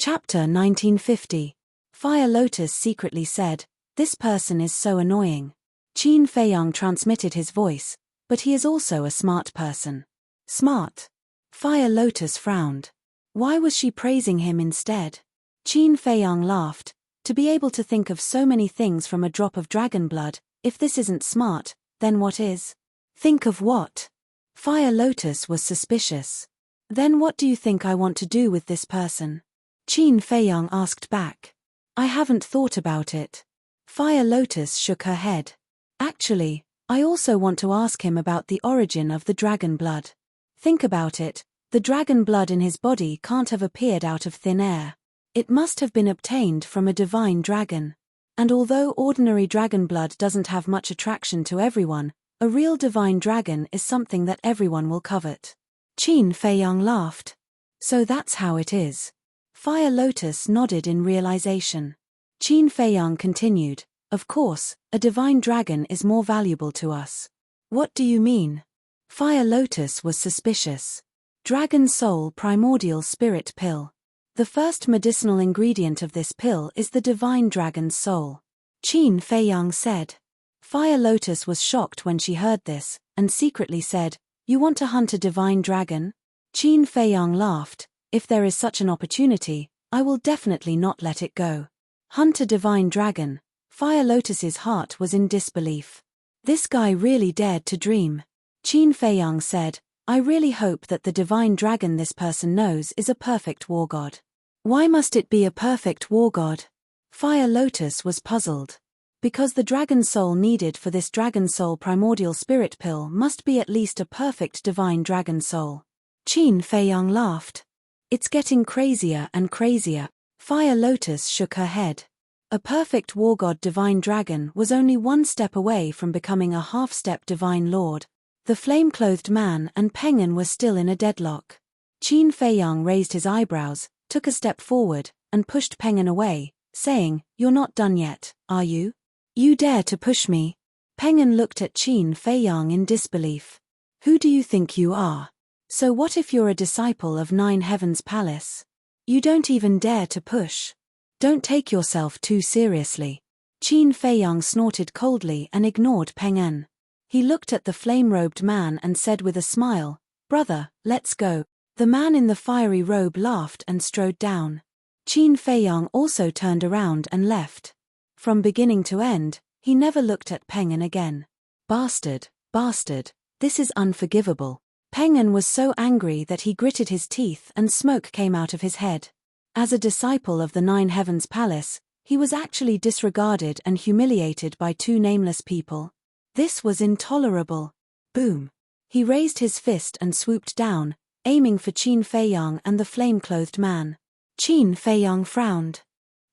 Chapter 1950. Fire Lotus secretly said, "This person is so annoying." Qin Feiyang transmitted his voice, "But he is also a smart person." Smart? Fire Lotus frowned. Why was she praising him instead? Qin Feiyang laughed. To be able to think of so many things from a drop of dragon blood, if this isn't smart, then what is? Think of what? Fire Lotus was suspicious. Then what do you think I want to do with this person? Qin Feiyang asked back. I haven't thought about it. Fire Lotus shook her head. Actually, I also want to ask him about the origin of the dragon blood. Think about it, the dragon blood in his body can't have appeared out of thin air. It must have been obtained from a divine dragon. And although ordinary dragon blood doesn't have much attraction to everyone, a real divine dragon is something that everyone will covet. Qin Feiyang laughed. So that's how it is. Fire Lotus nodded in realization. Qin Feiyang continued, "Of course, a divine dragon is more valuable to us." What do you mean? Fire Lotus was suspicious. Dragon Soul Primordial Spirit Pill. The first medicinal ingredient of this pill is the divine dragon's soul. Qin Feiyang said. Fire Lotus was shocked when she heard this, and secretly said, "You want to hunt a divine dragon?" Qin Feiyang laughed. "If there is such an opportunity, I will definitely not let it go." Hunt a divine dragon. Fire Lotus's heart was in disbelief. This guy really dared to dream. Qin Feiyang said, "I really hope that the divine dragon this person knows is a perfect war god." Why must it be a perfect war god? Fire Lotus was puzzled. Because the dragon soul needed for this dragon soul primordial spirit pill must be at least a perfect divine dragon soul. Qin Feiyang laughed. It's getting crazier and crazier. Fire Lotus shook her head. A perfect war god divine dragon was only one step away from becoming a half-step divine lord. The flame-clothed man and Peng En were still in a deadlock. Qin Feiyang raised his eyebrows, took a step forward, and pushed Peng En away, saying, "You're not done yet, are you? You dare to push me?" Peng En looked at Qin Feiyang in disbelief. "Who do you think you are? So what if you're a disciple of Nine Heavens Palace? You don't even dare to push. Don't take yourself too seriously." Qin Feiyang snorted coldly and ignored Peng En. He looked at the flame-robed man and said with a smile, "Brother, let's go." The man in the fiery robe laughed and strode down. Qin Feiyang also turned around and left. From beginning to end, he never looked at Peng En again. Bastard, bastard, this is unforgivable. Peng En was so angry that he gritted his teeth and smoke came out of his head. As a disciple of the Nine Heavens Palace, he was actually disregarded and humiliated by two nameless people. This was intolerable. Boom. He raised his fist and swooped down, aiming for Qin Feiyang and the flame-clothed man. Qin Feiyang frowned.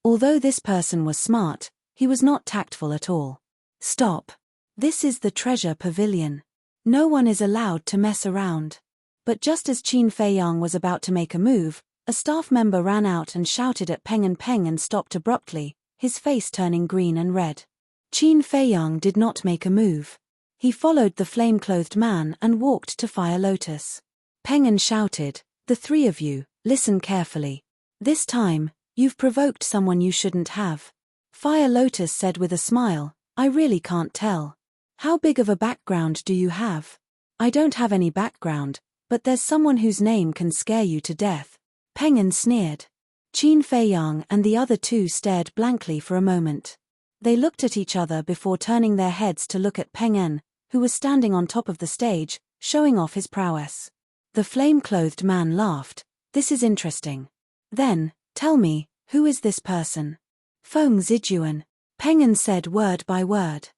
Although this person was smart, he was not tactful at all. Stop. This is the treasure pavilion. No one is allowed to mess around. But just as Qin Feiyang was about to make a move, a staff member ran out and shouted at Peng En stopped abruptly, his face turning green and red. Qin Feiyang did not make a move. He followed the flame-clothed man and walked to Fire Lotus. Peng En shouted, "The three of you, listen carefully. This time, you've provoked someone you shouldn't have." Fire Lotus said with a smile, "I really can't tell. How big of a background do you have?" "I don't have any background, but there's someone whose name can scare you to death." Peng En sneered. Qin Feiyang and the other two stared blankly for a moment. They looked at each other before turning their heads to look at Peng En, who was standing on top of the stage, showing off his prowess. The flame-clothed man laughed. "This is interesting. Then, tell me, who is this person?" "Feng Zijuan," Peng En said word by word.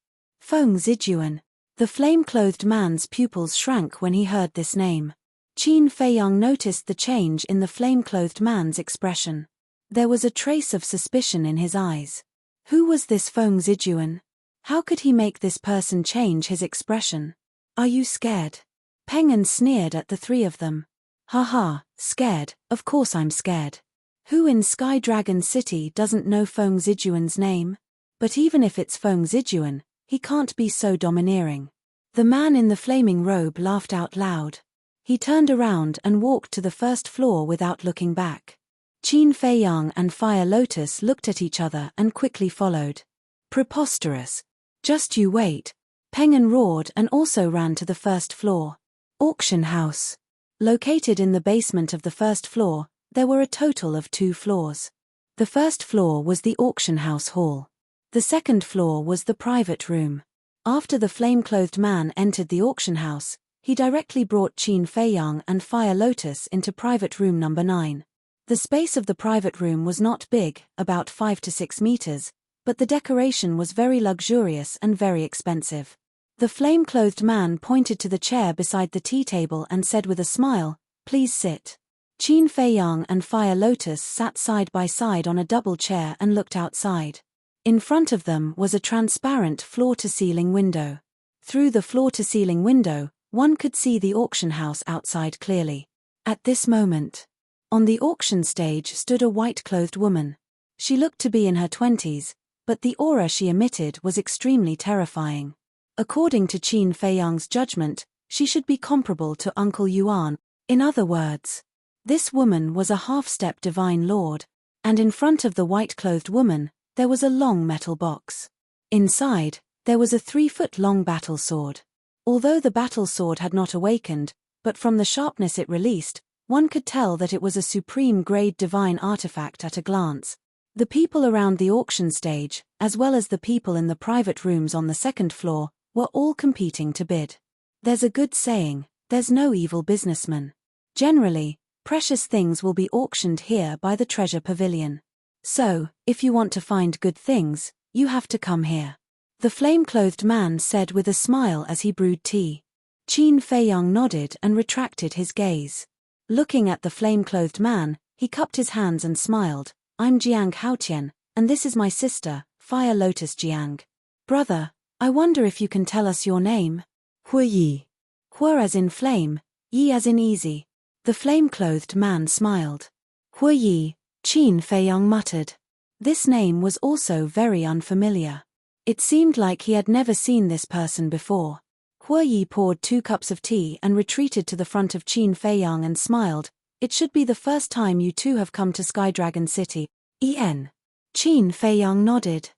Feng Zijuan. The flame-clothed man's pupils shrank when he heard this name. Qin Feiyang noticed the change in the flame-clothed man's expression. There was a trace of suspicion in his eyes. Who was this Feng Zijuan? How could he make this person change his expression? "Are you scared?" Peng En sneered at the three of them. "Haha, scared, of course I'm scared. Who in Sky Dragon City doesn't know Feng Zijuan's name? But even if it's Feng Zijuan, he can't be so domineering." The man in the flaming robe laughed out loud. He turned around and walked to the first floor without looking back. Qin Feiyang and Fire Lotus looked at each other and quickly followed. Preposterous. Just you wait. Peng'an roared and also ran to the first floor. Auction house. Located in the basement of the first floor, there were a total of 2 floors. The first floor was the auction house hall. The second floor was the private room. After the flame-clothed man entered the auction house, he directly brought Qin Feiyang and Fire Lotus into private room number 9. The space of the private room was not big, about 5 to 6 meters, but the decoration was very luxurious and very expensive. The flame-clothed man pointed to the chair beside the tea table and said with a smile, "Please sit." Qin Feiyang and Fire Lotus sat side by side on a double chair and looked outside. In front of them was a transparent floor-to-ceiling window. Through the floor-to-ceiling window, one could see the auction house outside clearly. At this moment, on the auction stage stood a white-clothed woman. She looked to be in her 20s, but the aura she emitted was extremely terrifying. According to Qin Feiyang's judgment, she should be comparable to Uncle Yuan. In other words, this woman was a half-step divine lord, and in front of the white-clothed woman, there was a long metal box. Inside, there was a 3-foot-long battle sword. Although the battle sword had not awakened, but from the sharpness it released, one could tell that it was a supreme-grade divine artifact at a glance. The people around the auction stage, as well as the people in the private rooms on the second floor, were all competing to bid. There's a good saying, there's no evil businessman. Generally, precious things will be auctioned here by the treasure pavilion. So, if you want to find good things, you have to come here. The flame-clothed man said with a smile as he brewed tea. Qin Feiyang nodded and retracted his gaze. Looking at the flame-clothed man, he cupped his hands and smiled. "I'm Jiang Haotian, and this is my sister, Fire Lotus Jiang. Brother, I wonder if you can tell us your name?" "Hui Yi." "Hui as in flame, Yi as in easy." The flame-clothed man smiled. "Hui Yi," Qin Feiyang muttered. This name was also very unfamiliar. It seemed like he had never seen this person before. Hui Yi poured 2 cups of tea and retreated to the front of Qin Feiyang and smiled. "It should be the first time you two have come to Skydragon City." Qin Feiyang nodded.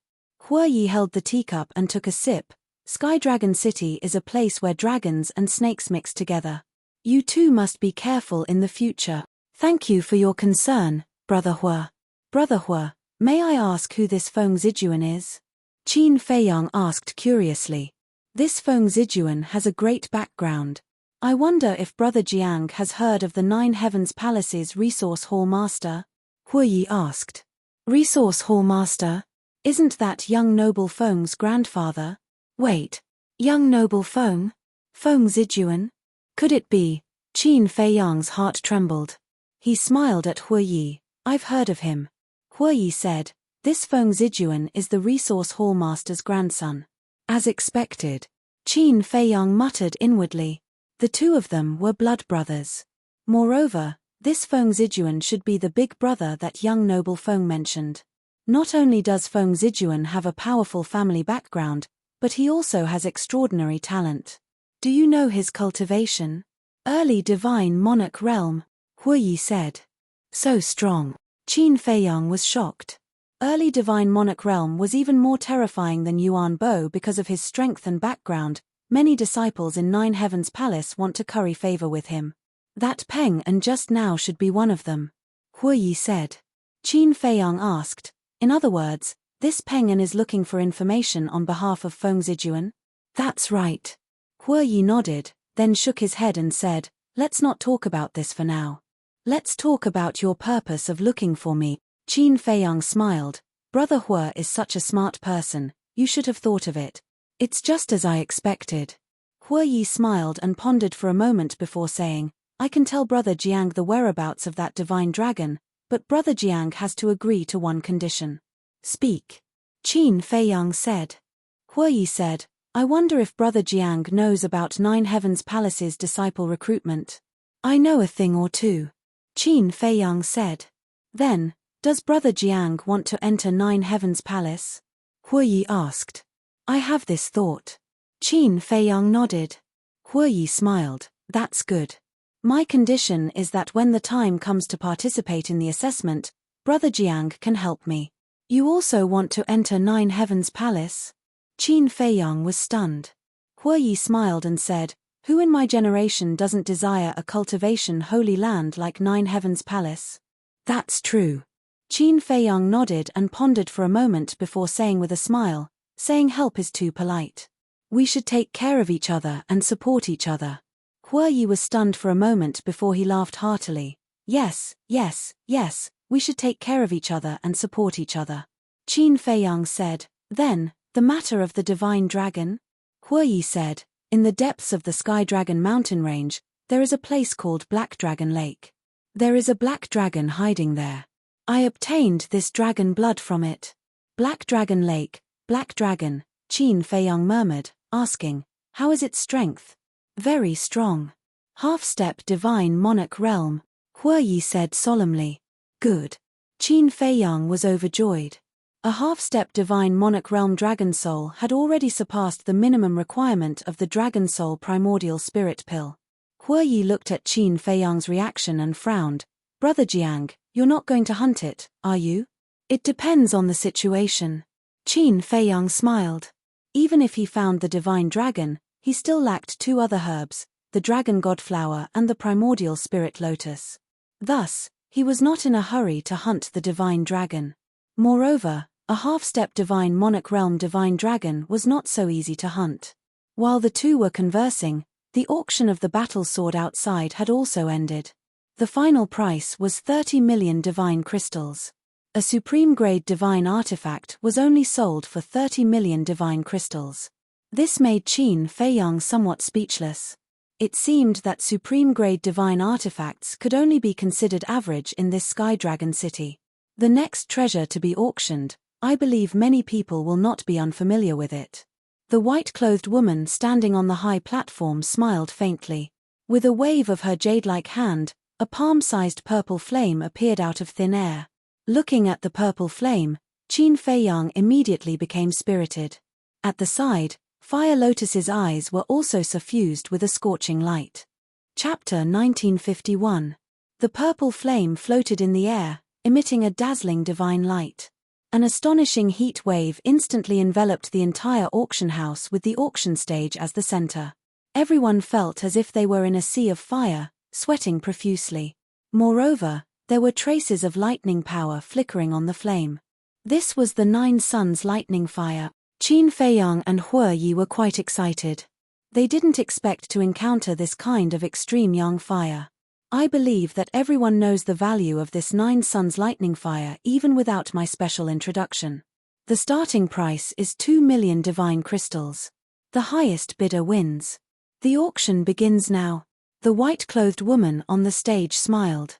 Hui Yi held the teacup and took a sip. "Skydragon City is a place where dragons and snakes mix together. You two must be careful in the future. Thank you for your concern, Brother Hui." "Brother Hui, may I ask who this Feng Zijuan is?" Qin Feiyang asked curiously. "This Feng Zijuan has a great background. I wonder if Brother Jiang has heard of the 9 Heavens Palace's Resource Hall Master?" Hui Yi asked. "Resource Hall Master? Isn't that young noble Feng's grandfather?" "Wait. Young noble Feng? Feng Zijuan? Could it be?" Qin Feiyang's heart trembled. He smiled at Hui Yi. "I've heard of him." Hui Yi said, "This Feng Zijuan is the Resource Hall Master's grandson." As expected, Qin Feiyang muttered inwardly. The two of them were blood brothers. Moreover, this Feng Zijuan should be the big brother that young noble Feng mentioned. Not only does Feng Zijuan have a powerful family background, but he also has extraordinary talent. "Do you know his cultivation?" "Early divine monarch realm," Hui Yi said. "So strong." Qin Feiyang was shocked. Early divine monarch realm was even more terrifying than Yuan Bo because of his strength and background. Many disciples in 9 Heavens Palace want to curry favor with him. That Peng'an just now should be one of them, Hui Yi said. Qin Feiyang asked, "In other words, this Peng'an is looking for information on behalf of Feng Zijuan?" "That's right." Hui Yi nodded, then shook his head and said, "Let's not talk about this for now. Let's talk about your purpose of looking for me." Qin Feiyang smiled. "Brother Hui is such a smart person, you should have thought of it. It's just as I expected." Hui Yi smiled and pondered for a moment before saying, "I can tell Brother Jiang the whereabouts of that divine dragon, but Brother Jiang has to agree to one condition." "Speak." Qin Feiyang said. Hui Yi said, "I wonder if Brother Jiang knows about 9 Heavens Palace's disciple recruitment." "I know a thing or two," Qin Feiyang said. "Then, does Brother Jiang want to enter 9 Heavens Palace?" Hui Yi asked. "I have this thought." Qin Feiyang nodded. Hui Yi smiled. "That's good. My condition is that when the time comes to participate in the assessment, Brother Jiang can help me. You also want to enter Nine Heavens Palace? Qin Feiyang was stunned. Hue Yi smiled and said, who in my generation doesn't desire a cultivation holy land like Nine Heavens Palace? That's true. Qin Feiyang nodded and pondered for a moment before saying with a smile, saying help is too polite. We should take care of each other and support each other. Hue Yi was stunned for a moment before he laughed heartily. Yes, yes, yes, we should take care of each other and support each other. Qin Feiyang said, then, the matter of the divine dragon? Hue Yi said, in the depths of the Sky Dragon mountain range, there is a place called Black Dragon Lake. There is a black dragon hiding there. I obtained this dragon blood from it. Black Dragon Lake, Black Dragon, Qin Feiyang murmured, asking, how is its strength? Very strong. Half-step divine monarch realm, Hue Yi said solemnly. Good. Qin Feiyang was overjoyed. A half-step divine monarch realm dragon soul had already surpassed the minimum requirement of the dragon soul primordial spirit pill. Hue Yi looked at Qin Feiyang's reaction and frowned. Brother Jiang, you're not going to hunt it, are you? It depends on the situation. Qin Feiyang smiled. Even if he found the divine dragon, he still lacked two other herbs, the dragon godflower and the primordial spirit lotus. Thus, he was not in a hurry to hunt the divine dragon. Moreover, a half-step divine monarch realm divine dragon was not so easy to hunt. While the two were conversing, the auction of the battle sword outside had also ended. The final price was 30 million divine crystals. A supreme-grade divine artifact was only sold for 30 million divine crystals. This made Qin Feiyang somewhat speechless. It seemed that supreme-grade divine artifacts could only be considered average in this Sky Dragon city. The next treasure to be auctioned, I believe many people will not be unfamiliar with it. The white-clothed woman standing on the high platform smiled faintly. With a wave of her jade-like hand, a palm-sized purple flame appeared out of thin air. Looking at the purple flame, Qin Feiyang immediately became spirited. At the side, Fire Lotus's eyes were also suffused with a scorching light. Chapter 1951. The purple flame floated in the air, emitting a dazzling divine light. An astonishing heat wave instantly enveloped the entire auction house with the auction stage as the center. Everyone felt as if they were in a sea of fire, sweating profusely. Moreover, there were traces of lightning power flickering on the flame. This was the Nine Suns lightning fire. Qin Feiyang and Hue Yi were quite excited. They didn't expect to encounter this kind of extreme yang fire. I believe that everyone knows the value of this Nine Suns lightning fire even without my special introduction. The starting price is 2 million divine crystals. The highest bidder wins. The auction begins now. The white-clothed woman on the stage smiled.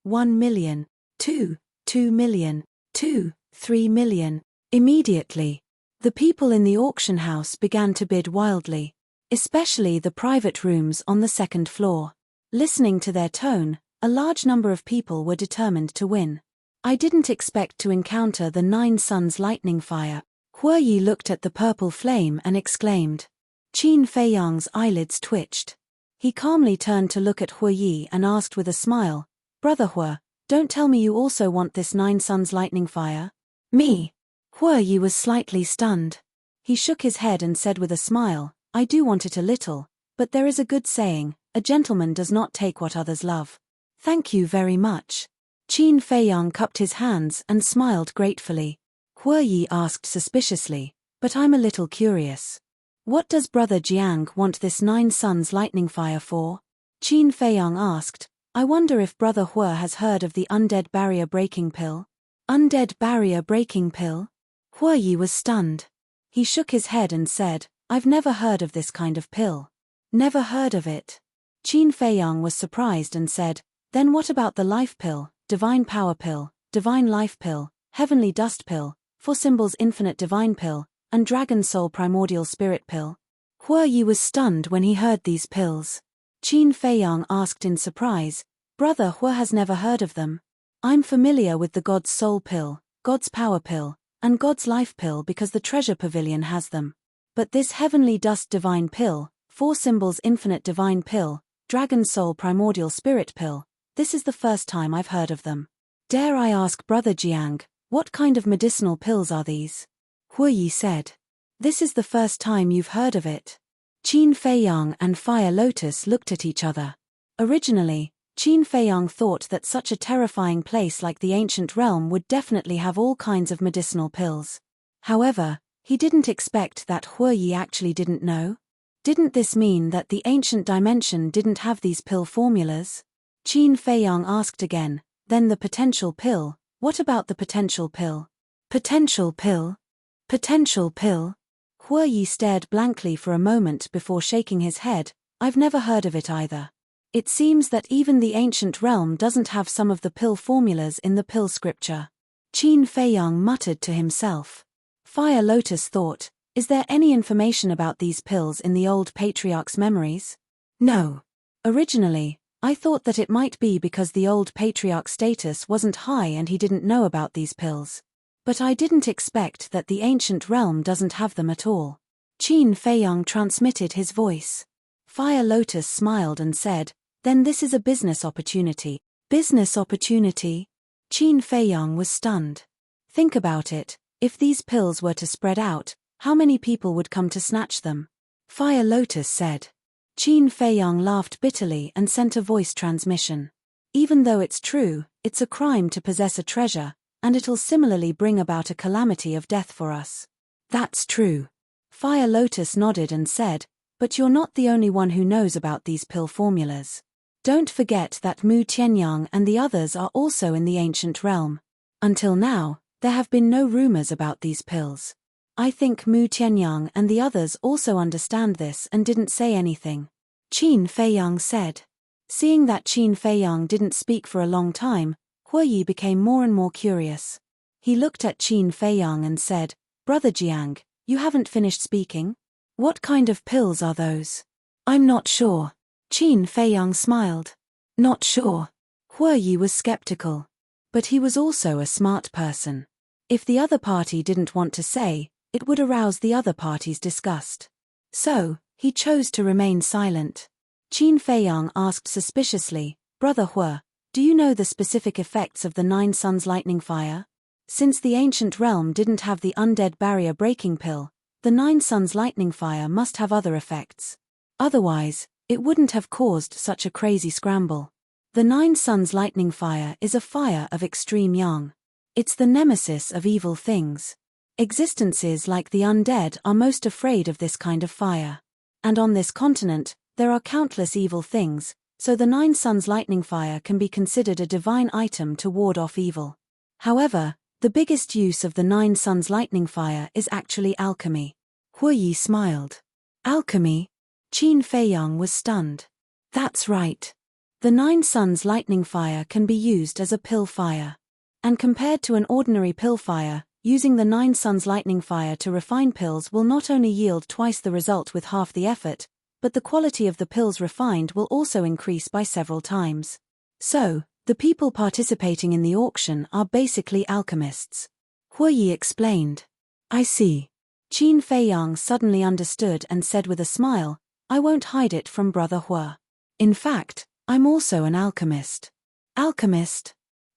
1 million, 2 million, 3 million. Immediately, the people in the auction house began to bid wildly, especially the private rooms on the second floor. Listening to their tone, a large number of people were determined to win. I didn't expect to encounter the Nine Suns lightning fire. Hue Yi looked at the purple flame and exclaimed. Qin Feiyang's eyelids twitched. He calmly turned to look at Hue Yi and asked with a smile, Brother Hue, don't tell me you also want this Nine Suns lightning fire? Me? Hue Yi was slightly stunned. He shook his head and said with a smile, I do want it a little, but there is a good saying, a gentleman does not take what others love. Thank you very much. Qin Feiyang cupped his hands and smiled gratefully. Hue Yi asked suspiciously, but I'm a little curious. What does Brother Jiang want this Nine Suns lightning fire for? Qin Feiyang asked, I wonder if Brother Hue has heard of the undead barrier breaking pill? Undead barrier breaking pill? Hue Yi was stunned. He shook his head and said, I've never heard of this kind of pill. Never heard of it. Qin Feiyang was surprised and said, then what about the life pill, divine power pill, divine life pill, heavenly dust pill, four symbols infinite divine pill, and dragon soul primordial spirit pill? Hue Yi was stunned when he heard these pills. Qin Feiyang asked in surprise, Brother Hue has never heard of them. I'm familiar with the God's soul pill, God's power pill, and God's life pill because the treasure pavilion has them. But this heavenly dust divine pill, four symbols infinite divine pill, dragon soul primordial spirit pill, this is the first time I've heard of them. Dare I ask Brother Jiang, what kind of medicinal pills are these? Huiyi said. This is the first time you've heard of it. Qin Feiyang and Fire Lotus looked at each other. Originally, Qin Feiyang thought that such a terrifying place like the ancient realm would definitely have all kinds of medicinal pills. However, he didn't expect that Huiyi actually didn't know. Didn't this mean that the ancient dimension didn't have these pill formulas? Qin Feiyang asked again, then the potential pill, what about the potential pill? Potential pill? Potential pill? Huiyi stared blankly for a moment before shaking his head. I've never heard of it either. It seems that even the ancient realm doesn't have some of the pill formulas in the pill scripture. Qin Feiyang muttered to himself. Fire Lotus thought, is there any information about these pills in the old patriarch's memories? No. Originally, I thought that it might be because the old patriarch's status wasn't high and he didn't know about these pills. But I didn't expect that the ancient realm doesn't have them at all. Qin Feiyang transmitted his voice. Fire Lotus smiled and said, then this is a business opportunity. Business opportunity? Qin Feiyang was stunned. Think about it, if these pills were to spread out, how many people would come to snatch them? Fire Lotus said. Qin Feiyang laughed bitterly and sent a voice transmission. Even though it's true, it's a crime to possess a treasure, and it'll similarly bring about a calamity of death for us. That's true. Fire Lotus nodded and said, but you're not the only one who knows about these pill formulas. Don't forget that Mu Tianyang and the others are also in the ancient realm. Until now, there have been no rumors about these pills. I think Mu Tianyang and the others also understand this and didn't say anything. Qin Feiyang said. Seeing that Qin Feiyang didn't speak for a long time, Huiyi became more and more curious. He looked at Qin Feiyang and said, Brother Jiang, you haven't finished speaking? What kind of pills are those? I'm not sure. Qin Feiyang smiled. Not sure. Huiyi was skeptical. But he was also a smart person. If the other party didn't want to say, it would arouse the other party's disgust. So, he chose to remain silent. Qin Feiyang asked suspiciously, Brother Hu, do you know the specific effects of the 9 Suns lightning fire? Since the ancient realm didn't have the undead barrier breaking pill, the 9 Suns lightning fire must have other effects. Otherwise, it wouldn't have caused such a crazy scramble. The 9 Suns lightning fire is a fire of extreme yang. It's the nemesis of evil things. Existences like the undead are most afraid of this kind of fire. And on this continent, there are countless evil things, so the 9 Suns lightning fire can be considered a divine item to ward off evil. However, the biggest use of the 9 Suns lightning fire is actually alchemy. Huiyi smiled. Alchemy? Qin Feiyang was stunned. That's right. The 9 Suns lightning fire can be used as a pill fire. And compared to an ordinary pill fire, using the 9 Suns lightning fire to refine pills will not only yield twice the result with half the effort, but the quality of the pills refined will also increase by several times. So, the people participating in the auction are basically alchemists. Huiyi explained. I see. Qin Feiyang suddenly understood and said with a smile, I won't hide it from Brother Hu. In fact, I'm also an alchemist. Alchemist?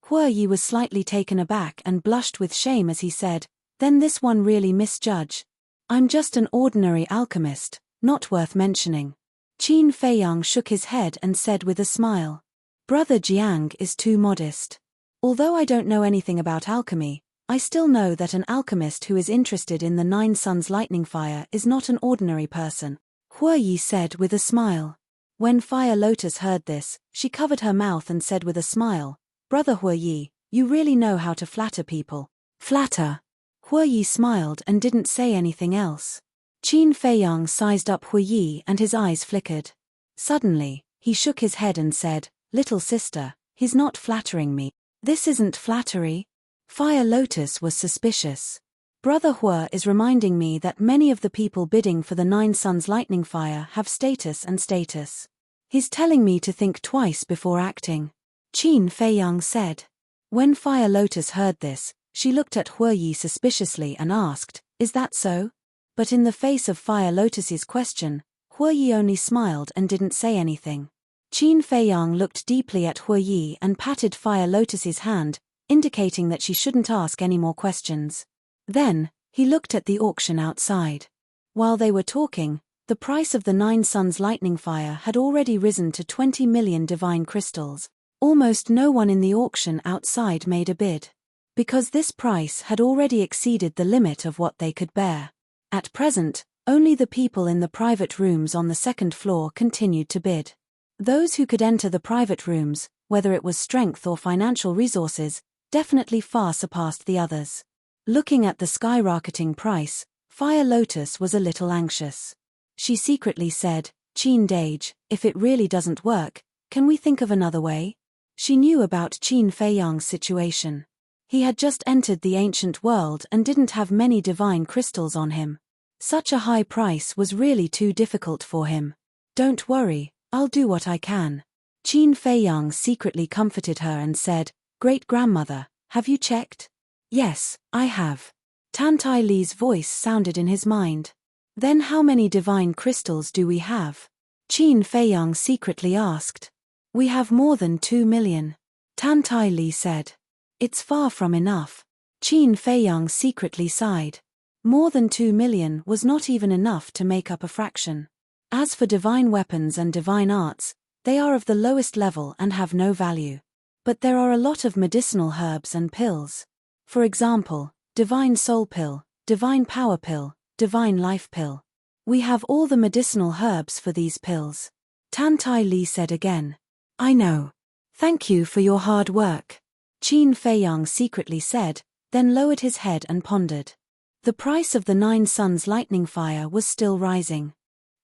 Huiyi was slightly taken aback and blushed with shame as he said, then this one really misjudge. I'm just an ordinary alchemist, not worth mentioning. Qin Feiyang shook his head and said with a smile, Brother Jiang is too modest. Although I don't know anything about alchemy, I still know that an alchemist who is interested in the 9 Suns lightning fire is not an ordinary person. Huiyi said with a smile. When Fire Lotus heard this, she covered her mouth and said with a smile, Brother Huiyi, you really know how to flatter people. Flatter? Huiyi smiled and didn't say anything else. Qin Feiyang sized up Huiyi and his eyes flickered. Suddenly, he shook his head and said, Little sister, he's not flattering me. This isn't flattery. Fire Lotus was suspicious. Brother Hu is reminding me that many of the people bidding for the 9 Suns lightning fire have status and status. He's telling me to think twice before acting. Qin Feiyang said. When Fire Lotus heard this, she looked at Huiyi suspiciously and asked, Is that so? But in the face of Fire Lotus's question, Huiyi only smiled and didn't say anything. Qin Feiyang looked deeply at Huiyi and patted Fire Lotus's hand, indicating that she shouldn't ask any more questions. Then, he looked at the auction outside. While they were talking, the price of the 9 Suns lightning fire had already risen to 20 million divine crystals. Almost no one in the auction outside made a bid, because this price had already exceeded the limit of what they could bear. At present, only the people in the private rooms on the second floor continued to bid. Those who could enter the private rooms, whether it was strength or financial resources, definitely far surpassed the others. Looking at the skyrocketing price, Fire Lotus was a little anxious. She secretly said, "Qin Dage, if it really doesn't work, can we think of another way?" She knew about Qin Feiyang's situation. He had just entered the ancient world and didn't have many divine crystals on him. Such a high price was really too difficult for him. "Don't worry, I'll do what I can." Qin Feiyang secretly comforted her and said, "Great-grandmother, have you checked?" "Yes, I have." Tan Tai Li's voice sounded in his mind. "Then how many divine crystals do we have?" Qin Feiyang secretly asked. "We have more than 2 million. Tan Tai Li said. "It's far from enough." Qin Feiyang secretly sighed. More than 2 million was not even enough to make up a fraction. As for divine weapons and divine arts, they are of the lowest level and have no value. But there are a lot of medicinal herbs and pills. For example, divine soul pill, divine power pill, divine life pill. We have all the medicinal herbs for these pills. Tan Tai Li said again. "I know. Thank you for your hard work," Qin Feiyang secretly said, then lowered his head and pondered. The price of the 9 Suns lightning fire was still rising.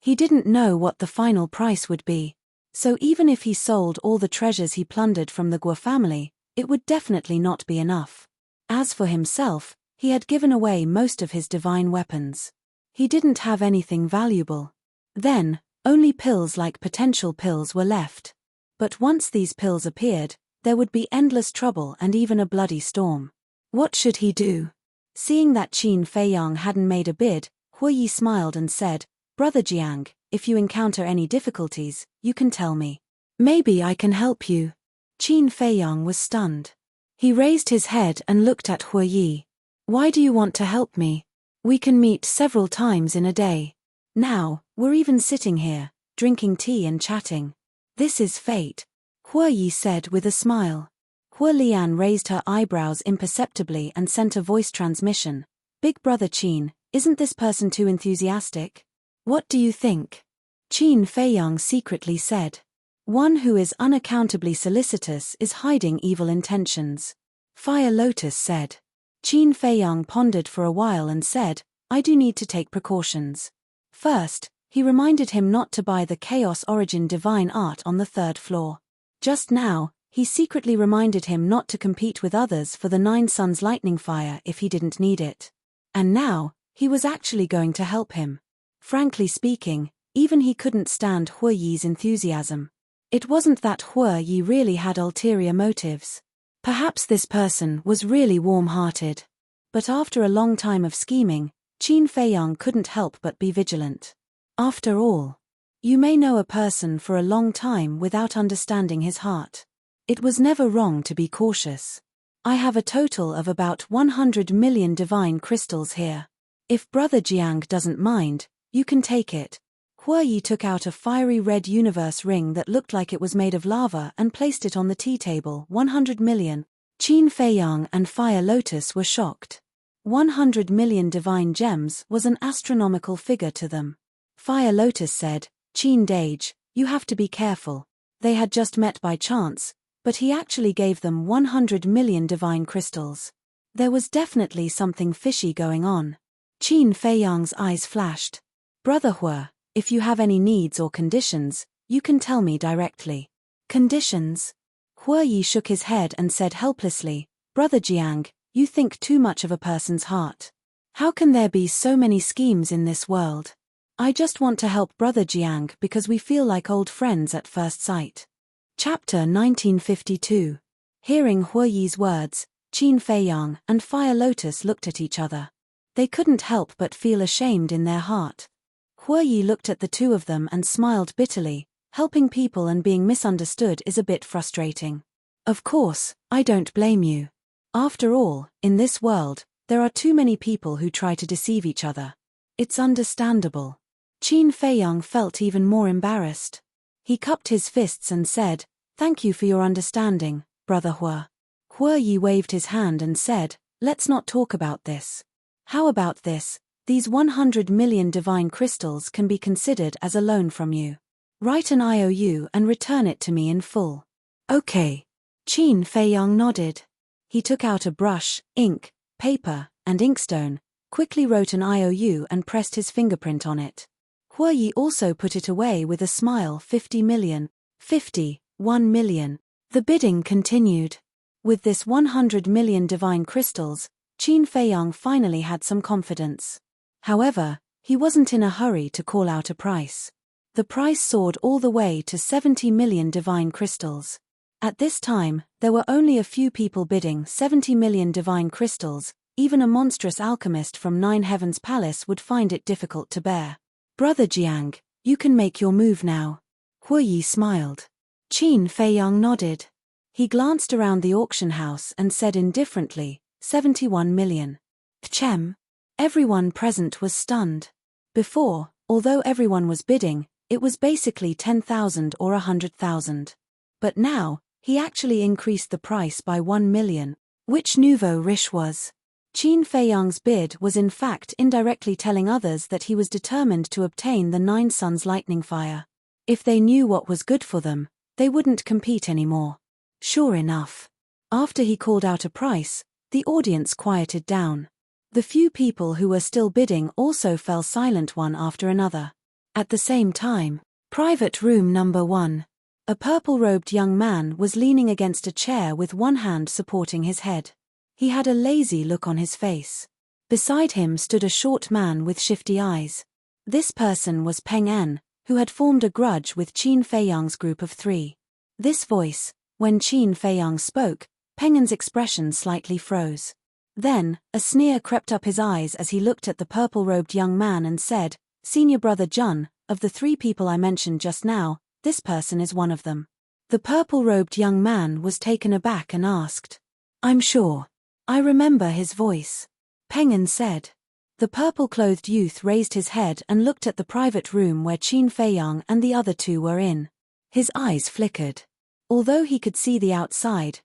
He didn't know what the final price would be. So even if he sold all the treasures he plundered from the Guo family, it would definitely not be enough. As for himself, he had given away most of his divine weapons. He didn't have anything valuable. Then, only pills like potential pills were left. But once these pills appeared, there would be endless trouble and even a bloody storm. What should he do? Seeing that Qin Feiyang hadn't made a bid, Huoyi smiled and said, "Brother Jiang, if you encounter any difficulties, you can tell me. Maybe I can help you." Qin Feiyang was stunned. He raised his head and looked at Huoyi. "Why do you want to help me? We can meet several times in a day. Now, we're even sitting here, drinking tea and chatting. This is fate," Huoyi said with a smile. Hua Lian raised her eyebrows imperceptibly and sent a voice transmission. "Big brother Qin, isn't this person too enthusiastic? What do you think?" Qin Feiyang secretly said. "One who is unaccountably solicitous is hiding evil intentions," Fire Lotus said. Qin Feiyang pondered for a while and said, "I do need to take precautions." First, he reminded him not to buy the Chaos Origin divine art on the 3rd floor. Just now, he secretly reminded him not to compete with others for the 9 Suns lightning fire if he didn't need it. And now, he was actually going to help him. Frankly speaking, even he couldn't stand Huoyi's enthusiasm. It wasn't that Huoyi really had ulterior motives. Perhaps this person was really warm-hearted. But after a long time of scheming, Qin Feiyang couldn't help but be vigilant. After all, you may know a person for a long time without understanding his heart. It was never wrong to be cautious. "I have a total of about 100 million divine crystals here. If Brother Jiang doesn't mind, you can take it." Huoyi took out a fiery red universe ring that looked like it was made of lava and placed it on the tea table. 100 million. Qin Feiyang and Fire Lotus were shocked. 100 million divine gems was an astronomical figure to them. Fire Lotus said, "Qin Dage, you have to be careful." They had just met by chance, but he actually gave them 100 million divine crystals. There was definitely something fishy going on. Qin Feiyang's eyes flashed. "Brother Hua, if you have any needs or conditions, you can tell me directly." "Conditions?" Huoyi shook his head and said helplessly, "Brother Jiang, you think too much of a person's heart. How can there be so many schemes in this world? I just want to help Brother Jiang because we feel like old friends at first sight." Chapter 1952. Hearing Huoyi's words, Qin Feiyang and Fire Lotus looked at each other. They couldn't help but feel ashamed in their heart. Huoyi looked at the two of them and smiled bitterly. Helping people and being misunderstood is a bit frustrating. "Of course, I don't blame you. After all, in this world, there are too many people who try to deceive each other. It's understandable. Qin Feiyang felt even more embarrassed. He cupped his fists and said, "Thank you for your understanding, Brother Hua." Hua Yi waved his hand and said, "Let's not talk about this. How about this? These 100 million divine crystals can be considered as a loan from you. Write an IOU and return it to me in full." "Okay." Qin Feiyang nodded. He took out a brush, ink, paper, and inkstone, quickly wrote an IOU and pressed his fingerprint on it. Hua Yi also put it away with a smile. 50 million. 1 million. The bidding continued. With this 100 million divine crystals, Qin Feiyang finally had some confidence. However, he wasn't in a hurry to call out a price. The price soared all the way to 70 million divine crystals. At this time, there were only a few people bidding 70 million divine crystals. Even a monstrous alchemist from Nine Heavens Palace would find it difficult to bear. "Brother Jiang, you can make your move now." Hua Yi smiled. Qin Feiyang nodded. He glanced around the auction house and said indifferently, 71 million. Pchem. Everyone present was stunned. Before, although everyone was bidding, it was basically 10,000 or 100,000. But now, he actually increased the price by 1 million, which nouveau riche was. Qin Feiyang's bid was in fact indirectly telling others that he was determined to obtain the Nine Suns lightning fire. If they knew what was good for them, they wouldn't compete anymore. Sure enough. After he called out a price, the audience quieted down. The few people who were still bidding also fell silent one after another. At the same time, private room number 1. A purple-robed young man was leaning against a chair with one hand supporting his head. He had a lazy look on his face. Beside him stood a short man with shifty eyes. This person was Peng En, who had formed a grudge with Qin Feiyang's group of 3. This voice, when Qin Feiyang spoke, Peng En's expression slightly froze. Then, a sneer crept up his eyes as he looked at the purple-robed young man and said, "Senior Brother Jun, of the 3 people I mentioned just now, this person is one of them." The purple-robed young man was taken aback and asked, "I'm sure. I remember his voice." Peng En said. The purple-clothed youth raised his head and looked at the private room where Qin Feiyang and the other 2 were in. His eyes flickered. Although he could see the outside,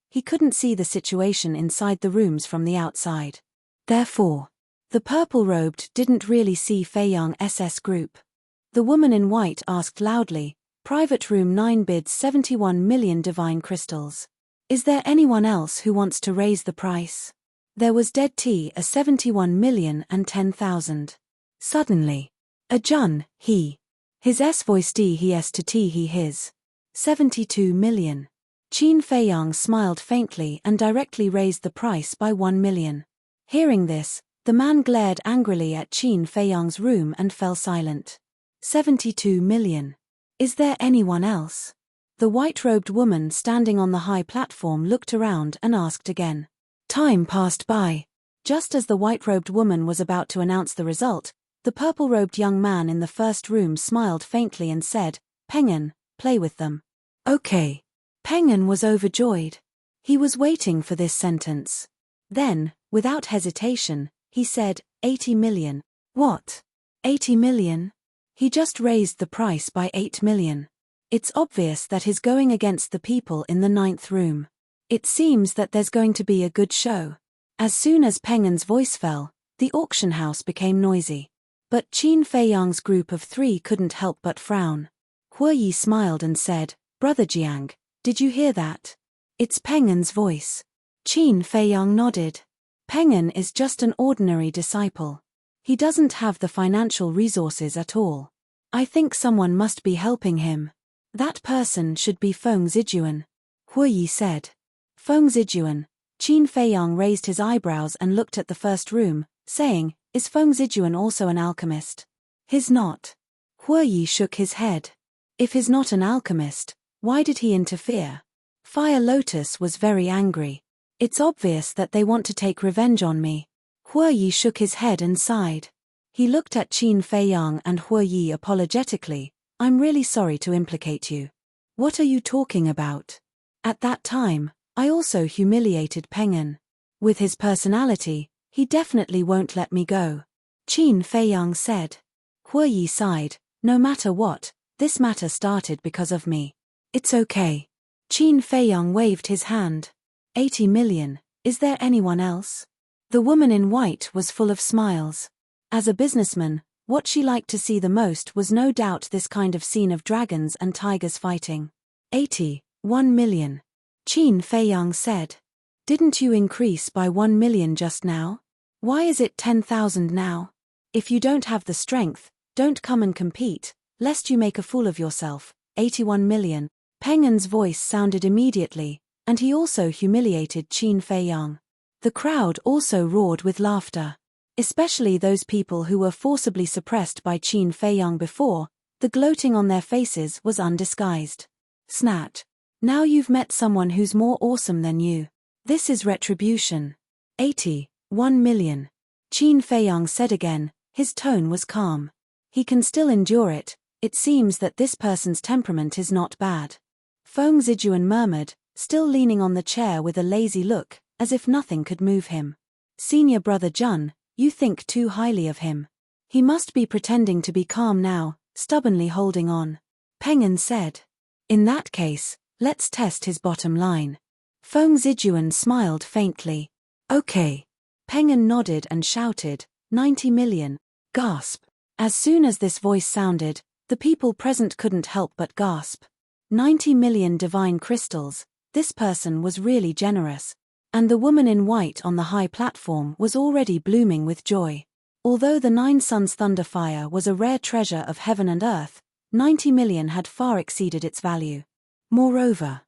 he couldn't see the situation inside the rooms from the outside. Therefore, the purple-robed didn't really see Feiyang SS group. The woman in white asked loudly, "Private room 9 bids 71 million divine crystals. Is there anyone else who wants to raise the price?" There was dead tea a 71 million and 10,000. Suddenly, a Jun, he. His S voice D he S to T he his. 72 million. Qin Feiyang smiled faintly and directly raised the price by 1 million. Hearing this, the man glared angrily at Qin Feiyang's room and fell silent. 72 million. Is there anyone else? The white-robed woman standing on the high platform looked around and asked again. Time passed by. Just as the white-robed woman was about to announce the result, the purple-robed young man in the first room smiled faintly and said, "Peng En, play with them." "Okay." Peng En was overjoyed. He was waiting for this sentence. Then, without hesitation, he said, 80 million. What? 80 million? He just raised the price by 8 million. It's obvious that he's going against the people in the 9th room. It seems that there's going to be a good show. As soon as Peng En's voice fell, the auction house became noisy. But Qin Feiyang's group of 3 couldn't help but frown. Hua Yi smiled and said, "Brother Jiang, did you hear that? It's Peng En's voice." Qin Feiyang nodded. Peng En is just an ordinary disciple. He doesn't have the financial resources at all. I think someone must be helping him. That person should be Feng Zijuan. Hua Yi said. Feng Zijuan. Qin Feiyang raised his eyebrows and looked at the first room, saying, "Is Feng Zijuan also an alchemist?" "He's not." Hua Yi shook his head. If he's not an alchemist, why did he interfere? Fire Lotus was very angry. It's obvious that they want to take revenge on me. Hua Yi shook his head and sighed. He looked at Qin Feiyang and Hua Yi apologetically. "I'm really sorry to implicate you." "What are you talking about?" At that time, I also humiliated Peng An. With his personality, he definitely won't let me go. Qin Feiyang said. Hue Yi sighed. No matter what, this matter started because of me. It's okay. Qin Feiyang waved his hand. 80 million, is there anyone else? The woman in white was full of smiles. As a businessman, what she liked to see the most was no doubt this kind of scene of dragons and tigers fighting. 1 million. Qin Feiyang said. Didn't you increase by 1 million just now? Why is it 10,000 now? If you don't have the strength, don't come and compete, lest you make a fool of yourself. 81 million. Peng An's voice sounded immediately, and he also humiliated Qin Feiyang. The crowd also roared with laughter. Especially those people who were forcibly suppressed by Qin Feiyang before, the gloating on their faces was undisguised. Snatch. Now you've met someone who's more awesome than you. This is retribution. 1 million. Qin Feiyang said again, his tone was calm. He can still endure it. It seems that this person's temperament is not bad. Feng Zijuan murmured, still leaning on the chair with a lazy look, as if nothing could move him. Senior brother Jun, you think too highly of him. He must be pretending to be calm now, stubbornly holding on. Peng An said. In that case, let's test his bottom line. Feng Zijuan smiled faintly. Okay. Peng An nodded and shouted, 90 million. Gasp. As soon as this voice sounded, the people present couldn't help but gasp. 90 million divine crystals, this person was really generous. And the woman in white on the high platform was already blooming with joy. Although the 9 Suns Thunderfire was a rare treasure of heaven and earth, 90 million had far exceeded its value. Moreover,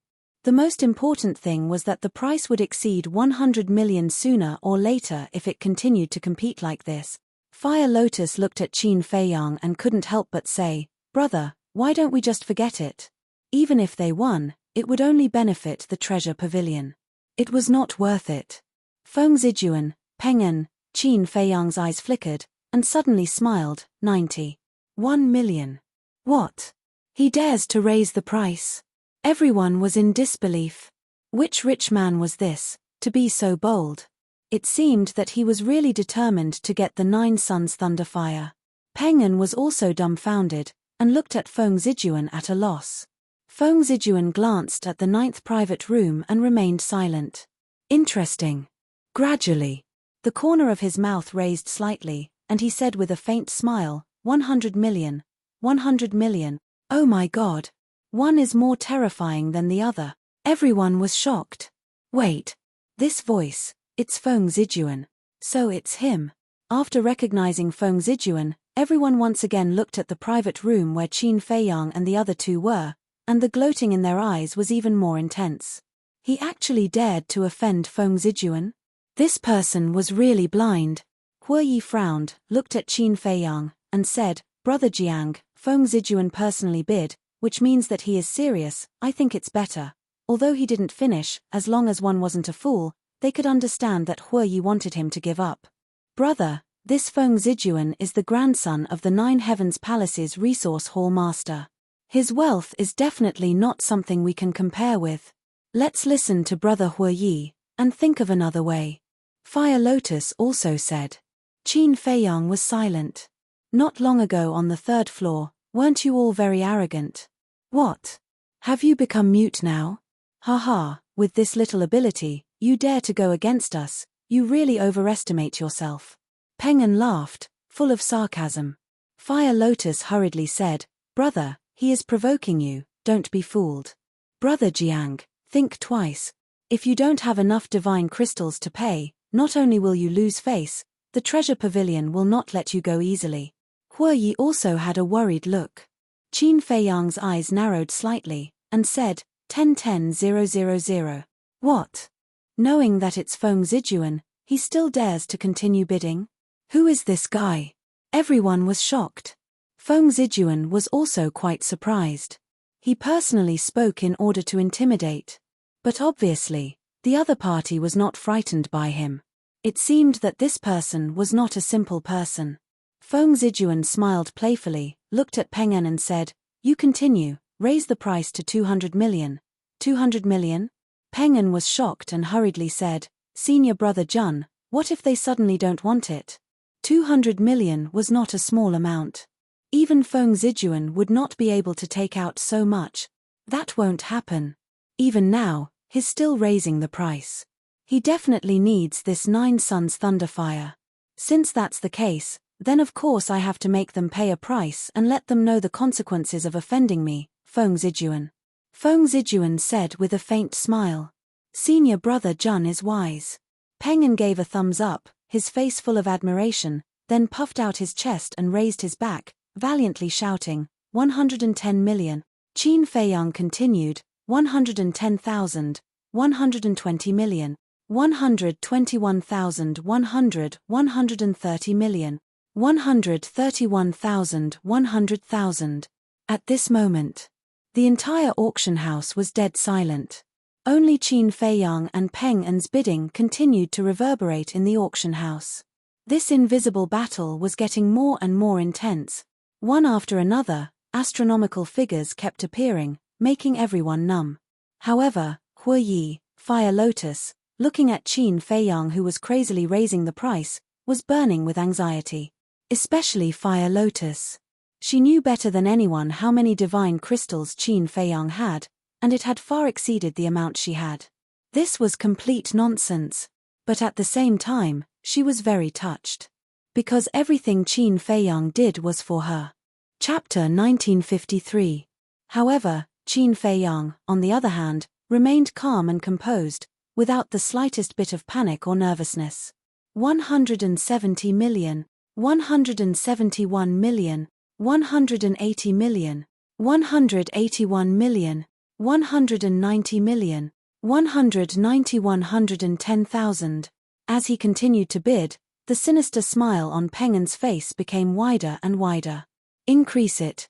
the most important thing was that the price would exceed 100 million sooner or later if it continued to compete like this. Fire Lotus looked at Qin Feiyang and couldn't help but say, brother, why don't we just forget it? Even if they won, it would only benefit the treasure pavilion. It was not worth it. Feng Zijuan, Peng An, Qin Feiyang's eyes flickered, and suddenly smiled, 91 million. What? He dares to raise the price? Everyone was in disbelief. Which rich man was this, to be so bold? It seemed that he was really determined to get the 9 Suns Thunderfire. Peng An was also dumbfounded, and looked at Feng Zijuan at a loss. Feng Zijuan glanced at the 9th private room and remained silent. Interesting. Gradually, the corner of his mouth raised slightly, and he said with a faint smile, 100 million. 100 million. Oh my God. One is more terrifying than the other. Everyone was shocked. Wait. This voice. It's Feng Zijuan. So it's him. After recognizing Feng Zijuan, everyone once again looked at the private room where Qin Feiyang and the other two were, and the gloating in their eyes was even more intense. He actually dared to offend Feng Zijuan? This person was really blind. Hue Yi frowned, looked at Qin Feiyang, and said, Brother Jiang, Feng Zijuan personally bid, which means that he is serious. I think it's better. Although he didn't finish, as long as one wasn't a fool, they could understand that Hue Yi wanted him to give up. Brother, this Feng Zijuan is the grandson of the 9 Heavens Palace's resource hall master. His wealth is definitely not something we can compare with. Let's listen to Brother Hue Yi, and think of another way. Fire Lotus also said. Qin Feiyang was silent. Not long ago on the 3rd floor, weren't you all very arrogant? What? Have you become mute now? Haha, with this little ability, you dare to go against us, you really overestimate yourself. Peng An laughed, full of sarcasm. Fire Lotus hurriedly said, Brother, he is provoking you, don't be fooled. Brother Jiang, think twice. If you don't have enough divine crystals to pay, not only will you lose face, the treasure pavilion will not let you go easily. Hue Yi also had a worried look. Qin Feiyang's eyes narrowed slightly, and said, 10-10-000. What? Knowing that it's Feng Zijuan, he still dares to continue bidding? Who is this guy? Everyone was shocked. Feng Zijuan was also quite surprised. He personally spoke in order to intimidate. But obviously, the other party was not frightened by him. It seemed that this person was not a simple person. Feng Zijuan smiled playfully, looked at Peng An and said, You continue, raise the price to 200 million. 200 million? Peng was shocked and hurriedly said, "Senior brother Jun, what if they suddenly don't want it? 200 million was not a small amount. Even Feng Zijuan would not be able to take out so much. That won't happen. Even now, he's still raising the price. He definitely needs this 9 Suns Thunderfire. Since that's the case, then of course I have to make them pay a price and let them know the consequences of offending me, Feng Zijuan." Feng Zijuan said with a faint smile. "Senior brother Jun is wise." Peng gave a thumbs up, his face full of admiration, then puffed out his chest and raised his back, valiantly shouting, 110 million. Qin Feiyang continued, 110,000, 120 million, 121,100, 130 million, 131,000, 100,000. At this moment, the entire auction house was dead silent. Only Qin Feiyang and Peng An's bidding continued to reverberate in the auction house. This invisible battle was getting more and more intense. One after another, astronomical figures kept appearing, making everyone numb. However, Hu Yi, Fire Lotus, looking at Qin Feiyang who was crazily raising the price, was burning with anxiety. Especially Fire Lotus. She knew better than anyone how many divine crystals Qin Feiyang had, and it had far exceeded the amount she had. This was complete nonsense, but at the same time, she was very touched. Because everything Qin Feiyang did was for her. Chapter 1953. However, Qin Feiyang, on the other hand, remained calm and composed, without the slightest bit of panic or nervousness. 170 million, 171 million, 180 million, 181 million, 190 million, 110,000. As he continued to bid, the sinister smile on Peng An's face became wider and wider. Increase it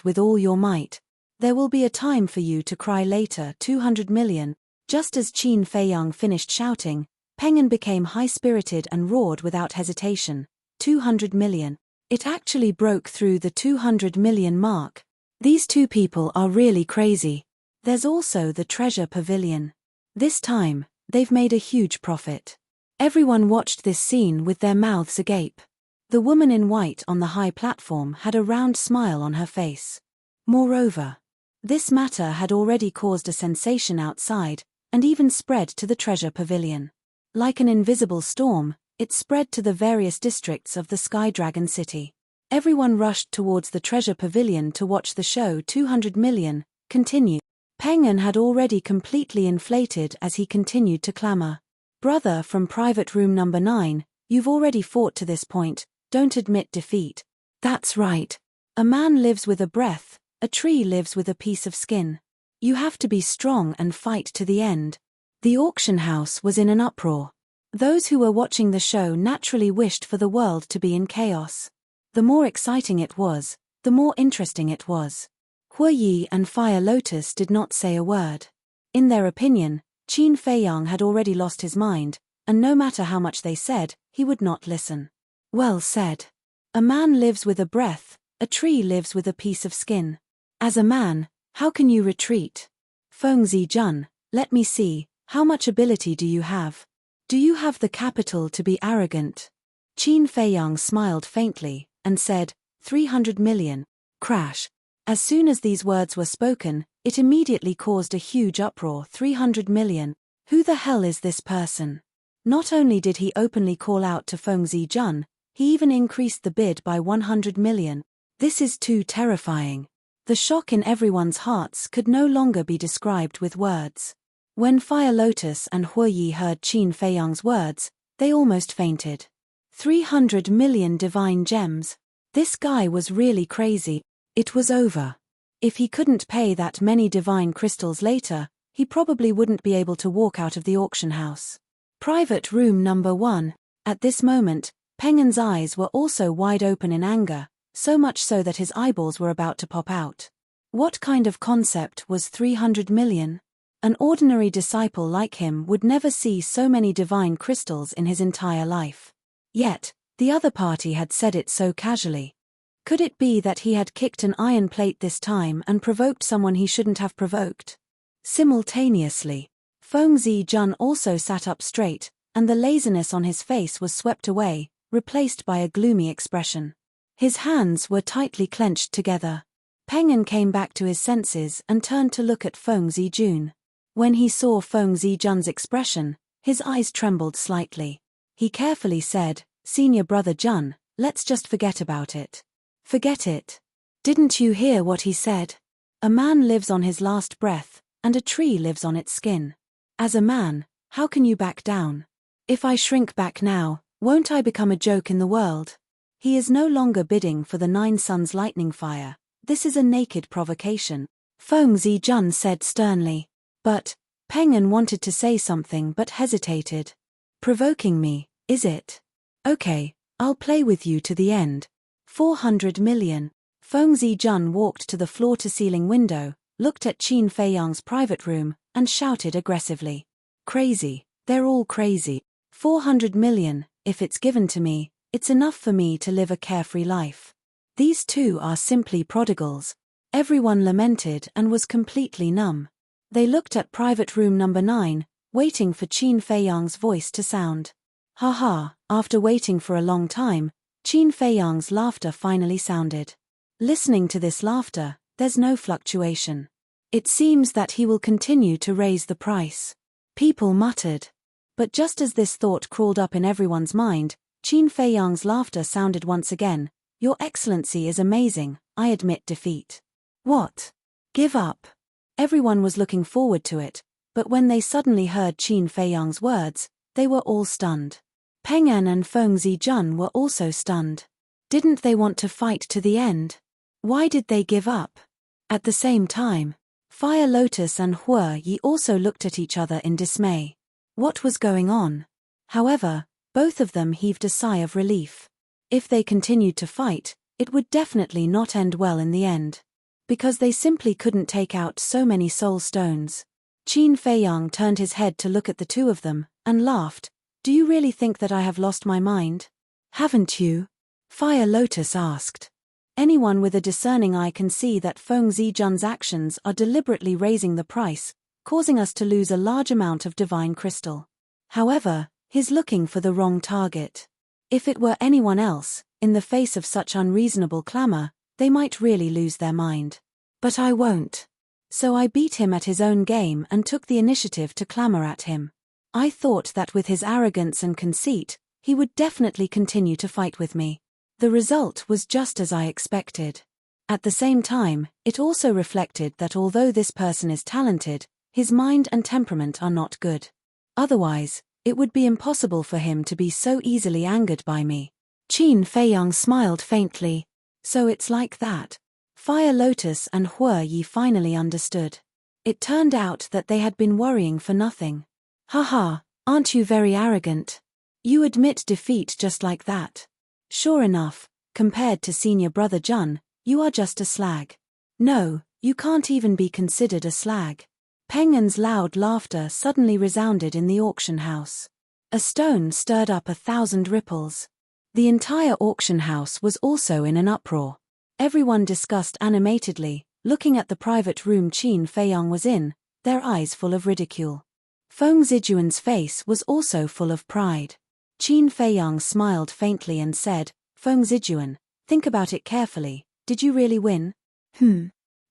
with all your might. There will be a time for you to cry later. 200 million. Just as Qin Feiyang finished shouting, Peng An became high-spirited and roared without hesitation. 200 million. It actually broke through the 200 million mark. These two people are really crazy. There's also the treasure pavilion. This time, they've made a huge profit. Everyone watched this scene with their mouths agape. The woman in white on the high platform had a round smile on her face. Moreover, this matter had already caused a sensation outside, and even spread to the treasure pavilion. Like an invisible storm, it spread to the various districts of the Sky Dragon City. Everyone rushed towards the treasure pavilion to watch the show. 200 million, continue. Peng An had already completely inflated as he continued to clamor. "Brother from private room number 9, you've already fought to this point, don't admit defeat." "That's right. A man lives with a breath, a tree lives with a piece of skin. You have to be strong and fight to the end." The auction house was in an uproar. Those who were watching the show naturally wished for the world to be in chaos. The more exciting it was, the more interesting it was. Hu Yi and Fire Lotus did not say a word. In their opinion, Qin Feiyang had already lost his mind, and no matter how much they said, he would not listen. Well said. A man lives with a breath, a tree lives with a piece of skin. As a man, how can you retreat? Feng Zijun, let me see, how much ability do you have? Do you have the capital to be arrogant? Qin Feiyang smiled faintly, and said, 300 million. Crash. As soon as these words were spoken, it immediately caused a huge uproar. 300 million. Who the hell is this person? Not only did he openly call out to Feng Zijun, he even increased the bid by 100 million. This is too terrifying. The shock in everyone's hearts could no longer be described with words. When Fire Lotus and Hu Yi heard Qin Feiyang's words, they almost fainted. 300 million divine gems. This guy was really crazy. It was over. If he couldn't pay that many divine crystals later, he probably wouldn't be able to walk out of the auction house. Private room number 1. At this moment, Peng An's eyes were also wide open in anger, so much so that his eyeballs were about to pop out. What kind of concept was 300 million? An ordinary disciple like him would never see so many divine crystals in his entire life. Yet, the other party had said it so casually. Could it be that he had kicked an iron plate this time and provoked someone he shouldn't have provoked? Simultaneously, Feng Zijun also sat up straight, and the laziness on his face was swept away, replaced by a gloomy expression. His hands were tightly clenched together. Peng An came back to his senses and turned to look at Feng Zijun. When he saw Feng Zijun's expression, his eyes trembled slightly. He carefully said, "Senior brother Jun, let's just forget about it." "Forget it? Didn't you hear what he said? A man lives on his last breath, and a tree lives on its skin. As a man, how can you back down? If I shrink back now, won't I become a joke in the world?" He is no longer bidding for the 9 suns lightning fire. This is a naked provocation, Feng Zijun said sternly. But Peng An wanted to say something but hesitated. "Provoking me, is it? Okay, I'll play with you to the end. 400 million. Feng Zijun walked to the floor-to-ceiling window, looked at Qin Feiyang's private room, and shouted aggressively. "Crazy, they're all crazy. 400 million, if it's given to me, it's enough for me to live a carefree life. These two are simply prodigals." Everyone lamented and was completely numb. They looked at private room number 9, waiting for Qin Feiyang's voice to sound. Haha, after waiting for a long time, Qin Feiyang's laughter finally sounded. Listening to this laughter, there's no fluctuation. It seems that he will continue to raise the price. People muttered. But just as this thought crawled up in everyone's mind, Qin Feiyang's laughter sounded once again. "Your Excellency is amazing, I admit defeat." "What? Give up?" Everyone was looking forward to it, but when they suddenly heard Qin Feiyang's words, they were all stunned. Peng An and Feng Zijun were also stunned. Didn't they want to fight to the end? Why did they give up? At the same time, Fire Lotus and Hue Yi also looked at each other in dismay. What was going on? However, both of them heaved a sigh of relief. If they continued to fight, it would definitely not end well in the end. Because they simply couldn't take out so many soul stones. Qin Feiyang turned his head to look at the two of them, and laughed. "Do you really think that I have lost my mind? Haven't you?" Fire Lotus asked. Anyone with a discerning eye can see that Feng Zijun's actions are deliberately raising the price, causing us to lose a large amount of divine crystal. However, he's looking for the wrong target. If it were anyone else, in the face of such unreasonable clamor, they might really lose their mind. But I won't. So I beat him at his own game and took the initiative to clamor at him. I thought that with his arrogance and conceit, he would definitely continue to fight with me. The result was just as I expected. At the same time, it also reflected that although this person is talented, his mind and temperament are not good. Otherwise, it would be impossible for him to be so easily angered by me. Qin Feiyang smiled faintly. So it's like that. Fire Lotus and Hue Yi finally understood. It turned out that they had been worrying for nothing. Haha, aren't you very arrogant? You admit defeat just like that. Sure enough, compared to senior brother Jun, you are just a slag. No, you can't even be considered a slag. Peng An's loud laughter suddenly resounded in the auction house. A stone stirred up 1,000 ripples. The entire auction house was also in an uproar. Everyone discussed animatedly, looking at the private room Qin Feiyang was in, their eyes full of ridicule. Feng Zijuan's face was also full of pride. Qin Feiyang smiled faintly and said, "Feng Zijuan, think about it carefully, did you really win?"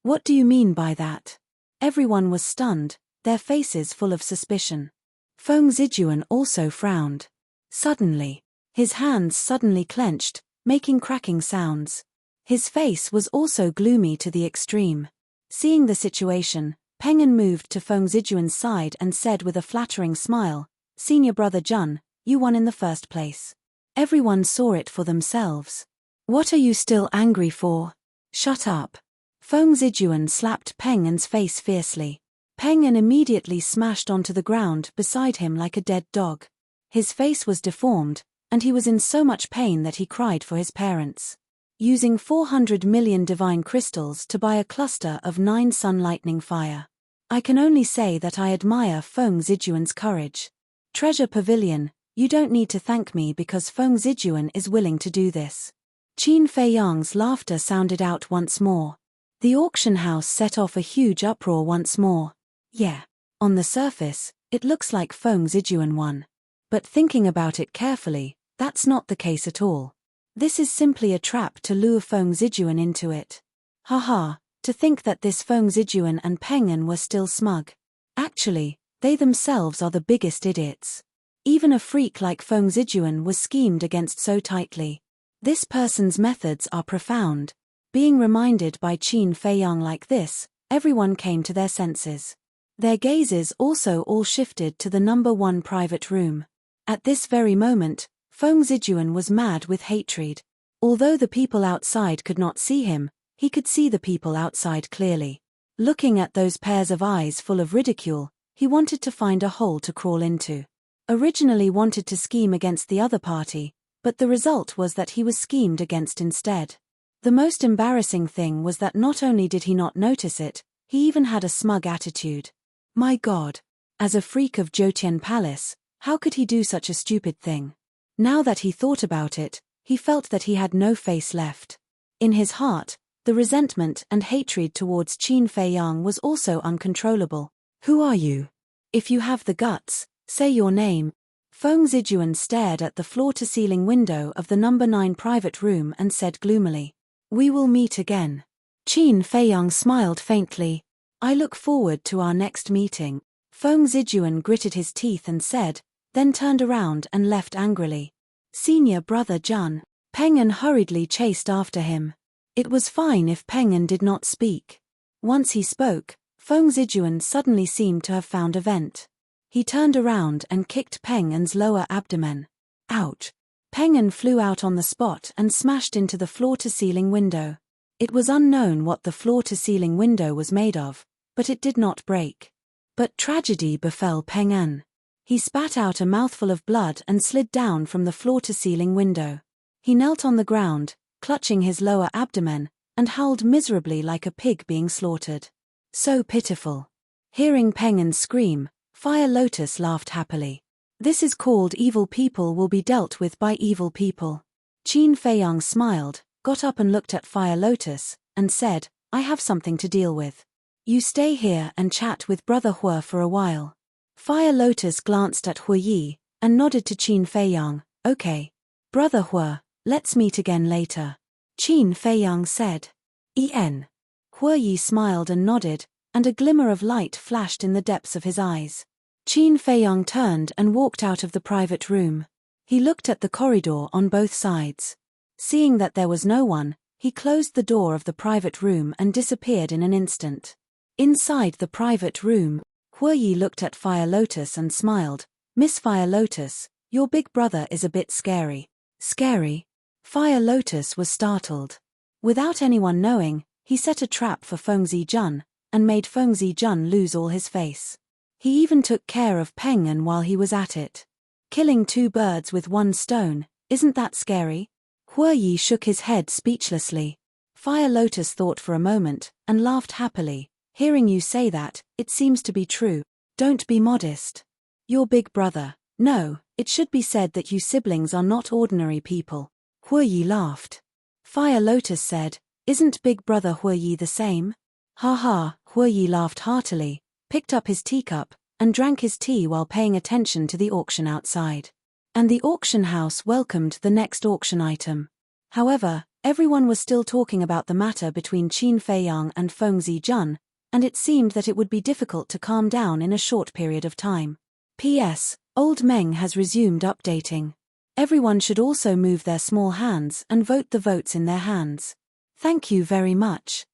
What do you mean by that?" Everyone was stunned, their faces full of suspicion. Feng Zijuan also frowned. Suddenly, his hands suddenly clenched, making cracking sounds. His face was also gloomy to the extreme. Seeing the situation, Peng An moved to Feng Zijuan's side and said with a flattering smile, "Senior brother Jun, you won in the first place." Everyone saw it for themselves. "What are you still angry for? Shut up." Feng Zijuan slapped Peng An's face fiercely. Peng An immediately smashed onto the ground beside him like a dead dog. His face was deformed, and he was in so much pain that he cried for his parents. Using 400 million divine crystals to buy a cluster of 9 sun lightning fire. I can only say that I admire Feng Zijuan's courage. Treasure Pavilion, you don't need to thank me because Feng Zijuan is willing to do this. Qin Feiyang's laughter sounded out once more. The auction house set off a huge uproar once more. Yeah. On the surface, It looks like Feng Zijuan won. But thinking about it carefully, that's not the case at all. This is simply a trap to lure Feng Zijuan into it. Haha, to think that this Feng Zijuan and Peng An were still smug. Actually, they themselves are the biggest idiots. Even a freak like Feng Zijuan was schemed against so tightly. This person's methods are profound. Being reminded by Qin Feiyang like this, everyone came to their senses. Their gazes also all shifted to the number 1 private room. At this very moment, Feng Zijuan was mad with hatred. Although the people outside could not see him, he could see the people outside clearly. Looking at those pairs of eyes full of ridicule, he wanted to find a hole to crawl into. Originally wanted to scheme against the other party, but the result was that he was schemed against instead. The most embarrassing thing was that not only did he not notice it, he even had a smug attitude. My God! As a freak of Jotian Palace, how could he do such a stupid thing? Now that he thought about it, he felt that he had no face left. In his heart, the resentment and hatred towards Qin Feiyang was also uncontrollable. Who are you? If you have the guts, say your name. Feng Zijuan stared at the floor-to-ceiling window of the number 9 private room and said gloomily, "We will meet again." Qin Feiyang smiled faintly. "I look forward to our next meeting." Feng Zijuan gritted his teeth and said, then turned around and left angrily. Senior brother Jun. Peng An hurriedly chased after him. It was fine if Peng An did not speak. Once he spoke, Feng Zijuan suddenly seemed to have found a vent. He turned around and kicked Peng An's lower abdomen. Ouch! Peng An flew out on the spot and smashed into the floor-to-ceiling window. It was unknown what the floor-to-ceiling window was made of, but it did not break. But tragedy befell Peng An. He spat out a mouthful of blood and slid down from the floor-to-ceiling window. He knelt on the ground, clutching his lower abdomen, and howled miserably like a pig being slaughtered. So pitiful. Hearing Peng An scream, Fire Lotus laughed happily. This is called evil people will be dealt with by evil people. Qin Feiyang smiled, got up and looked at Fire Lotus, and said, I have something to deal with. You stay here and chat with Brother Hua for a while. Fire Lotus glanced at Hua Yi, and nodded to Qin Feiyang, okay. Brother Hua, let's meet again later. Qin Feiyang said. En. Hua Yi smiled and nodded, and a glimmer of light flashed in the depths of his eyes. Qin Feiyang turned and walked out of the private room. He looked at the corridor on both sides. Seeing that there was no one, he closed the door of the private room and disappeared in an instant. Inside the private room, Hua Yi looked at Fire Lotus and smiled. Miss Fire Lotus, your big brother is a bit scary. Scary? Fire Lotus was startled. Without anyone knowing, he set a trap for Feng Zijun, and made Feng Zijun lose all his face. He even took care of Peng An while he was at it. Killing 2 birds with 1 stone, isn't that scary? Hua Yi shook his head speechlessly. Fire Lotus thought for a moment, and laughed happily. Hearing you say that, it seems to be true. Don't be modest. Your big brother. No, it should be said that you siblings are not ordinary people. Hua Yi laughed. Fire Lotus said, isn't big brother Hua Yi the same? Ha ha, Hua Yi laughed heartily, picked up his teacup, and drank his tea while paying attention to the auction outside. And the auction house welcomed the next auction item. However, everyone was still talking about the matter between Qin Feiyang and Feng Zijun, and it seemed that it would be difficult to calm down in a short period of time. P.S. Old Meng has resumed updating. Everyone should also move their small hands and vote the votes in their hands. Thank you very much.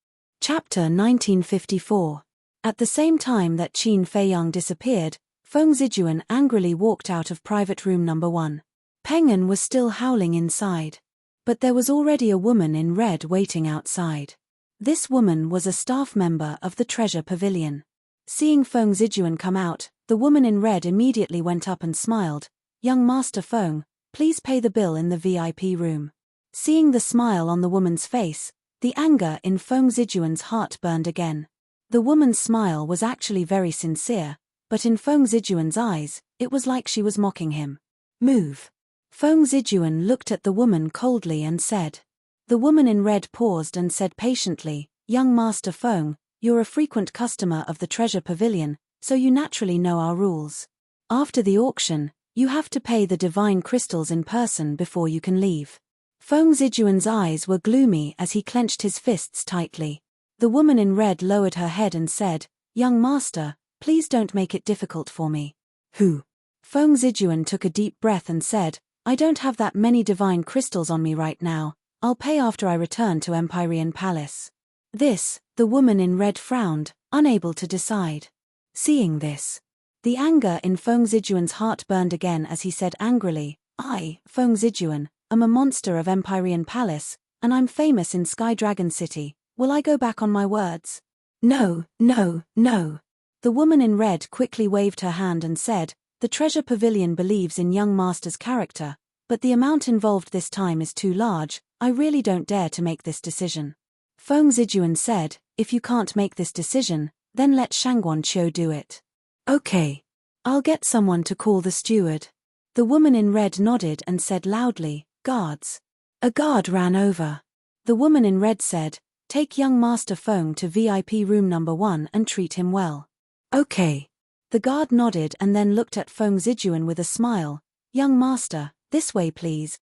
Chapter 1954. At the same time that Qin Feiyang disappeared, Feng Zijuan angrily walked out of private room number 1. Peng An was still howling inside. But there was already a woman in red waiting outside. This woman was a staff member of the Treasure Pavilion. Seeing Feng Zijuan come out, the woman in red immediately went up and smiled. Young Master Feng, please pay the bill in the VIP room. Seeing the smile on the woman's face, the anger in Feng Zijuan's heart burned again. The woman's smile was actually very sincere, but in Feng Zijuan's eyes, it was like she was mocking him. Move. Feng Zijuan looked at the woman coldly and said. The woman in red paused and said patiently, Young Master Feng, you're a frequent customer of the Treasure Pavilion, so you naturally know our rules. After the auction, you have to pay the divine crystals in person before you can leave. Feng Zijuan's eyes were gloomy as he clenched his fists tightly. The woman in red lowered her head and said, "Young master, please don't make it difficult for me." "Who?" Feng Zijuan took a deep breath and said, "I don't have that many divine crystals on me right now. I'll pay after I return to Empyrean Palace." The woman in red frowned, unable to decide. Seeing this, the anger in Feng Zijuan's heart burned again as he said angrily, "I, Feng Zijuan, am a monster of Empyrean Palace, and I'm famous in Sky Dragon City. Will I go back on my words?" "No, no, no." The woman in red quickly waved her hand and said, "The Treasure Pavilion believes in young master's character, but the amount involved this time is too large. I really don't dare to make this decision." Feng Zijuan said, "If you can't make this decision, then let Shangguan Qiu do it." "Okay. I'll get someone to call the steward." The woman in red nodded and said loudly, "Guards." A guard ran over. The woman in red said, "Take young Master Feng to VIP room number 1 and treat him well." "Okay." The guard nodded and then looked at Feng Zijuan with a smile. "Young master, this way please."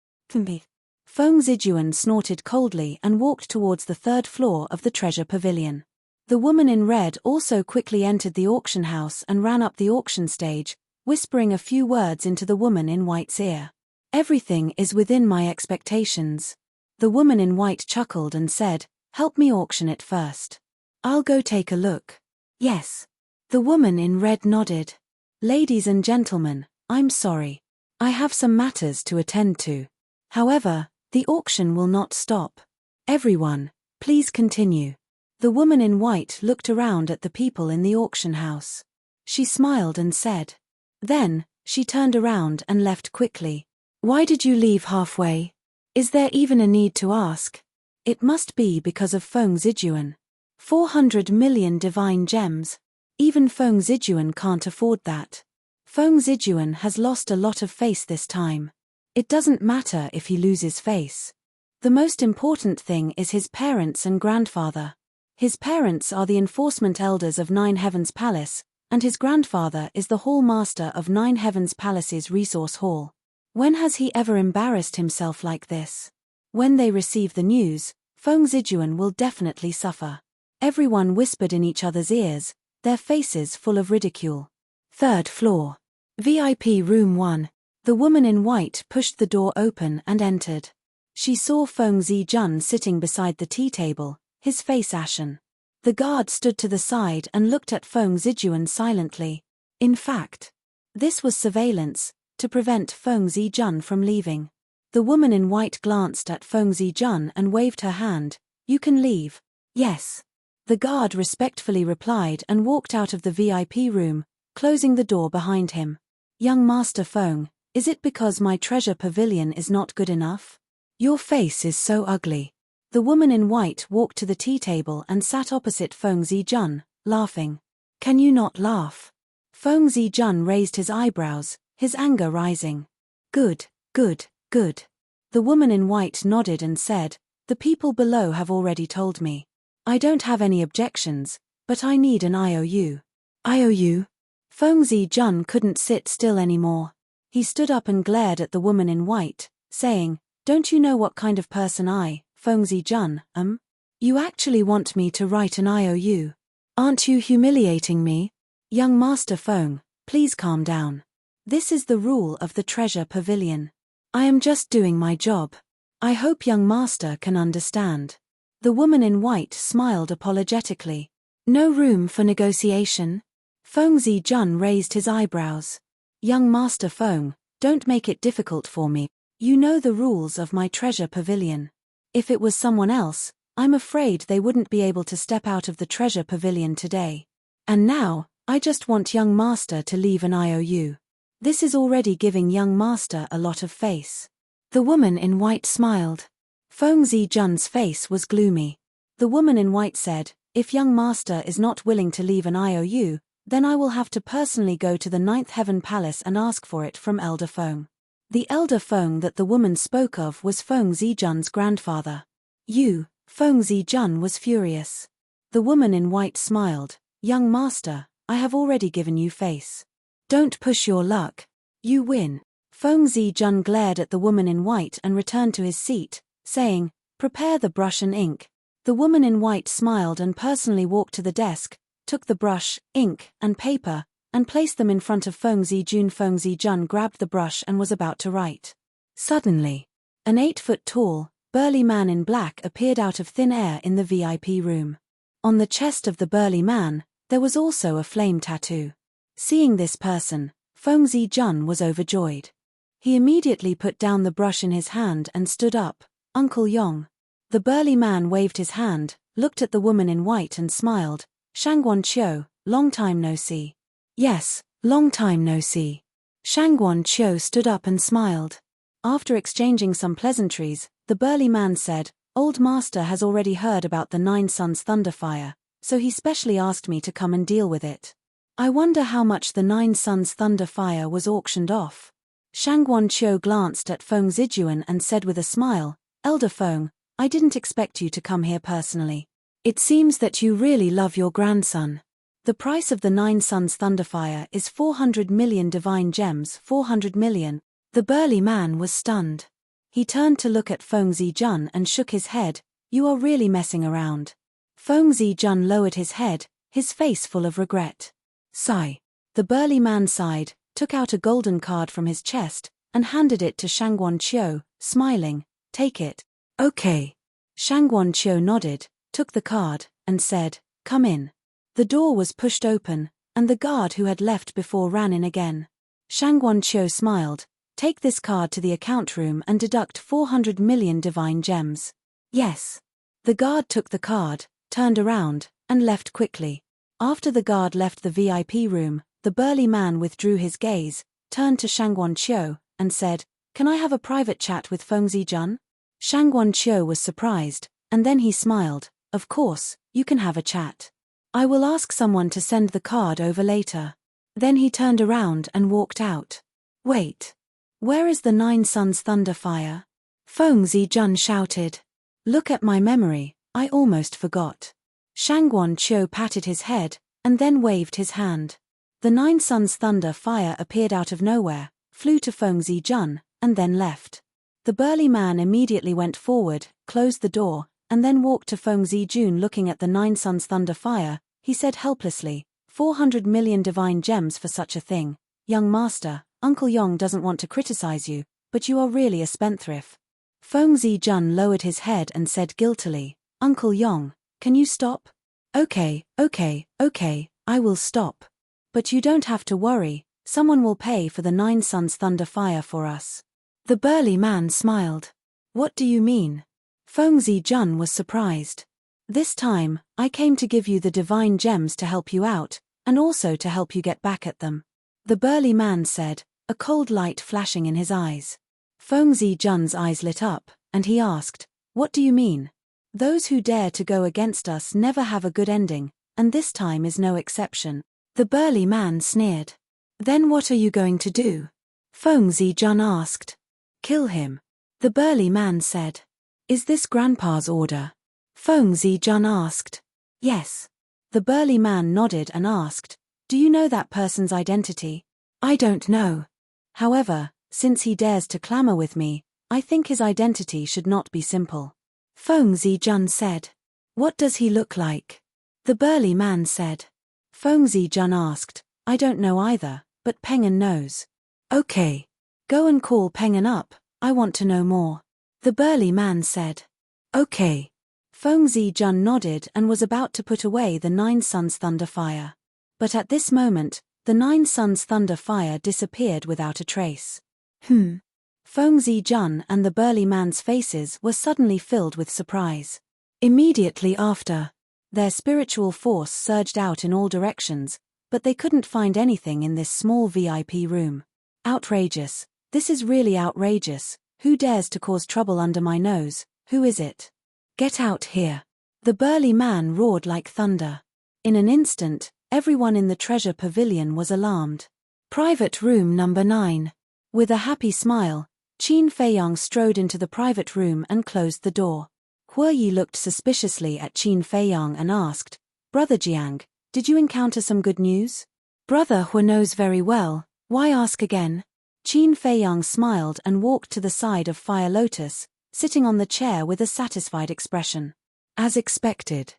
Feng Zijuan snorted coldly and walked towards the 3rd floor of the treasure pavilion. The woman in red also quickly entered the auction house and ran up the auction stage, whispering a few words into the woman in white's ear. "Everything is within my expectations." The woman in white chuckled and said, "Help me auction it first." "I'll go take a look." "Yes." The woman in red nodded. "Ladies and gentlemen, I'm sorry. I have some matters to attend to. However, the auction will not stop. Everyone, please continue." The woman in white looked around at the people in the auction house. She smiled and said. Then, she turned around and left quickly. "Why did you leave halfway? Is there even a need to ask?" "It must be because of Feng Zijuan. 400 million divine gems. Even Feng Zijuan can't afford that. Feng Zijuan has lost a lot of face this time. It doesn't matter if he loses face. The most important thing is his parents and grandfather. His parents are the enforcement elders of Nine Heavens Palace, and his grandfather is the hall master of Nine Heavens Palace's resource hall. When has he ever embarrassed himself like this? When they receive the news, Feng Zijuan will definitely suffer." Everyone whispered in each other's ears, their faces full of ridicule. 3rd floor. VIP room 1. The woman in white pushed the door open and entered. She saw Feng Zijun sitting beside the tea table, his face ashen. The guard stood to the side and looked at Feng Zijuan silently. In fact, this was surveillance, to prevent Feng Zijun from leaving. The woman in white glanced at Feng Zijun and waved her hand. "You can leave." "Yes." The guard respectfully replied and walked out of the VIP room, closing the door behind him. "Young Master Feng, is it because my treasure pavilion is not good enough? Your face is so ugly." The woman in white walked to the tea table and sat opposite Feng Zijun, laughing. "Can you not laugh?" Feng Zijun raised his eyebrows, his anger rising. "Good, good, good." The woman in white nodded and said, "The people below have already told me. I don't have any objections, but I need an IOU." "IOU?" Feng Zijun couldn't sit still anymore. He stood up and glared at the woman in white, saying, "Don't you know what kind of person I, Feng Zijun, am? You actually want me to write an IOU? Aren't you humiliating me?" "Young Master Feng, please calm down. This is the rule of the treasure pavilion. I am just doing my job. I hope young master can understand." The woman in white smiled apologetically. "No room for negotiation?" Feng Zijun raised his eyebrows. "Young Master Feng, don't make it difficult for me. You know the rules of my treasure pavilion. If it was someone else, I'm afraid they wouldn't be able to step out of the treasure pavilion today. And now, I just want young master to leave an IOU. This is already giving young master a lot of face." The woman in white smiled. Feng Zijun's face was gloomy. The woman in white said, "If young master is not willing to leave an IOU, then I will have to personally go to the Ninth Heaven Palace and ask for it from Elder Feng." The Elder Feng that the woman spoke of was Feng Zijun's grandfather. Feng Zijun was furious. The woman in white smiled. "Young master, I have already given you face. Don't push your luck. You win. Feng Zijun glared at the woman in white and returned to his seat, saying, "Prepare the brush and ink." The woman in white smiled and personally walked to the desk, took the brush, ink, and paper, and placed them in front of Feng Zijun. Feng Zijun grabbed the brush and was about to write. Suddenly, an 8-foot-tall, burly man in black appeared out of thin air in the VIP room. On the chest of the burly man, there was also a flame tattoo. Seeing this person, Feng Zijun was overjoyed. He immediately put down the brush in his hand and stood up. "Uncle Yong." The burly man waved his hand, looked at the woman in white and smiled. "Shangguan Qiu, long time no see." "Yes, long time no see." Shangguan Qiu stood up and smiled. After exchanging some pleasantries, the burly man said, "Old master has already heard about the 9 Suns Thunderfire, so he specially asked me to come and deal with it. I wonder how much the 9 Suns Thunderfire was auctioned off." Shangguan Qiu glanced at Feng Zijun and said with a smile, "Elder Feng, I didn't expect you to come here personally. It seems that you really love your grandson. The price of the 9 Suns Thunderfire is 400 million divine gems. 400 million. The burly man was stunned. He turned to look at Feng Zijun and shook his head. "You are really messing around." Feng Zijun lowered his head, his face full of regret. "Sigh." The burly man sighed, took out a golden card from his chest, and handed it to Shangguan Qiu, smiling. "Take it." "Okay." Shangguan Qiu nodded, took the card, and said, "Come in." The door was pushed open, and the guard who had left before ran in again. Shangguan Qiu smiled. "Take this card to the account room and deduct 400 million divine gems." "Yes." The guard took the card, turned around, and left quickly. After the guard left the VIP room, the burly man withdrew his gaze, turned to Shangguan Qiu, and said, "Can I have a private chat with Feng Zijun?" Shangguan Qiu was surprised, and then he smiled. "Of course, you can have a chat. I will ask someone to send the card over later." Then he turned around and walked out. "Wait. Where is the 9 Suns Thunderfire?" Feng Zijun shouted. "Look at my memory, I almost forgot." Shangguan Qiu patted his head, and then waved his hand. The 9 Suns Thunder Fire appeared out of nowhere, flew to Feng Zijun, and then left. The burly man immediately went forward, closed the door, and then walked to Feng Zijun. Looking at the 9 Suns Thunder Fire, he said helplessly, 400 million divine gems for such a thing. Young master, Uncle Yong doesn't want to criticize you, but you are really a spendthrift." Feng Zijun lowered his head and said guiltily, "Uncle Yong, can you stop?" Okay, I will stop. But you don't have to worry, someone will pay for the 9 Suns Thunder Fire for us." The burly man smiled. "What do you mean?" Feng Zijun was surprised. "This time, I came to give you the divine gems to help you out, and also to help you get back at them," the burly man said, a cold light flashing in his eyes. Feng Zijun's eyes lit up, and he asked, "What do you mean?" "Those who dare to go against us never have a good ending, and this time is no exception," the burly man sneered. "Then what are you going to do?" Feng Zijun asked. "Kill him," the burly man said. "Is this Grandpa's order?" Feng Zijun asked. "Yes." The burly man nodded and asked, "Do you know that person's identity?" "I don't know. However, since he dares to clamor with me, I think his identity should not be simple," Feng Zijun said. "What does he look like?" the burly man said. Feng Zijun asked, "I don't know either, but Pengen knows." "Okay. Go and call Pengen up, I want to know more," the burly man said. "Okay." Feng Zijun nodded and was about to put away the 9 Suns Thunder Fire. But at this moment, the 9 Suns Thunder Fire disappeared without a trace. Feng Zijun and the burly man's faces were suddenly filled with surprise. Immediately after, their spiritual force surged out in all directions, but they couldn't find anything in this small VIP room. "Outrageous. This is really outrageous. Who dares to cause trouble under my nose? Who is it? Get out here!" the burly man roared like thunder. In an instant, everyone in the treasure pavilion was alarmed. Private room number 9. With a happy smile, Qin Feiyang strode into the private room and closed the door. Huo Yi looked suspiciously at Qin Feiyang and asked, "Brother Jiang, Did you encounter some good news? Brother Hua knows very well, why ask again? Qin Feiyang smiled and walked to the side of Fire Lotus, sitting on the chair with a satisfied expression. As expected.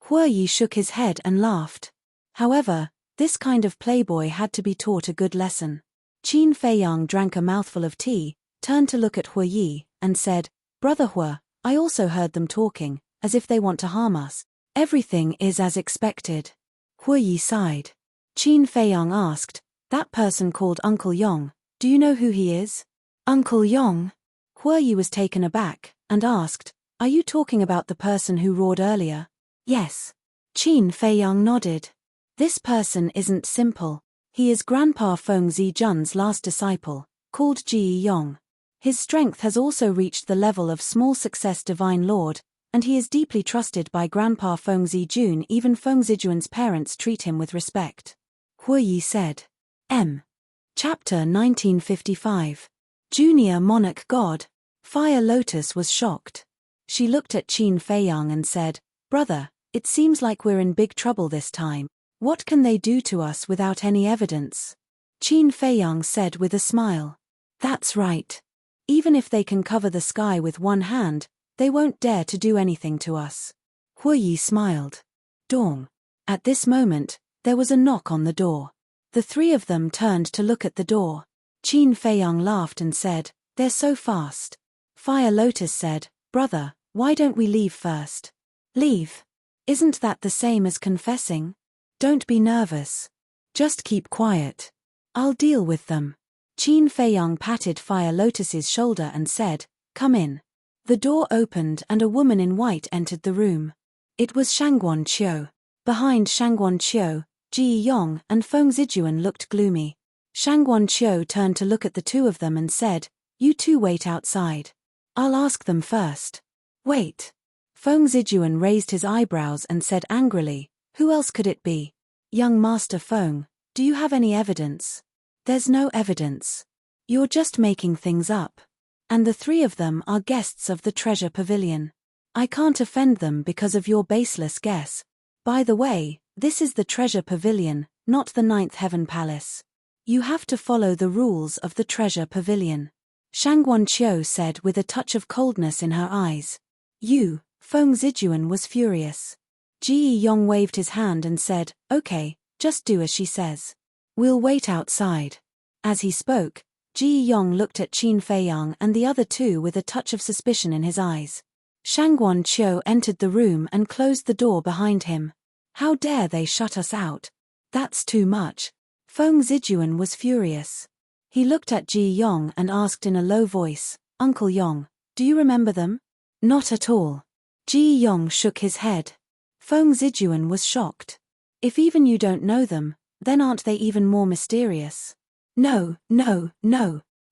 Hua Yi shook his head and laughed. However, this kind of playboy had to be taught a good lesson. Qin Feiyang drank a mouthful of tea, turned to look at Hua Yi, and said, Brother Hua, I also heard them talking, as if they want to harm us. Everything is as expected. Hua Yi sighed. Qin Feiyang asked, that person called Uncle Yong, do you know who he is? Uncle Yong? Hua Yi was taken aback, and asked, are you talking about the person who roared earlier? Yes. Qin Feiyang nodded. This person isn't simple. He is Grandpa Feng Zijun's last disciple, called Ji Yong. His strength has also reached the level of small success Divine Lord, and he is deeply trusted by Grandpa Feng Zijun. Even Feng Zijun's parents treat him with respect. Hua Yi said. Chapter 1955. Junior Monarch God. Fire Lotus was shocked. She looked at Qin Feiyang and said, Brother, it seems like we're in big trouble this time. What can they do to us without any evidence? Qin Feiyang said with a smile. That's right. Even if they can cover the sky with one hand, they won't dare to do anything to us. Hua Yi smiled. Dong. At this moment, there was a knock on the door. The three of them turned to look at the door. Qin Feiyang laughed and said, they're so fast. Fire Lotus said, Brother, why don't we leave first? Leave? Isn't that the same as confessing? Don't be nervous. Just keep quiet. I'll deal with them. Qin Feiyang patted Fire Lotus's shoulder and said, come in. The door opened and a woman in white entered the room. It was Shangguan Qiu. Behind Shangguan Qiu, Ji Yong and Feng Zijun looked gloomy. Shangguan Qiu turned to look at the two of them and said, you two wait outside. I'll ask them first. Wait. Feng Zijun raised his eyebrows and said angrily, who else could it be? Young Master Feng, do you have any evidence? There's no evidence. You're just making things up. And the three of them are guests of the Treasure Pavilion. I can't offend them because of your baseless guess. By the way, this is the Treasure Pavilion, not the Ninth Heaven Palace. You have to follow the rules of the Treasure Pavilion. Shangguan Qiu said with a touch of coldness in her eyes. You, Feng Zijun was furious. Ji Yong waved his hand and said, okay, just do as she says. We'll wait outside. As he spoke, Ji Yong looked at Qin Feiyang and the other two with a touch of suspicion in his eyes. Shangguan Qiu entered the room and closed the door behind him. How dare they shut us out? That's too much. Feng Zijun was furious. He looked at Ji Yong and asked in a low voice, Uncle Yong, do you remember them? Not at all. Ji Yong shook his head. Feng Zijun was shocked. If even you don't know them, then aren't they even more mysterious? No.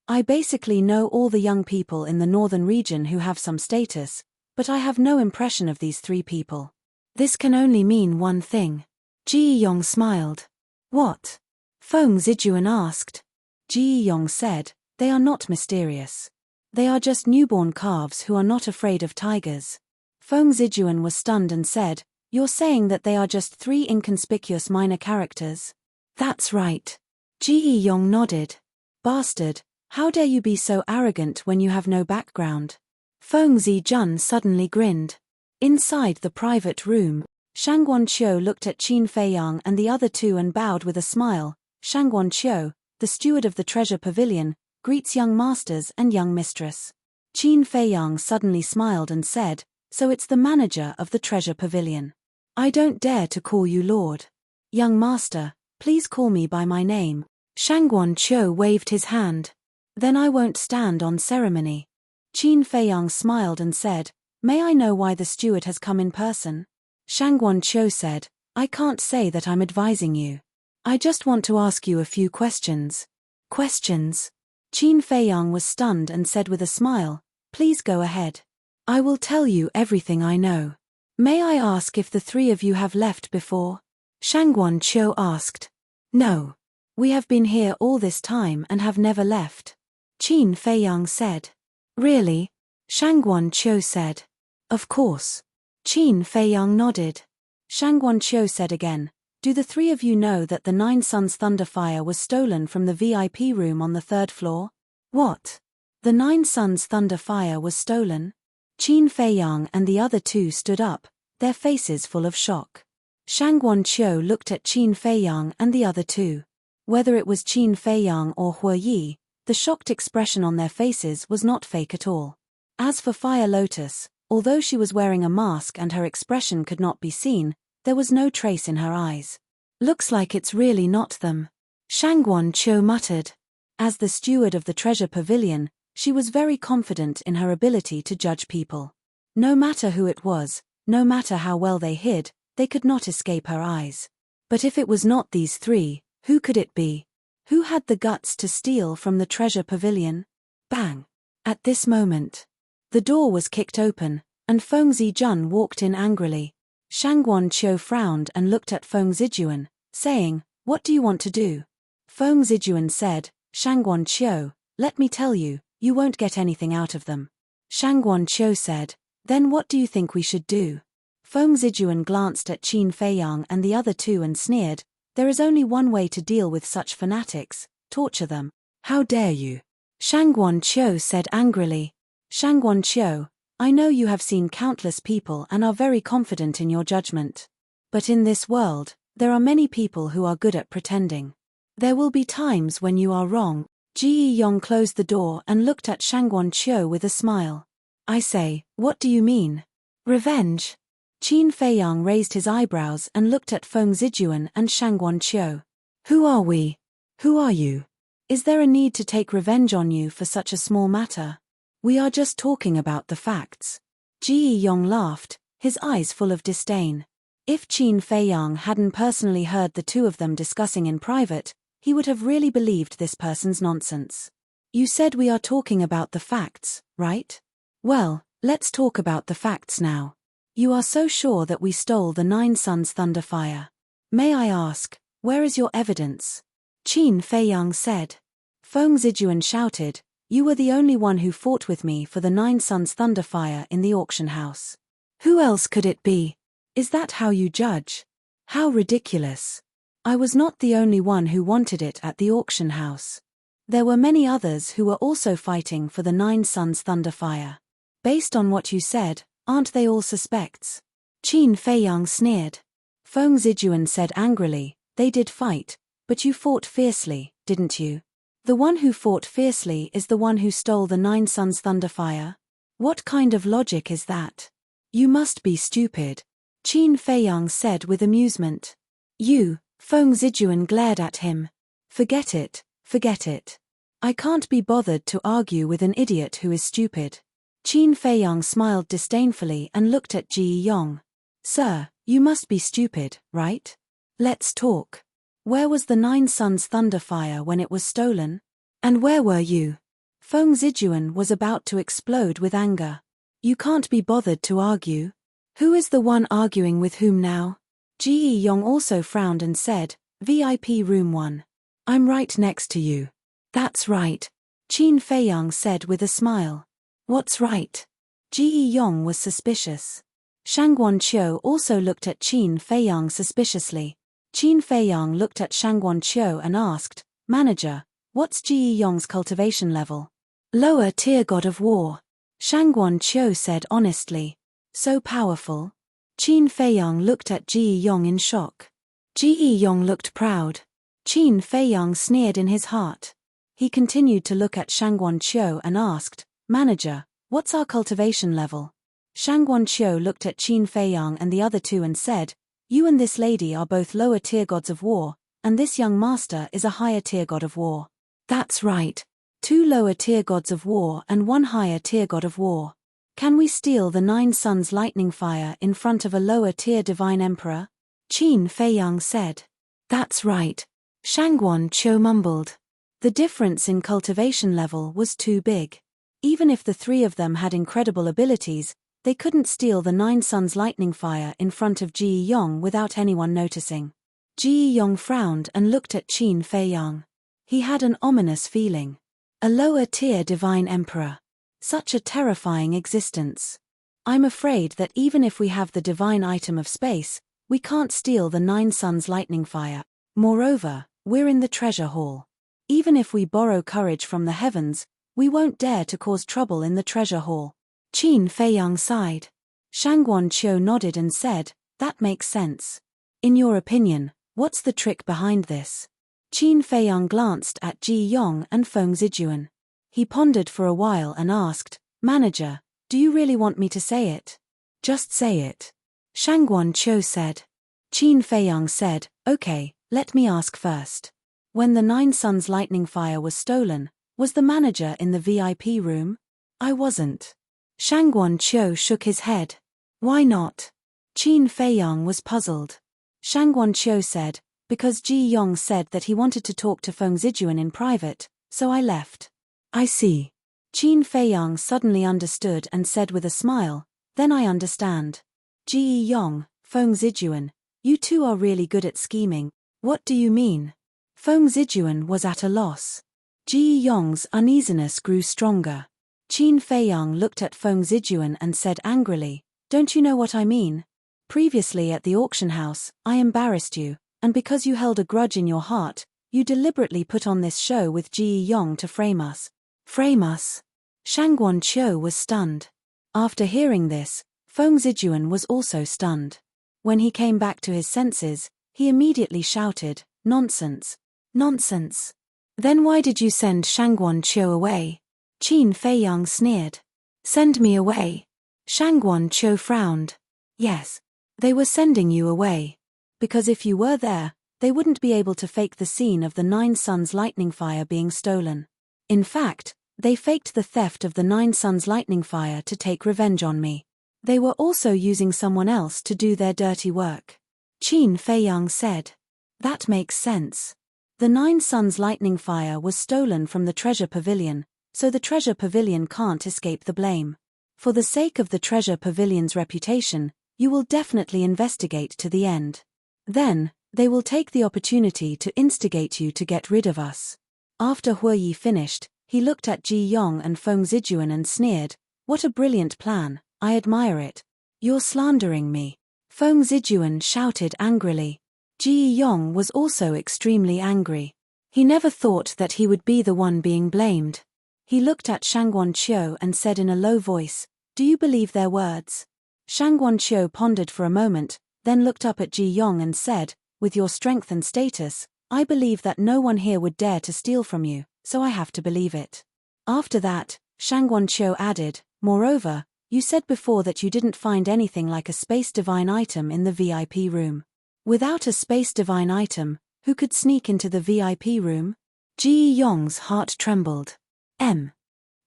I basically know all the young people in the northern region who have some status, but I have no impression of these three people. This can only mean one thing. Ji Yong smiled. What? Feng Zijun asked. Ji Yong said, they are not mysterious. They are just newborn calves who are not afraid of tigers. Feng Zijun was stunned and said, you're saying that they are just three inconspicuous minor characters? That's right. Ji Yong nodded. Bastard, how dare you be so arrogant when you have no background? Feng Zijun suddenly grinned. Inside the private room, Shangguan Qiu looked at Qin Feiyang and the other two and bowed with a smile. Shangguan Qiu, the steward of the Treasure Pavilion, greets young masters and young mistress. Qin Feiyang suddenly smiled and said, so it's the manager of the Treasure Pavilion. I don't dare to call you Lord. Young master, please call me by my name. Shangguan Qiu waved his hand. Then I won't stand on ceremony. Qin Feiyang smiled and said, may I know why the steward has come in person? Shangguan Qiu said, I can't say that I'm advising you. I just want to ask you a few questions. Questions? Qin Feiyang was stunned and said with a smile, please go ahead. I will tell you everything I know. May I ask if the three of you have left before? Shangguan Qiu asked. No. We have been here all this time and have never left. Qin Feiyang said. Really? Shangguan Qiu said. Of course. Qin Feiyang nodded. Shangguan Qiu said again, Do the three of you know that the Nine Suns Thunderfire was stolen from the VIP room on the 3rd floor? What? The Nine Suns Thunderfire was stolen? Qin Feiyang and the other two stood up, their faces full of shock. Shangguan Qiu looked at Qin Feiyang and the other two. Whether it was Qin Feiyang or Hue Yi, the shocked expression on their faces was not fake at all. As for Fire Lotus, although she was wearing a mask and her expression could not be seen, there was no trace in her eyes. Looks like it's really not them, Shangguan Qiu muttered. As the steward of the treasure pavilion, she was very confident in her ability to judge people. No matter who it was, no matter how well they hid, they could not escape her eyes. But if it was not these three, who could it be? Who had the guts to steal from the treasure pavilion? Bang! At this moment, the door was kicked open, and Feng Zijun walked in angrily. Shangguan Qiu frowned and looked at Feng Zijuan, saying, "What do you want to do?" Feng Zijuan said, "Shangguan Qiu, let me tell you, you won't get anything out of them." Shangguan Qiu said, "Then what do you think we should do?" Feng Zijuan glanced at Qin Feiyang and the other two and sneered, "There is only one way to deal with such fanatics: torture them." "How dare you?" Shangguan Qiu said angrily. "Shangguan Qiu, I know you have seen countless people and are very confident in your judgment. But in this world, there are many people who are good at pretending. There will be times when you are wrong." Ji Yong closed the door and looked at Shangguan Qiu with a smile. "I say, what do you mean? Revenge?" Qin Feiyang raised his eyebrows and looked at Feng Zijuan and Shangguan Qiu. "Who are we? Who are you? Is there a need to take revenge on you for such a small matter? We are just talking about the facts." Ji Yong laughed, his eyes full of disdain. If Qin Feiyang hadn't personally heard the two of them discussing in private, he would have really believed this person's nonsense. "You said we are talking about the facts, right? Well, let's talk about the facts now. You are so sure that we stole the Nine Suns Thunderfire. May I ask, where is your evidence?" Qin Feiyang said. Feng Zijuan shouted, "You were the only one who fought with me for the Nine Suns Thunderfire in the auction house. Who else could it be? Is that how you judge? How ridiculous. I was not the only one who wanted it at the auction house. There were many others who were also fighting for the Nine Suns Thunderfire. Based on what you said, aren't they all suspects?" Qin Feiyang sneered. Feng Zijuan said angrily, "They did fight, but you fought fiercely, didn't you? The one who fought fiercely is the one who stole the Nine Suns Thunderfire? What kind of logic is that? You must be stupid," Qin Feiyang said with amusement. "You," Feng Zijuan glared at him. Forget it, forget it. I can't be bothered to argue with an idiot who is stupid." Qin Feiyang smiled disdainfully and looked at Ji Yong. "Sir, you must be stupid, right? Let's talk. Where was the Nine Suns Thunderfire when it was stolen? And where were you?" Feng Zijuan was about to explode with anger. "You can't be bothered to argue. Who is the one arguing with whom now?" Ji Yong also frowned and said, "VIP room 1. I'm right next to you." "That's right," Qin Feiyang said with a smile. "What's right?" Ji Yong was suspicious. Shangguan Qiu also looked at Qin Feiyang suspiciously. Qin Feiyang looked at Shangguan Qiu and asked, "Manager, what's Ji Yong's cultivation level?" "Lower tier god of war," Shangguan Qiu said honestly. "So powerful?" Qin Feiyang looked at Ji Yong in shock. Ji Yong looked proud. Qin Feiyang sneered in his heart. He continued to look at Shangguan Qiu and asked, "Manager, what's our cultivation level?" Shangguan Qiu looked at Qin Feiyang and the other two and said, "You and this lady are both lower tier gods of war, and this young master is a higher tier god of war." "That's right. 2 lower tier gods of war and 1 higher tier god of war. Can we steal the Nine Suns lightning fire in front of a lower tier divine emperor?" Qin Feiyang said. "That's right," Shangguan Qiu mumbled. The difference in cultivation level was too big. Even if the three of them had incredible abilities, they couldn't steal the Nine Suns lightning fire in front of Ji Yong without anyone noticing. Ji Yong frowned and looked at Qin Feiyang. He had an ominous feeling. A lower tier divine emperor. Such a terrifying existence. "I'm afraid that even if we have the divine item of space, We can't steal the 9 suns lightning fire. Moreover, we're in the treasure hall. Even if we borrow courage from the heavens, we won't dare to cause trouble in the treasure hall. Qin Feiyang sighed. Shangguan Qiu nodded and said, that makes sense. In your opinion, what's the trick behind this? Qin Feiyang glanced at Ji Yong and Feng Zijuan. He pondered for a while and asked, Manager, do you really want me to say it? Just say it. Shangguan Qiu said. Qin Feiyang said, okay, let me ask first. When the 9 suns lightning fire was stolen, was the manager in the VIP room? I wasn't. Shangguan Qiu shook his head. Why not? Qin Feiyang was puzzled. Shangguan Qiu said, because Ji Yong said that he wanted to talk to Feng Zijuan in private, so I left. I see. Qin Feiyang suddenly understood and said with a smile, then I understand. Ji Yong, Feng Zijuan, you two are really good at scheming. What do you mean? Feng Zijuan was at a loss. Ji Yong's uneasiness grew stronger. Qin Feiyang looked at Feng Zijuan and said angrily, don't you know what I mean? Previously at the auction house, I embarrassed you, and because you held a grudge in your heart, you deliberately put on this show with Ji Yong to frame us. Frame us? Shangguan Qiu was stunned. After hearing this, Feng Zijuan was also stunned. When he came back to his senses, he immediately shouted, nonsense. Nonsense. Then why did you send Shangguan Qiu away? Qin Feiyang sneered. Send me away? Shangguan Qiu frowned. Yes. They were sending you away. Because if you were there, they wouldn't be able to fake the scene of the 9 suns lightning fire being stolen. In fact, they faked the theft of the 9 suns lightning fire to take revenge on me. They were also using someone else to do their dirty work. Qin Feiyang said. That makes sense. The 9 suns lightning fire was stolen from the treasure pavilion, so the treasure pavilion can't escape the blame. For the sake of the treasure pavilion's reputation, you will definitely investigate to the end. Then, they will take the opportunity to instigate you to get rid of us. After Huoyi finished, he looked at Ji Yong and Feng Zijuan and sneered, what a brilliant plan, I admire it. You're slandering me. Feng Zijuan shouted angrily. Ji Yong was also extremely angry. He never thought that he would be the one being blamed. He looked at Shangguan Qiu and said in a low voice, do you believe their words? Shangguan Qiu pondered for a moment, then looked up at Ji Yong and said, with your strength and status, I believe that no one here would dare to steal from you, so I have to believe it. After that, Shangguan Qiu added, moreover, you said before that you didn't find anything like a space divine item in the VIP room. Without a space divine item, who could sneak into the VIP room? Ji Yong's heart trembled.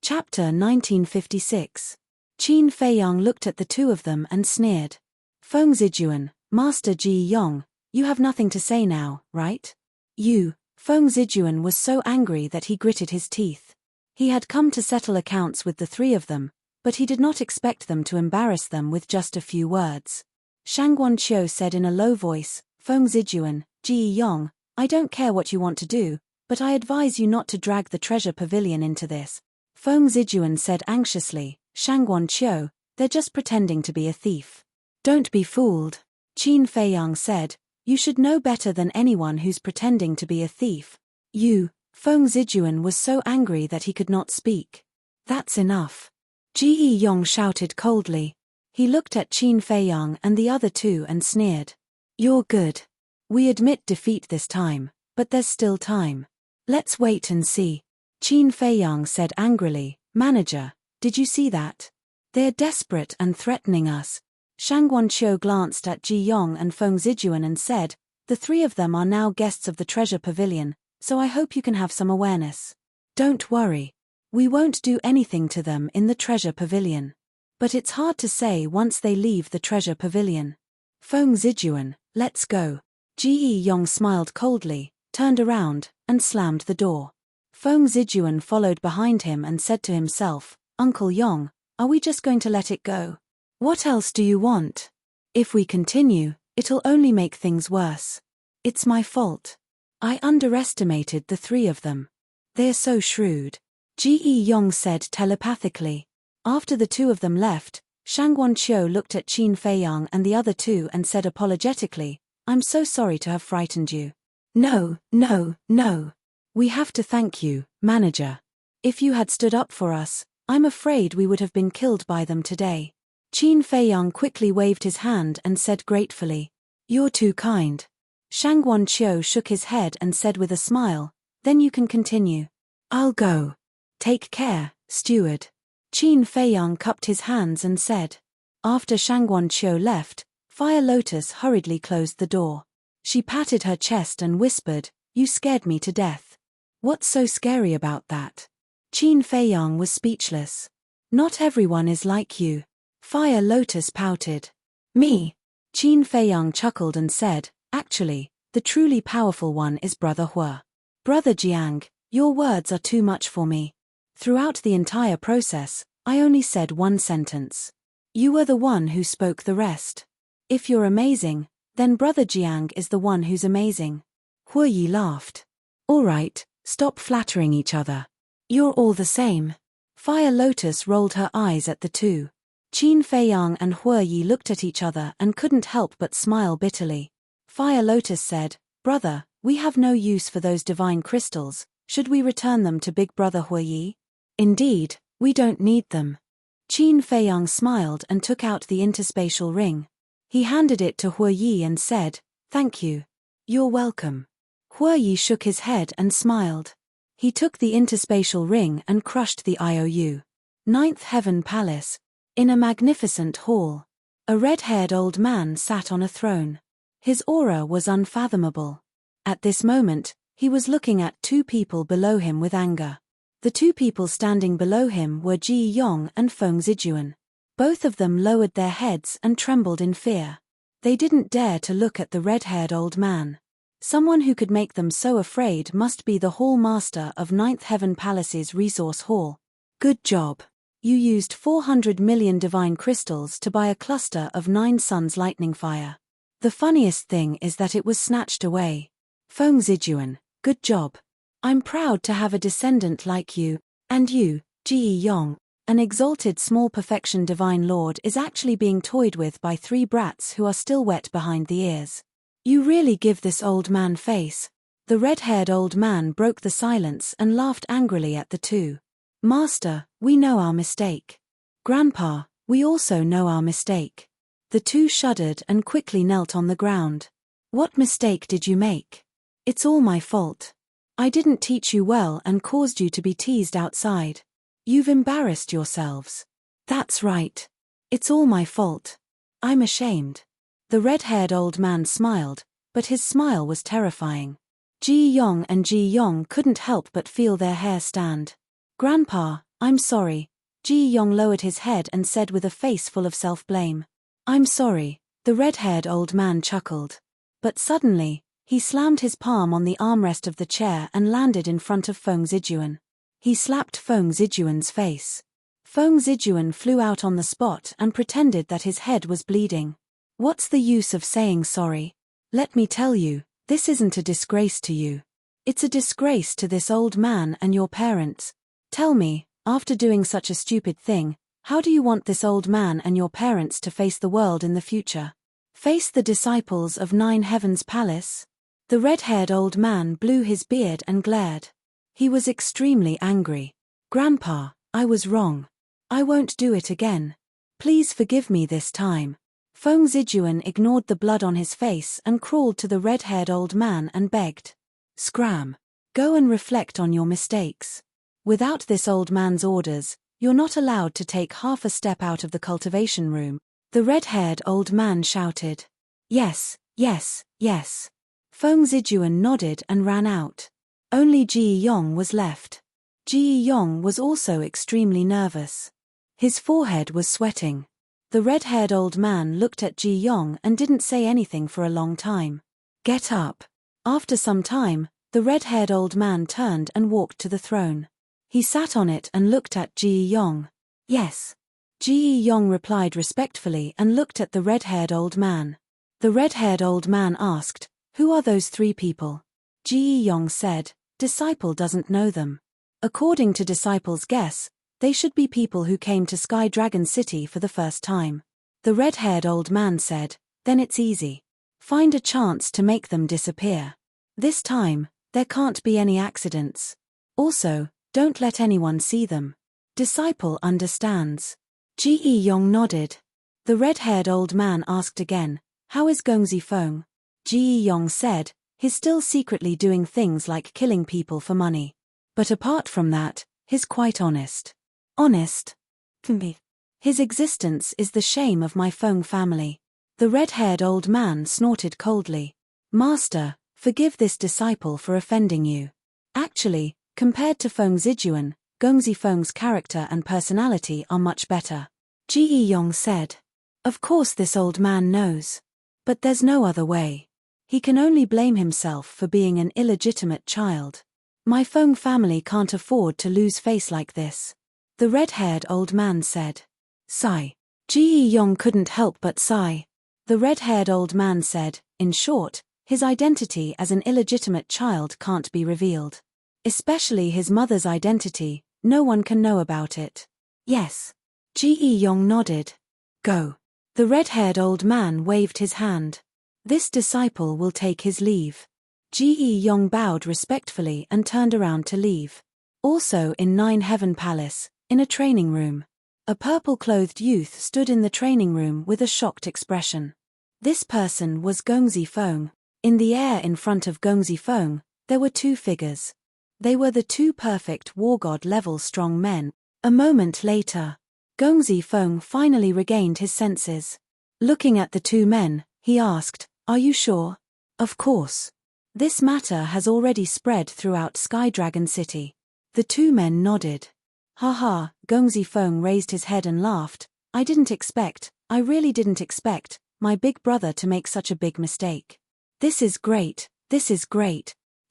Chapter 1956. Qin Feiyang looked at the two of them and sneered. Feng Zijuan, Master Ji Yong, you have nothing to say now, right? Feng Zijuan was so angry that he gritted his teeth. He had come to settle accounts with the three of them, but he did not expect them to embarrass them with just a few words. Shangguan Qiu said in a low voice, Feng Zijuan, Ji Yong, I don't care what you want to do, but I advise you not to drag the treasure pavilion into this. Feng Zijuan said anxiously, Shangguan Qiu, they're just pretending to be a thief. Don't be fooled. Qin Feiyang said, you should know better than anyone who's pretending to be a thief. Feng Zijuan was so angry that he could not speak. That's enough. Ji Yong shouted coldly. He looked at Qin Feiyang and the other two and sneered. You're good. We admit defeat this time, but there's still time. Let's wait and see. Qin Feiyang said angrily, Manager, did you see that? They're desperate and threatening us. Shangguan Qiu glanced at Ji Yong and Feng Zijuan and said, the three of them are now guests of the treasure pavilion, so I hope you can have some awareness. Don't worry. We won't do anything to them in the treasure pavilion. But it's hard to say once they leave the treasure pavilion. Feng Zijuan, let's go. Ji Yong smiled coldly, turned around, and slammed the door. Feng Zijuan followed behind him and said to himself, Uncle Yong, are we just going to let it go? What else do you want? If we continue, it'll only make things worse. It's my fault. I underestimated the three of them. They're so shrewd. Ji Yong said telepathically. After the two of them left, Shangguan Qiu looked at Qin Feiyang and the other two and said apologetically, I'm so sorry to have frightened you. No, no, no. We have to thank you, manager. If you had stood up for us, I'm afraid we would have been killed by them today. Qin Feiyang quickly waved his hand and said gratefully, You're too kind. Shangguan Qiu shook his head and said with a smile, Then you can continue. I'll go. Take care, steward. Qin Feiyang cupped his hands and said. After Shangguan Qiu left, Fire Lotus hurriedly closed the door. She patted her chest and whispered, You scared me to death. What's so scary about that? Qin Feiyang was speechless. Not everyone is like you. Fire Lotus pouted. Me? Qin Feiyang chuckled and said, Actually, the truly powerful one is Brother Hua. Brother Jiang, your words are too much for me. Throughout the entire process, I only said one sentence. You were the one who spoke the rest. If you're amazing, then Brother Jiang is the one who's amazing. Hua Yi laughed. All right, stop flattering each other. You're all the same. Fire Lotus rolled her eyes at the two. Qin Feiyang and Hua Yi looked at each other and couldn't help but smile bitterly. Fire Lotus said, Brother, we have no use for those divine crystals, should we return them to Big Brother Hua Yi? Indeed, we don't need them. Qin Feiyang smiled and took out the interspatial ring. He handed it to Hua Yi and said, Thank you. You're welcome. Hua Yi shook his head and smiled. He took the interspatial ring and crushed the IOU. Ninth Heaven Palace. In a magnificent hall. A red-haired old man sat on a throne. His aura was unfathomable. At this moment, he was looking at two people below him with anger. The two people standing below him were Ji Yong and Feng Zijuan. Both of them lowered their heads and trembled in fear. They didn't dare to look at the red-haired old man. Someone who could make them so afraid must be the Hall Master of Ninth Heaven Palace's Resource Hall. Good job. You used 400 million divine crystals to buy a cluster of 9 suns lightning fire. The funniest thing is that it was snatched away. Feng Zijuan, good job. I'm proud to have a descendant like you, and you, Ji Yong, an exalted small perfection divine lord is actually being toyed with by 3 brats who are still wet behind the ears. You really give this old man face. The red-haired old man broke the silence and laughed angrily at the two. Master, we know our mistake. Grandpa, we also know our mistake. The two shuddered and quickly knelt on the ground. What mistake did you make? It's all my fault. I didn't teach you well and caused you to be teased outside. You've embarrassed yourselves. That's right. It's all my fault. I'm ashamed. The red-haired old man smiled, but his smile was terrifying. Ji Yong and Ji Yong couldn't help but feel their hair stand. Grandpa, I'm sorry. Ji Yong lowered his head and said with a face full of self-blame. I'm sorry, the red-haired old man chuckled. But suddenly, he slammed his palm on the armrest of the chair and landed in front of Feng Zijuan. He slapped Feng Zijuan's face. Feng Zijuan flew out on the spot and pretended that his head was bleeding. What's the use of saying sorry? Let me tell you, this isn't a disgrace to you. It's a disgrace to this old man and your parents. Tell me, after doing such a stupid thing, how do you want this old man and your parents to face the world in the future? Face the disciples of 9 Heavens Palace? The red-haired old man blew his beard and glared. He was extremely angry. Grandpa, I was wrong. I won't do it again. Please forgive me this time. Feng Zijuan ignored the blood on his face and crawled to the red-haired old man and begged. Scram. Go and reflect on your mistakes. Without this old man's orders, you're not allowed to take half a step out of the cultivation room. The red-haired old man shouted. Yes, yes, yes. Feng Zijuan nodded and ran out. Only Ji Yong was left. Ji Yong was also extremely nervous. His forehead was sweating. The red-haired old man looked at Ji Yong and didn't say anything for a long time. Get up. After some time, the red-haired old man turned and walked to the throne. He sat on it and looked at Ji Yong. Yes. Ji Yong replied respectfully and looked at the red-haired old man. The red-haired old man asked, Who are those 3 people? Ji Yong said, Disciple doesn't know them. According to Disciple's guess, They should be people who came to Sky Dragon City for the first time. The red-haired old man said, then it's easy. Find a chance to make them disappear. This time, there can't be any accidents. Also, don't let anyone see them. Disciple understands. Ji Yong nodded. The red-haired old man asked again, how is Gongzi Feng? Ji Yong said, he's still secretly doing things like killing people for money. But apart from that, he's quite honest. Honest? His existence is the shame of my Feng family. The red-haired old man snorted coldly. Master, forgive this disciple for offending you. Actually, compared to Feng Zijuan, Gongzi Feng's character and personality are much better. Ji Yong said. Of course this old man knows. But there's no other way. He can only blame himself for being an illegitimate child. My Feng family can't afford to lose face like this. The red-haired old man said. Sigh. Ji Yong couldn't help but sigh. The red-haired old man said, in short, his identity as an illegitimate child can't be revealed. Especially his mother's identity, no one can know about it. Yes. Ji Yong nodded. Go. The red-haired old man waved his hand. This disciple will take his leave. Ji Yong bowed respectfully and turned around to leave. Also in Nine Heaven Palace, in a training room. A purple-clothed youth stood in the training room with a shocked expression. This person was Gongzi Feng. In the air in front of Gongzi Feng, there were two figures. They were the two perfect war god-level strong men. A moment later, Gongzi Feng finally regained his senses. Looking at the two men, he asked, are you sure? Of course. This matter has already spread throughout Sky Dragon City. The two men nodded. Haha, Gongzi Feng raised his head and laughed. I really didn't expect, my big brother to make such a big mistake. This is great.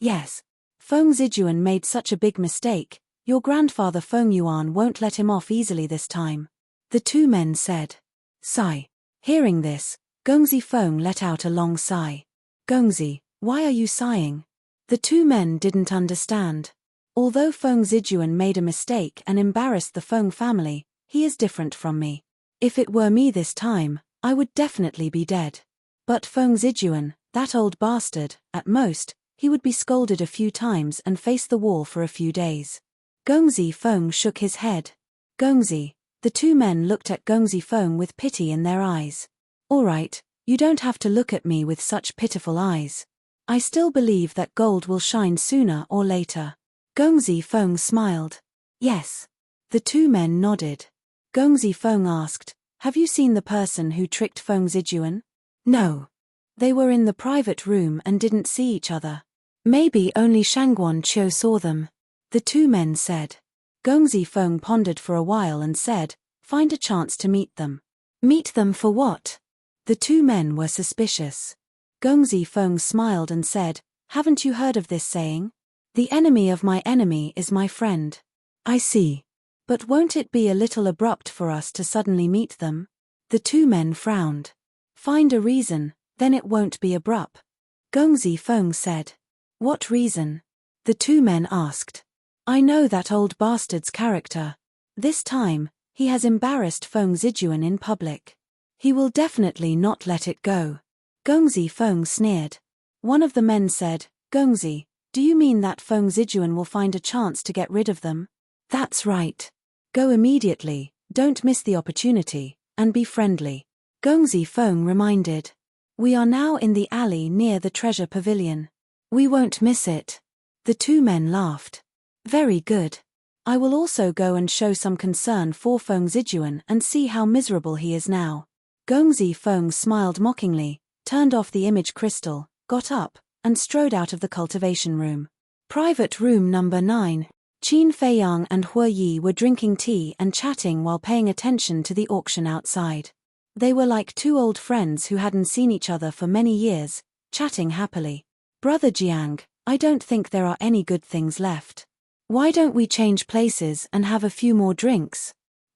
Yes. Feng Zijuan made such a big mistake, your grandfather Feng Yuan won't let him off easily this time. The two men said. Sigh. Hearing this, Gongzi Feng let out a long sigh. Gongzi, why are you sighing? The two men didn't understand. Although Feng Zijuan made a mistake and embarrassed the Feng family, he is different from me. If it were me this time, I would definitely be dead. But Feng Zijuan, that old bastard, at most, he would be scolded a few times and face the wall for a few days. Gongzi Feng shook his head. Gongzi, the two men looked at Gongzi Feng with pity in their eyes. All right, you don't have to look at me with such pitiful eyes. I still believe that gold will shine sooner or later. Gongzi Feng smiled. Yes. The two men nodded. Gongzi Feng asked, have you seen the person who tricked Feng Zijuan? No. They were in the private room and didn't see each other. Maybe only Shangguan Qiu saw them. The two men said. Gongzi Feng pondered for a while and said, find a chance to meet them. Meet them for what? The two men were suspicious. Gongzi Feng smiled and said, haven't you heard of this saying? The enemy of my enemy is my friend. I see. But won't it be a little abrupt for us to suddenly meet them? The two men frowned. Find a reason, then it won't be abrupt. Gongzi Feng said. What reason? The two men asked. I know that old bastard's character. This time, he has embarrassed Feng Zijuan in public. He will definitely not let it go. Gongzi Feng sneered. One of the men said, Gongzi, do you mean that Feng Zijuan will find a chance to get rid of them? That's right. Go immediately, don't miss the opportunity, and be friendly. Gongzi Feng reminded. We are now in the alley near the treasure pavilion. We won't miss it. The two men laughed. Very good. I will also go and show some concern for Feng Zijuan and see how miserable he is now. Gongzi Feng smiled mockingly, turned off the image crystal, got up, and strode out of the cultivation room. Private room number 9. Qin Feiyang and Hue Yi were drinking tea and chatting while paying attention to the auction outside. They were like two old friends who hadn't seen each other for many years, chatting happily. Brother Jiang, I don't think there are any good things left. Why don't we change places and have a few more drinks?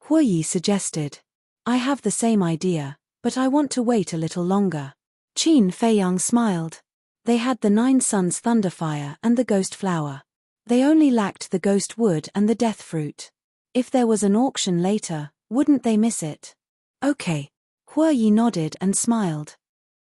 Hue Yi suggested. I have the same idea, but I want to wait a little longer. Qin Feiyang smiled. They had the 9 Suns Thunderfire and the Ghost Flower. They only lacked the Ghost Wood and the Death Fruit. If there was an auction later, wouldn't they miss it? Okay. Hue Yi nodded and smiled.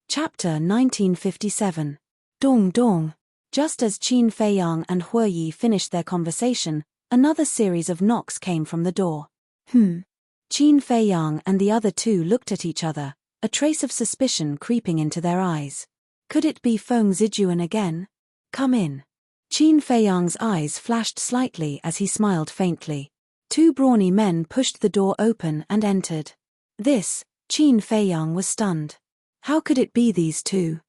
Chapter 1957. Dong Dong. Just as Qin Feiyang and Hue Yi finished their conversation, another series of knocks came from the door. Qin Feiyang and the other two looked at each other, a trace of suspicion creeping into their eyes. Could it be Feng Zijuan again? Come in. Qin Feiyang's eyes flashed slightly as he smiled faintly. Two brawny men pushed the door open and entered. Qin Feiyang was stunned. How could it be these two?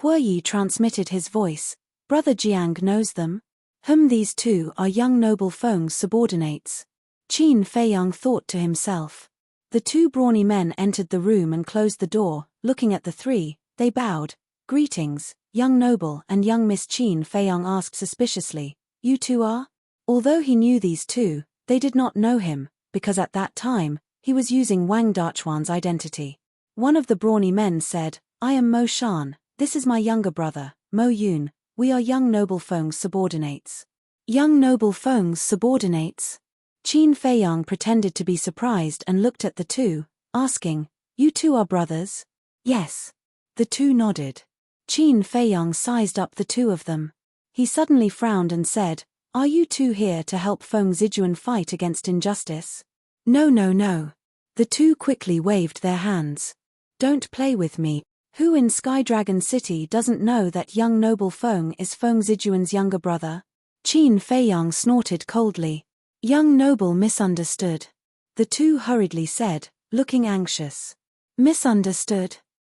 Hue Yi transmitted his voice. Brother Jiang knows them? These two are young noble Feng's subordinates. Qin Feiyang thought to himself. The two brawny men entered the room and closed the door. Looking at the three, they bowed. Greetings, young noble, and young Miss Qin Feiyang asked suspiciously. You two are? Although he knew these two, they did not know him, because at that time, he was using Wang Dachuan's identity. One of the brawny men said, I am Mo Shan, this is my younger brother, Mo Yun, we are young noble Feng's subordinates. Young noble Feng's subordinates? Qin Feiyang pretended to be surprised and looked at the two, asking, You two are brothers? Yes. The two nodded. Qin Feiyang sized up the two of them. He suddenly frowned and said, Are you two here to help Feng Zijuan fight against injustice? No. The two quickly waved their hands. Don't play with me. Who in Sky Dragon City doesn't know that young noble Feng is Feng Zijuan's younger brother? Qin Feiyang snorted coldly. Young noble misunderstood. The two hurriedly said, looking anxious. Misunderstood?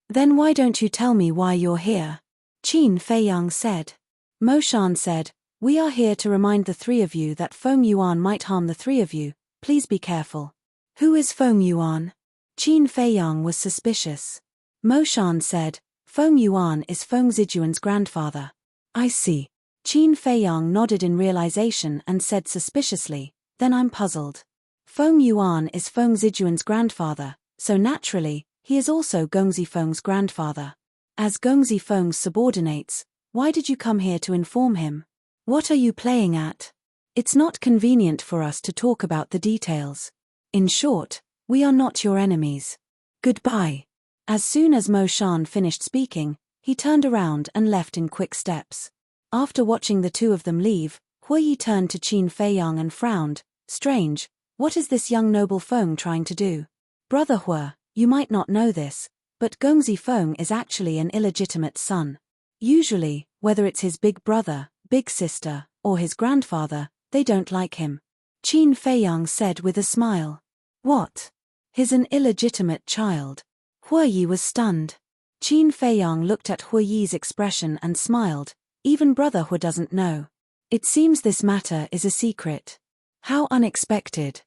Then why don't you tell me why you're here? Qin Feiyang said. Mo Shan said, We are here to remind the three of you that Feng Yuan might harm the three of you, please be careful. Who is Feng Yuan? Qin Feiyang was suspicious. Mo Shan said, Feng Yuan is Feng Zijuan's grandfather. I see. Qin Feiyang nodded in realization and said suspiciously, Then I'm puzzled. Feng Yuan is Feng Zijuan's grandfather, so naturally, he is also Gongzi Feng's grandfather. As Gongzi Feng's subordinates, why did you come here to inform him? What are you playing at? It's not convenient for us to talk about the details. In short, we are not your enemies. Goodbye. As soon as Mo Shan finished speaking, he turned around and left in quick steps. After watching the two of them leave, Hue Yi turned to Qin Feiyang and frowned. Strange, what is this young noble Feng trying to do? Brother Hue, you might not know this, but Gongzi Feng is actually an illegitimate son. Usually, whether it's his big brother, big sister, or his grandfather, they don't like him. Qin Feiyang said with a smile. What? He's an illegitimate child. Hue Yi was stunned. Qin Feiyang looked at Hue Yi's expression and smiled. Even brother Hue doesn't know. It seems this matter is a secret. How unexpected.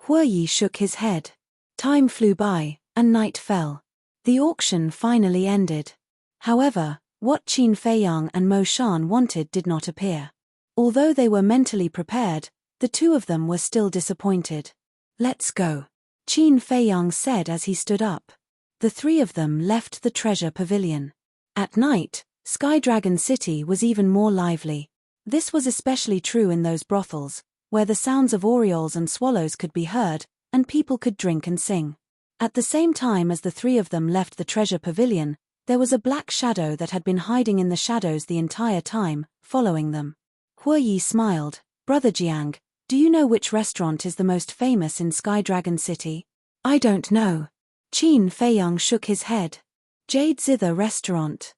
Hue Yi shook his head. Time flew by, and night fell. The auction finally ended. However, what Qin Feiyang and Mo Shan wanted did not appear. Although they were mentally prepared, the two of them were still disappointed. Let's go, Qin Feiyang said as he stood up. The three of them left the treasure pavilion. At night, Sky Dragon City was even more lively. This was especially true in those brothels, where the sounds of orioles and swallows could be heard, and people could drink and sing. At the same time as the three of them left the treasure pavilion, there was a black shadow that had been hiding in the shadows the entire time, following them. Hue Yi smiled. Brother Jiang, do you know which restaurant is the most famous in Sky Dragon City? I don't know. Qin Feiyang shook his head. Jade Zither Restaurant.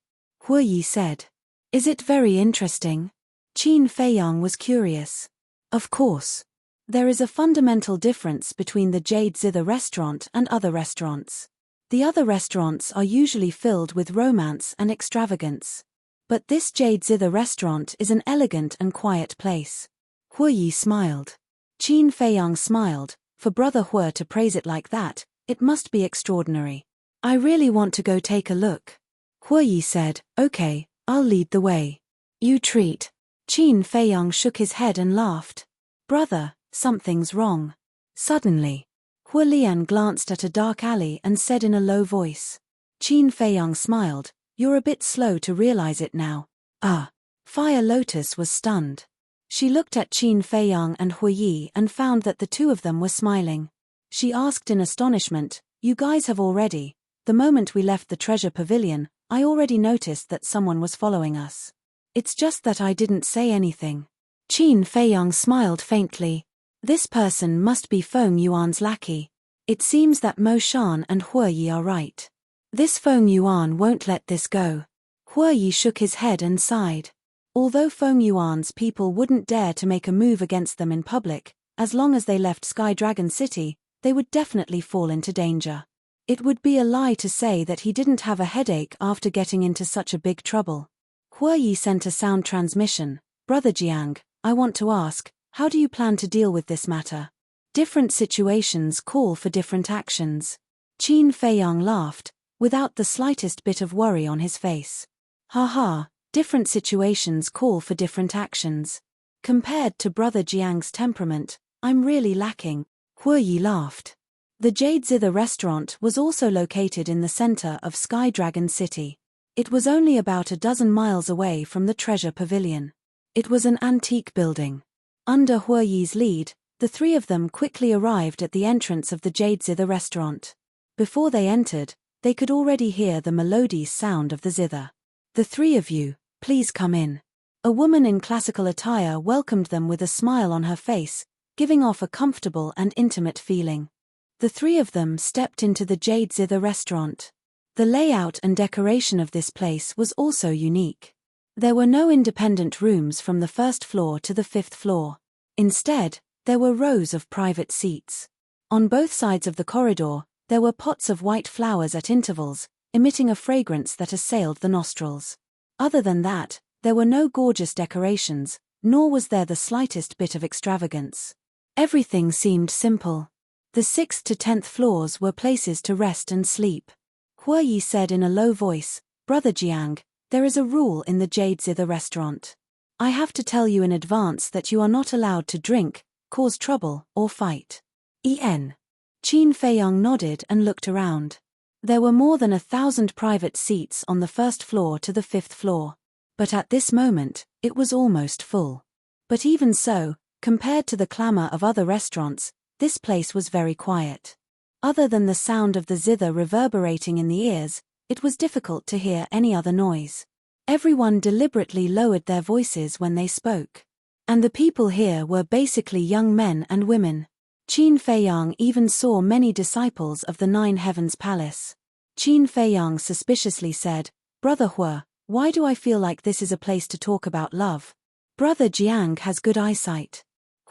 Hue Yi said. Is it very interesting? Qin Feiyang was curious. Of course. There is a fundamental difference between the Jade Zither restaurant and other restaurants. The other restaurants are usually filled with romance and extravagance. But this Jade Zither restaurant is an elegant and quiet place. Hue Yi smiled. Qin Feiyang smiled. For Brother Hue to praise it like that, it must be extraordinary. I really want to go take a look. Hue Yi said, Okay, I'll lead the way. You treat. Qin Feiyang shook his head and laughed. Brother, something's wrong. Suddenly, Hue Lian glanced at a dark alley and said in a low voice. Qin Feiyang smiled. You're a bit slow to realize it now. Fire Lotus was stunned. She looked at Qin Feiyang and Hui Yi and found that the two of them were smiling. She asked in astonishment, "You guys have already?" "The moment we left the treasure pavilion, I already noticed that someone was following us. It's just that I didn't say anything." Qin Feiyang smiled faintly. This person must be Feng Yuan's lackey. It seems that Mo Shan and Hui Yi are right. This Feng Yuan won't let this go. Hui Yi shook his head and sighed. Although Feng Yuan's people wouldn't dare to make a move against them in public, as long as they left Sky Dragon City, they would definitely fall into danger. It would be a lie to say that he didn't have a headache after getting into such a big trouble. Hui Yi sent a sound transmission. "Brother Jiang, I want to ask, how do you plan to deal with this matter? Different situations call for different actions." Qin Feiyang laughed, without the slightest bit of worry on his face. "Ha, different situations call for different actions. Compared to Brother Jiang's temperament, I'm really lacking." Hui Yi laughed. The Jade Zither restaurant was also located in the center of Sky Dragon City. It was only about a dozen miles away from the treasure pavilion. It was an antique building. Under Hui Yi's lead, the three of them quickly arrived at the entrance of the Jade Zither restaurant. Before they entered, they could already hear the melodious sound of the zither. "The three of you, please come in." A woman in classical attire welcomed them with a smile on her face, giving off a comfortable and intimate feeling. The three of them stepped into the Jade Zither restaurant. The layout and decoration of this place was also unique. There were no independent rooms from the first floor to the fifth floor. Instead, there were rows of private seats. On both sides of the corridor, there were pots of white flowers at intervals, emitting a fragrance that assailed the nostrils. Other than that, there were no gorgeous decorations, nor was there the slightest bit of extravagance. Everything seemed simple. The 6th to 10th floors were places to rest and sleep. Hui Yi said in a low voice, "Brother Jiang, there is a rule in the Jade Zither restaurant. I have to tell you in advance that you are not allowed to drink, cause trouble, or fight." Qin Feiyang nodded and looked around. There were more than 1,000 private seats on the first floor to the 5th floor. But at this moment, it was almost full. But even so, compared to the clamor of other restaurants, this place was very quiet. Other than the sound of the zither reverberating in the ears, it was difficult to hear any other noise. Everyone deliberately lowered their voices when they spoke. And the people here were basically young men and women. Qin Feiyang even saw many disciples of the Nine Heavens Palace. Qin Feiyang suspiciously said, "Brother Hui, why do I feel like this is a place to talk about love? Brother Jiang has good eyesight."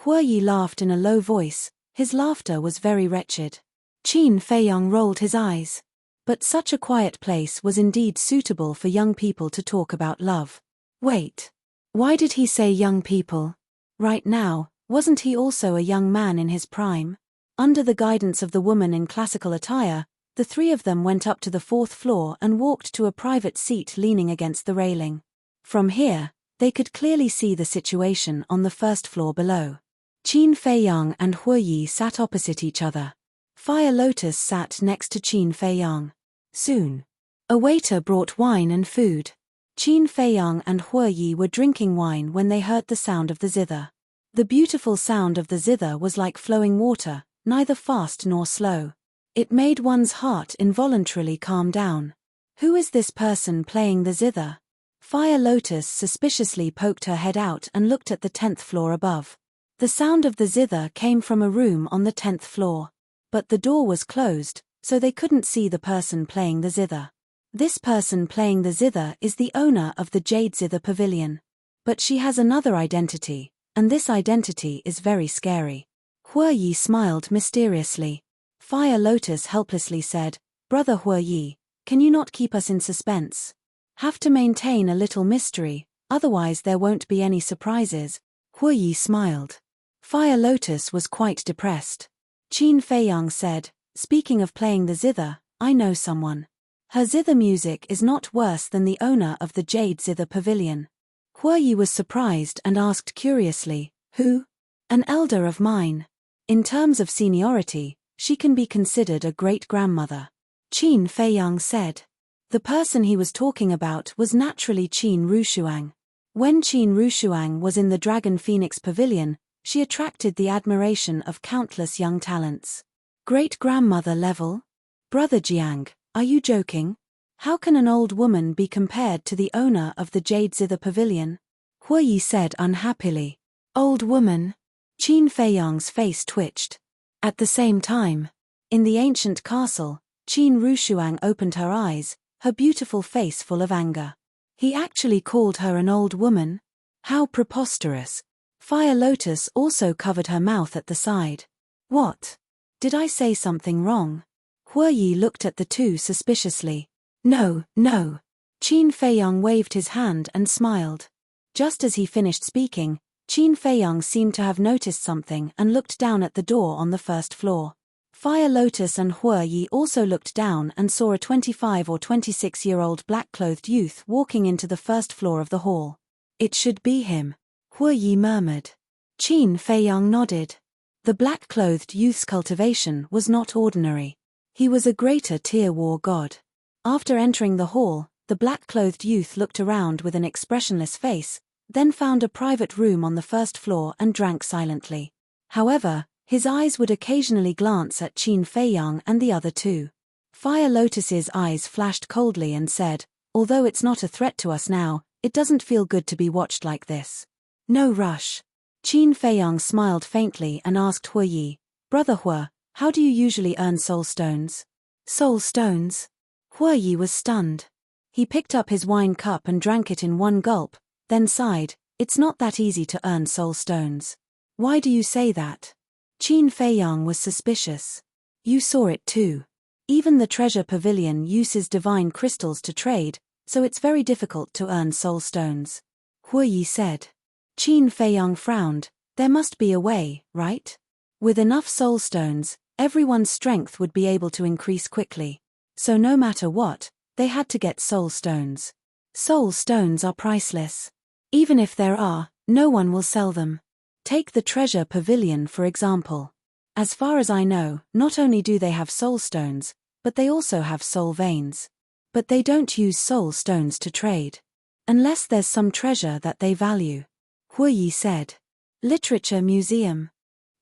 Hui Yi laughed in a low voice. His laughter was very wretched. Qin Feiyang rolled his eyes. But such a quiet place was indeed suitable for young people to talk about love. Wait. Why did he say young people? Right now, wasn't he also a young man in his prime? Under the guidance of the woman in classical attire, the three of them went up to the 4th floor and walked to a private seat leaning against the railing. From here, they could clearly see the situation on the 1st floor below. Qin Feiyang and Hui Yi sat opposite each other. Fire Lotus sat next to Qin Feiyang. Soon, a waiter brought wine and food. Qin Feiyang and Hui Yi were drinking wine when they heard the sound of the zither. The beautiful sound of the zither was like flowing water, neither fast nor slow. It made one's heart involuntarily calm down. Who is this person playing the zither? Fire Lotus suspiciously poked her head out and looked at the 10th floor above. The sound of the zither came from a room on the 10th floor. But the door was closed, so they couldn't see the person playing the zither. This person playing the zither is the owner of the Jade Zither Pavilion. But she has another identity, and this identity is very scary. Hui Yi smiled mysteriously. Fire Lotus helplessly said, "Brother Hui Yi, can you not keep us in suspense? Have to maintain a little mystery, otherwise there won't be any surprises." Hui Yi smiled. Fire Lotus was quite depressed. Qin Feiyang said, "Speaking of playing the zither, I know someone. Her zither music is not worse than the owner of the Jade Zither Pavilion." Hui Yi was surprised and asked curiously, "Who?" "An elder of mine. In terms of seniority, she can be considered a great-grandmother." Qin Feiyang said. The person he was talking about was naturally Qin Rushuang. When Qin Rushuang was in the Dragon Phoenix Pavilion, she attracted the admiration of countless young talents. Great-grandmother level? Brother Jiang, are you joking? How can an old woman be compared to the owner of the Jade Zither Pavilion? Huoyi said unhappily. Old woman? Qin Feiyang's face twitched. At the same time, in the ancient castle, Qin Rushuang opened her eyes, her beautiful face full of anger. He actually called her an old woman? How preposterous. Fire Lotus also covered her mouth at the side. What? Did I say something wrong? Huoyi looked at the two suspiciously. No, no. Qin Feiyang waved his hand and smiled. Just as he finished speaking, Qin Feiyang seemed to have noticed something and looked down at the door on the first floor. Fire Lotus and Huoyi also looked down and saw a 25 or 26-year-old black-clothed youth walking into the first floor of the hall. It should be him, Huoyi murmured. Qin Feiyang nodded. The black-clothed youth's cultivation was not ordinary. He was a greater tier war god. After entering the hall, the black-clothed youth looked around with an expressionless face, then found a private room on the first floor and drank silently. However, his eyes would occasionally glance at Qin Feiyang and the other two. Fire Lotus's eyes flashed coldly and said, although it's not a threat to us now, it doesn't feel good to be watched like this. No rush. Qin Feiyang smiled faintly and asked Huoyi, Brother Hua, how do you usually earn soul stones? Soul stones? Huoyi was stunned. He picked up his wine cup and drank it in one gulp, then sighed, it's not that easy to earn soul stones. Why do you say that? Qin Feiyang was suspicious. You saw it too. Even the treasure pavilion uses divine crystals to trade, so it's very difficult to earn soul stones. Huoyi said. Qin Feiyang frowned. There must be a way, right? With enough soul stones, everyone's strength would be able to increase quickly. So no matter what, they had to get soul stones. Soul stones are priceless. Even if there are, no one will sell them. Take the treasure pavilion for example. As far as I know, not only do they have soul stones, but they also have soul veins. But they don't use soul stones to trade. Unless there's some treasure that they value. Huoyi said. Literature Museum.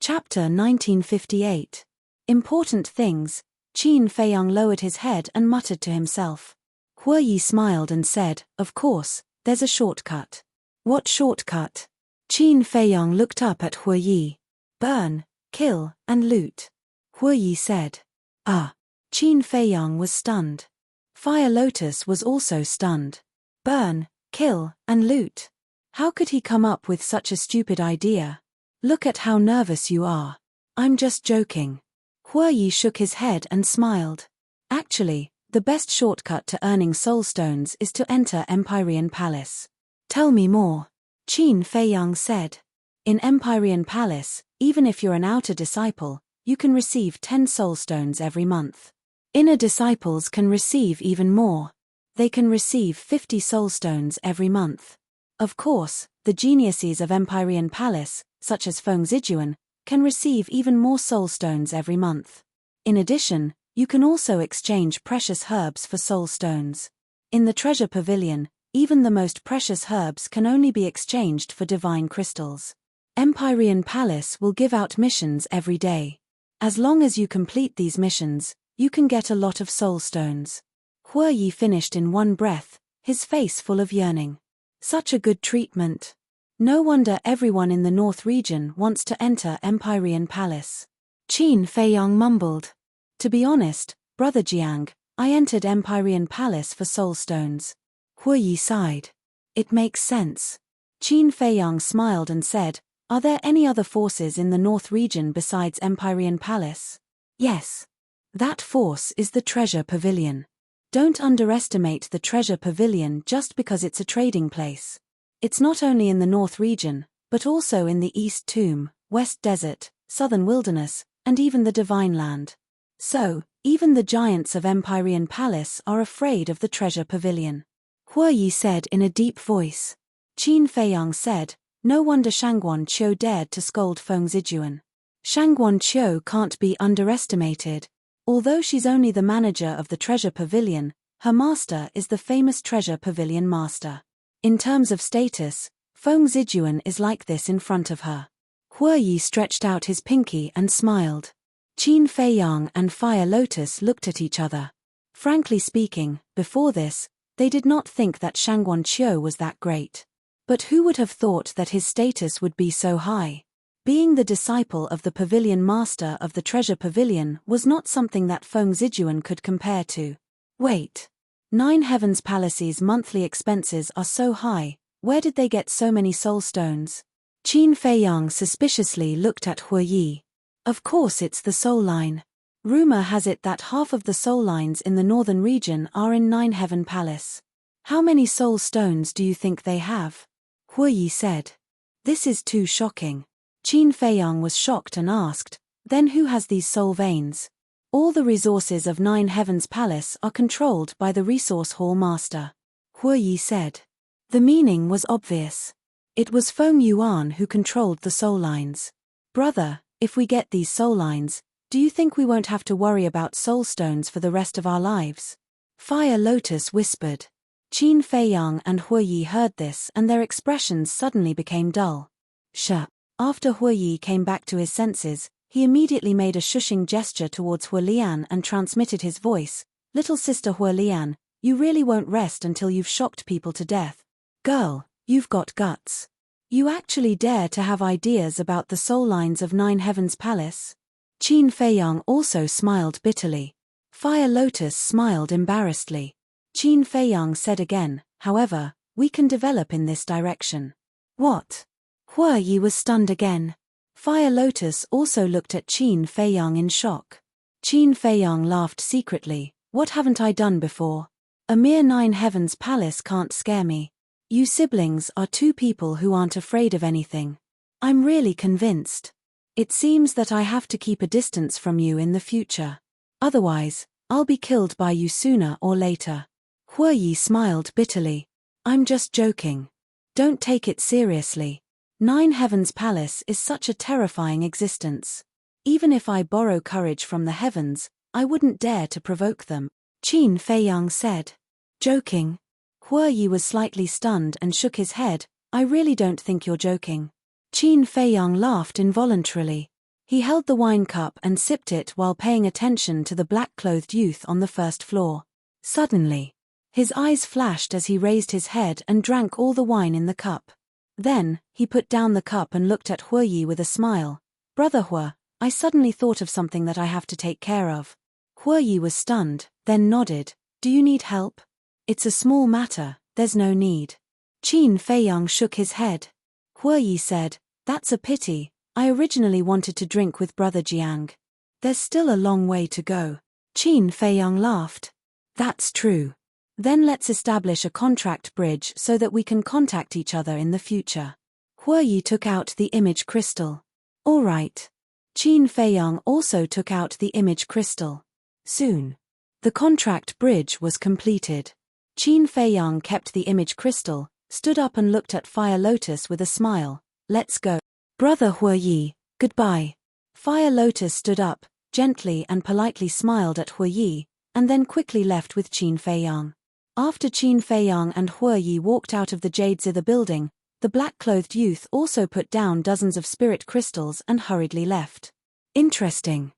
Chapter 1958. Important things. Qin Feiyang lowered his head and muttered to himself. Huoyi smiled and said, of course, there's a shortcut. What shortcut? Qin Feiyang looked up at Huoyi. Burn, kill, and loot. Huoyi said. Ah. Qin Feiyang was stunned. Fire Lotus was also stunned. Burn, kill, and loot. How could he come up with such a stupid idea? Look at how nervous you are. I'm just joking. Huoyi shook his head and smiled. Actually, the best shortcut to earning soul stones is to enter Empyrean Palace. Tell me more. Qin Feiyang said. In Empyrean Palace, even if you're an outer disciple, you can receive 10 soul stones every month. Inner disciples can receive even more. They can receive 50 soul stones every month. Of course, the geniuses of Empyrean Palace, such as Feng Zijuan, can receive even more soul stones every month. In addition, you can also exchange precious herbs for soul stones. In the treasure pavilion, even the most precious herbs can only be exchanged for divine crystals. Empyrean Palace will give out missions every day. As long as you complete these missions, you can get a lot of soul stones. Huoyi finished in one breath, his face full of yearning. Such a good treatment. No wonder everyone in the North region wants to enter Empyrean Palace. Qin Feiyang mumbled. To be honest, Brother Jiang, I entered Empyrean Palace for soul stones. Huoyi sighed. It makes sense. Qin Feiyang smiled and said, are there any other forces in the North region besides Empyrean Palace? Yes. That force is the treasure pavilion. Don't underestimate the treasure pavilion just because it's a trading place. It's not only in the North region, but also in the East Tomb, West Desert, Southern Wilderness, and even the Divine Land. So, even the giants of Empyrean Palace are afraid of the treasure pavilion. Huoyi said in a deep voice. Qin Feiyang said, no wonder Shangguan Qiu dared to scold Feng Zijuan. Shangguan Qiu can't be underestimated. Although she's only the manager of the treasure pavilion, her master is the famous treasure pavilion master. In terms of status, Feng Zijuan is like this in front of her. Hue Yi stretched out his pinky and smiled. Qin Feiyang and Fire Lotus looked at each other. Frankly speaking, before this, they did not think that Shangguan Qiu was that great. But who would have thought that his status would be so high? Being the disciple of the pavilion master of the treasure pavilion was not something that Feng Zijuan could compare to. Wait. 9 Heavens Palace's monthly expenses are so high, where did they get so many soul stones? Qin Feiyang suspiciously looked at Hue Yi. Of course it's the soul line. Rumor has it that half of the soul lines in the northern region are in 9 Heaven Palace. How many soul stones do you think they have? Hue Yi said. This is too shocking. Qin Feiyang was shocked and asked, then who has these soul veins? All the resources of 9 Heavens Palace are controlled by the resource hall master. Hue Yi said. The meaning was obvious. It was Feng Yuan who controlled the soul lines. Brother, if we get these soul lines, do you think we won't have to worry about soul stones for the rest of our lives? Fire Lotus whispered. Qin Feiyang and Hue Yi heard this and their expressions suddenly became dull. After Hue Yi came back to his senses, he immediately made a shushing gesture towards Hue Lian and transmitted his voice. Little sister Hue Lian, you really won't rest until you've shocked people to death. Girl, you've got guts. You actually dare to have ideas about the soul lines of 9 Heavens Palace? Qin Feiyang also smiled bitterly. Fire Lotus smiled embarrassedly. Qin Feiyang said again, however, we can develop in this direction. What? Hue Yi was stunned again. Fire Lotus also looked at Qin Feiyang in shock. Qin Feiyang laughed secretly. What haven't I done before? A mere 9 Heavens Palace can't scare me. You siblings are 2 people who aren't afraid of anything. I'm really convinced. It seems that I have to keep a distance from you in the future. Otherwise, I'll be killed by you sooner or later. Hue Yi smiled bitterly. I'm just joking. Don't take it seriously. 9 Heavens Palace is such a terrifying existence. Even if I borrow courage from the heavens, I wouldn't dare to provoke them. Qin Feiyang said. Joking? Hue Yi was slightly stunned and shook his head. I really don't think you're joking. Qin Feiyang laughed involuntarily. He held the wine cup and sipped it while paying attention to the black-clothed youth on the first floor. Suddenly, his eyes flashed as he raised his head and drank all the wine in the cup. Then, he put down the cup and looked at Hue Yi with a smile. Brother Hue, I suddenly thought of something that I have to take care of. Hue Yi was stunned, then nodded. Do you need help? It's a small matter, there's no need. Qin Feiyang shook his head. Hue Yi said, that's a pity, I originally wanted to drink with Brother Jiang. There's still a long way to go. Qin Feiyang laughed. That's true. Then let's establish a contract bridge so that we can contact each other in the future. Hue Yi took out the image crystal. All right. Qin Feiyang also took out the image crystal. Soon, the contract bridge was completed. Qin Feiyang kept the image crystal, stood up and looked at Fire Lotus with a smile. Let's go. Brother Hue Yi, goodbye. Fire Lotus stood up, gently and politely smiled at Hue Yi, and then quickly left with Qin Feiyang. After Qin Feiyang and Hue Yi walked out of the Jade Zither building, the black-clothed youth also put down dozens of spirit crystals and hurriedly left. Interesting.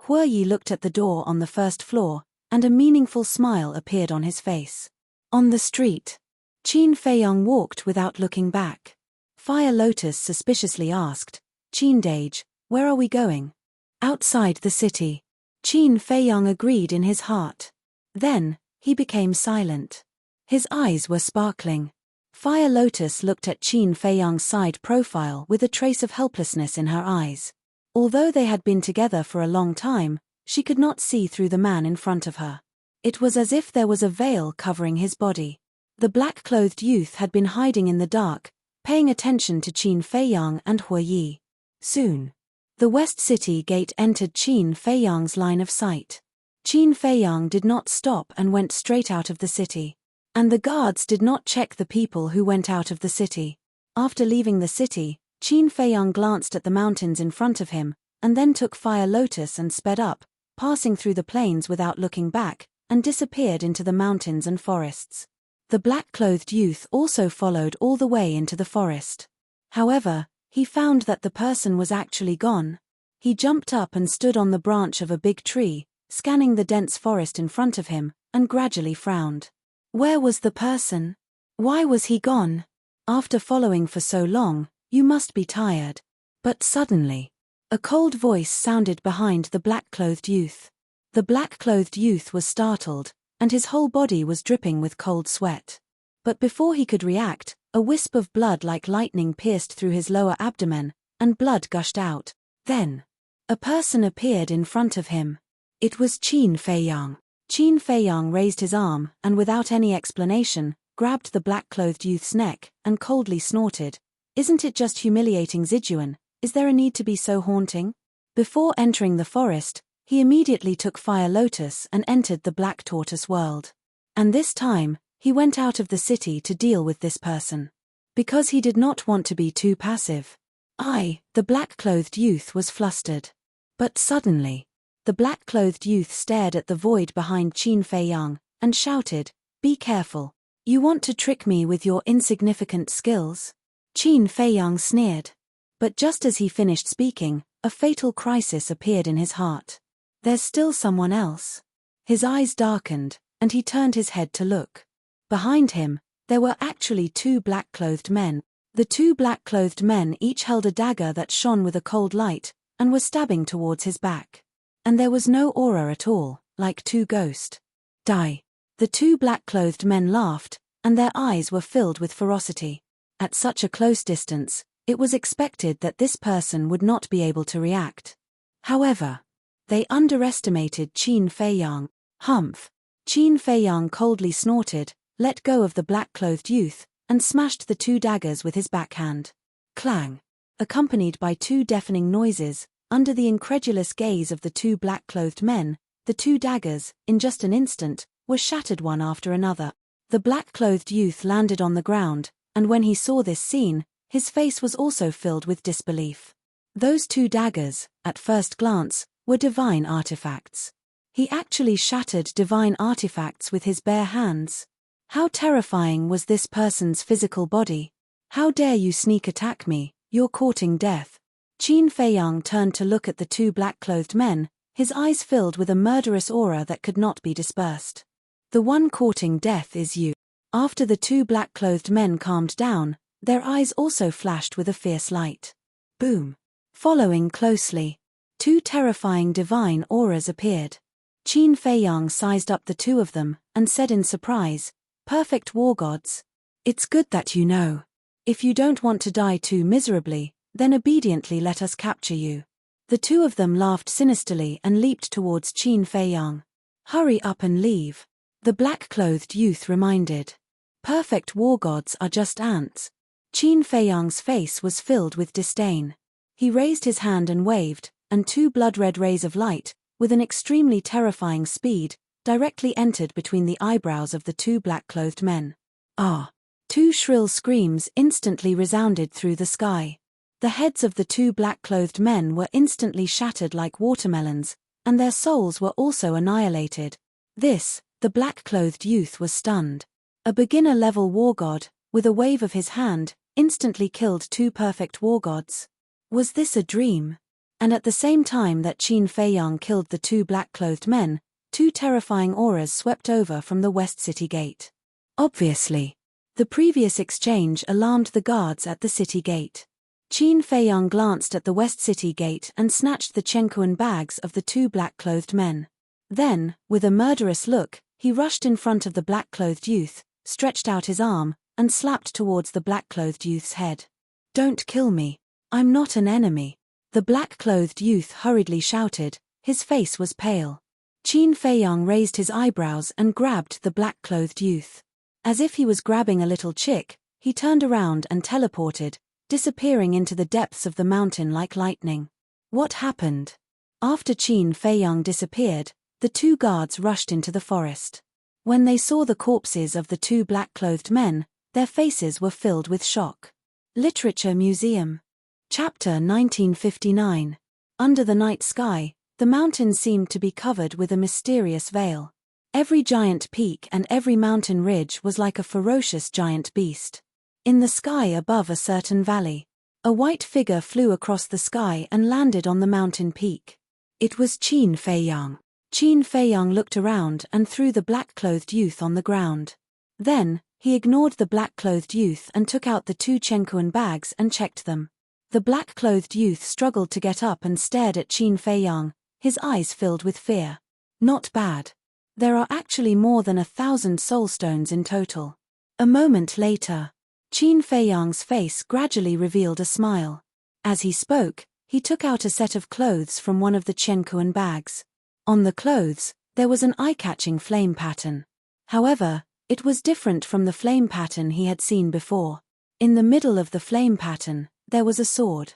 Hue Yi looked at the door on the first floor, and a meaningful smile appeared on his face. On the street, Qin Feiyang walked without looking back. Fire Lotus suspiciously asked, Qin Dage, where are we going? Outside the city. Qin Feiyang agreed in his heart. Then, he became silent. His eyes were sparkling. Fire Lotus looked at Qin Feiyang's side profile with a trace of helplessness in her eyes. Although they had been together for a long time, she could not see through the man in front of her. It was as if there was a veil covering his body. The black-clothed youth had been hiding in the dark, paying attention to Qin Feiyang and Hue Yi. Soon, the West City Gate entered Qin Feiyang's line of sight. Qin Feiyang did not stop and went straight out of the city. And the guards did not check the people who went out of the city. After leaving the city, Qin Feiyang glanced at the mountains in front of him, and then took Fire Lotus and sped up, passing through the plains without looking back, and disappeared into the mountains and forests. The black-clothed youth also followed all the way into the forest. However, he found that the person was actually gone. He jumped up and stood on the branch of a big tree, scanning the dense forest in front of him, and gradually frowned. Where was the person? Why was he gone? After following for so long, you must be tired. But suddenly, a cold voice sounded behind the black-clothed youth. The black-clothed youth was startled, and his whole body was dripping with cold sweat. But before he could react, a wisp of blood like lightning pierced through his lower abdomen, and blood gushed out. Then, a person appeared in front of him. It was Qin Feiyang. Qin Feiyang raised his arm and without any explanation, grabbed the black-clothed youth's neck and coldly snorted, "Isn't it just humiliating, Zijuan? Is there a need to be so haunting?" Before entering the forest, he immediately took Fire Lotus and entered the Black Tortoise world. And this time, he went out of the city to deal with this person. Because he did not want to be too passive. The black-clothed youth was flustered. But suddenly, the black-clothed youth stared at the void behind Qin Feiyang and shouted, "Be careful. You want to trick me with your insignificant skills?" Qin Feiyang sneered. But just as he finished speaking, a fatal crisis appeared in his heart. There's still someone else. His eyes darkened, and he turned his head to look. Behind him, there were actually two black-clothed men. The two black-clothed men each held a dagger that shone with a cold light, and were stabbing towards his back. And there was no aura at all, like two ghosts. Die. The two black-clothed men laughed, and their eyes were filled with ferocity. At such a close distance, it was expected that this person would not be able to react. However, they underestimated Qin Feiyang. Humph! Qin Feiyang coldly snorted, let go of the black-clothed youth, and smashed the two daggers with his backhand. Clang! Accompanied by two deafening noises, under the incredulous gaze of the two black-clothed men, the two daggers, in just an instant, were shattered one after another. The black-clothed youth landed on the ground, and when he saw this scene, his face was also filled with disbelief. Those two daggers, at first glance, were divine artifacts. He actually shattered divine artifacts with his bare hands. How terrifying was this person's physical body? How dare you sneak attack me, you're courting death. Qin Feiyang turned to look at the two black-clothed men, his eyes filled with a murderous aura that could not be dispersed. The one courting death is you. After the two black-clothed men calmed down, their eyes also flashed with a fierce light. Boom! Following closely, two terrifying divine auras appeared. Qin Feiyang sized up the two of them, and said in surprise, "Perfect war gods. It's good that you know. If you don't want to die too miserably, then obediently let us capture you." The two of them laughed sinisterly and leaped towards Qin Feiyang. "Hurry up and leave," the black-clothed youth reminded. "Perfect war gods are just ants." Qin Feiyang's face was filled with disdain. He raised his hand and waved, and two blood-red rays of light, with an extremely terrifying speed, directly entered between the eyebrows of the two black-clothed men. Ah! Two shrill screams instantly resounded through the sky. The heads of the two black-clothed men were instantly shattered like watermelons, and their souls were also annihilated. The black-clothed youth was stunned. A beginner-level war god, with a wave of his hand, instantly killed two perfect war gods. Was this a dream? And at the same time that Qin Feiyang killed the two black-clothed men, two terrifying auras swept over from the West City Gate. Obviously, the previous exchange alarmed the guards at the city gate. Qin Feiyang glanced at the West City Gate and snatched the Chenkuan bags of the two black-clothed men. Then, with a murderous look, he rushed in front of the black-clothed youth, stretched out his arm, and slapped towards the black-clothed youth's head. "Don't kill me. I'm not an enemy," the black-clothed youth hurriedly shouted. His face was pale. Qin Feiyang raised his eyebrows and grabbed the black-clothed youth. As if he was grabbing a little chick, he turned around and teleported, disappearing into the depths of the mountain like lightning. What happened? After Qin Feiyang disappeared, the two guards rushed into the forest. When they saw the corpses of the two black-clothed men, their faces were filled with shock. Literature Museum. Chapter 1959. Under the night sky, the mountain seemed to be covered with a mysterious veil. Every giant peak and every mountain ridge was like a ferocious giant beast. In the sky above a certain valley, a white figure flew across the sky and landed on the mountain peak. It was Qin Feiyang. Qin Feiyang looked around and threw the black-clothed youth on the ground. Then, he ignored the black-clothed youth and took out the 2 Chenkuan bags and checked them. The black-clothed youth struggled to get up and stared at Qin Feiyang, his eyes filled with fear. Not bad. There are actually more than 1,000 soul stones in total. A moment later, Qin Feiyang's face gradually revealed a smile. As he spoke, he took out a set of clothes from one of the Chenkuan bags. On the clothes, there was an eye-catching flame pattern. However, it was different from the flame pattern he had seen before. In the middle of the flame pattern, there was a sword.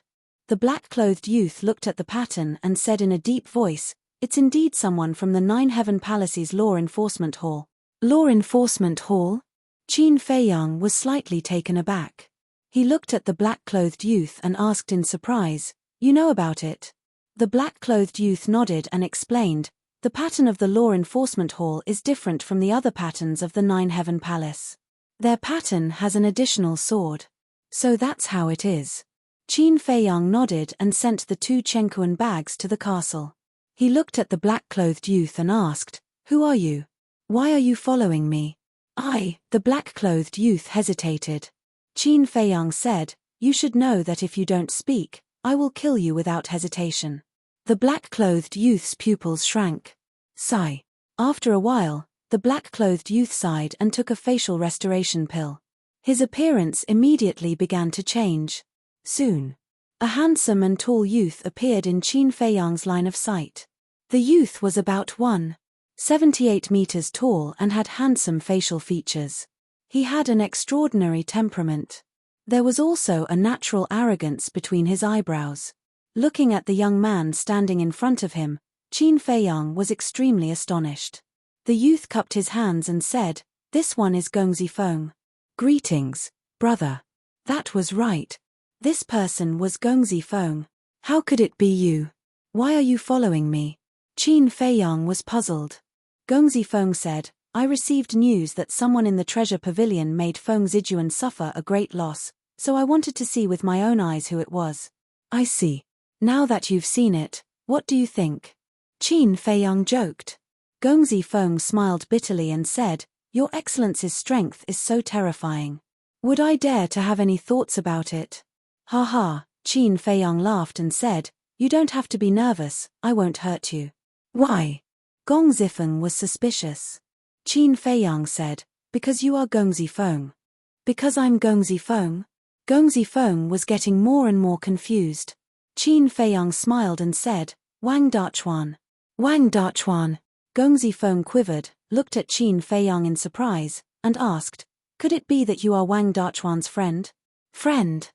The black-clothed youth looked at the pattern and said in a deep voice, "It's indeed someone from the 9 Heaven Palace's Law Enforcement Hall." Law Enforcement Hall? Qin Feiyang was slightly taken aback. He looked at the black-clothed youth and asked in surprise, "You know about it?" The black-clothed youth nodded and explained, "The pattern of the Law Enforcement Hall is different from the other patterns of the 9 Heaven Palace. Their pattern has an additional sword. So that's how it is." Qin Feiyang nodded and sent the 2 Chenkuan bags to the castle. He looked at the black-clothed youth and asked, "Who are you? Why are you following me?" The black-clothed youth hesitated. Qin Feiyang said, "You should know that if you don't speak, I will kill you without hesitation." The black-clothed youth's pupils shrank. Sigh. After a while, the black-clothed youth sighed and took a facial restoration pill. His appearance immediately began to change. Soon, a handsome and tall youth appeared in Qin Feiyang's line of sight. The youth was about 1.78 meters tall and had handsome facial features. He had an extraordinary temperament. There was also a natural arrogance between his eyebrows. Looking at the young man standing in front of him, Qin Feiyang was extremely astonished. The youth cupped his hands and said, "This one is Gongzi Feng. Greetings, brother." That was right. This person was Gongzi Feng. How could it be you? Why are you following me? Qin Feiyang was puzzled. Gongzi Feng said, "I received news that someone in the treasure pavilion made Feng Zijuan suffer a great loss, so I wanted to see with my own eyes who it was." "I see. Now that you've seen it, what do you think?" Qin Feiyang joked. Gongzi Feng smiled bitterly and said, "Your Excellency's strength is so terrifying. Would I dare to have any thoughts about it?" "Ha ha," Qin Feiyang laughed and said, "You don't have to be nervous, I won't hurt you." "Why?" Gongzi Feng was suspicious. Qin Feiyang said, "Because you are Gongzi Feng." "Because I'm Gongzi Feng?" Gongzi Feng was getting more and more confused. Qin Feiyang smiled and said, "Wang Dachuan." "Wang Dachuan." Gongzi Feng quivered, looked at Qin Feiyang in surprise, and asked, "Could it be that you are Wang Dachuan's friend?" "Friend?"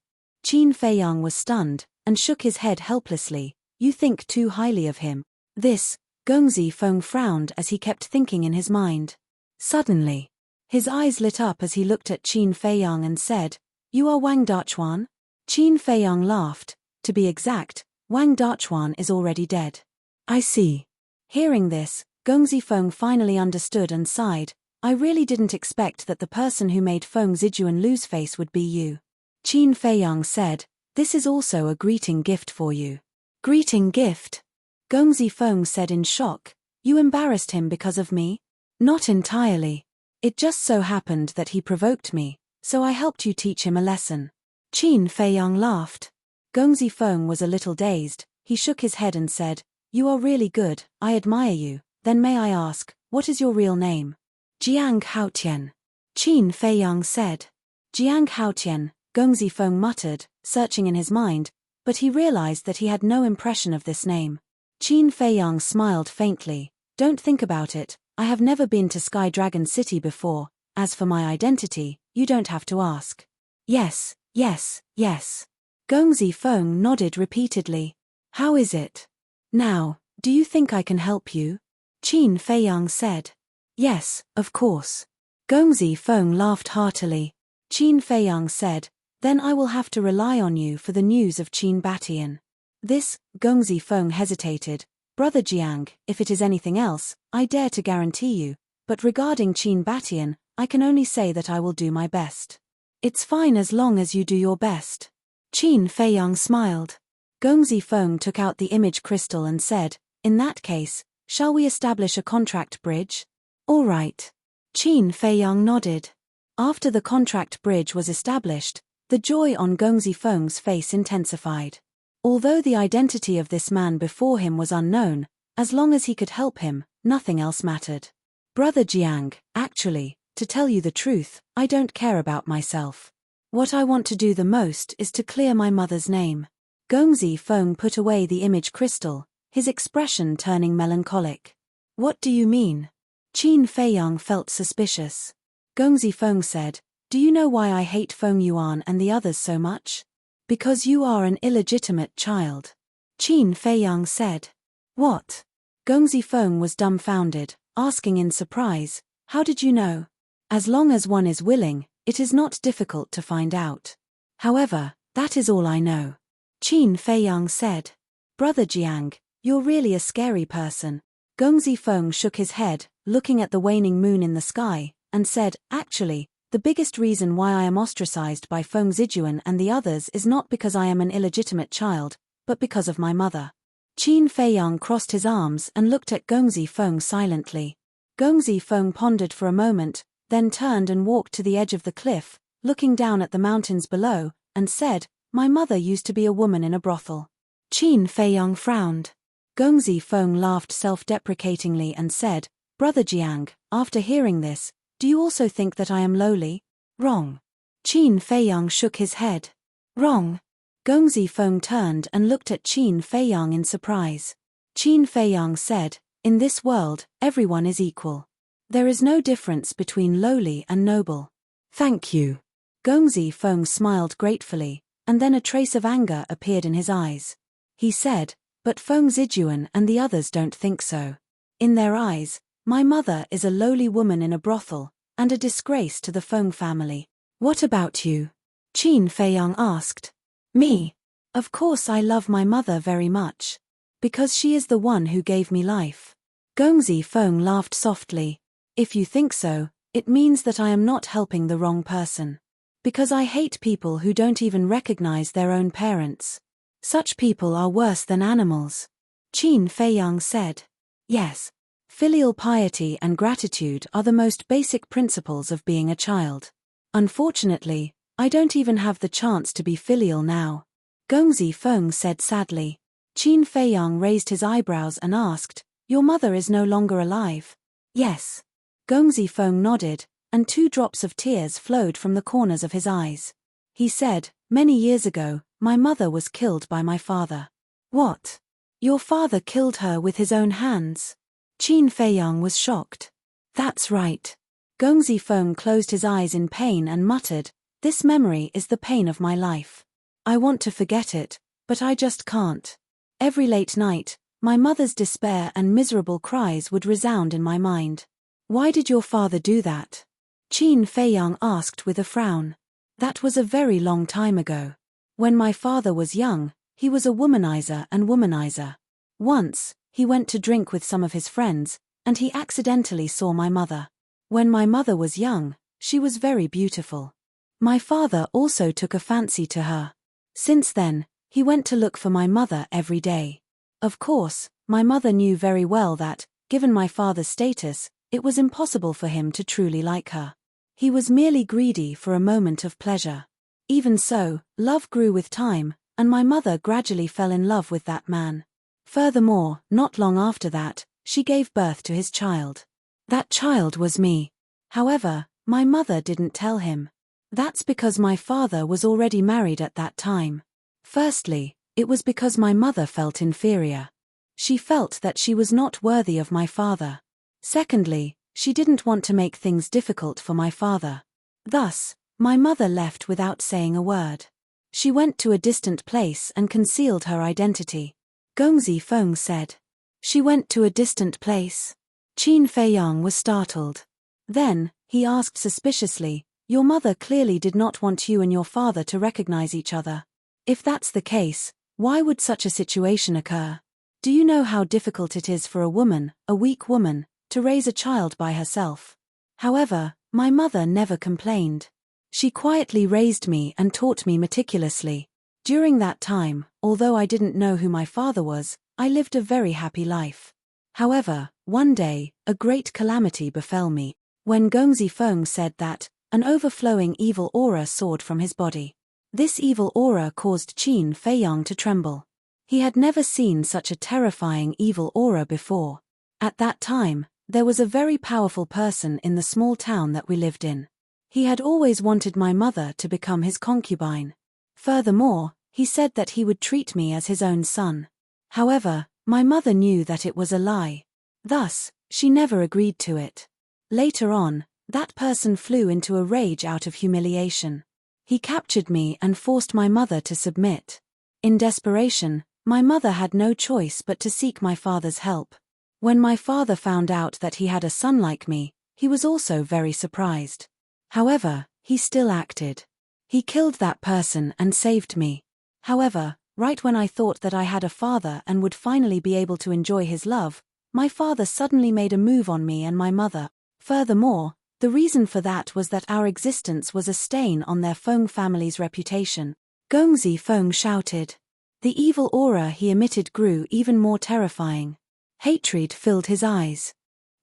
Qin Feiyang was stunned, and shook his head helplessly. "You think too highly of him." "This," Gongzi Feng frowned as he kept thinking in his mind. Suddenly, his eyes lit up as he looked at Qin Feiyang and said, "You are Wang Dachuan?" Qin Feiyang laughed. "To be exact, Wang Dachuan is already dead." "I see." Hearing this, Gongzi Feng finally understood and sighed. "I really didn't expect that the person who made Feng Zijuan lose face would be you." Qin Feiyang said, "This is also a greeting gift for you." "Greeting gift?" Gongzi Feng said in shock. "You embarrassed him because of me?" "Not entirely. It just so happened that he provoked me, so I helped you teach him a lesson." Qin Feiyang laughed. Gongzi Feng was a little dazed. He shook his head and said, "You are really good, I admire you. Then may I ask, what is your real name?" "Jiang Haotian." Qin Feiyang said. "Jiang Haotian," Gongzi Feng muttered, searching in his mind, but he realized that he had no impression of this name. Qin Feiyang smiled faintly. "Don't think about it, I have never been to Sky Dragon City before. As for my identity, you don't have to ask." "Yes, yes, yes." Gongzi Feng nodded repeatedly. "How is it? Now, do you think I can help you?" Qin Feiyang said. "Yes, of course." Gongzi Feng laughed heartily. Qin Feiyang said, "Then I will have to rely on you for the news of Qin Batian." This, Gongzi Feng hesitated. "Brother Jiang, if it is anything else, I dare to guarantee you, But regarding Qin Batian, I can only say that I will do my best. It's fine as long as you do your best. Qin Feiyang smiled. Gongzi Feng took out the image crystal and said, in that case, shall we establish a contract bridge? All right. Qin Feiyang nodded. After the contract bridge was established, the joy on Gongzi Feng's face intensified. Although the identity of this man before him was unknown, as long as he could help him, nothing else mattered. Brother Jiang, actually, to tell you the truth, I don't care about myself. What I want to do the most is to clear my mother's name. Gongzi Feng put away the image crystal, his expression turning melancholic. What do you mean? Qin Feiyang felt suspicious. Gongzi Feng said, do you know why I hate Feng Yuan and the others so much? Because you are an illegitimate child. Qin Feiyang said. What? Gongzi Feng was dumbfounded, asking in surprise, how did you know? As long as one is willing, it is not difficult to find out. However, that is all I know. Qin Feiyang said. Brother Jiang, you're really a scary person. Gongzi Feng shook his head, looking at the waning moon in the sky, and said, actually, the biggest reason why I am ostracized by Feng Zijuan and the others is not because I am an illegitimate child, but because of my mother. Qin Feiyang crossed his arms and looked at Gongzi Feng silently. Gongzi Feng pondered for a moment, then turned and walked to the edge of the cliff, looking down at the mountains below, and said, my mother used to be a woman in a brothel. Qin Feiyang frowned. Gongzi Feng laughed self-deprecatingly and said, Brother Jiang, after hearing this, do you also think that I am lowly? Wrong. Qin Feiyang shook his head. Wrong. Gongzi Feng turned and looked at Qin Feiyang in surprise. Qin Feiyang said, in this world, everyone is equal. There is no difference between lowly and noble. Thank you. Gongzi Feng smiled gratefully, and then a trace of anger appeared in his eyes. He said, but Feng Zijuan and the others don't think so. In their eyes, my mother is a lowly woman in a brothel, and a disgrace to the Feng family. What about you? Qin Feiyang asked. Me? Of course I love my mother very much. Because she is the one who gave me life. Gongzi Feng laughed softly. If you think so, it means that I am not helping the wrong person. Because I hate people who don't even recognize their own parents. Such people are worse than animals. Qin Feiyang said. Yes. Filial piety and gratitude are the most basic principles of being a child. Unfortunately, I don't even have the chance to be filial now. Gongzi Feng said sadly. Qin Feiyang raised his eyebrows and asked, your mother is no longer alive? Yes. Gongzi Feng nodded, and 2 drops of tears flowed from the corners of his eyes. He said, many years ago, my mother was killed by my father. What? Your father killed her with his own hands? Qin Feiyang was shocked. That's right. Gongzi Feng closed his eyes in pain and muttered, this memory is the pain of my life. I want to forget it, but I just can't. Every late night, my mother's despair and miserable cries would resound in my mind. Why did your father do that? Qin Feiyang asked with a frown. That was a very long time ago. When my father was young, he was a womanizer and womanizer. Once, he went to drink with some of his friends, and he accidentally saw my mother. When my mother was young, she was very beautiful. My father also took a fancy to her. Since then, he went to look for my mother every day. Of course, my mother knew very well that, given my father's status, it was impossible for him to truly like her. He was merely greedy for a moment of pleasure. Even so, love grew with time, and my mother gradually fell in love with that man. Furthermore, not long after that, she gave birth to his child. That child was me. However, my mother didn't tell him. That's because my father was already married at that time. Firstly, it was because my mother felt inferior. She felt that she was not worthy of my father. Secondly, she didn't want to make things difficult for my father. Thus, my mother left without saying a word. She went to a distant place and concealed her identity. Gongzi Feng said. She went to a distant place. Qin Feiyang was startled. Then, he asked suspiciously, your mother clearly did not want you and your father to recognize each other. If that's the case, why would such a situation occur? Do you know how difficult it is for a woman, a weak woman, to raise a child by herself. However, my mother never complained. She quietly raised me and taught me meticulously. During that time, although I didn't know who my father was, I lived a very happy life. However, one day, a great calamity befell me, when Gongzi Feng said that an overflowing evil aura soared from his body. This evil aura caused Qin Feiyang to tremble. He had never seen such a terrifying evil aura before. At that time, there was a very powerful person in the small town that we lived in. He had always wanted my mother to become his concubine. Furthermore, he said that he would treat me as his own son. However, my mother knew that it was a lie. Thus, she never agreed to it. Later on, that person flew into a rage out of humiliation. He captured me and forced my mother to submit. In desperation, my mother had no choice but to seek my father's help. When my father found out that he had a son like me, he was also very surprised. However, he still acted. He killed that person and saved me. However, right when I thought that I had a father and would finally be able to enjoy his love, my father suddenly made a move on me and my mother. Furthermore, the reason for that was that our existence was a stain on their Feng family's reputation. Gongzi Feng shouted. The evil aura he emitted grew even more terrifying. Hatred filled his eyes.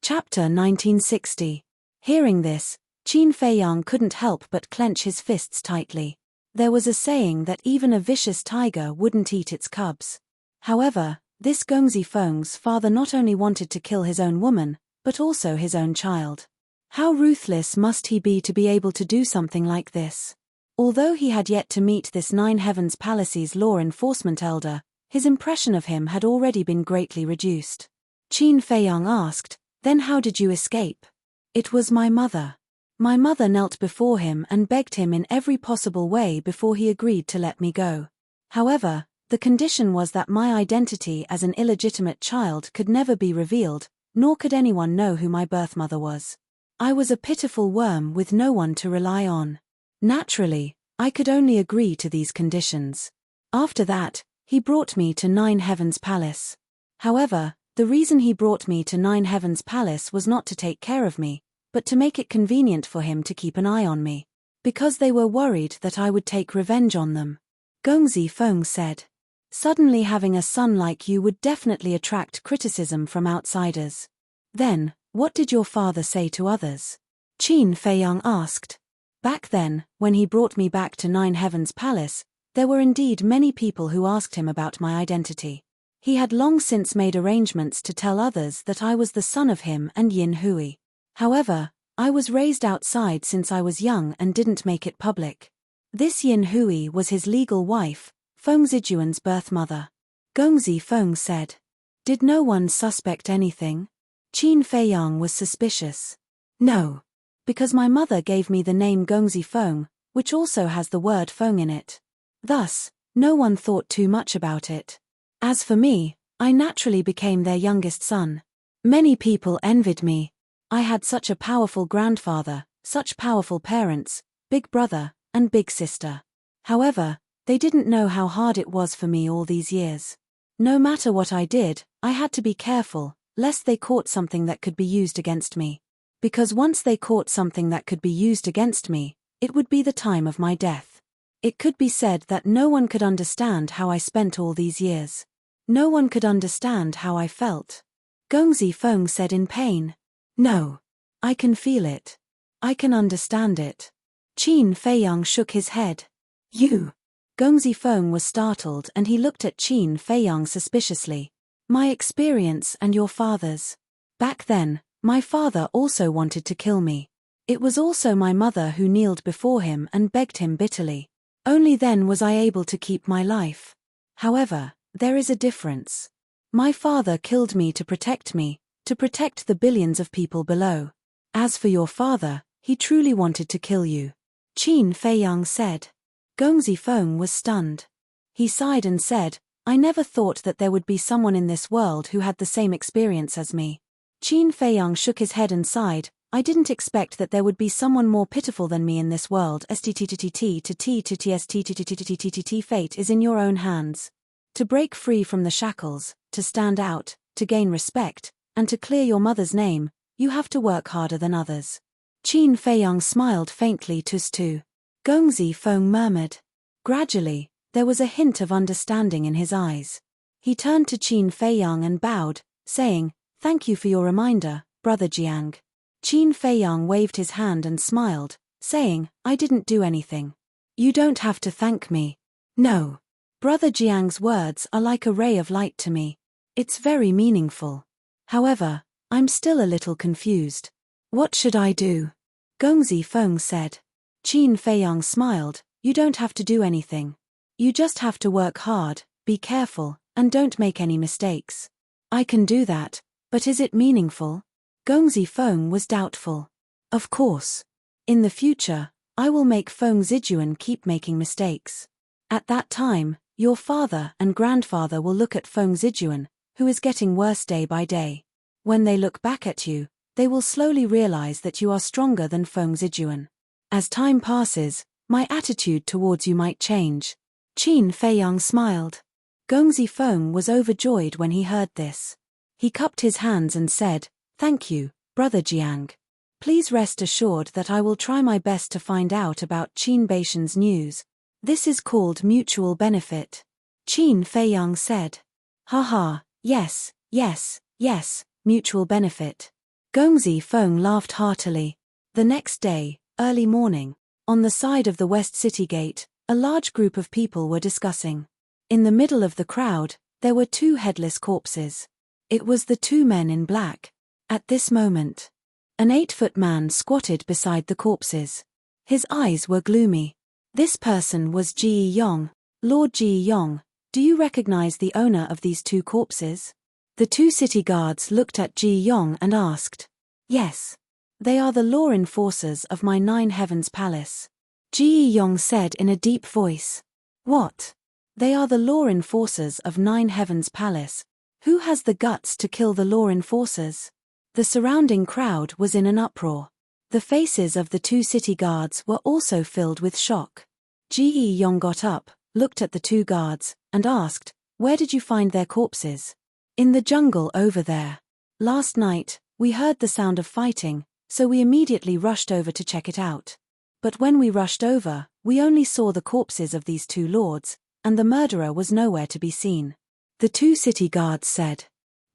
Chapter 1960. Hearing this, Qin Feiyang couldn't help but clench his fists tightly. There was a saying that even a vicious tiger wouldn't eat its cubs. However, this Gongzi Feng's father not only wanted to kill his own woman, but also his own child. How ruthless must he be to be able to do something like this? Although he had yet to meet this Nine Heavens Palace's law enforcement elder, his impression of him had already been greatly reduced. Qin Feiyang asked, "Then how did you escape?" "It was my mother." My mother knelt before him and begged him in every possible way before he agreed to let me go. However, the condition was that my identity as an illegitimate child could never be revealed, nor could anyone know who my birth mother was. I was a pitiful worm with no one to rely on. Naturally, I could only agree to these conditions. After that, he brought me to Nine Heavens Palace. However, the reason he brought me to Nine Heavens Palace was not to take care of me, but to make it convenient for him to keep an eye on me. Because they were worried that I would take revenge on them. Gongzi Feng said. Suddenly having a son like you would definitely attract criticism from outsiders. Then, what did your father say to others? Qin Feiyang asked. Back then, when he brought me back to Nine Heavens Palace, there were indeed many people who asked him about my identity. He had long since made arrangements to tell others that I was the son of him and Yin Hui. However, I was raised outside since I was young and didn't make it public. This Yin Hui was his legal wife, Feng Zijuan's birth mother. Gongzi Feng said. Did no one suspect anything? Qin Feiyang was suspicious. No. Because my mother gave me the name Gongzi Feng, which also has the word Feng in it. Thus, no one thought too much about it. As for me, I naturally became their youngest son. Many people envied me. I had such a powerful grandfather, such powerful parents, big brother, and big sister. However, they didn't know how hard it was for me all these years. No matter what I did, I had to be careful, lest they caught something that could be used against me. Because once they caught something that could be used against me, it would be the time of my death. It could be said that no one could understand how I spent all these years. No one could understand how I felt. Gongzi Feng said in pain. No. I can feel it. I can understand it. Qin Feiyang shook his head. You. Gongzi Feng was startled and he looked at Qin Feiyang suspiciously. My experience and your father's. Back then, my father also wanted to kill me. It was also my mother who kneeled before him and begged him bitterly. Only then was I able to keep my life. However, there is a difference. My father killed me to protect the billions of people below. As for your father, he truly wanted to kill you. Qin Feiyang said. Gongzi Feng was stunned. He sighed and said, I never thought that there would be someone in this world who had the same experience as me. Qin Feiyang shook his head and sighed, I didn't expect that there would be someone more pitiful than me in this world. Fate is in your own hands. To break free from the shackles, to stand out, to gain respect, and to clear your mother's name, you have to work harder than others. Qin Feiyang smiled faintly to Stu. Gongzi Feng murmured. Gradually, there was a hint of understanding in his eyes. He turned to Qin Feiyang and bowed, saying, "Thank you for your reminder, Brother Jiang." Qin Feiyang waved his hand and smiled, saying, "I didn't do anything. You don't have to thank me." "No. Brother Jiang's words are like a ray of light to me. It's very meaningful. However, I'm still a little confused. What should I do?" Gongzi Feng said. Qin Feiyang smiled, "You don't have to do anything. You just have to work hard, be careful, and don't make any mistakes." "I can do that, but is it meaningful?" Gongzi Feng was doubtful. "Of course. In the future, I will make Feng Zijuan keep making mistakes. At that time, your father and grandfather will look at Feng Zijuan, who is getting worse day by day. When they look back at you, they will slowly realize that you are stronger than Feng Zijuan. As time passes, my attitude towards you might change." Qin Feiyang smiled. Gongzi Feng was overjoyed when he heard this. He cupped his hands and said, "Thank you, Brother Jiang. Please rest assured that I will try my best to find out about Qin Beishan's news. This is called mutual benefit." Qin Feiyang said. "Haha, yes, mutual benefit." Gongzi Feng laughed heartily. The next day, early morning, on the side of the West City Gate, a large group of people were discussing. In the middle of the crowd, there were two headless corpses. It was the two men in black. At this moment, an 8-foot man squatted beside the corpses. His eyes were gloomy. This person was Ji Yong. "Lord Ji Yong, do you recognize the owner of these two corpses?" The two city guards looked at Ji Yong and asked. "Yes. They are the law enforcers of my 9 Heavens Palace." Ji Yong said in a deep voice. "What? They are the law enforcers of 9 Heavens Palace. Who has the guts to kill the law enforcers?" The surrounding crowd was in an uproar. The faces of the two city guards were also filled with shock. Ji Yong got up, looked at the two guards, and asked, "Where did you find their corpses?" "In the jungle over there. Last night, we heard the sound of fighting, so we immediately rushed over to check it out. But when we rushed over, we only saw the corpses of these two lords, and the murderer was nowhere to be seen." The two city guards said.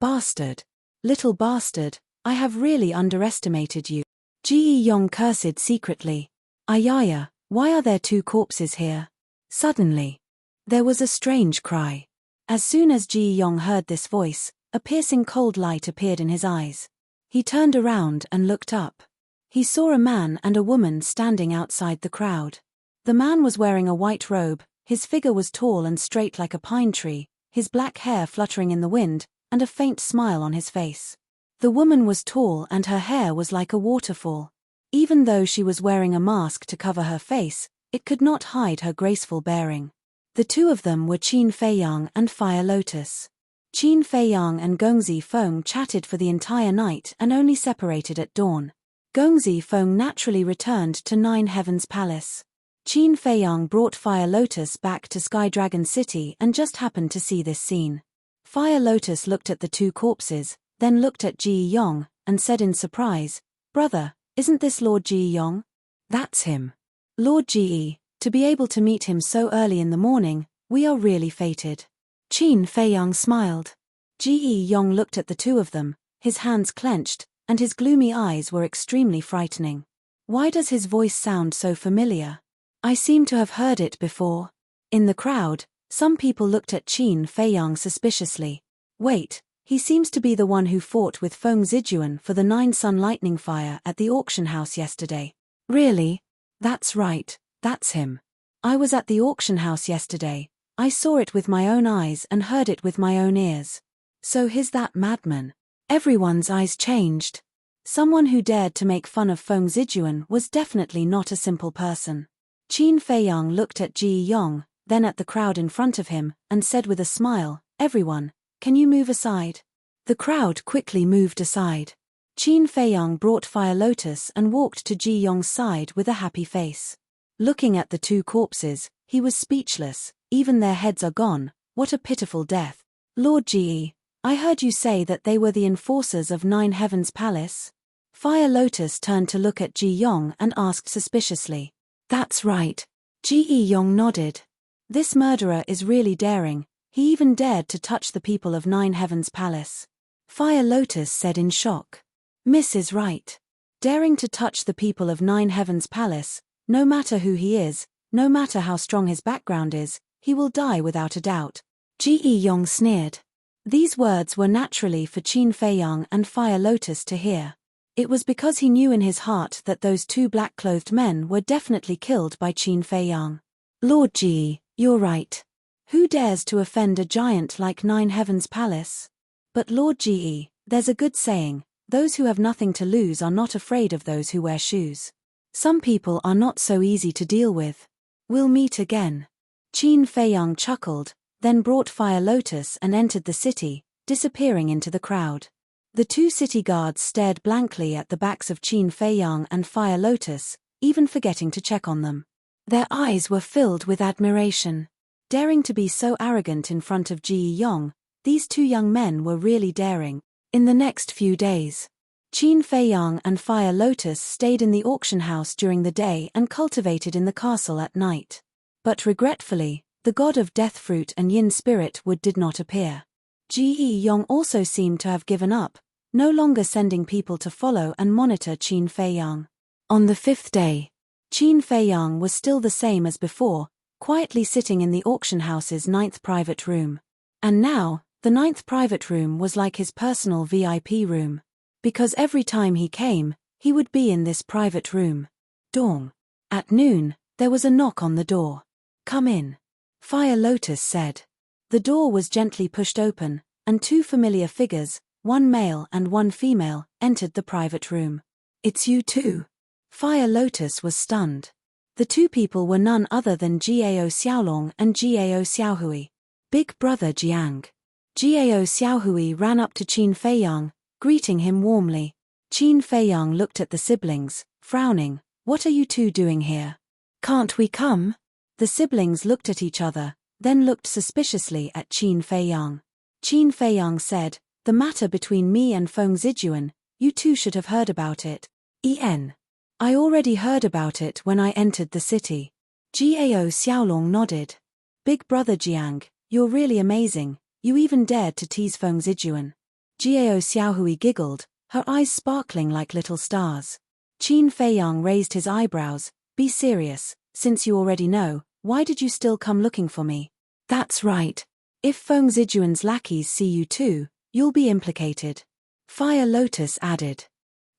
"Bastard. Little bastard, I have really underestimated you." Ji Yong cursed secretly. "Ayaya, why are there two corpses here?" Suddenly, there was a strange cry. As soon as Ji Yong heard this voice, a piercing cold light appeared in his eyes. He turned around and looked up. He saw a man and a woman standing outside the crowd. The man was wearing a white robe, his figure was tall and straight like a pine tree, his black hair fluttering in the wind, and a faint smile on his face. The woman was tall and her hair was like a waterfall. Even though she was wearing a mask to cover her face, it could not hide her graceful bearing. The two of them were Qin Feiyang and Fire Lotus. Qin Feiyang and Gongzi Feng chatted for the entire night and only separated at dawn. Gongzi Feng naturally returned to 9 Heavens Palace. Qin Feiyang brought Fire Lotus back to Sky Dragon City and just happened to see this scene. Fire Lotus looked at the two corpses, then looked at Ji Yong, and said in surprise, "Brother, isn't this Lord Ji Yong?" "That's him. Lord Ji, to be able to meet him so early in the morning, we are really fated." Qin Feiyang smiled. Ji Yong looked at the two of them, his hands clenched, and his gloomy eyes were extremely frightening. Why does his voice sound so familiar? I seem to have heard it before. In the crowd, some people looked at Qin Feiyang suspiciously. Wait, he seems to be the one who fought with Feng Zijuan for the 9 Sun Lightning Fire at the auction house yesterday. Really? That's right, that's him. I was at the auction house yesterday. I saw it with my own eyes and heard it with my own ears. So he's that madman. Everyone's eyes changed. Someone who dared to make fun of Feng Zijuan was definitely not a simple person. Qin Feiyang looked at Ji Yong, then at the crowd in front of him, and said with a smile, "Everyone, can you move aside?" The crowd quickly moved aside. Qin Feiyang brought Fire Lotus and walked to Ji Yong's side with a happy face. Looking at the two corpses, he was speechless. Even their heads are gone, what a pitiful death. "Lord Ji, I heard you say that they were the enforcers of 9 Heavens Palace." Fire Lotus turned to look at Ji Yong and asked suspiciously. That's right. Ji Yong nodded. This murderer is really daring, he even dared to touch the people of Nine Heavens Palace. Fire Lotus said in shock. Miss is right. Daring to touch the people of Nine Heavens Palace, no matter who he is, no matter how strong his background is, he will die without a doubt. Ji Yong sneered. These words were naturally for Qin Feiyang and Fire Lotus to hear. It was because he knew in his heart that those two black-clothed men were definitely killed by Qin Feiyang. Lord Ji, you're right. Who dares to offend a giant like Nine Heavens Palace? But Lord Ji, there's a good saying, those who have nothing to lose are not afraid of those who wear shoes. Some people are not so easy to deal with. We'll meet again. Qin Feiyang chuckled, then brought Fire Lotus and entered the city, disappearing into the crowd. The two city guards stared blankly at the backs of Qin Feiyang and Fire Lotus, even forgetting to check on them. Their eyes were filled with admiration. Daring to be so arrogant in front of Ji Yong, these two young men were really daring. In the next few days, Qin Feiyang and Fire Lotus stayed in the auction house during the day and cultivated in the castle at night. But regretfully, the god of death fruit and yin spirit wood did not appear. Ji Yong also seemed to have given up, no longer sending people to follow and monitor Qin Feiyang. On the fifth day, Qin Feiyang was still the same as before, quietly sitting in the auction house's 9th private room. And now, the 9th private room was like his personal VIP room. Because every time he came, he would be in this private room. Dawn. At noon, there was a knock on the door. Come in. Fire Lotus said. The door was gently pushed open, and two familiar figures, one male and one female, entered the private room. It's you two. Fire Lotus was stunned. The two people were none other than Jiao Xiaolong and Jiao Xiaohui. Big brother Jiang. Jiao Xiaohui ran up to Qin Feiyang, greeting him warmly. Qin Feiyang looked at the siblings, frowning. What are you two doing here? Can't we come? The siblings looked at each other, then looked suspiciously at Qin Feiyang. Qin Feiyang said, the matter between me and Feng Zijuan, you two should have heard about it. I already heard about it when I entered the city. Jiao Xiaolong nodded. Big brother Jiang, you're really amazing, you even dared to tease Feng Zijuan. Jiao Xiaohui giggled, her eyes sparkling like little stars. Qin Feiyang raised his eyebrows. Be serious, since you already know, why did you still come looking for me? That's right. If Feng Zijuan's lackeys see you too, you'll be implicated. Fire Lotus added.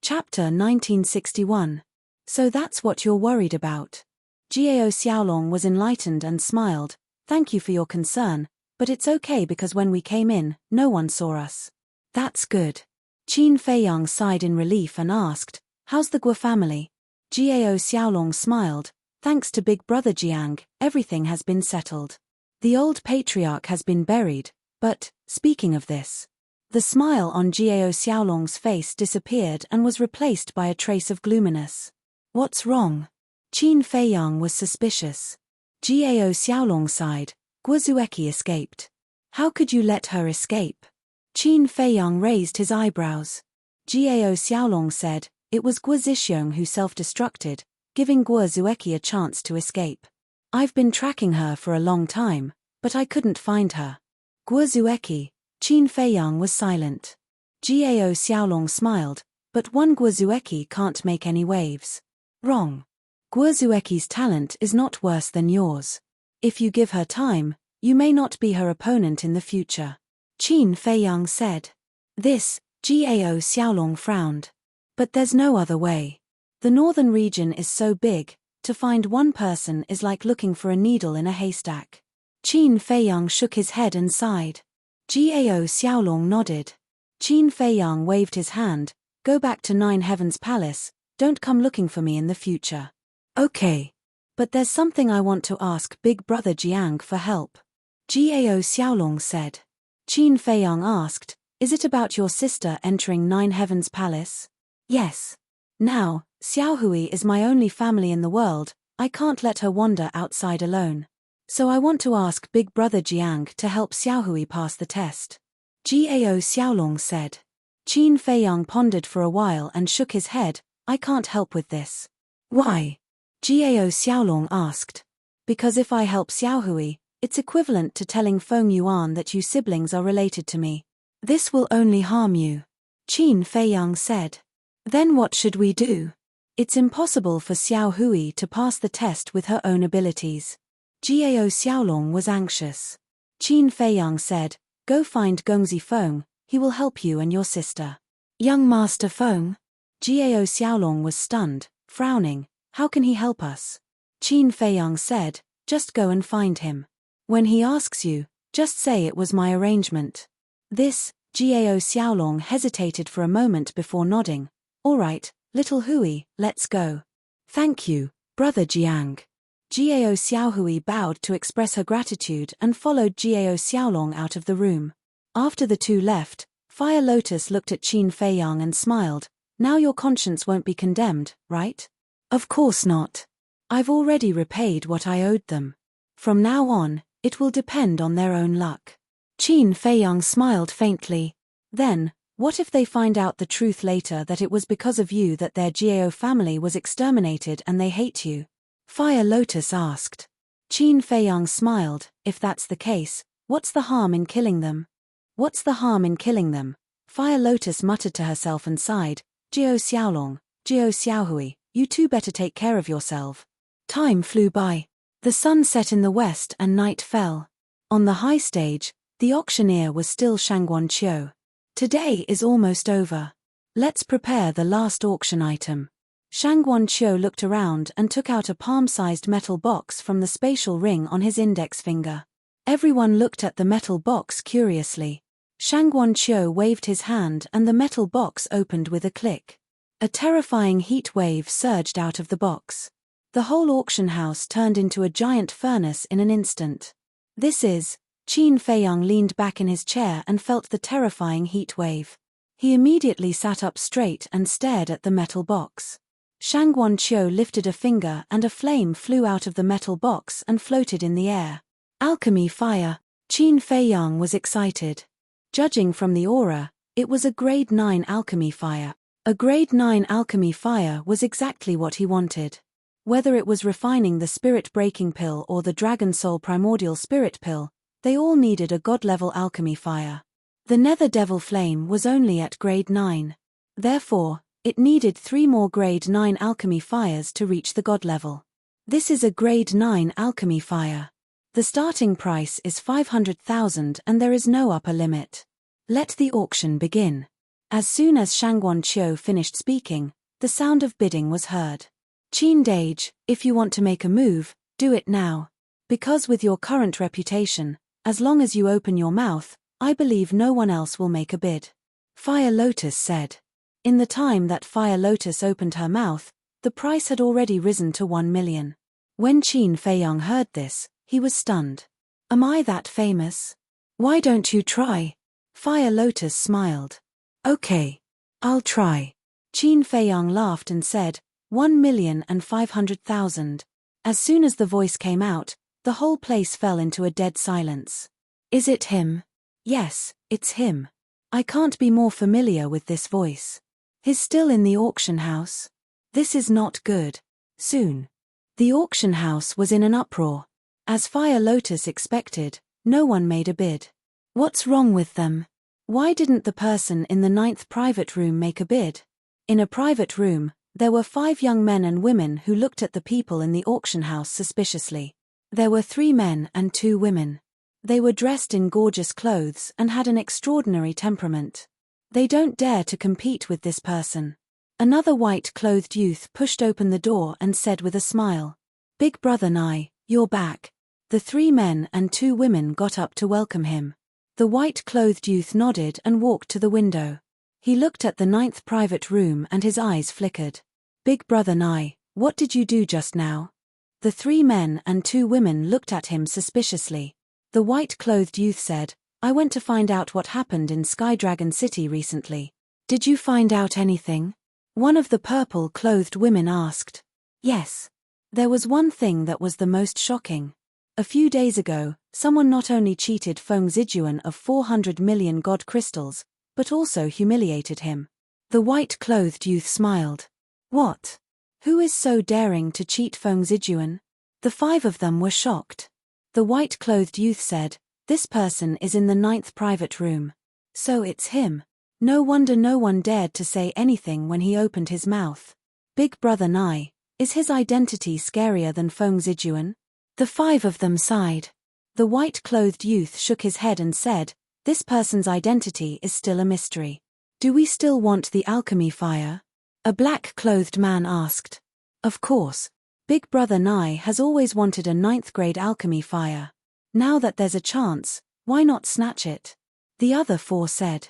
Chapter 1961. So that's what you're worried about. Jiao Xiaolong was enlightened and smiled. Thank you for your concern, but it's okay because when we came in, no one saw us. That's good. Qin Feiyang sighed in relief and asked, how's the Guo family? Jiao Xiaolong smiled. Thanks to big brother Jiang, everything has been settled. The old patriarch has been buried, but, speaking of this. The smile on Jiao Xiaolong's face disappeared and was replaced by a trace of gloominess. What's wrong? Qin Feiyang was suspicious. Jiao Xiaolong sighed. Guo Zueki escaped. How could you let her escape? Qin Feiyang raised his eyebrows. Jiao Xiaolong said, it was Guo Zixiong who self-destructed, giving Guo Zueki a chance to escape. I've been tracking her for a long time, but I couldn't find her. Guo Zueki. Qin Feiyang was silent. Jiao Xiaolong smiled, but one Guo Zueki can't make any waves. Wrong. Guo Zueki's talent is not worse than yours. If you give her time, you may not be her opponent in the future. Qin Feiyang said. This, Jiao Xiaolong frowned. But there's no other way. The northern region is so big, to find one person is like looking for a needle in a haystack. Qin Feiyang shook his head and sighed. Jiao Xiaolong nodded. Qin Feiyang waved his hand. Go back to Nine Heavens Palace, don't come looking for me in the future. Okay. But there's something I want to ask big brother Jiang for help. Jiao Xiaolong said. Qin Feiyang asked, is it about your sister entering Nine Heavens Palace? Yes. Now, Xiaohui is my only family in the world, I can't let her wander outside alone. So I want to ask big brother Jiang to help Xiaohui pass the test. Jiao Xiaolong said. Qin Feiyang pondered for a while and shook his head. I can't help with this. Why? Jiao Xiaolong asked. Because if I help Xiaohui, it's equivalent to telling Feng Yuan that you siblings are related to me. This will only harm you. Qin Feiyang said. Then what should we do? It's impossible for Xiaohui to pass the test with her own abilities. Jiao Xiaolong was anxious. Qin Feiyang said, go find Gongzi Feng, he will help you and your sister. Young Master Feng? Jiao Xiaolong was stunned, frowning. How can he help us? Qin Feiyang said, just go and find him. When he asks you, just say it was my arrangement. This, Jiao Xiaolong hesitated for a moment before nodding. All right, little Hui, let's go. Thank you, brother Jiang. Jiao Xiaohui bowed to express her gratitude and followed Jiao Xiaolong out of the room. After the two left, Fire Lotus looked at Qin Feiyang and smiled. Now your conscience won't be condemned, right? Of course not. I've already repaid what I owed them. From now on, it will depend on their own luck. Qin Feiyang smiled faintly. Then, what if they find out the truth later that it was because of you that their Jiao family was exterminated and they hate you? Fire Lotus asked. Qin Feiyang smiled. If that's the case, what's the harm in killing them? What's the harm in killing them? Fire Lotus muttered to herself and sighed. Jiao Xiaolong, Jiao Xiaohui, you two better take care of yourself. Time flew by. The sun set in the west and night fell. On the high stage, the auctioneer was still Shangguan Qiu. Today is almost over. Let's prepare the last auction item. Shangguan Qiu looked around and took out a palm-sized metal box from the spatial ring on his index finger. Everyone looked at the metal box curiously. Shangguan Qiu waved his hand and the metal box opened with a click. A terrifying heat wave surged out of the box. The whole auction house turned into a giant furnace in an instant. This is... Qin Feiyang leaned back in his chair and felt the terrifying heat wave. He immediately sat up straight and stared at the metal box. Shangguan Qiu lifted a finger and a flame flew out of the metal box and floated in the air. Alchemy fire. Qin Feiyang was excited. Judging from the aura, it was a grade 9 alchemy fire. A grade 9 alchemy fire was exactly what he wanted. Whether it was refining the spirit breaking pill or the dragon soul primordial spirit pill, they all needed a god-level alchemy fire. The nether devil flame was only at grade 9. Therefore, it needed 3 more grade 9 alchemy fires to reach the god level. This is a grade 9 alchemy fire. The starting price is 500,000 and there is no upper limit. Let the auction begin. As soon as Shangguan Qiu finished speaking, the sound of bidding was heard. Qin Dage, if you want to make a move, do it now. Because with your current reputation, as long as you open your mouth, I believe no one else will make a bid. Fire Lotus said. In the time that Fire Lotus opened her mouth, the price had already risen to 1 million. When Qin Feiyang heard this, he was stunned. Am I that famous? Why don't you try? Fire Lotus smiled. Okay. I'll try. Qin Feiyang laughed and said, 1,500,000. As soon as the voice came out, the whole place fell into a dead silence. Is it him? Yes, it's him. I can't be more familiar with this voice. He's still in the auction house. This is not good. Soon. The auction house was in an uproar. As Fire Lotus expected, no one made a bid. What's wrong with them? Why didn't the person in the 9th private room make a bid? In a private room, there were 5 young men and women who looked at the people in the auction house suspiciously. There were 3 men and 2 women. They were dressed in gorgeous clothes and had an extraordinary temperament. They don't dare to compete with this person. Another white-clothed youth pushed open the door and said with a smile, Big Brother Nai, you're back. The 3 men and 2 women got up to welcome him. The white-clothed youth nodded and walked to the window. He looked at the 9th private room and his eyes flickered. Big Brother Nai, what did you do just now? The 3 men and 2 women looked at him suspiciously. The white-clothed youth said, I went to find out what happened in Sky Dragon City recently. Did you find out anything? One of the purple-clothed women asked. Yes. There was one thing that was the most shocking. A few days ago, someone not only cheated Feng Zijuan of 400 million god crystals, but also humiliated him. The white-clothed youth smiled. What? Who is so daring to cheat Feng Zijuan? The 5 of them were shocked. The white-clothed youth said, this person is in the 9th private room. So it's him. No wonder no one dared to say anything when he opened his mouth. Big Brother Nai, is his identity scarier than Feng Zijuan? The 5 of them sighed. The white-clothed youth shook his head and said, this person's identity is still a mystery. Do we still want the alchemy fire? A black-clothed man asked. Of course. Big Brother Nai has always wanted a 9th-grade alchemy fire. Now that there's a chance, why not snatch it? The other 4 said.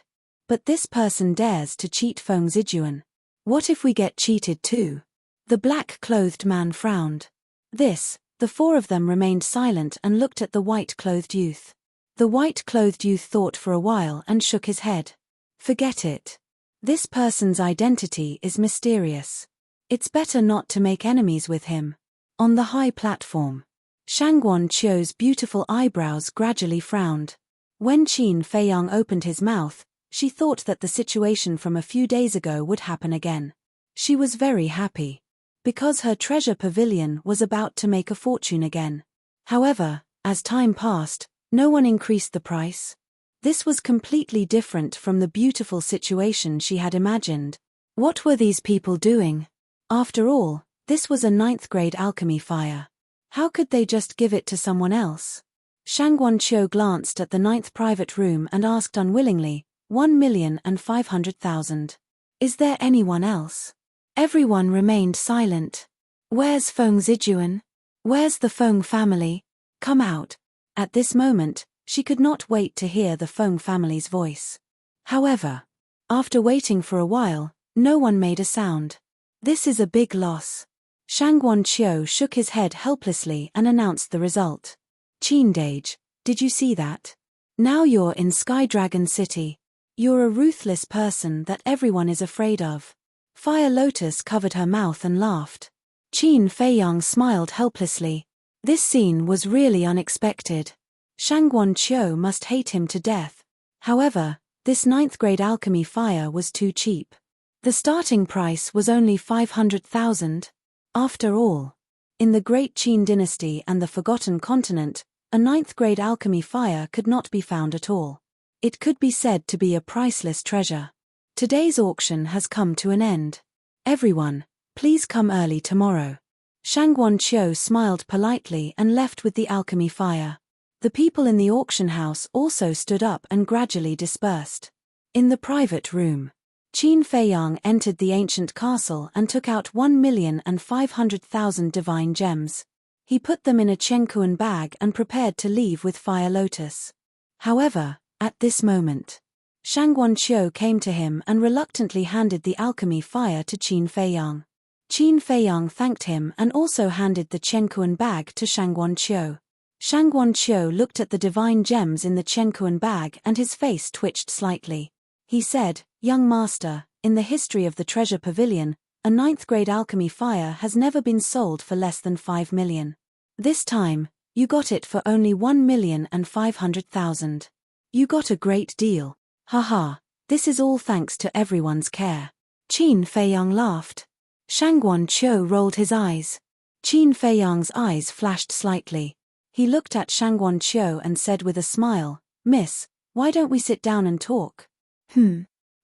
But this person dares to cheat Feng Zijuan. What if we get cheated too? The black-clothed man frowned. The 4 of them remained silent and looked at the white-clothed youth. The white-clothed youth thought for a while and shook his head. Forget it. This person's identity is mysterious. It's better not to make enemies with him. On the high platform, Shangguan Qiu's beautiful eyebrows gradually frowned. When Qin Feiyang opened his mouth, she thought that the situation from a few days ago would happen again. She was very happy. Because her treasure pavilion was about to make a fortune again. However, as time passed, no one increased the price. This was completely different from the beautiful situation she had imagined. What were these people doing? After all, this was a 9th-grade alchemy fire. How could they just give it to someone else? Shangguan Qiu glanced at the 9th private room and asked unwillingly, 1,500,000. Is there anyone else? Everyone remained silent. Where's Feng Zijuan? Where's the Feng family? Come out. At this moment, she could not wait to hear the Feng family's voice. However, after waiting for a while, no one made a sound. This is a big loss. Shangguan Qiu shook his head helplessly and announced the result. Qindage, did you see that? Now you're in Sky Dragon City. You're a ruthless person that everyone is afraid of. Fire Lotus covered her mouth and laughed. Qin Feiyang smiled helplessly. This scene was really unexpected. Shangguan Qiu must hate him to death. However, this 9th-grade alchemy fire was too cheap. The starting price was only 500,000. After all, in the Great Qin dynasty and the Forgotten Continent, a 9th-grade alchemy fire could not be found at all. It could be said to be a priceless treasure. Today's auction has come to an end. Everyone, please come early tomorrow. Shangguan Qiu smiled politely and left with the alchemy fire. The people in the auction house also stood up and gradually dispersed. In the private room, Qin Feiyang entered the ancient castle and took out 1,500,000 divine gems. He put them in a Chenkuan bag and prepared to leave with Fire Lotus. However, at this moment, Shangguan Qiu came to him and reluctantly handed the alchemy fire to Qin Feiyang. Qin Feiyang thanked him and also handed the Chenkuan bag to Shangguan Qiu. Shangguan Qiu looked at the divine gems in the Chenkuan bag and his face twitched slightly. He said, "Young master, in the history of the treasure pavilion, a 9th-grade alchemy fire has never been sold for less than 5 million. This time, you got it for only 1,500,000. You got a great deal. Haha, this is all thanks to everyone's care." Qin Feiyang laughed. Shangguan Qiu rolled his eyes. Qin Feiyang's eyes flashed slightly. He looked at Shangguan Qiu and said with a smile, "Miss, why don't we sit down and talk?"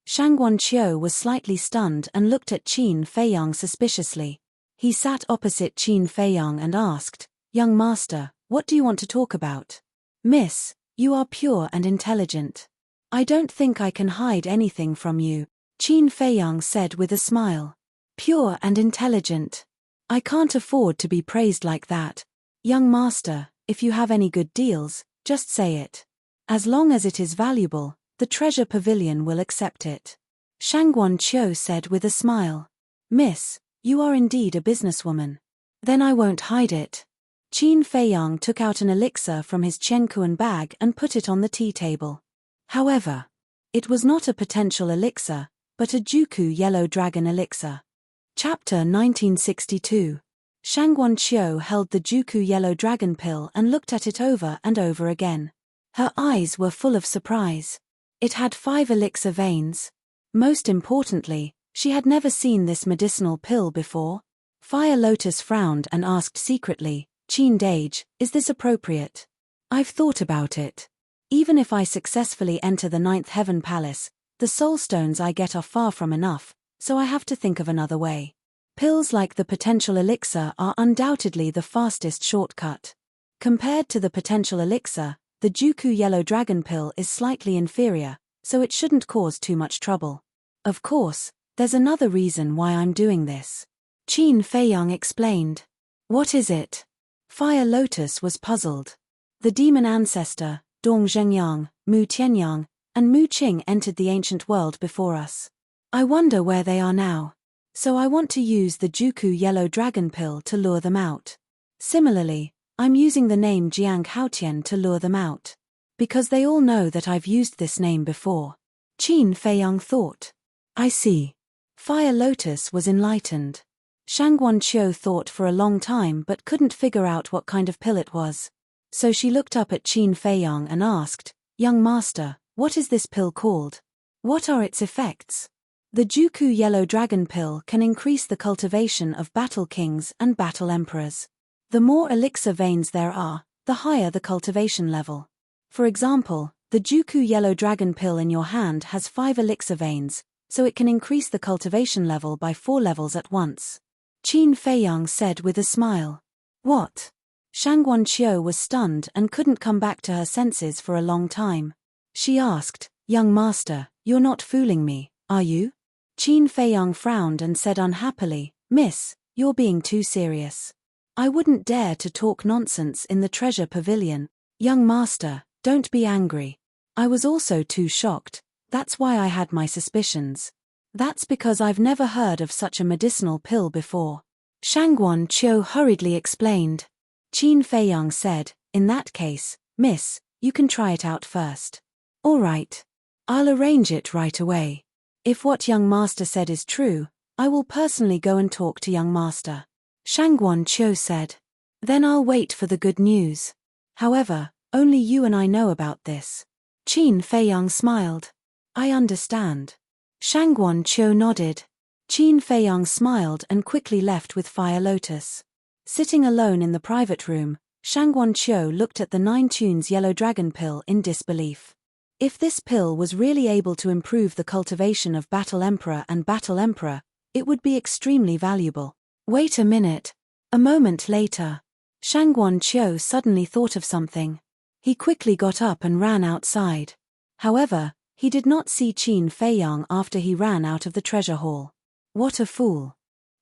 Shangguan Qiu was slightly stunned and looked at Qin Feiyang suspiciously. He sat opposite Qin Feiyang and asked, "Young master, what do you want to talk about?" "Miss, you are pure and intelligent. I don't think I can hide anything from you," Qin Feiyang said with a smile. "Pure and intelligent. I can't afford to be praised like that. Young master, if you have any good deals, just say it. As long as it is valuable, the treasure pavilion will accept it." Shangguan Qiu said with a smile. "Miss, you are indeed a businesswoman. Then I won't hide it." Qin Feiyang took out an elixir from his Chenkuan bag and put it on the tea table. However, it was not a potential elixir, but a Juku Yellow Dragon elixir. Chapter 1962. Shangguan Qiu held the Juku Yellow Dragon pill and looked at it over and over again. Her eyes were full of surprise. It had 5 elixir veins. Most importantly, she had never seen this medicinal pill before. Fire Lotus frowned and asked secretly, Qin Dage, is this appropriate? I've thought about it. Even if I successfully enter the 9th Heaven Palace, the soul stones I get are far from enough, so I have to think of another way. Pills like the potential elixir are undoubtedly the fastest shortcut. Compared to the potential elixir, the Juku Yellow Dragon pill is slightly inferior, so it shouldn't cause too much trouble. Of course, there's another reason why I'm doing this. Qin Feiyang explained. What is it? Fire Lotus was puzzled. The demon ancestor, Dong Zhengyang, Mu Tianyang, and Mu Qing entered the ancient world before us. I wonder where they are now. So I want to use the Juku Yellow Dragon pill to lure them out. Similarly, I'm using the name Jiang Haotian to lure them out. Because they all know that I've used this name before. Qin Feiyang thought. I see. Fire Lotus was enlightened. Shangguan Qiu thought for a long time but couldn't figure out what kind of pill it was. So she looked up at Qin Feiyang and asked, Young Master, what is this pill called? What are its effects? The Juku Yellow Dragon pill can increase the cultivation of battle kings and battle emperors. The more elixir veins there are, the higher the cultivation level. For example, the Juku Yellow Dragon pill in your hand has 5 elixir veins, so it can increase the cultivation level by 4 levels at once. Qin Feiyang said with a smile. What? Shangguan Qiu was stunned and couldn't come back to her senses for a long time. She asked, Young Master, you're not fooling me, are you? Qin Feiyang frowned and said unhappily, Miss, you're being too serious. I wouldn't dare to talk nonsense in the treasure pavilion. Young Master, don't be angry. I was also too shocked, that's why I had my suspicions. That's because I've never heard of such a medicinal pill before. Shangguan Qiu hurriedly explained. Qin Feiyang said, In that case, Miss, you can try it out first. All right. I'll arrange it right away. If what young master said is true, I will personally go and talk to young master. Shangguan Qiu said. Then I'll wait for the good news. However, only you and I know about this. Qin Feiyang smiled. I understand. Shangguan Qiu nodded. Qin Feiyang smiled and quickly left with Fire Lotus. Sitting alone in the private room, Shangguan Qiu looked at the 9 tunes Yellow Dragon pill in disbelief. If this pill was really able to improve the cultivation of Battle Emperor and Battle Emperor, it would be extremely valuable. Wait a minute. A moment later, Shangguan Qiu suddenly thought of something. He quickly got up and ran outside. However, he did not see Qin Feiyang after he ran out of the treasure hall. What a fool.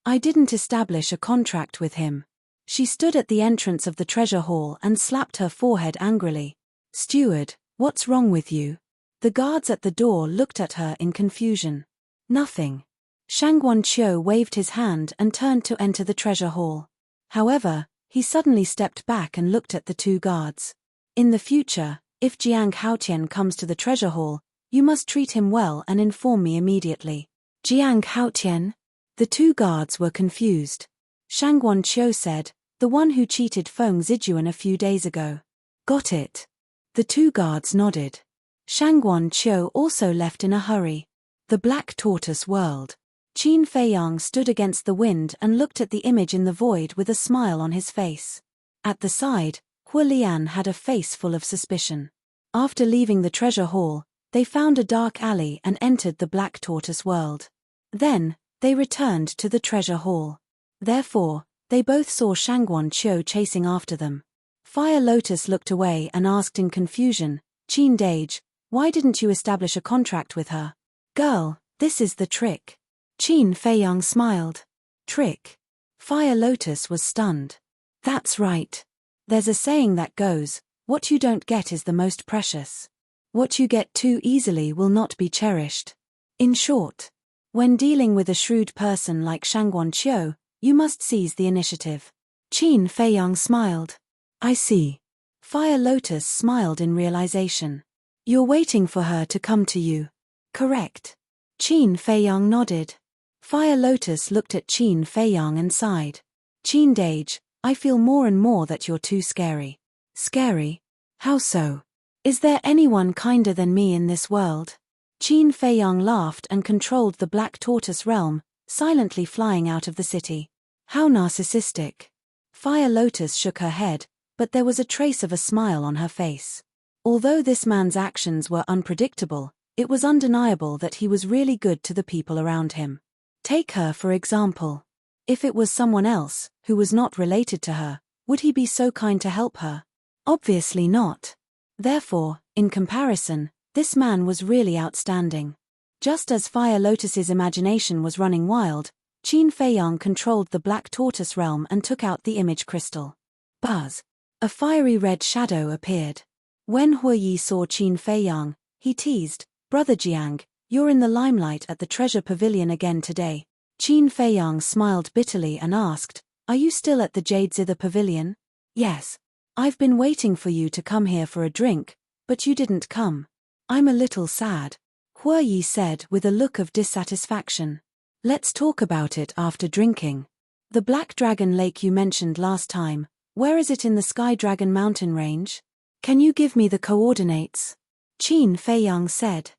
I didn't establish a contract with him. She stood at the entrance of the treasure hall and slapped her forehead angrily. Steward, what's wrong with you? The guards at the door looked at her in confusion. Nothing. Shangguan Qiu waved his hand and turned to enter the treasure hall. However, he suddenly stepped back and looked at the 2 guards. In the future, if Jiang Haotian comes to the treasure hall, you must treat him well and inform me immediately. Jiang Haotian? The 2 guards were confused. Shangguan Qiu said, the one who cheated Feng Zijuan a few days ago. Got it. The 2 guards nodded. Shangguan Qiu also left in a hurry. The Black Tortoise World. Qin Feiyang stood against the wind and looked at the image in the void with a smile on his face. At the side, Hua Lian had a face full of suspicion. After leaving the treasure hall, they found a dark alley and entered the Black Tortoise World. Then, they returned to the treasure hall. Therefore, they both saw Shangguan Qiu chasing after them. Fire Lotus looked away and asked in confusion, Qin Dage, why didn't you establish a contract with her? Girl, this is the trick. Qin Feiyang smiled. Trick? Fire Lotus was stunned. That's right. There's a saying that goes, what you don't get is the most precious. What you get too easily will not be cherished. In short, when dealing with a shrewd person like Shangguan Qiu, you must seize the initiative. Qin Feiyang smiled. I see. Fire Lotus smiled in realization. You're waiting for her to come to you. Correct. Qin Feiyang nodded. Fire Lotus looked at Qin Feiyang and sighed. Qin Dage, I feel more and more that you're too scary. Scary? How so? Is there anyone kinder than me in this world? Qin Feiyang laughed and controlled the black tortoise realm, silently flying out of the city. How narcissistic. Fire Lotus shook her head, but there was a trace of a smile on her face. Although this man's actions were unpredictable, it was undeniable that he was really good to the people around him. Take her for example. If it was someone else, who was not related to her, would he be so kind to help her? Obviously not. Therefore, in comparison, this man was really outstanding. Just as Fire Lotus's imagination was running wild, Qin Feiyang controlled the black tortoise realm and took out the image crystal. Buzz! A fiery red shadow appeared. When Huiyi saw Qin Feiyang, he teased, "Brother Jiang, you're in the limelight at the treasure pavilion again today." Qin Feiyang smiled bitterly and asked, "Are you still at the Jade Zither pavilion?" "Yes. I've been waiting for you to come here for a drink, but you didn't come. I'm a little sad," Huiyi said with a look of dissatisfaction. "Let's talk about it after drinking. The Black Dragon Lake you mentioned last time, where is it in the Sky Dragon mountain range? Can you give me the coordinates?" Qin Feiyang said.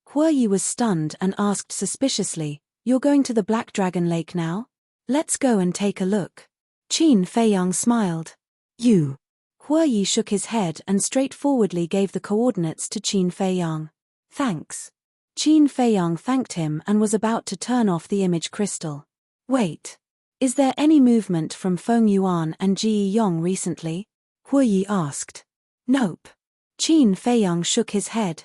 Huiyi was stunned and asked suspiciously, "You're going to the Black Dragon Lake now? Let's go and take a look." Qin Feiyang smiled. "You." Huiyi shook his head and straightforwardly gave the coordinates to Qin Feiyang. "Thanks." Qin Feiyang thanked him and was about to turn off the image crystal. "Wait. Is there any movement from Feng Yuan and Ji Yong recently?" Huiyi asked. "Nope." Qin Feiyang shook his head.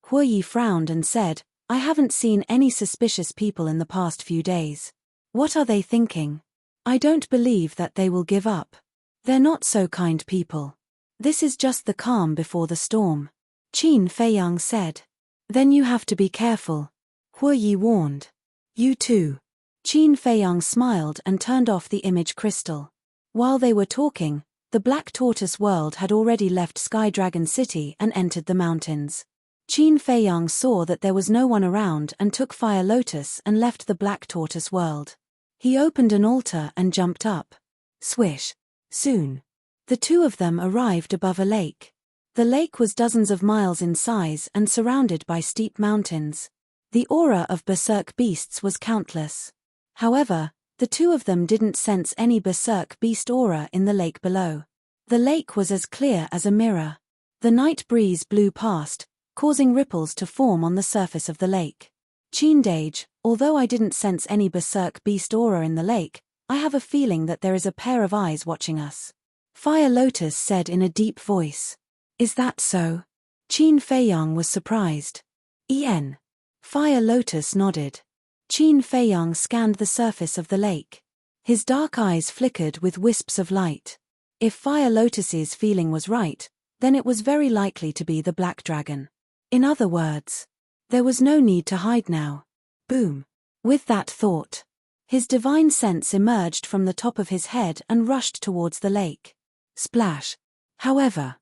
Huiyi frowned and said, "I haven't seen any suspicious people in the past few days. What are they thinking? I don't believe that they will give up. They're not so kind people. This is just the calm before the storm." Qin Feiyang said. "Then you have to be careful," Huiyi warned. "You too." Qin Feiyang smiled and turned off the image crystal. While they were talking, the Black Tortoise world had already left Sky Dragon City and entered the mountains. Qin Feiyang saw that there was no one around and took Fire Lotus and left the Black Tortoise world. He opened an altar and jumped up. Swish. Soon, the two of them arrived above a lake. The lake was dozens of miles in size and surrounded by steep mountains. The aura of berserk beasts was countless. However, the two of them didn't sense any berserk beast aura in the lake below. The lake was as clear as a mirror. The night breeze blew past, causing ripples to form on the surface of the lake. "Qindage, although I didn't sense any berserk beast aura in the lake, I have a feeling that there is a pair of eyes watching us," Fire Lotus said in a deep voice. "Is that so?" Qin Feiyang was surprised. "En." Fire Lotus nodded. Qin Feiyang scanned the surface of the lake. His dark eyes flickered with wisps of light. If Fire Lotus's feeling was right, then it was very likely to be the Black Dragon. In other words, there was no need to hide now. Boom. With that thought, his divine sense emerged from the top of his head and rushed towards the lake. Splash. However,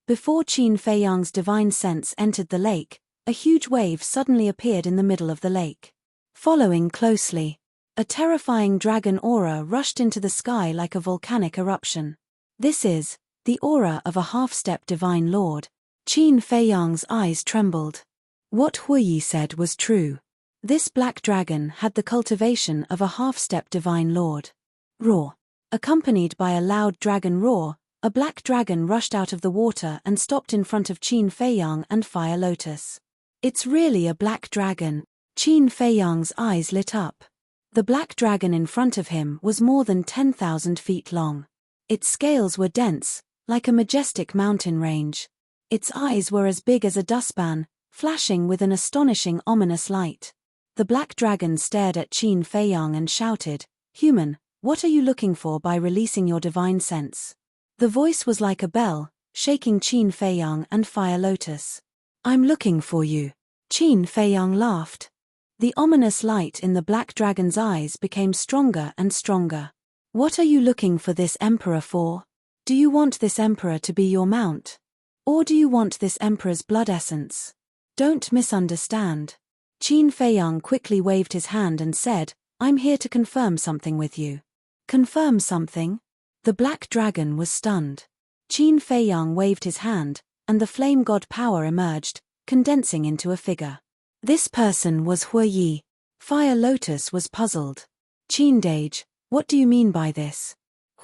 before Qin Feiyang's divine sense entered the lake, a huge wave suddenly appeared in the middle of the lake. Following closely, a terrifying dragon aura rushed into the sky like a volcanic eruption. "This is the aura of a half-step divine lord." Qin Feiyang's eyes trembled. What Huiyi said was true. This black dragon had the cultivation of a half-step divine lord. Roar. Accompanied by a loud dragon roar, a black dragon rushed out of the water and stopped in front of Qin Feiyang and Fire Lotus. "It's really a black dragon." Qin Feiyang's eyes lit up. The black dragon in front of him was more than 10,000 feet long. Its scales were dense, like a majestic mountain range. Its eyes were as big as a dustpan, flashing with an astonishing ominous light. The black dragon stared at Qin Feiyang and shouted, "Human, what are you looking for by releasing your divine sense?" The voice was like a bell, shaking Qin Feiyang and Fire Lotus. "I'm looking for you." Qin Feiyang laughed. The ominous light in the black dragon's eyes became stronger and stronger. "What are you looking for this emperor for? Do you want this emperor to be your mount? Or do you want this emperor's blood essence? Don't misunderstand." Qin Feiyang quickly waved his hand and said, "I'm here to confirm something with you." "Confirm something?" The black dragon was stunned. Qin Feiyang waved his hand, and the flame god power emerged, condensing into a figure. This person was Hue Yi. Fire Lotus was puzzled. Qindage, what do you mean by this?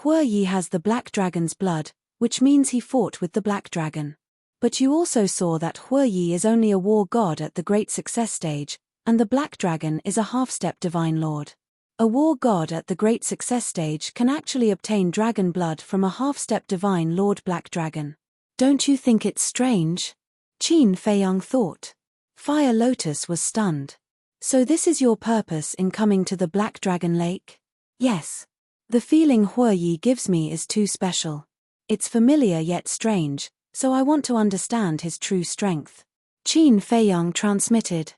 Hue Yi has the black dragon's blood, which means he fought with the black dragon. But you also saw that Hue Yi is only a war god at the Great Success stage, and the black dragon is a half-step divine lord. A war god at the Great Success stage can actually obtain dragon blood from a half-step divine lord black dragon. Don't you think it's strange? Qin Feiyang thought. Fire Lotus was stunned. So this is your purpose in coming to the Black Dragon Lake? Yes. The feeling Hue Yi gives me is too special. It's familiar yet strange, so I want to understand his true strength. Qin Feiyang transmitted.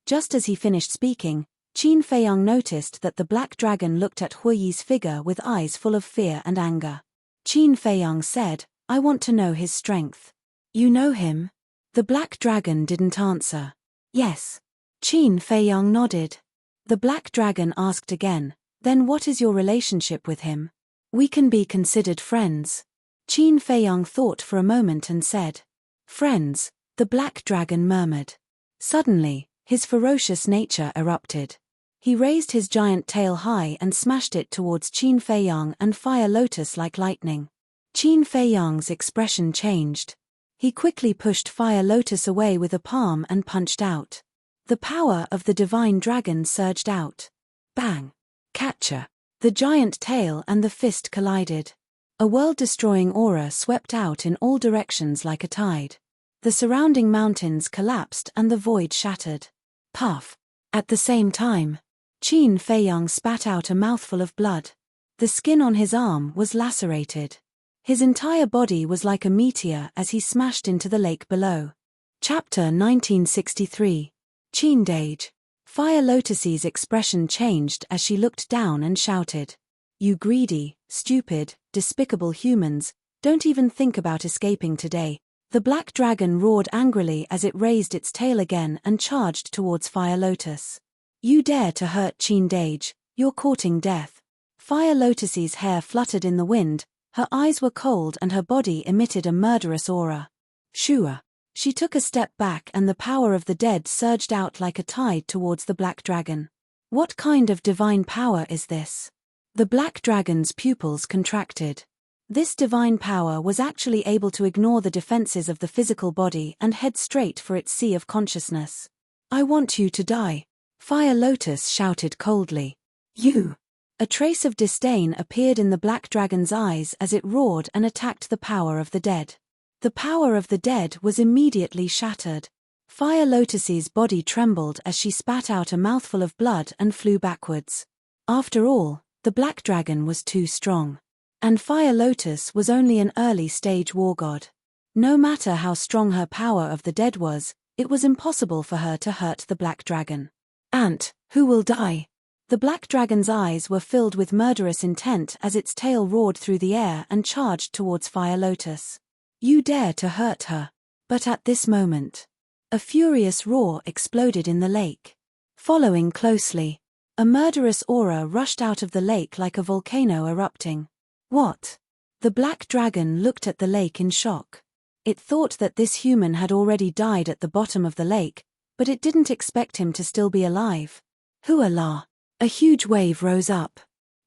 Just as he finished speaking, Qin Feiyang noticed that the black dragon looked at Hue Yi's figure with eyes full of fear and anger. Qin Feiyang said, I want to know his strength. You know him? The black dragon didn't answer. Yes. Qin Feiyang nodded. The black dragon asked again, then what is your relationship with him? We can be considered friends. Qin Feiyang thought for a moment and said, friends, the black dragon murmured. Suddenly, his ferocious nature erupted. He raised his giant tail high and smashed it towards Qin Feiyang and Fire Lotus like lightning. Qin Feiyang's expression changed. He quickly pushed Fire Lotus away with a palm and punched out. The power of the divine dragon surged out. Bang! Catcher! The giant tail and the fist collided. A world-destroying aura swept out in all directions like a tide. The surrounding mountains collapsed and the void shattered. Puff! At the same time, Qin Feiyang spat out a mouthful of blood. The skin on his arm was lacerated. His entire body was like a meteor as he smashed into the lake below. Chapter 1963. Qindage. Fire Lotus's expression changed as she looked down and shouted. You greedy, stupid, despicable humans, don't even think about escaping today. The black dragon roared angrily as it raised its tail again and charged towards Fire Lotus. You dare to hurt Qindage, you're courting death. Fire Lotus's hair fluttered in the wind, her eyes were cold and her body emitted a murderous aura. Shua. She took a step back and the power of the dead surged out like a tide towards the black dragon. What kind of divine power is this? The black dragon's pupils contracted. This divine power was actually able to ignore the defenses of the physical body and head straight for its sea of consciousness. I want you to die. Fire Lotus shouted coldly. You! A trace of disdain appeared in the black dragon's eyes as it roared and attacked the power of the dead. The power of the dead was immediately shattered. Fire Lotus's body trembled as she spat out a mouthful of blood and flew backwards. After all, the black dragon was too strong. And Fire Lotus was only an early-stage war god. No matter how strong her power of the dead was, it was impossible for her to hurt the black dragon. Ant, who will die? The black dragon's eyes were filled with murderous intent as its tail roared through the air and charged towards Fire Lotus. You dare to hurt her. But at this moment, a furious roar exploded in the lake. Following closely, a murderous aura rushed out of the lake like a volcano erupting. What? The black dragon looked at the lake in shock. It thought that this human had already died at the bottom of the lake, but it didn't expect him to still be alive. Huala! A huge wave rose up.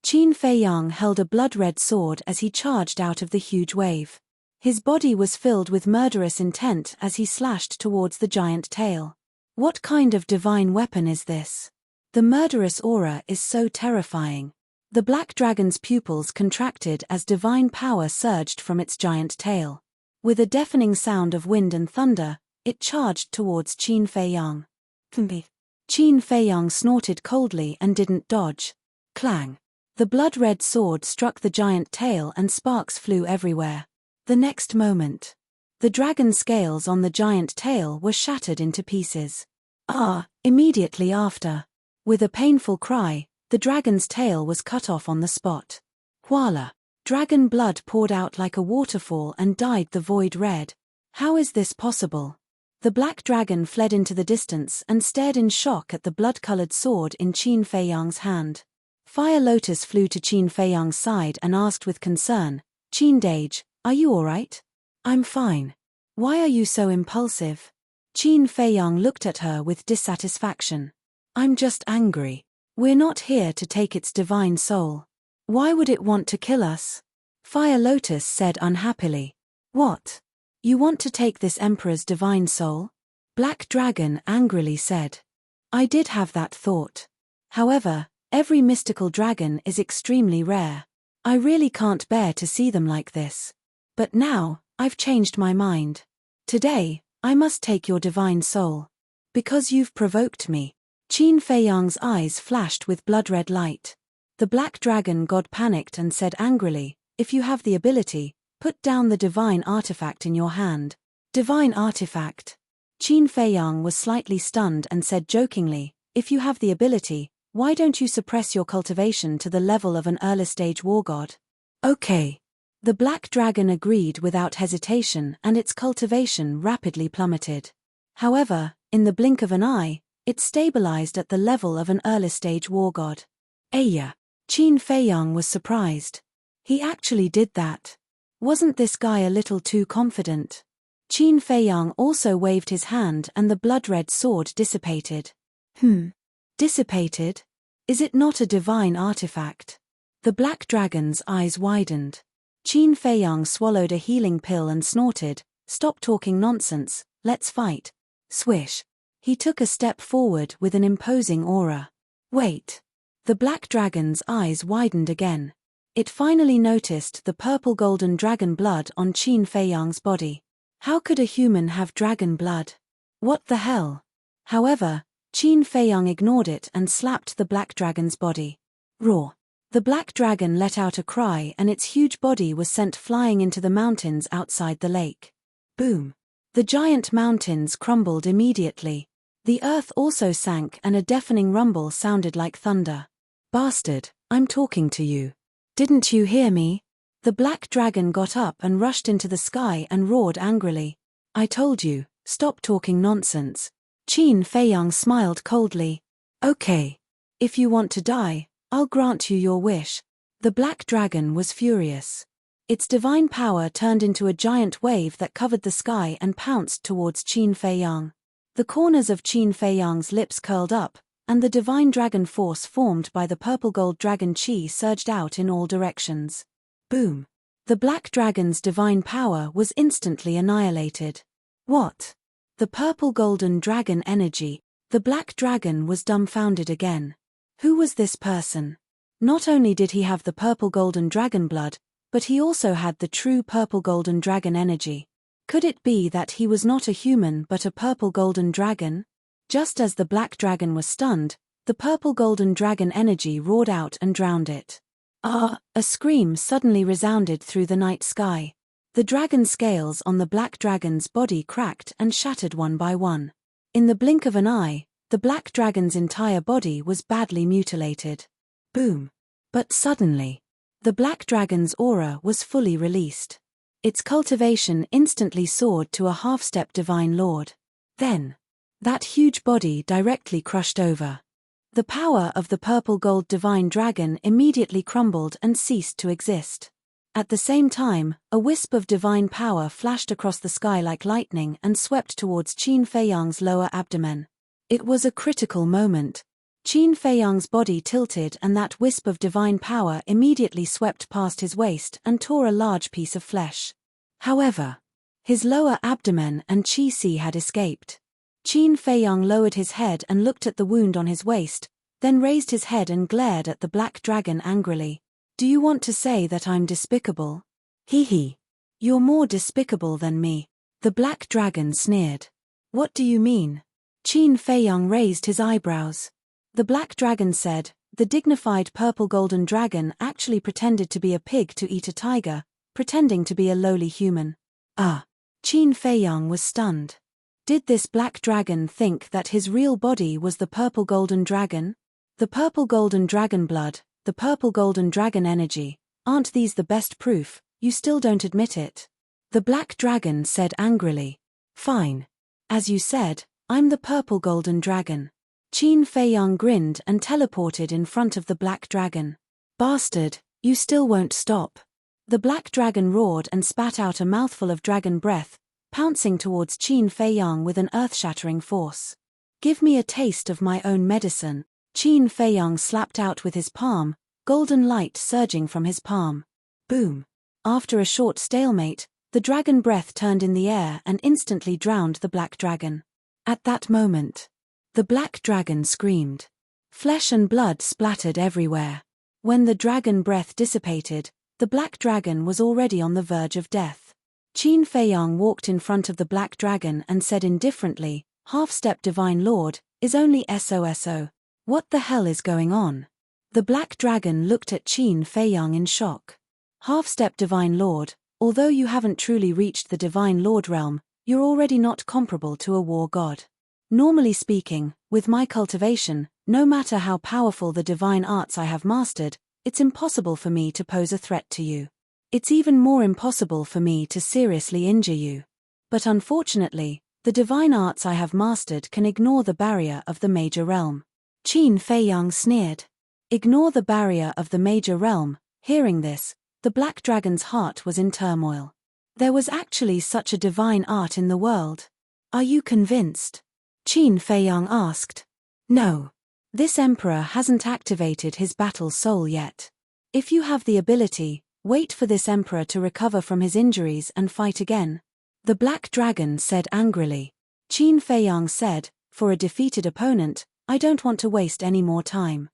Qin Feiyang held a blood-red sword as he charged out of the huge wave. His body was filled with murderous intent as he slashed towards the giant tail. What kind of divine weapon is this? The murderous aura is so terrifying. The black dragon's pupils contracted as divine power surged from its giant tail. With a deafening sound of wind and thunder, it charged towards Qin Feiyang. Qin Feiyang snorted coldly and didn't dodge. Clang! The blood-red sword struck the giant tail and sparks flew everywhere. The next moment, the dragon scales on the giant tail were shattered into pieces. Immediately after, with a painful cry, the dragon's tail was cut off on the spot. Voila! Dragon blood poured out like a waterfall and dyed the void red. How is this possible? The black dragon fled into the distance and stared in shock at the blood-colored sword in Qin Feiyang's hand. Fire Lotus flew to Qin Feiyang's side and asked with concern, Qindage, are you alright? I'm fine. Why are you so impulsive? Qin Feiyang looked at her with dissatisfaction. I'm just angry. We're not here to take its divine soul. Why would it want to kill us? Fire Lotus said unhappily. What? You want to take this emperor's divine soul? Black Dragon angrily said. I did have that thought. However, every mystical dragon is extremely rare. I really can't bear to see them like this. But now, I've changed my mind. Today, I must take your divine soul. Because you've provoked me. Qin Feiyang's eyes flashed with blood-red light. The black dragon god panicked and said angrily, if you have the ability, put down the divine artifact in your hand. Divine artifact. Qin Feiyang was slightly stunned and said jokingly, if you have the ability, why don't you suppress your cultivation to the level of an early-stage war god? Okay. The black dragon agreed without hesitation and its cultivation rapidly plummeted. However, in the blink of an eye, it stabilized at the level of an early-stage war god. Aya! Qin Feiyang was surprised. He actually did that. Wasn't this guy a little too confident? Qin Feiyang also waved his hand and the blood-red sword dissipated. Dissipated? Is it not a divine artifact? The black dragon's eyes widened. Qin Feiyang swallowed a healing pill and snorted, stop talking nonsense, let's fight. Swish. He took a step forward with an imposing aura. Wait. The black dragon's eyes widened again. It finally noticed the purple-golden dragon blood on Qin Feiyang's body. How could a human have dragon blood? What the hell? However, Qin Feiyang ignored it and slapped the black dragon's body. Roar. The black dragon let out a cry and its huge body was sent flying into the mountains outside the lake. Boom. The giant mountains crumbled immediately. The earth also sank and a deafening rumble sounded like thunder. Bastard, I'm talking to you. Didn't you hear me? The black dragon got up and rushed into the sky and roared angrily. I told you, stop talking nonsense. Qin Feiyang smiled coldly. Okay. If you want to die, I'll grant you your wish. The black dragon was furious. Its divine power turned into a giant wave that covered the sky and pounced towards Qin Feiyang. The corners of Qin Feiyang's lips curled up, and the divine dragon force formed by the purple-gold dragon qi surged out in all directions. Boom. The black dragon's divine power was instantly annihilated. What? The purple-golden dragon energy. The black dragon was dumbfounded again. Who was this person? Not only did he have the purple-golden dragon blood, but he also had the true purple-golden dragon energy. Could it be that he was not a human but a purple-golden dragon? Just as the black dragon was stunned, the purple-golden dragon energy roared out and drowned it. Ah! A scream suddenly resounded through the night sky. The dragon scales on the black dragon's body cracked and shattered one by one. In the blink of an eye, the black dragon's entire body was badly mutilated. Boom! But suddenly, the black dragon's aura was fully released. Its cultivation instantly soared to a half-step divine lord. Then, that huge body directly crushed over. The power of the purple-gold divine dragon immediately crumbled and ceased to exist. At the same time, a wisp of divine power flashed across the sky like lightning and swept towards Qin Feiyang's lower abdomen. It was a critical moment. Qin Feiyang's body tilted and that wisp of divine power immediately swept past his waist and tore a large piece of flesh. However, his lower abdomen and qi had escaped. Qin Feiyang lowered his head and looked at the wound on his waist, then raised his head and glared at the black dragon angrily. Do you want to say that I'm despicable? Hee. You're more despicable than me. The black dragon sneered. What do you mean? Qin Feiyang raised his eyebrows. The black dragon said, the dignified purple-golden dragon actually pretended to be a pig to eat a tiger, pretending to be a lowly human. Ah! Qin Feiyang was stunned. Did this black dragon think that his real body was the purple-golden dragon? The purple-golden dragon blood, the purple-golden dragon energy, aren't these the best proof? You still don't admit it. The black dragon said angrily. Fine. As you said, I'm the purple-golden dragon. Qin Feiyang grinned and teleported in front of the black dragon. Bastard, you still won't stop. The black dragon roared and spat out a mouthful of dragon breath, pouncing towards Qin Feiyang with an earth-shattering force. "Give me a taste of my own medicine," Qin Feiyang slapped out with his palm, golden light surging from his palm. Boom! After a short stalemate, the dragon breath turned in the air and instantly drowned the black dragon. At that moment, the black dragon screamed. Flesh and blood splattered everywhere. When the dragon breath dissipated, the black dragon was already on the verge of death. Qin Feiyang walked in front of the black dragon and said indifferently, "Half-step Divine Lord, is only SOSO. What the hell is going on?" The black dragon looked at Qin Feiyang in shock. "Half-step Divine Lord, although you haven't truly reached the Divine Lord realm, you're already not comparable to a war god. Normally speaking, with my cultivation, no matter how powerful the divine arts I have mastered, it's impossible for me to pose a threat to you. It's even more impossible for me to seriously injure you. But unfortunately, the divine arts I have mastered can ignore the barrier of the major realm." Qin Feiyang sneered. Ignore the barrier of the major realm. Hearing this, the black dragon's heart was in turmoil. There was actually such a divine art in the world. "Are you convinced?" Qin Feiyang asked. "No. This emperor hasn't activated his battle soul yet. If you have the ability, wait for this emperor to recover from his injuries and fight again," the black dragon said angrily. Qin Feiyang said, "For a defeated opponent, I don't want to waste any more time."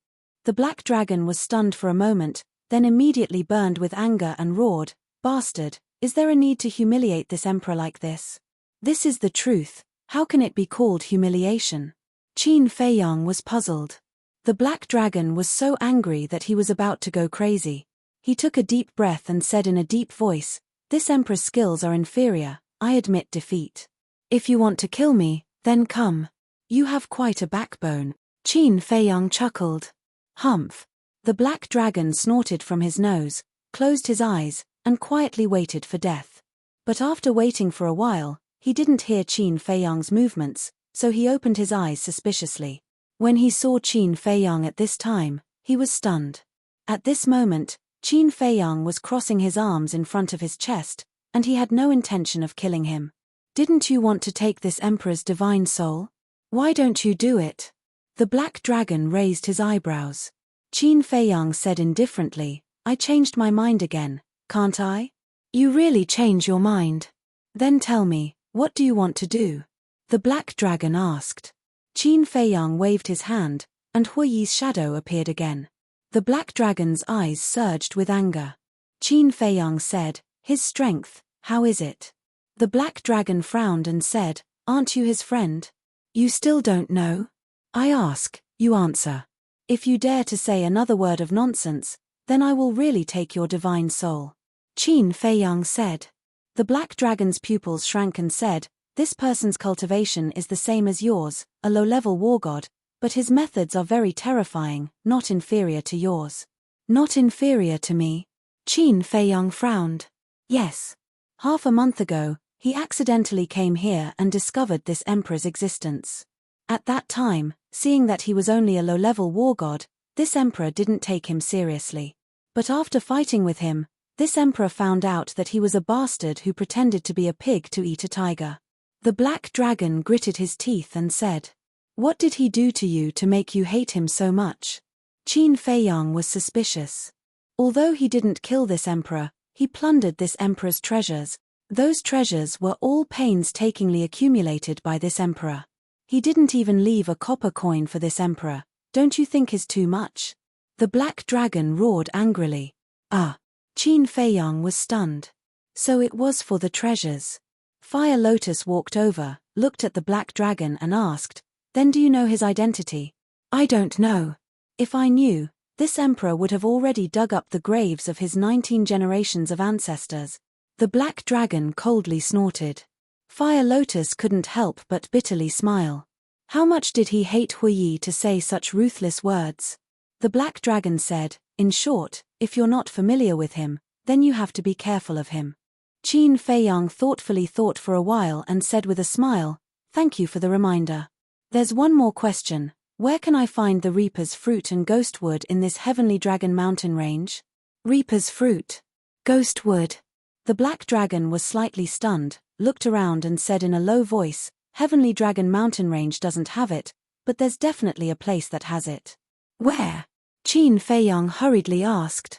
The black dragon was stunned for a moment, then immediately burned with anger and roared, "Bastard, is there a need to humiliate this emperor like this? This is the truth, how can it be called humiliation?" Qin Feiyang was puzzled. The black dragon was so angry that he was about to go crazy. He took a deep breath and said in a deep voice, "This emperor's skills are inferior, I admit defeat. If you want to kill me, then come. You have quite a backbone." Qin Feiyang chuckled. "Humph." The black dragon snorted from his nose, closed his eyes, and quietly waited for death. But after waiting for a while, he didn't hear Qin Feiyang's movements, so he opened his eyes suspiciously. When he saw Qin Feiyang at this time, he was stunned. At this moment, Qin Feiyang was crossing his arms in front of his chest, and he had no intention of killing him. "Didn't you want to take this emperor's divine soul? Why don't you do it?" The black dragon raised his eyebrows. Qin Feiyang said indifferently, "I changed my mind again, can't I?" "You really change your mind? Then tell me, what do you want to do?" the black dragon asked. Qin Feiyang waved his hand, and Huiyi's shadow appeared again. The black dragon's eyes surged with anger. Qin Feiyang said, "His strength, how is it?" The black dragon frowned and said, "Aren't you his friend? You still don't know? I ask, you answer. If you dare to say another word of nonsense, then I will really take your divine soul." Qin Feiyang said. The black dragon's pupils shrank and said, "This person's cultivation is the same as yours, a low-level war god, but his methods are very terrifying, not inferior to yours." "Not inferior to me?" Qin Feiyang frowned. "Yes. Half a month ago, he accidentally came here and discovered this emperor's existence. At that time, seeing that he was only a low-level war god, this emperor didn't take him seriously. But after fighting with him, this emperor found out that he was a bastard who pretended to be a pig to eat a tiger." The black dragon gritted his teeth and said, "What did he do to you to make you hate him so much?" Qin Feiyang was suspicious. Although he didn't kill this emperor, he plundered this emperor's treasures. Those treasures were all painstakingly accumulated by this emperor. He didn't even leave a copper coin for this emperor. Don't you think is too much? The black dragon roared angrily. "Ah!" Qin Feiyang was stunned. So it was for the treasures. Fire Lotus walked over, looked at the black dragon and asked, "Then do you know his identity?" "I don't know. If I knew, this emperor would have already dug up the graves of his 19 generations of ancestors." The black dragon coldly snorted. Fire Lotus couldn't help but bitterly smile. How much did he hate Huiyi to say such ruthless words? The black dragon said, "In short, if you're not familiar with him, then you have to be careful of him." Qin Feiyang thoughtfully thought for a while and said with a smile, "Thank you for the reminder. There's one more question. Where can I find the Reaper's Fruit and Ghostwood in this Heavenly Dragon mountain range?" "Reaper's Fruit?" Ghost wood. The black dragon was slightly stunned, looked around and said in a low voice, Heavenly Dragon Mountain Range doesn't have it, but there's definitely a place that has it. Where? Qin Feiyang hurriedly asked.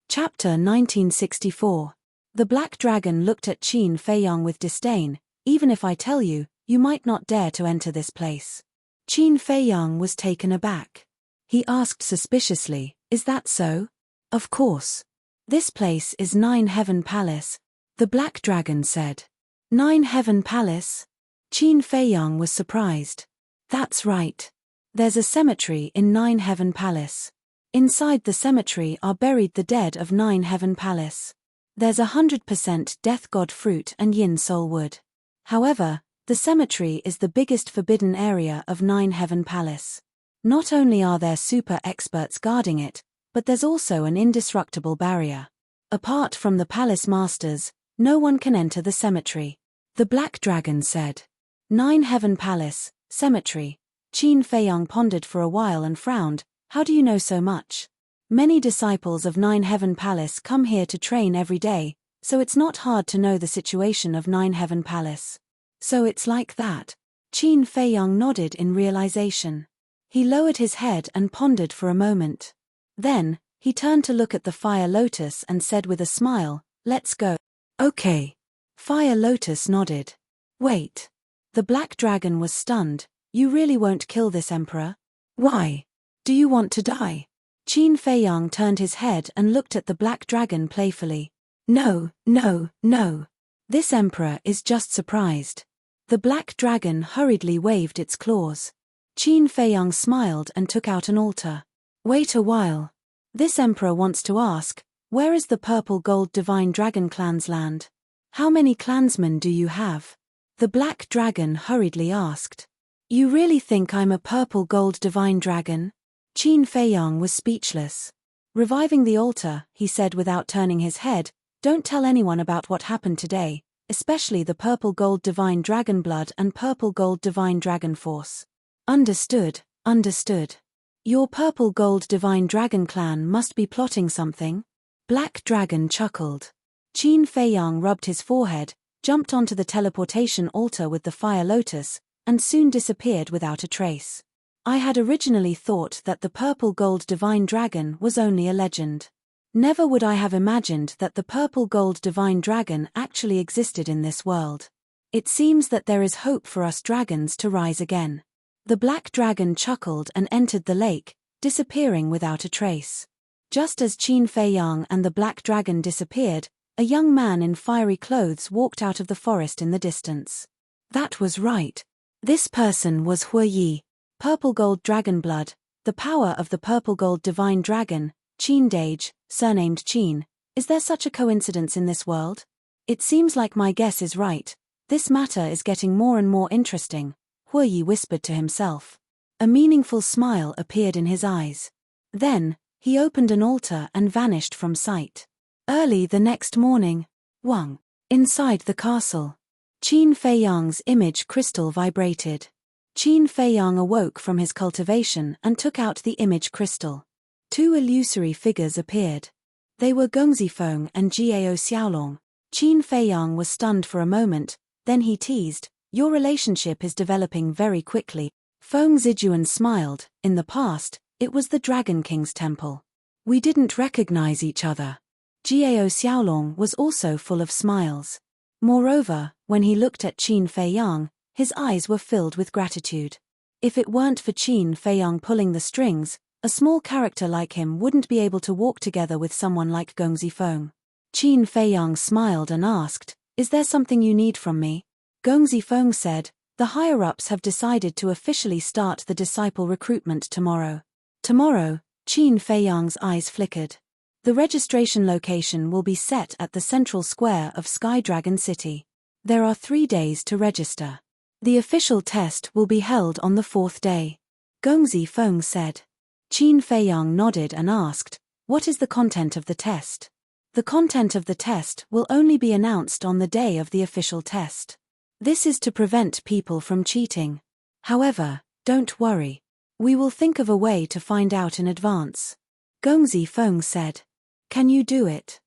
Chapter 1964. The black dragon looked at Qin Feiyang with disdain. Even if I tell you, you might not dare to enter this place. Qin Feiyang was taken aback. He asked suspiciously, is that so? Of course. This place is Nine Heaven Palace, the black dragon said. Nine Heaven Palace? Qin Feiyang was surprised. That's right. There's a cemetery in Nine Heaven Palace. Inside the cemetery are buried the dead of Nine Heaven Palace. There's 100% death god fruit and yin soul wood. However, the cemetery is the biggest forbidden area of Nine Heaven Palace. Not only are there super experts guarding it, but there's also an indestructible barrier. Apart from the palace masters, no one can enter the cemetery. The black dragon said. Nine Heaven Palace, cemetery. Qin Feiyang pondered for a while and frowned. How do you know so much? Many disciples of Nine Heaven Palace come here to train every day, so it's not hard to know the situation of Nine Heaven Palace. So it's like that. Qin Feiyang nodded in realization. He lowered his head and pondered for a moment. Then, he turned to look at the Fire Lotus and said with a smile, let's go. Okay. Fire Lotus nodded. Wait. The black dragon was stunned. You really won't kill this emperor? Why? Do you want to die? Qin Feiyang turned his head and looked at the black dragon playfully. No, no, no. This emperor is just surprised. The black dragon hurriedly waved its claws. Qin Feiyang smiled and took out an altar. Wait a while. This emperor wants to ask, where is the purple gold divine dragon clan's land? How many clansmen do you have? The black dragon hurriedly asked. You really think I'm a purple gold divine dragon? Qin Feiyang was speechless. Reviving the altar, he said without turning his head, don't tell anyone about what happened today, especially the purple gold divine dragon blood and purple gold divine dragon force. Understood, understood. Your purple gold divine dragon clan must be plotting something? Black dragon chuckled. Qin Feiyang rubbed his forehead, jumped onto the teleportation altar with the Fire Lotus, and soon disappeared without a trace. I had originally thought that the purple gold divine dragon was only a legend. Never would I have imagined that the purple gold divine dragon actually existed in this world. It seems that there is hope for us dragons to rise again. The black dragon chuckled and entered the lake, disappearing without a trace. Just as Qin Feiyang and the black dragon disappeared, a young man in fiery clothes walked out of the forest in the distance. That was right. This person was Hu Yi. Purple gold dragon blood, the power of the purple gold divine dragon, Qin Dage, surnamed Qin. Is there such a coincidence in this world? It seems like my guess is right. This matter is getting more and more interesting, Hu Yi whispered to himself. A meaningful smile appeared in his eyes. Then, he opened an altar and vanished from sight. Early the next morning, Wang, inside the castle. Qin Feiyang's image crystal vibrated. Qin Feiyang awoke from his cultivation and took out the image crystal. Two illusory figures appeared. They were Gongzi Feng and Jiao Xiaolong. Qin Feiyang was stunned for a moment, then he teased, your relationship is developing very quickly. Feng Zijuan smiled. In the past, it was the Dragon King's temple. We didn't recognize each other. Jiao Xiaolong was also full of smiles. Moreover, when he looked at Qin Feiyang, his eyes were filled with gratitude. If it weren't for Qin Feiyang pulling the strings, a small character like him wouldn't be able to walk together with someone like Gongzi Feng. Qin Feiyang smiled and asked, is there something you need from me? Gongzi Feng said, the higher-ups have decided to officially start the disciple recruitment tomorrow. Tomorrow, Qin Feiyang's eyes flickered. The registration location will be set at the central square of Sky Dragon City. There are 3 days to register. The official test will be held on the 4th day. Gongzi Feng said. Qin Feiyang nodded and asked, what is the content of the test? The content of the test will only be announced on the day of the official test. This is to prevent people from cheating. However, don't worry. We will think of a way to find out in advance. Gongzi Feng said. Can you do it?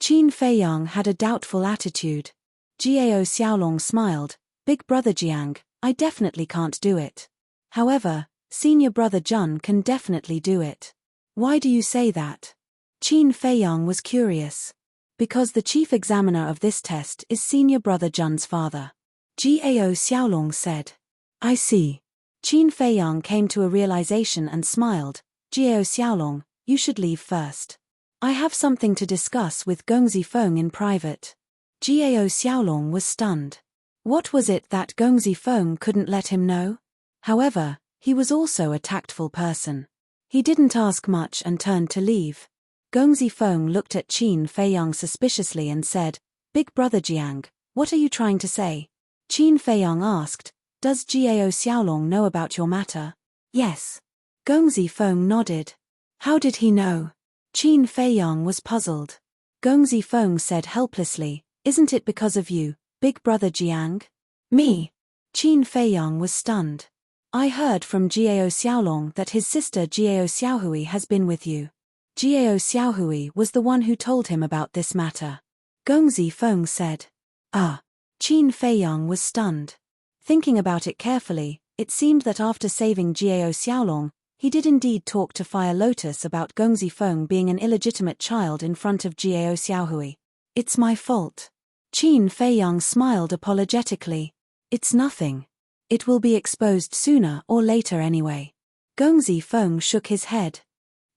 Qin Feiyang had a doubtful attitude. Jiao Xiaolong smiled. Big brother Jiang, I definitely can't do it. However, senior brother Jun can definitely do it. Why do you say that? Qin Feiyang was curious. Because the chief examiner of this test is senior brother Jun's father. Jiao Xiaolong said. I see. Qin Feiyang came to a realization and smiled. Jiao Xiaolong, you should leave first. I have something to discuss with Gong Zifeng in private. Jiao Xiaolong was stunned. What was it that Gong Zifeng couldn't let him know? However, he was also a tactful person. He didn't ask much and turned to leave. Gong Zifeng looked at Qin Feiyang suspiciously and said, Big brother Jiang, what are you trying to say? Qin Feiyang asked, Does Jiao Xiaolong know about your matter? Yes. Gong Zifeng nodded. How did he know? Qin Feiyang was puzzled. Gong Zifeng said helplessly, Isn't it because of you, big brother Jiang? Me? Qin Feiyang was stunned. I heard from Jiao Xiaolong that his sister Jiao Xiaohui has been with you. Jiao Xiaohui was the one who told him about this matter. Gong Zifeng said. Ah. Qin Feiyang was stunned. Thinking about it carefully, it seemed that after saving Jiao Xiaolong, he did indeed talk to Fire Lotus about Gong Zifeng being an illegitimate child in front of Jiao Xiaohui. It's my fault. Qin Feiyang smiled apologetically. It's nothing. It will be exposed sooner or later anyway. Gong Zifeng shook his head.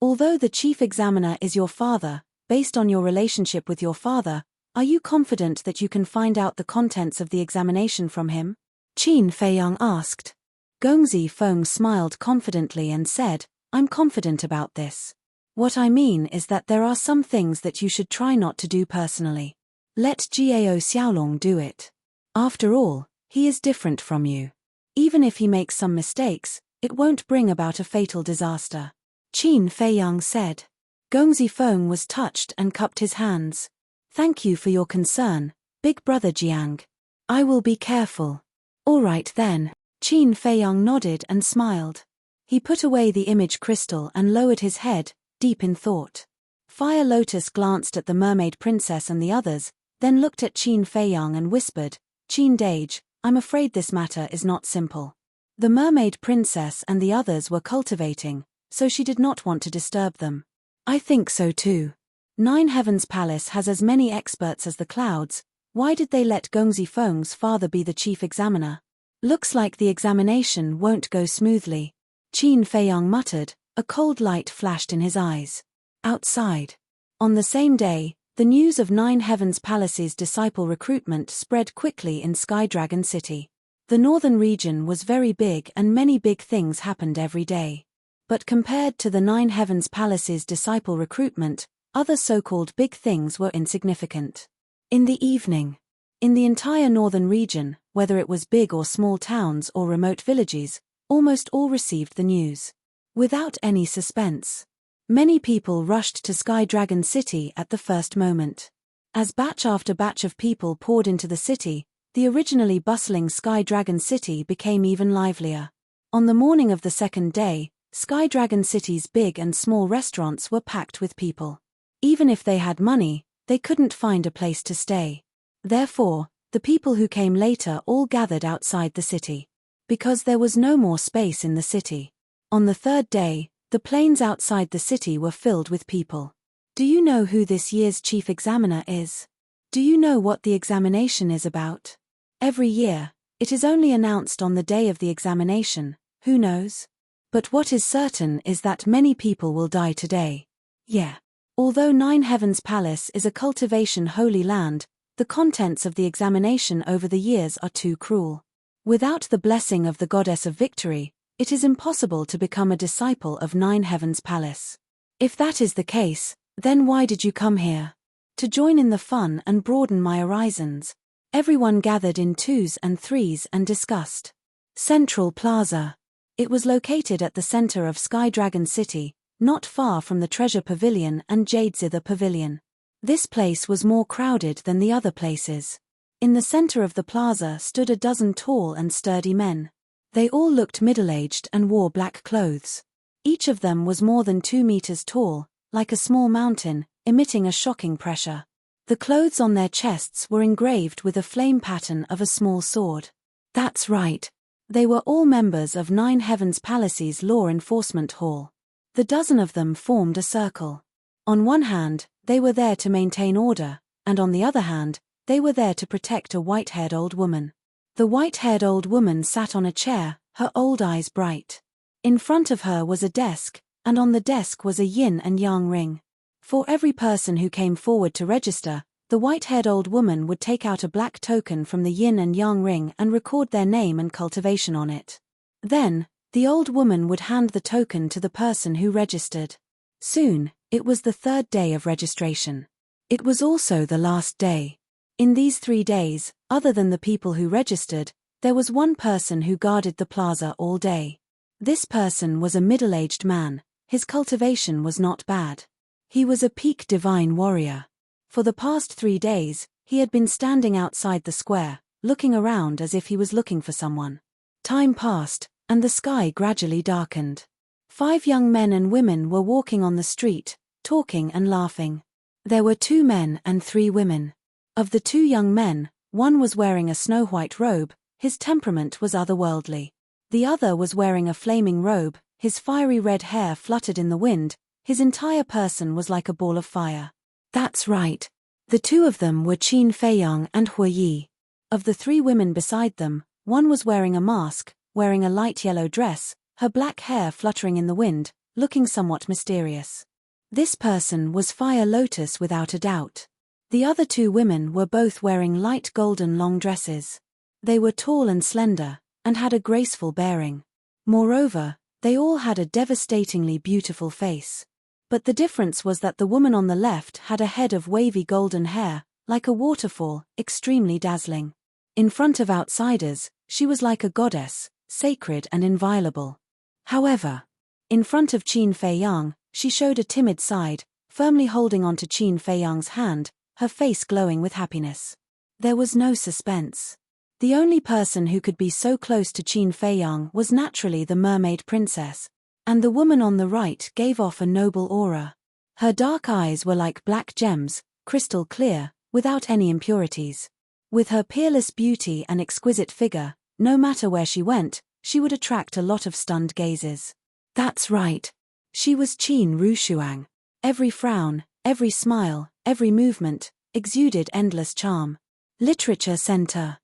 Although the chief examiner is your father, based on your relationship with your father, are you confident that you can find out the contents of the examination from him? Qin Feiyang asked. Gong Zifeng smiled confidently and said, I'm confident about this. What I mean is that there are some things that you should try not to do personally. Let Jiao Xiaolong do it. After all, he is different from you. Even if he makes some mistakes, it won't bring about a fatal disaster. Qin Feiyang said. Gong Zifeng was touched and cupped his hands. Thank you for your concern, big brother Jiang. I will be careful. All right then. Qin Feiyang nodded and smiled. He put away the image crystal and lowered his head, deep in thought. Fire Lotus glanced at the mermaid princess and the others, then looked at Qin Feiyang and whispered, Qin Dage, I'm afraid this matter is not simple. The mermaid princess and the others were cultivating, so she did not want to disturb them. I think so too. Nine Heavens Palace has as many experts as the clouds. Why did they let Gong Zifeng's father be the chief examiner? Looks like the examination won't go smoothly. Qin Feiyang muttered, a cold light flashed in his eyes. Outside. On the same day, the news of Nine Heavens Palace's disciple recruitment spread quickly in Sky Dragon City. The northern region was very big and many big things happened every day. But compared to the Nine Heavens Palace's disciple recruitment, other so-called big things were insignificant. In the evening. In the entire northern region, whether it was big or small towns or remote villages, almost all received the news. Without any suspense. Many people rushed to Sky Dragon City at the first moment. As batch after batch of people poured into the city, the originally bustling Sky Dragon City became even livelier. On the morning of the second day, Sky Dragon City's big and small restaurants were packed with people. Even if they had money, they couldn't find a place to stay. Therefore, the people who came later all gathered outside the city. Because there was no more space in the city. On the third day, the plains outside the city were filled with people. Do you know who this year's chief examiner is? Do you know what the examination is about? Every year, it is only announced on the day of the examination, who knows? But what is certain is that many people will die today. Yeah. Although Nine Heavens Palace is a cultivation holy land, the contents of the examination over the years are too cruel. Without the blessing of the Goddess of Victory, it is impossible to become a disciple of Nine Heavens Palace. If that is the case, then why did you come here? To join in the fun and broaden my horizons. Everyone gathered in twos and threes and discussed. Central Plaza. It was located at the center of Sky Dragon City, not far from the Treasure Pavilion and Jade Zither Pavilion. This place was more crowded than the other places. In the center of the plaza stood a dozen tall and sturdy men. They all looked middle-aged and wore black clothes. Each of them was more than 2 meters tall, like a small mountain, emitting a shocking pressure. The clothes on their chests were engraved with a flame pattern of a small sword. That's right. They were all members of Nine Heavens Palace's Law Enforcement Hall. The dozen of them formed a circle. On one hand, they were there to maintain order, and on the other hand, they were there to protect a white-haired old woman. The white-haired old woman sat on a chair, her old eyes bright. In front of her was a desk, and on the desk was a yin and yang ring. For every person who came forward to register, the white-haired old woman would take out a black token from the yin and yang ring and record their name and cultivation on it. Then, the old woman would hand the token to the person who registered. Soon, it was the third day of registration. It was also the last day. In these 3 days, other than the people who registered, there was one person who guarded the plaza all day. This person was a middle-aged man. His cultivation was not bad. He was a peak divine warrior. For the past 3 days, he had been standing outside the square, looking around as if he was looking for someone. Time passed, and the sky gradually darkened. 5 young men and women were walking on the street, talking and laughing. There were 2 men and 3 women. Of the 2 young men, one was wearing a snow-white robe, his temperament was otherworldly. The other was wearing a flaming robe, his fiery red hair fluttered in the wind, his entire person was like a ball of fire. That's right. The 2 of them were Qin Feiyang and Hu Yi. Of the 3 women beside them, one was wearing a mask, wearing a light yellow dress, her black hair fluttering in the wind, looking somewhat mysterious. This person was Fire Lotus without a doubt. The other 2 women were both wearing light golden long dresses. They were tall and slender, and had a graceful bearing. Moreover, they all had a devastatingly beautiful face. But the difference was that the woman on the left had a head of wavy golden hair, like a waterfall, extremely dazzling. In front of outsiders, she was like a goddess, sacred and inviolable. However, in front of Qin Feiyang, she showed a timid side, firmly holding onto Qin Feiyang's hand, her face glowing with happiness. There was no suspense. The only person who could be so close to Qin Feiyang was naturally the mermaid princess, and the woman on the right gave off a noble aura. Her dark eyes were like black gems, crystal clear, without any impurities. With her peerless beauty and exquisite figure, no matter where she went, she would attract a lot of stunned gazes. That's right. She was Qin Rushuang. Every frown, every smile, every movement, exuded endless charm. Literature Center.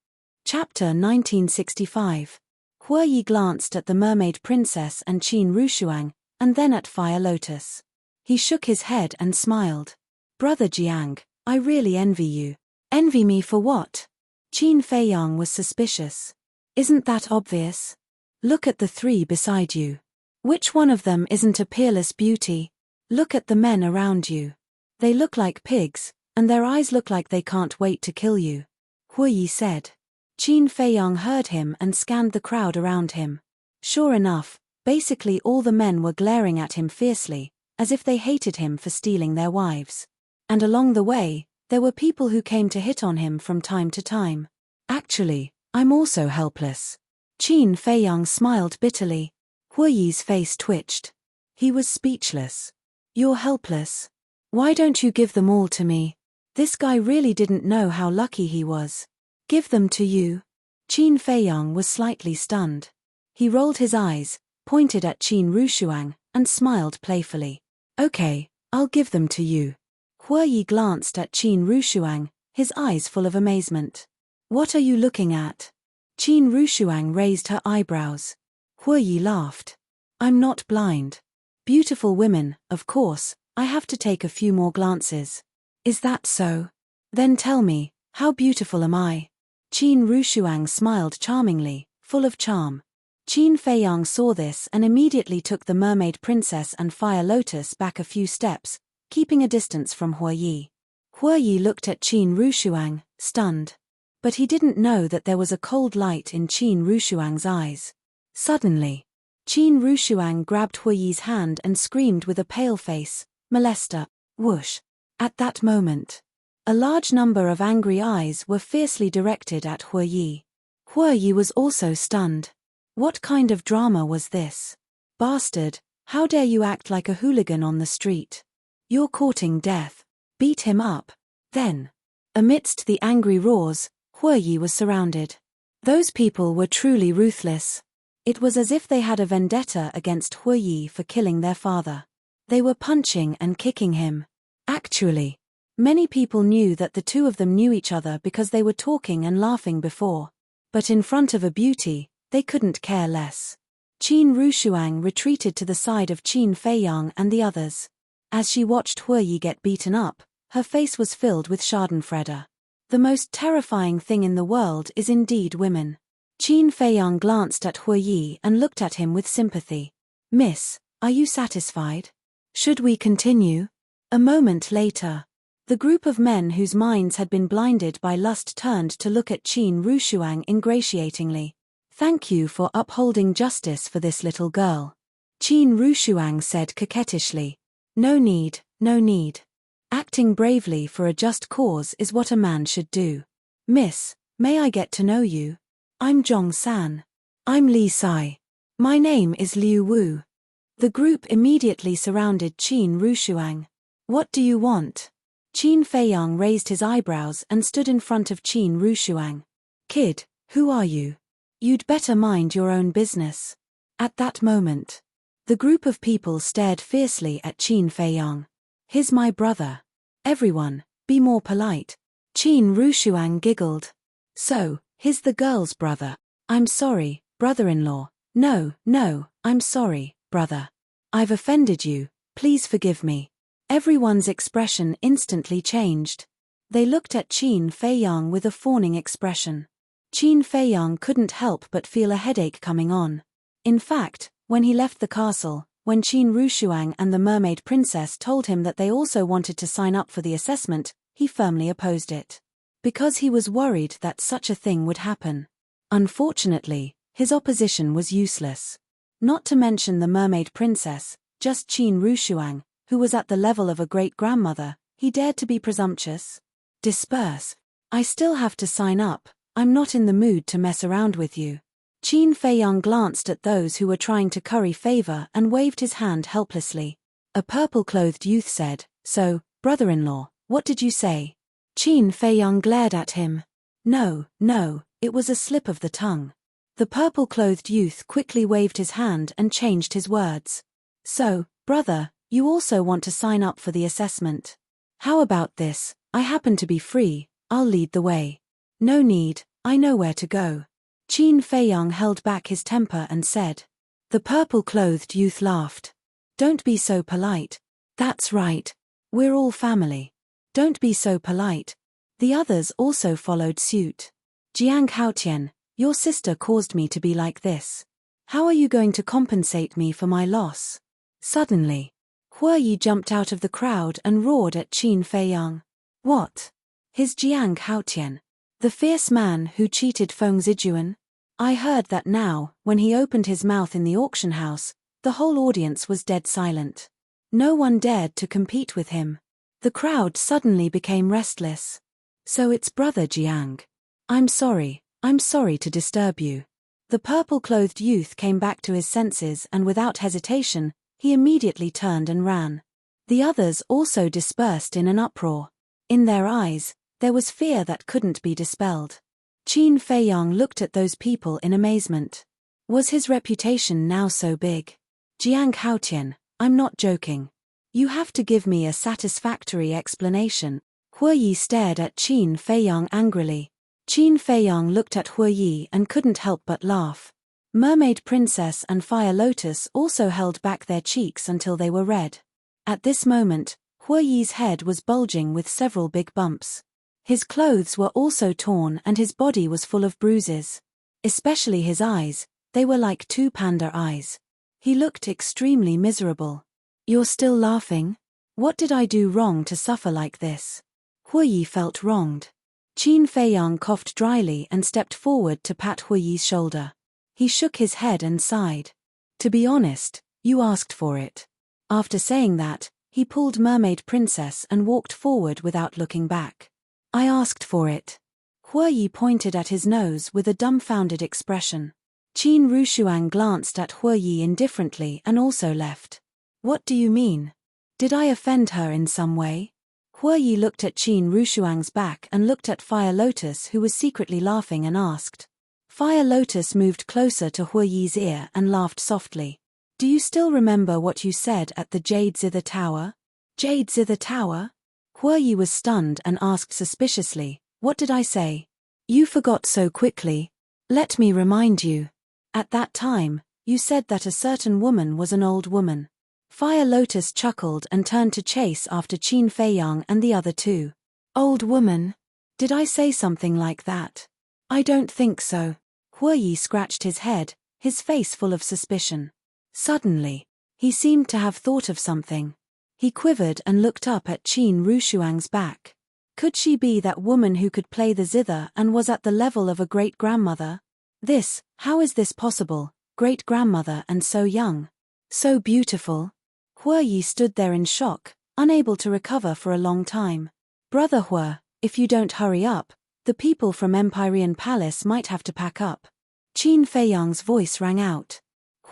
Chapter 1965. Hu Yi glanced at the mermaid princess and Qin Rushuang, and then at Fire Lotus. He shook his head and smiled. Brother Jiang, I really envy you. Envy me for what? Qin Feiyang was suspicious. Isn't that obvious? Look at the 3 beside you. Which one of them isn't a peerless beauty? Look at the men around you. They look like pigs, and their eyes look like they can't wait to kill you. Hu Yi said. Qin Feiyang heard him and scanned the crowd around him. Sure enough, basically all the men were glaring at him fiercely, as if they hated him for stealing their wives. And along the way, there were people who came to hit on him from time to time. Actually, I'm also helpless. Qin Feiyang smiled bitterly. Hu Yi's face twitched. He was speechless. You're helpless. Why don't you give them all to me? This guy really didn't know how lucky he was. Give them to you? Qin Feiyang was slightly stunned. He rolled his eyes, pointed at Qin Rushuang, and smiled playfully. Okay, I'll give them to you. Hu Yi glanced at Qin Rushuang, his eyes full of amazement. What are you looking at? Qin Rushuang raised her eyebrows. Hu Yi laughed. I'm not blind. Beautiful women, of course, I have to take a few more glances. Is that so? Then tell me, how beautiful am I? Qin Rushuang smiled charmingly, full of charm. Qin Feiyang saw this and immediately took the mermaid princess and Fire Lotus back a few steps, keeping a distance from Hu Yi. Hu Yi looked at Qin Rushuang, stunned. But he didn't know that there was a cold light in Qin Rushuang's eyes. Suddenly, Qin Rushuang grabbed Hu Yi's hand and screamed with a pale face, "Molester!" Whoosh! At that moment, a large number of angry eyes were fiercely directed at Hu Yi. Hu Yi was also stunned. What kind of drama was this? Bastard, how dare you act like a hooligan on the street? You're courting death. Beat him up. Then, amidst the angry roars, Huoyi was surrounded. Those people were truly ruthless. It was as if they had a vendetta against Huoyi for killing their father. They were punching and kicking him. Actually, many people knew that the two of them knew each other because they were talking and laughing before. But in front of a beauty, they couldn't care less. Qin Rushuang retreated to the side of Qin Feiyang and the others. As she watched Huoyi get beaten up, her face was filled with schadenfreude. The most terrifying thing in the world is indeed women. Qin Feiyang glanced at Huoyi and looked at him with sympathy. "Miss, are you satisfied? Should we continue?" A moment later, the group of men whose minds had been blinded by lust turned to look at Qin Rushuang ingratiatingly. "Thank you for upholding justice for this little girl," Qin Rushuang said coquettishly. No need, no need. Acting bravely for a just cause is what a man should do. "Miss, may I get to know you? I'm Zhong San. I'm Li Sai. My name is Liu Wu." The group immediately surrounded Qin Rushuang. "What do you want?" Qin Feiyang raised his eyebrows and stood in front of Qin Rushuang. "Kid, who are you? You'd better mind your own business." At that moment, the group of people stared fiercely at Qin Feiyang. "He's my brother. Everyone, be more polite." Qin Rushuang giggled. "So, he's the girl's brother. I'm sorry, brother-in-law." No, I'm sorry, brother. I've offended you, please forgive me." Everyone's expression instantly changed. They looked at Qin Feiyang with a fawning expression. Qin Feiyang couldn't help but feel a headache coming on. In fact, when he left the castle, when Qin Rushuang and the mermaid princess told him that they also wanted to sign up for the assessment, he firmly opposed it. Because he was worried that such a thing would happen. Unfortunately, his opposition was useless. Not to mention the mermaid princess, just Qin Rushuang, who was at the level of a great-grandmother, he dared to be presumptuous. "Disperse. I still have to sign up, I'm not in the mood to mess around with you." Qin Feiyang glanced at those who were trying to curry favor and waved his hand helplessly. A purple-clothed youth said, "So, brother-in-law, what did you say?" Qin Feiyang glared at him. No, it was a slip of the tongue." The purple-clothed youth quickly waved his hand and changed his words. "So, brother, you also want to sign up for the assessment? How about this, I happen to be free, I'll lead the way." "No need, I know where to go." Qin Feiyang held back his temper and said. The purple-clothed youth laughed. "Don't be so polite." "That's right. We're all family. Don't be so polite." The others also followed suit. "Jiang Haotian, your sister caused me to be like this. How are you going to compensate me for my loss?" Suddenly, Huoyi jumped out of the crowd and roared at Qin Feiyang. "What? His Jiang Haotian? The fierce man who cheated Feng Zijuan? I heard that now, when he opened his mouth in the auction house, the whole audience was dead silent. No one dared to compete with him. The crowd suddenly became restless. So it's brother Jiang. I'm sorry to disturb you." The purple-clothed youth came back to his senses and without hesitation, he immediately turned and ran. The others also dispersed in an uproar. In their eyes, there was fear that couldn't be dispelled. Qin Feiyang looked at those people in amazement. Was his reputation now so big? "Jiang Haotian, I'm not joking. You have to give me a satisfactory explanation." Huoyi stared at Qin Feiyang angrily. Qin Feiyang looked at Huoyi and couldn't help but laugh. Mermaid Princess and Fire Lotus also held back their cheeks until they were red. At this moment, Huoyi's head was bulging with several big bumps. His clothes were also torn and his body was full of bruises. Especially his eyes, they were like two panda eyes. He looked extremely miserable. "You're still laughing? What did I do wrong to suffer like this?" Huoyi felt wronged. Qin Feiyang coughed dryly and stepped forward to pat Huoyi's shoulder. He shook his head and sighed. "To be honest, you asked for it." After saying that, he pulled Mermaid Princess and walked forward without looking back. "I asked for it." Huoyi pointed at his nose with a dumbfounded expression. Qin Rushuang glanced at Huoyi indifferently and also left. "What do you mean? Did I offend her in some way?" Hue Yi looked at Qin Rushuang's back and looked at Fire Lotus, who was secretly laughing, and asked. Fire Lotus moved closer to Hue Yi's ear and laughed softly. Do you still remember what you said at the Jade Zither Tower? Jade Zither Tower? Hue Yi was stunned and asked suspiciously, what did I say? You forgot so quickly. Let me remind you. At that time, you said that a certain woman was an old woman. Fire Lotus chuckled and turned to chase after Qin Feiyang and the other two. Old woman? Did I say something like that? I don't think so. Hue Yi scratched his head, his face full of suspicion. Suddenly, he seemed to have thought of something. He quivered and looked up at Qin Rushuang's back. Could she be that woman who could play the zither and was at the level of a great-grandmother? How is this possible, great-grandmother and so young? So beautiful? Hue Yi stood there in shock, unable to recover for a long time. Brother Hue, if you don't hurry up, the people from Empyrean Palace might have to pack up. Qin Feiyang's voice rang out.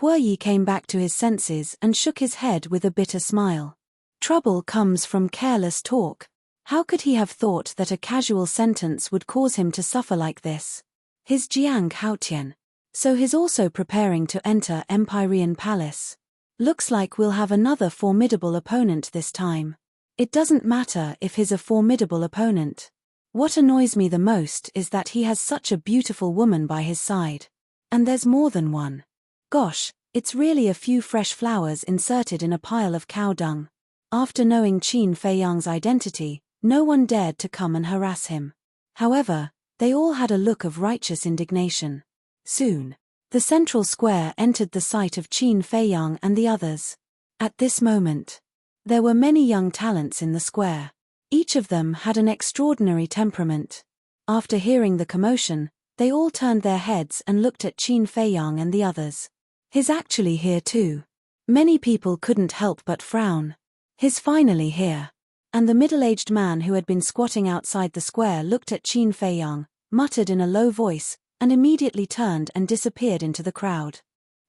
Hue Yi came back to his senses and shook his head with a bitter smile. Trouble comes from careless talk. How could he have thought that a casual sentence would cause him to suffer like this? His Jiang Haotian. So he's also preparing to enter Empyrean Palace. Looks like we'll have another formidable opponent this time. It doesn't matter if he's a formidable opponent. What annoys me the most is that he has such a beautiful woman by his side. And there's more than one. Gosh, it's really a few fresh flowers inserted in a pile of cow dung. After knowing Qin Feiyang's identity, no one dared to come and harass him. However, they all had a look of righteous indignation. Soon, the central square entered the sight of Qin Feiyang and the others. At this moment, there were many young talents in the square. Each of them had an extraordinary temperament. After hearing the commotion, they all turned their heads and looked at Qin Feiyang and the others. He's actually here too. Many people couldn't help but frown. He's finally here. And the middle-aged man who had been squatting outside the square looked at Qin Feiyang, muttered in a low voice, and immediately turned and disappeared into the crowd.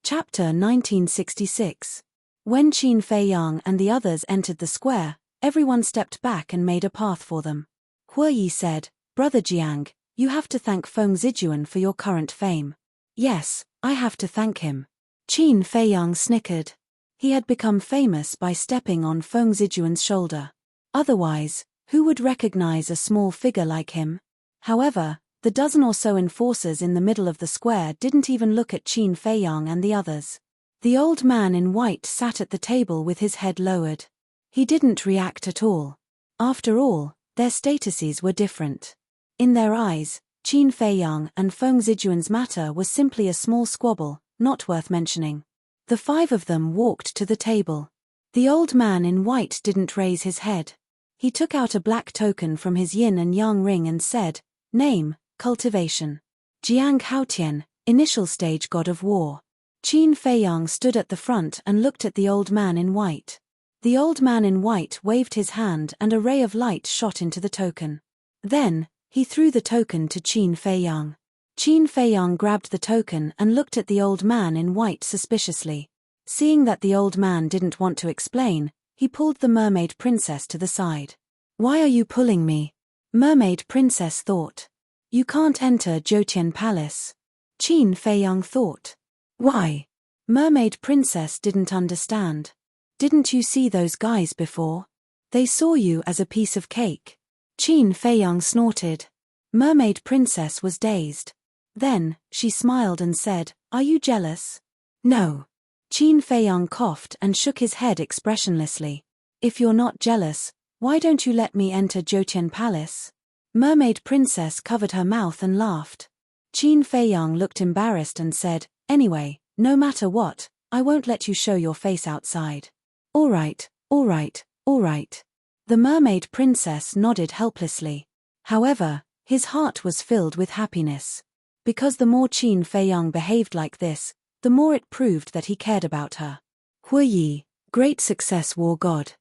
Chapter 1966. When Qin Feiyang and the others entered the square, everyone stepped back and made a path for them. Hue Yi said, Brother Jiang, you have to thank Feng Zijuan for your current fame. Yes, I have to thank him. Qin Feiyang snickered. He had become famous by stepping on Feng Zijuan's shoulder. Otherwise, who would recognize a small figure like him? However, the dozen or so enforcers in the middle of the square didn't even look at Qin Feiyang and the others. The old man in white sat at the table with his head lowered. He didn't react at all. After all, their statuses were different. In their eyes, Qin Feiyang and Feng Zijuan's matter was simply a small squabble, not worth mentioning. The five of them walked to the table. The old man in white didn't raise his head. He took out a black token from his yin and yang ring and said, Name, Cultivation. Jiang Haotian, Initial Stage God of War. Qin Feiyang stood at the front and looked at the old man in white. The old man in white waved his hand and a ray of light shot into the token. Then, he threw the token to Qin Feiyang. Qin Feiyang grabbed the token and looked at the old man in white suspiciously. Seeing that the old man didn't want to explain, he pulled the mermaid princess to the side. Why are you pulling me? Mermaid princess thought. You can't enter Jotian Palace. Qin Feiyang thought. Why? Mermaid princess didn't understand. Didn't you see those guys before? They saw you as a piece of cake. Qin Feiyang snorted. Mermaid princess was dazed. Then, she smiled and said, Are you jealous? No. Qin Feiyang coughed and shook his head expressionlessly. If you're not jealous, why don't you let me enter Jotian Palace? Mermaid princess covered her mouth and laughed. Qin Feiyang looked embarrassed and said, Anyway, no matter what, I won't let you show your face outside. All right, all right, all right. The mermaid princess nodded helplessly. However, his heart was filled with happiness. Because the more Qin Feiyang behaved like this, the more it proved that he cared about her. Hue Yi, Great Success War God.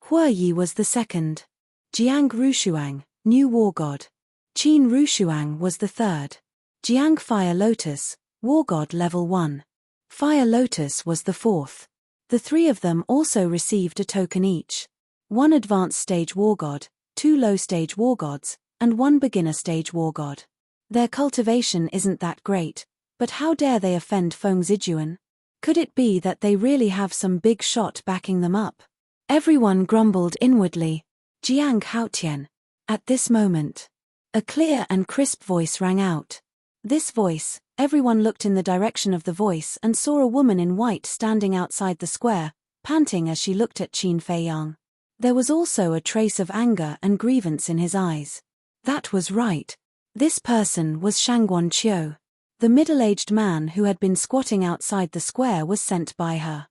Hue Yi was the second. Jiang Rushuang, New War God. Qin Rushuang was the third. Jiang Fire Lotus, War God Level 1. Fire Lotus was the fourth. The three of them also received a token each. 1 Advanced Stage War God, 2 low-stage war gods, and 1 beginner-stage war god. Their cultivation isn't that great, but how dare they offend Feng Zijuan? Could it be that they really have some big shot backing them up? Everyone grumbled inwardly. Jiang Haotian. At this moment, a clear and crisp voice rang out. This voice, everyone looked in the direction of the voice and saw a woman in white standing outside the square, panting as she looked at Qin Feiyang. There was also a trace of anger and grievance in his eyes. That was right. This person was Shangguan Qiu. The middle-aged man who had been squatting outside the square was sent by her.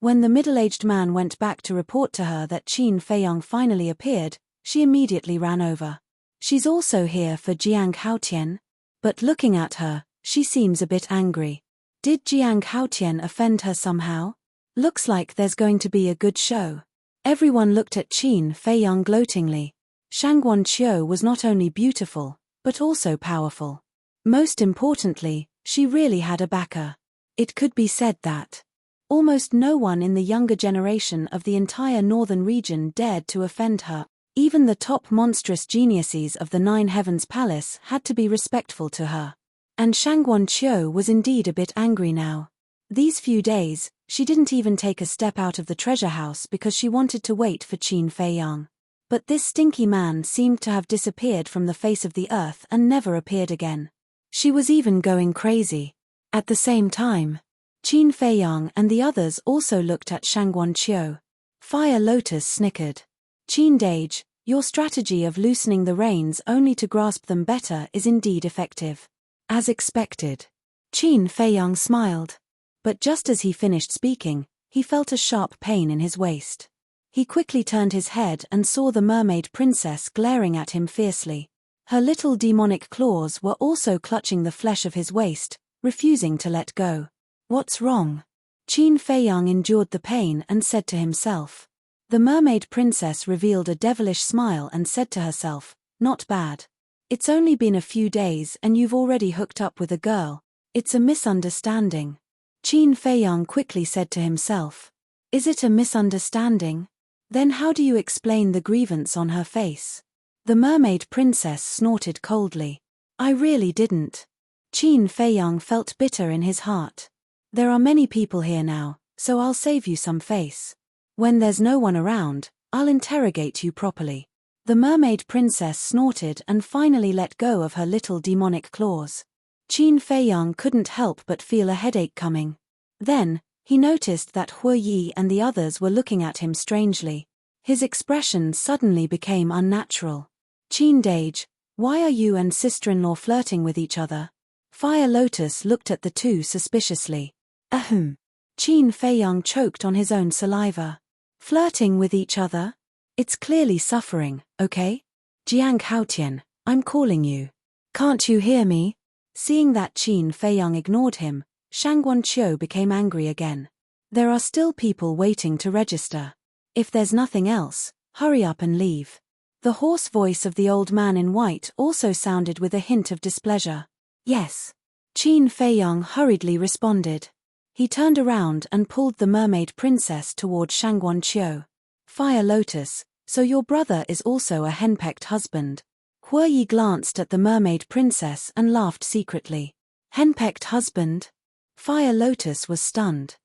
When the middle-aged man went back to report to her that Qin Feiyang finally appeared, she immediately ran over. She's also here for Jiang Haotian? But looking at her, she seems a bit angry. Did Jiang Haotian offend her somehow? Looks like there's going to be a good show. Everyone looked at Qin Feiyang gloatingly. Shangguan Qiu was not only beautiful, but also powerful. Most importantly, she really had a backer. It could be said that almost no one in the younger generation of the entire northern region dared to offend her. Even the top monstrous geniuses of the Nine Heavens Palace had to be respectful to her. And Shangguan Qiu was indeed a bit angry now. These few days, she didn't even take a step out of the treasure house because she wanted to wait for Qin Feiyang. But this stinky man seemed to have disappeared from the face of the earth and never appeared again. She was even going crazy. At the same time, Qin Feiyang and the others also looked at Shangguan Qiu. Fire Lotus snickered. Qin Dage, your strategy of loosening the reins only to grasp them better is indeed effective. As expected. Qin Feiyang smiled. But just as he finished speaking, he felt a sharp pain in his waist. He quickly turned his head and saw the mermaid princess glaring at him fiercely. Her little demonic claws were also clutching the flesh of his waist, refusing to let go. What's wrong? Qin Feiyang endured the pain and said to himself. The mermaid princess revealed a devilish smile and said to herself, not bad. It's only been a few days and you've already hooked up with a girl. It's a misunderstanding. Qin Feiyang quickly said to himself. Is it a misunderstanding? Then how do you explain the grievance on her face? The mermaid princess snorted coldly. I really didn't. Qin Feiyang felt bitter in his heart. There are many people here now, so I'll save you some face. When there's no one around, I'll interrogate you properly. The mermaid princess snorted and finally let go of her little demonic claws. Qin Feiyang couldn't help but feel a headache coming. Then, he noticed that Hu Yi and the others were looking at him strangely. His expression suddenly became unnatural. Qin Dage, why are you and sister-in-law flirting with each other? Fire Lotus looked at the two suspiciously. Ahem. Qin Feiyang choked on his own saliva. Flirting with each other? It's clearly suffering, okay? Jiang Haotian, I'm calling you. Can't you hear me? Seeing that Qin Feiyang ignored him, Shangguan Qiu became angry again. There are still people waiting to register. If there's nothing else, hurry up and leave. The hoarse voice of the old man in white also sounded with a hint of displeasure. Yes. Qin Feiyang hurriedly responded. He turned around and pulled the mermaid princess toward Shangguan Qiu. Fire Lotus, so your brother is also a henpecked husband. Hu Yi glanced at the mermaid princess and laughed secretly. Henpecked husband? Fire Lotus was stunned.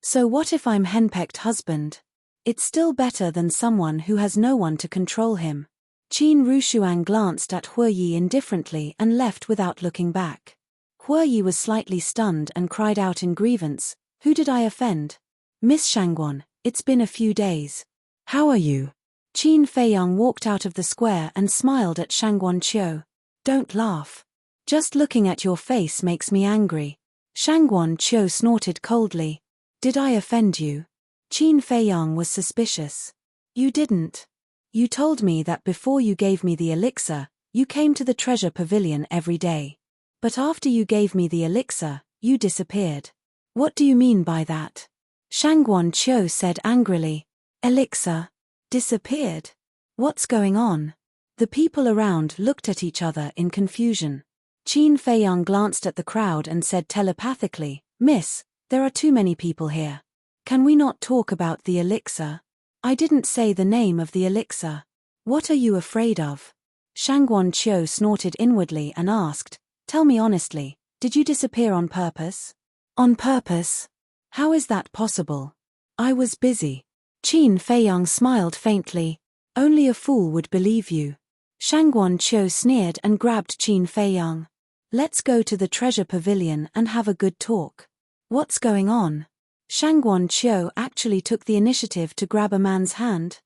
So what if I'm henpecked husband? It's still better than someone who has no one to control him. Qin Rushuang glanced at Hu Yi indifferently and left without looking back. Hu Yi was slightly stunned and cried out in grievance, who did I offend? Miss Shangguan, it's been a few days. How are you? Qin Feiyang walked out of the square and smiled at Shangguan Qiu. Don't laugh. Just looking at your face makes me angry. Shangguan Qiu snorted coldly. Did I offend you? Qin Feiyang was suspicious. You didn't. You told me that before you gave me the elixir, you came to the treasure pavilion every day. But after you gave me the elixir, you disappeared. What do you mean by that? Shangguan Qiu said angrily. Elixir? Disappeared? What's going on? The people around looked at each other in confusion. Qin Feiyang glanced at the crowd and said telepathically, Miss, there are too many people here. Can we not talk about the elixir? I didn't say the name of the elixir. What are you afraid of? Shangguan Qiu snorted inwardly and asked, "Tell me honestly, did you disappear on purpose?" "On purpose? How is that possible? I was busy." Qin Feiyang smiled faintly. "Only a fool would believe you." Shangguan Qiu sneered and grabbed Qin Feiyang. "Let's go to the treasure pavilion and have a good talk." "What's going on?" Shangguan Qiu actually took the initiative to grab a man's hand.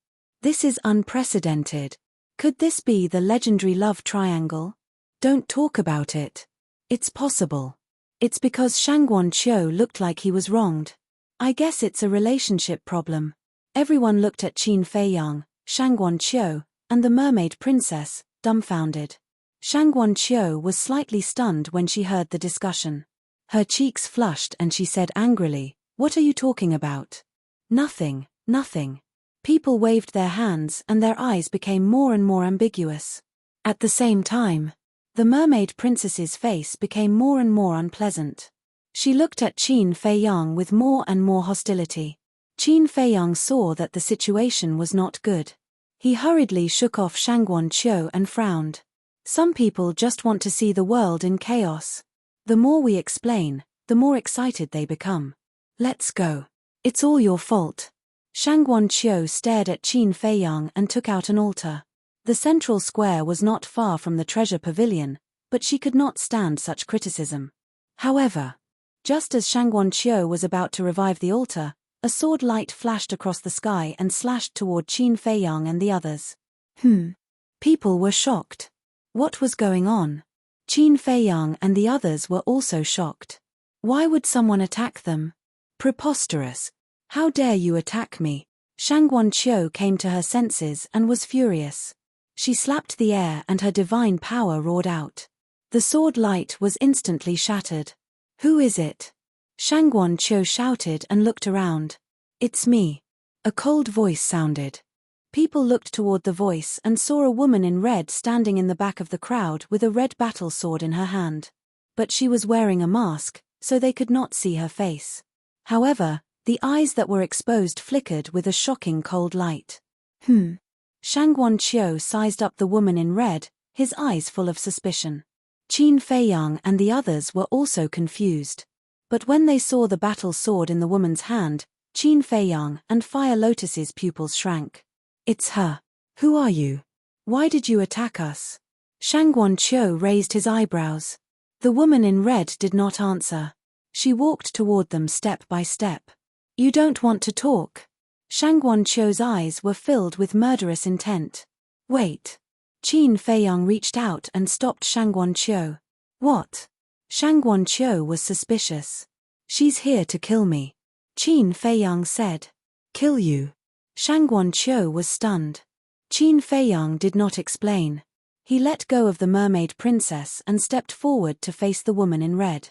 This is unprecedented. Could this be the legendary love triangle? Don't talk about it. It's possible. It's because Shangguan Qiu looked like he was wronged. I guess it's a relationship problem. Everyone looked at Qin Feiyang, Shangguan Qiu, and the mermaid princess, dumbfounded. Shangguan Qiu was slightly stunned when she heard the discussion. Her cheeks flushed and she said angrily, "What are you talking about?" "Nothing, nothing." People waved their hands and their eyes became more and more ambiguous. At the same time, the mermaid princess's face became more and more unpleasant. She looked at Qin Feiyang with more and more hostility. Qin Feiyang saw that the situation was not good. He hurriedly shook off Shangguan Qiu and frowned. Some people just want to see the world in chaos. The more we explain, the more excited they become. "Let's go. It's all your fault." Shangguan Qiu stared at Qin Feiyang and took out an altar. The central square was not far from the treasure pavilion, but she could not stand such criticism. However, just as Shangguan Qiu was about to revive the altar, a sword light flashed across the sky and slashed toward Qin Feiyang and the others. People were shocked. What was going on? Qin Feiyang and the others were also shocked. Why would someone attack them? Preposterous. How dare you attack me? Shangguan Qiu came to her senses and was furious. She slapped the air and her divine power roared out. The sword light was instantly shattered. "Who is it?" Shangguan Qiu shouted and looked around. "It's me." A cold voice sounded. People looked toward the voice and saw a woman in red standing in the back of the crowd with a red battle sword in her hand. But she was wearing a mask, so they could not see her face. However, the eyes that were exposed flickered with a shocking cold light. Shangguan Qiu sized up the woman in red, his eyes full of suspicion. Qin Feiyang and the others were also confused. But when they saw the battle sword in the woman's hand, Qin Feiyang and Fire Lotus's pupils shrank. "It's her. Who are you? Why did you attack us?" Shangguan Qiu raised his eyebrows. The woman in red did not answer. She walked toward them step by step. "You don't want to talk?" Shangguan Qiu's eyes were filled with murderous intent. "Wait." Qin Feiyang reached out and stopped Shangguan Qiu. "What?" Shangguan Qiu was suspicious. "She's here to kill me." Qin Feiyang said. "Kill you?" Shangguan Qiu was stunned. Qin Feiyang did not explain. He let go of the mermaid princess and stepped forward to face the woman in red.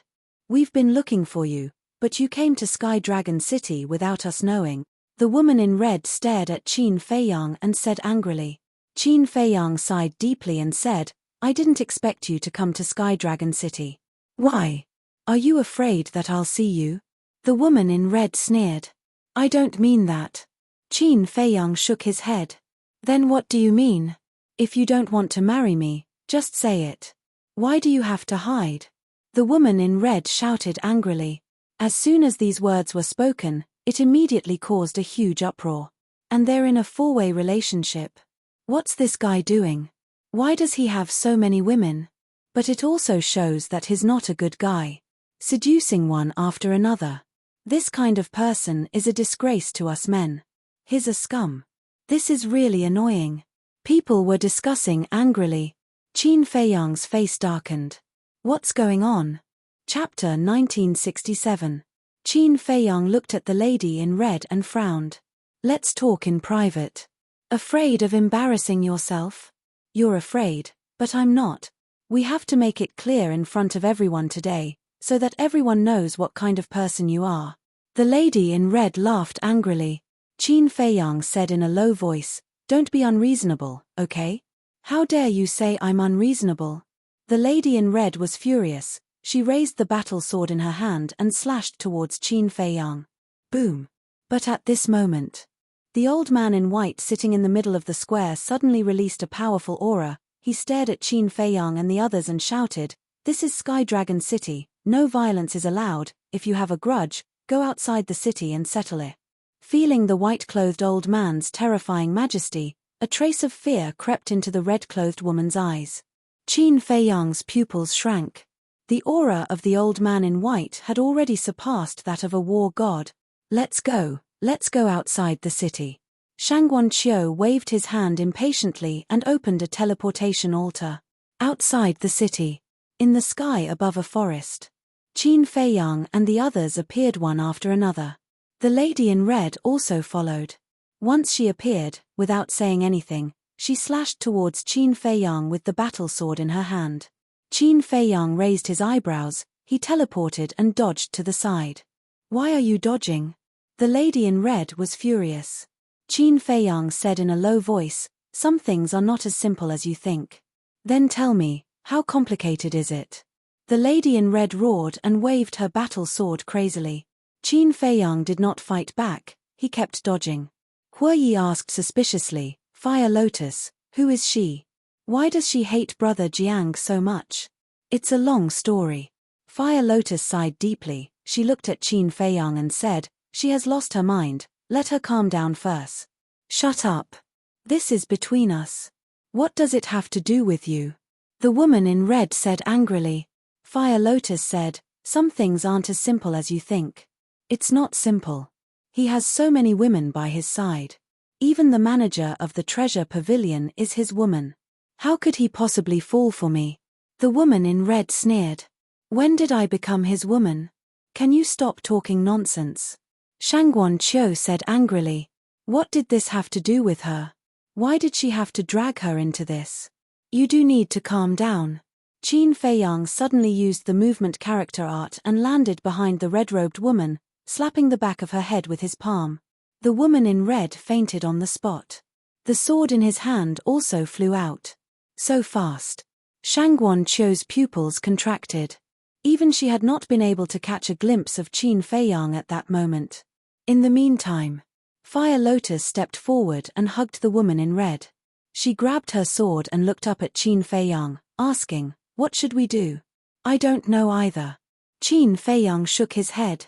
"We've been looking for you, but you came to Sky Dragon City without us knowing." The woman in red stared at Qin Feiyang and said angrily. Qin Feiyang sighed deeply and said, "I didn't expect you to come to Sky Dragon City." "Why? Are you afraid that I'll see you?" The woman in red sneered. "I don't mean that." Qin Feiyang shook his head. "Then what do you mean? If you don't want to marry me, just say it. Why do you have to hide?" The woman in red shouted angrily. As soon as these words were spoken, it immediately caused a huge uproar. "And they're in a four-way relationship. What's this guy doing? Why does he have so many women? But it also shows that he's not a good guy. Seducing one after another. This kind of person is a disgrace to us men. He's a scum. This is really annoying." People were discussing angrily. Qin Feiyang's face darkened. What's going on? Chapter 1967. Qin Feiyang looked at the lady in red and frowned. "Let's talk in private." "Afraid of embarrassing yourself?" "You're afraid, but I'm not. We have to make it clear in front of everyone today, so that everyone knows what kind of person you are." The lady in red laughed angrily. Qin Feiyang said in a low voice, "Don't be unreasonable, okay? How dare you say I'm unreasonable?" The lady in red was furious. She raised the battle sword in her hand and slashed towards Qin Feiyang. Boom. But at this moment, The old man in white sitting in the middle of the square suddenly released a powerful aura. He stared at Qin Feiyang and the others and shouted, "This is Sky Dragon City, no violence is allowed. If you have a grudge, go outside the city and settle it." Feeling the white-clothed old man's terrifying majesty, a trace of fear crept into the red-clothed woman's eyes. Qin Feiyang's pupils shrank. The aura of the old man in white had already surpassed that of a war god. Let's go outside the city." Shangguan Qiu waved his hand impatiently and opened a teleportation altar. Outside the city, in the sky above a forest, Qin Feiyang and the others appeared one after another. The lady in red also followed. Once she appeared, without saying anything, she slashed towards Qin Feiyang with the battle sword in her hand. Qin Feiyang raised his eyebrows, he teleported and dodged to the side. "Why are you dodging?" The lady in red was furious. Qin Feiyang said in a low voice, "Some things are not as simple as you think." "Then tell me, how complicated is it?" The lady in red roared and waved her battle sword crazily. Qin Feiyang did not fight back, he kept dodging. Hue Yi asked suspiciously, "Fire Lotus, who is she? Why does she hate Brother Jiang so much?" "It's a long story." Fire Lotus sighed deeply, she looked at Qin Feiyang and said, "She has lost her mind, let her calm down first." "Shut up. This is between us. What does it have to do with you?" The woman in red said angrily. Fire Lotus said, "Some things aren't as simple as you think." "It's not simple. He has so many women by his side. Even the manager of the treasure pavilion is his woman. How could he possibly fall for me?" The woman in red sneered. "When did I become his woman? Can you stop talking nonsense?" Shangguan Qiu said angrily. "What did this have to do with her? Why did she have to drag her into this? You do need to calm down." Qin Feiyang suddenly used the movement character art and landed behind the red-robed woman, slapping the back of her head with his palm. The woman in red fainted on the spot. The sword in his hand also flew out. So fast. Shangguan Qiu's pupils contracted. Even she had not been able to catch a glimpse of Qin Feiyang at that moment. In the meantime, Fire Lotus stepped forward and hugged the woman in red. She grabbed her sword and looked up at Qin Feiyang, asking, "What should we do?" "I don't know either." Qin Feiyang shook his head.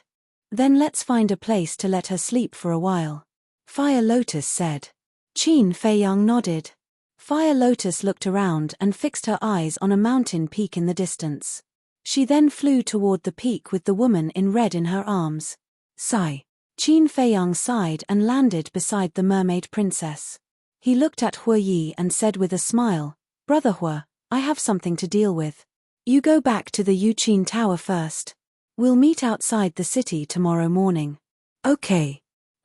"Then let's find a place to let her sleep for a while," Fire Lotus said. Qin Feiyang nodded. Fire Lotus looked around and fixed her eyes on a mountain peak in the distance. She then flew toward the peak with the woman in red in her arms. Sigh. Qin Feiyang sighed and landed beside the mermaid princess. He looked at Hue Yi and said with a smile, "Brother Hue, I have something to deal with. You go back to the Yuqin Tower first. We'll meet outside the city tomorrow morning." "Okay."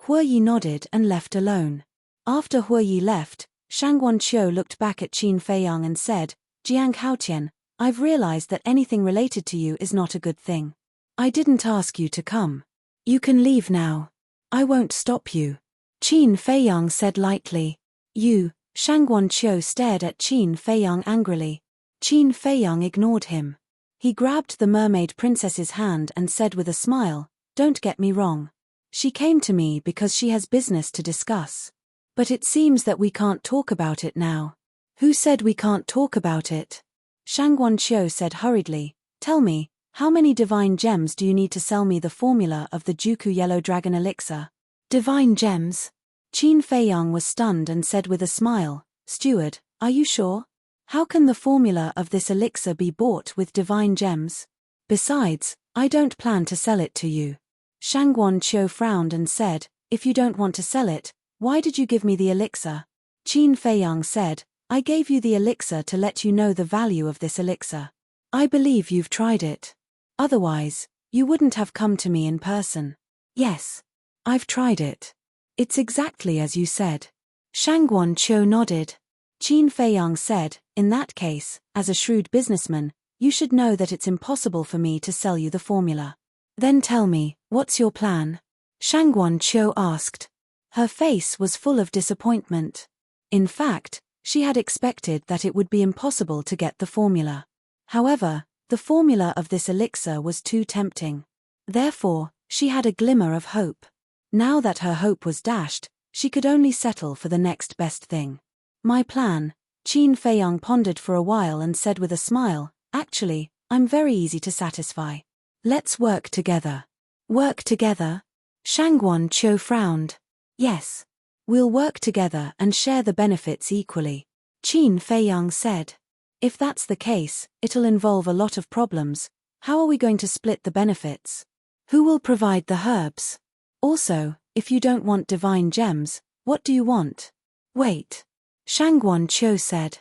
Hue Yi nodded and left alone. After Hue Yi left, Shangguan Qiu looked back at Qin Feiyang and said, "Jiang Haotian, I've realized that anything related to you is not a good thing. I didn't ask you to come. You can leave now. I won't stop you." Qin Feiyang said lightly. "You." Shangguan Qiu stared at Qin Feiyang angrily. Qin Feiyang ignored him. He grabbed the mermaid princess's hand and said with a smile, "Don't get me wrong. She came to me because she has business to discuss. But it seems that we can't talk about it now." "Who said we can't talk about it?" Shangguan Qiu said hurriedly, "Tell me, how many divine gems do you need to sell me the formula of the Juku Yellow Dragon Elixir?" "Divine gems?" Qin Feiyang was stunned and said with a smile, "Steward, are you sure? How can the formula of this elixir be bought with divine gems? Besides, I don't plan to sell it to you." Shangguan Qiu frowned and said, "If you don't want to sell it, why did you give me the elixir?" Qin Feiyang said, "I gave you the elixir to let you know the value of this elixir. I believe you've tried it. Otherwise, you wouldn't have come to me in person." "Yes. I've tried it. It's exactly as you said." Shangguan Qiu nodded. Qin Feiyang said, "In that case, as a shrewd businessman, you should know that it's impossible for me to sell you the formula." "Then tell me, what's your plan?" Shangguan Qiu asked. Her face was full of disappointment. In fact, she had expected that it would be impossible to get the formula. However, the formula of this elixir was too tempting. Therefore, she had a glimmer of hope. Now that her hope was dashed, She could only settle for the next best thing. My plan, Qin Feiyang pondered for a while and said with a smile, actually, I'm very easy to satisfy. Let's work together. Work together? Shangguan Qiu frowned. Yes. We'll work together and share the benefits equally. Qin Feiyang said. If that's the case, it'll involve a lot of problems. How are we going to split the benefits? Who will provide the herbs? Also, if you don't want divine gems, what do you want? Wait. Shangguan Qiu said.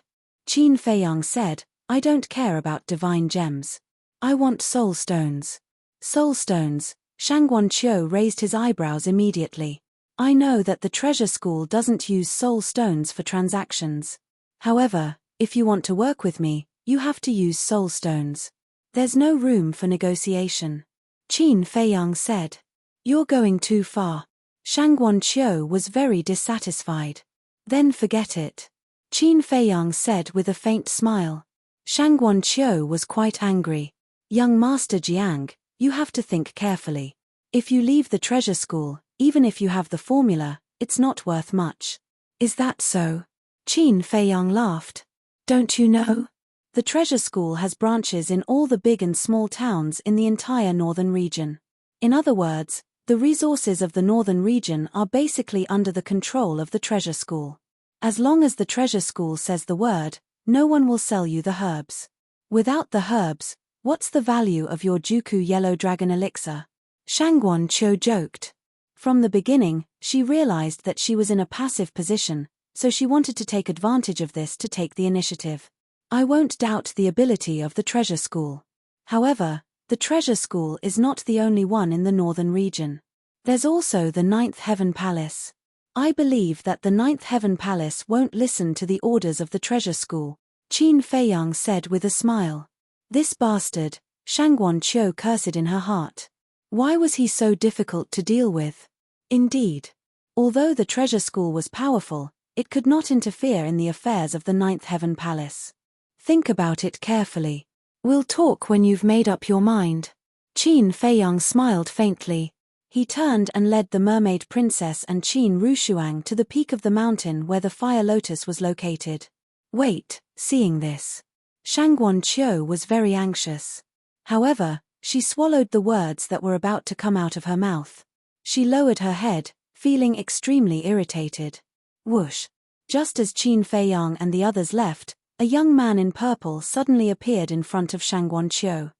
Qin Feiyang said, I don't care about divine gems. I want soul stones. Soul stones. Shangguan Qiu raised his eyebrows immediately. I know that the treasure school doesn't use soul stones for transactions. However, if you want to work with me, you have to use soul stones. There's no room for negotiation. Qin Feiyang said. You're going too far. Shangguan Qiu was very dissatisfied. Then forget it. Qin Feiyang said with a faint smile. Shangguan Qiu was quite angry. Young Master Jiang, you have to think carefully. If you leave the treasure school, even if you have the formula, it's not worth much. Is that so? Qin Feiyang laughed. Don't you know? The treasure school has branches in all the big and small towns in the entire northern region. In other words, the resources of the northern region are basically under the control of the treasure school. As long as the treasure school says the word, no one will sell you the herbs. Without the herbs, what's the value of your Juku Yellow Dragon Elixir? Shangguan Qiu joked. From the beginning, she realized that she was in a passive position, so she wanted to take advantage of this to take the initiative. I won't doubt the ability of the treasure school. However, the treasure school is not the only one in the northern region. There's also the Ninth Heaven Palace. I believe that the Ninth Heaven Palace won't listen to the orders of the treasure school, Qin Feiyang said with a smile. This bastard, Shangguan Qiu cursed in her heart. Why was he so difficult to deal with? Indeed. Although the treasure school was powerful, it could not interfere in the affairs of the Ninth Heaven Palace. Think about it carefully. We'll talk when you've made up your mind. Qin Feiyang smiled faintly. He turned and led the mermaid princess and Qin Rushuang to the peak of the mountain where the fire lotus was located. Wait, seeing this. Shangguan Qiu was very anxious. However, she swallowed the words that were about to come out of her mouth. She lowered her head, feeling extremely irritated. Whoosh! Just as Qin Feiyang and the others left, a young man in purple suddenly appeared in front of Shangguan Qiu.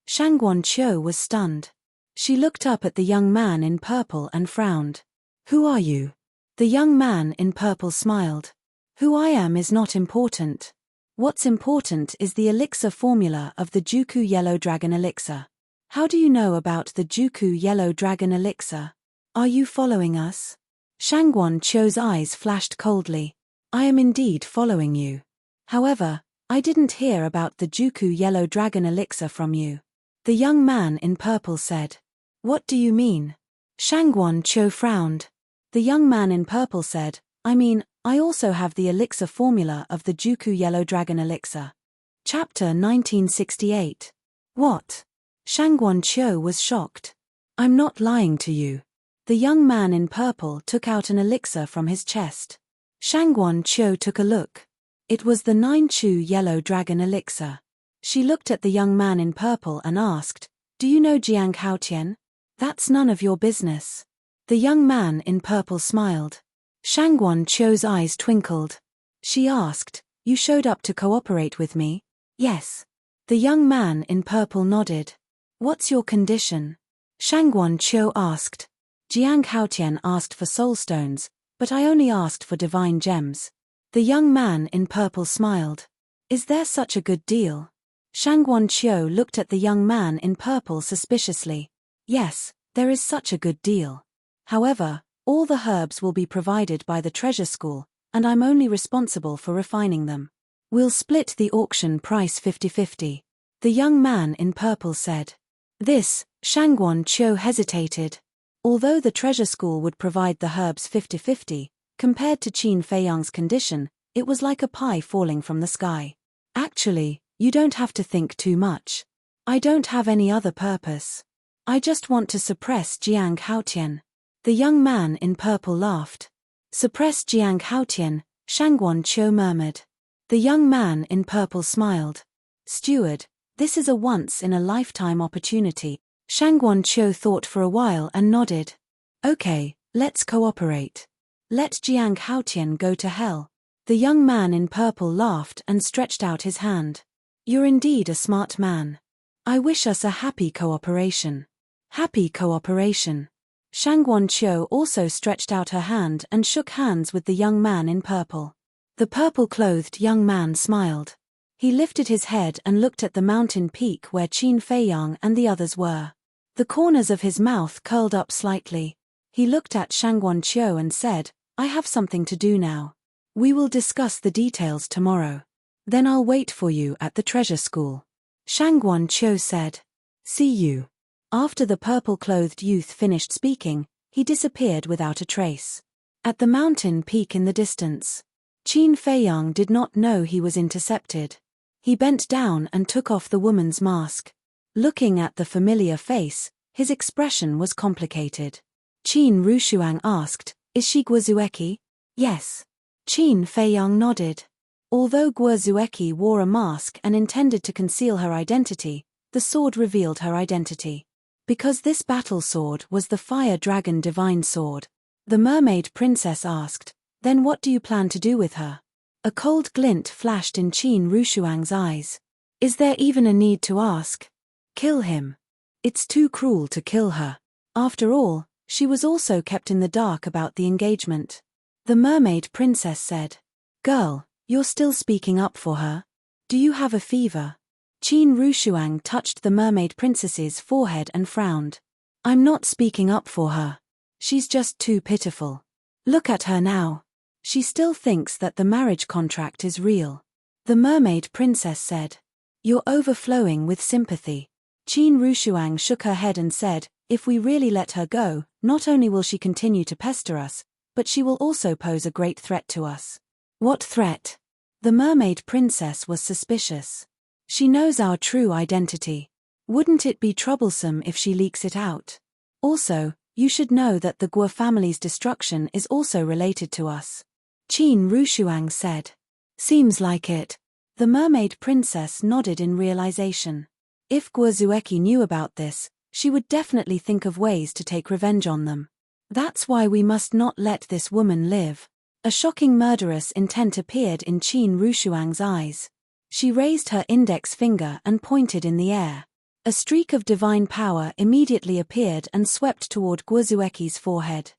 Shangguan Qiu was stunned. She looked up at the young man in purple and frowned. Who are you? The young man in purple smiled. Who I am is not important. What's important is the elixir formula of the Juku Yellow Dragon Elixir. How do you know about the Juku Yellow Dragon Elixir? Are you following us? Shangguan Qiu's eyes flashed coldly. I am indeed following you. However, I didn't hear about the Juku Yellow Dragon Elixir from you. The young man in purple said. What do you mean? Shangguan Qiu frowned. The young man in purple said, I also have the elixir formula of the Juku Yellow Dragon Elixir. Chapter 1968. What? Shangguan Qiu was shocked. I'm not lying to you. The young man in purple took out an elixir from his chest. Shangguan Qiu took a look. It was the 9-Chu Yellow Dragon Elixir. She looked at the young man in purple and asked, Do you know Jiang Haotian? That's none of your business. The young man in purple smiled. Shangguan Qiu's eyes twinkled. She asked, You showed up to cooperate with me? Yes. The young man in purple nodded. What's your condition? Shangguan Qiu asked. Jiang Haotian asked for soul stones, but I only asked for divine gems. The young man in purple smiled. Is there such a good deal? Shangguan Qiu looked at the young man in purple suspiciously. Yes, there is such a good deal. However, all the herbs will be provided by the treasure school, and I'm only responsible for refining them. We'll split the auction price 50-50. The young man in purple said. This, Shangguan Qiu hesitated. Although the treasure school would provide the herbs 50-50, compared to Qin Feiyang's condition, it was like a pie falling from the sky. Actually, you don't have to think too much. I don't have any other purpose. I just want to suppress Jiang Haotian. The young man in purple laughed. Suppressed Jiang Haotian, Shangguan Qiu murmured. The young man in purple smiled. Steward, this is a once-in-a-lifetime opportunity. Shangguan Qiu thought for a while and nodded. Okay, let's cooperate. Let Jiang Haotian go to hell. The young man in purple laughed and stretched out his hand. You're indeed a smart man. I wish us a happy cooperation. Happy cooperation. Shangguan Qiu also stretched out her hand and shook hands with the young man in purple. The purple-clothed young man smiled. He lifted his head and looked at the mountain peak where Qin Feiyang and the others were. The corners of his mouth curled up slightly. He looked at Shangguan Qiu and said, I have something to do now. We will discuss the details tomorrow. Then I'll wait for you at the treasure school. Shangguan Qiu said. See you. After the purple-clothed youth finished speaking, he disappeared without a trace. At the mountain peak in the distance, Qin Feiyang did not know he was intercepted. He bent down and took off the woman's mask. Looking at the familiar face, his expression was complicated. Qin Rushuang asked, Is she Guozueki? Yes. Qin Feiyang nodded. Although Guozueki wore a mask and intended to conceal her identity, the sword revealed her identity. Because this battle sword was the Fire Dragon Divine Sword, the mermaid princess asked, Then what do you plan to do with her? A cold glint flashed in Qin Rushuang's eyes. Is there even a need to ask? Kill him. It's too cruel to kill her. After all, she was also kept in the dark about the engagement. The mermaid princess said. Girl, you're still speaking up for her? Do you have a fever? Qin Rushuang touched the mermaid princess's forehead and frowned. I'm not speaking up for her. She's just too pitiful. Look at her now. She still thinks that the marriage contract is real. The mermaid princess said. You're overflowing with sympathy. Qin Rushuang shook her head and said, If we really let her go, not only will she continue to pester us, but she will also pose a great threat to us. What threat? The mermaid princess was suspicious. She knows our true identity. Wouldn't it be troublesome if she leaks it out? Also, you should know that the Guo family's destruction is also related to us. Qin Rushuang said. Seems like it. The mermaid princess nodded in realization. If Guozueki knew about this, she would definitely think of ways to take revenge on them. That's why we must not let this woman live. A shocking murderous intent appeared in Qin Rushuang's eyes. She raised her index finger and pointed in the air. A streak of divine power immediately appeared and swept toward Guozueki's forehead.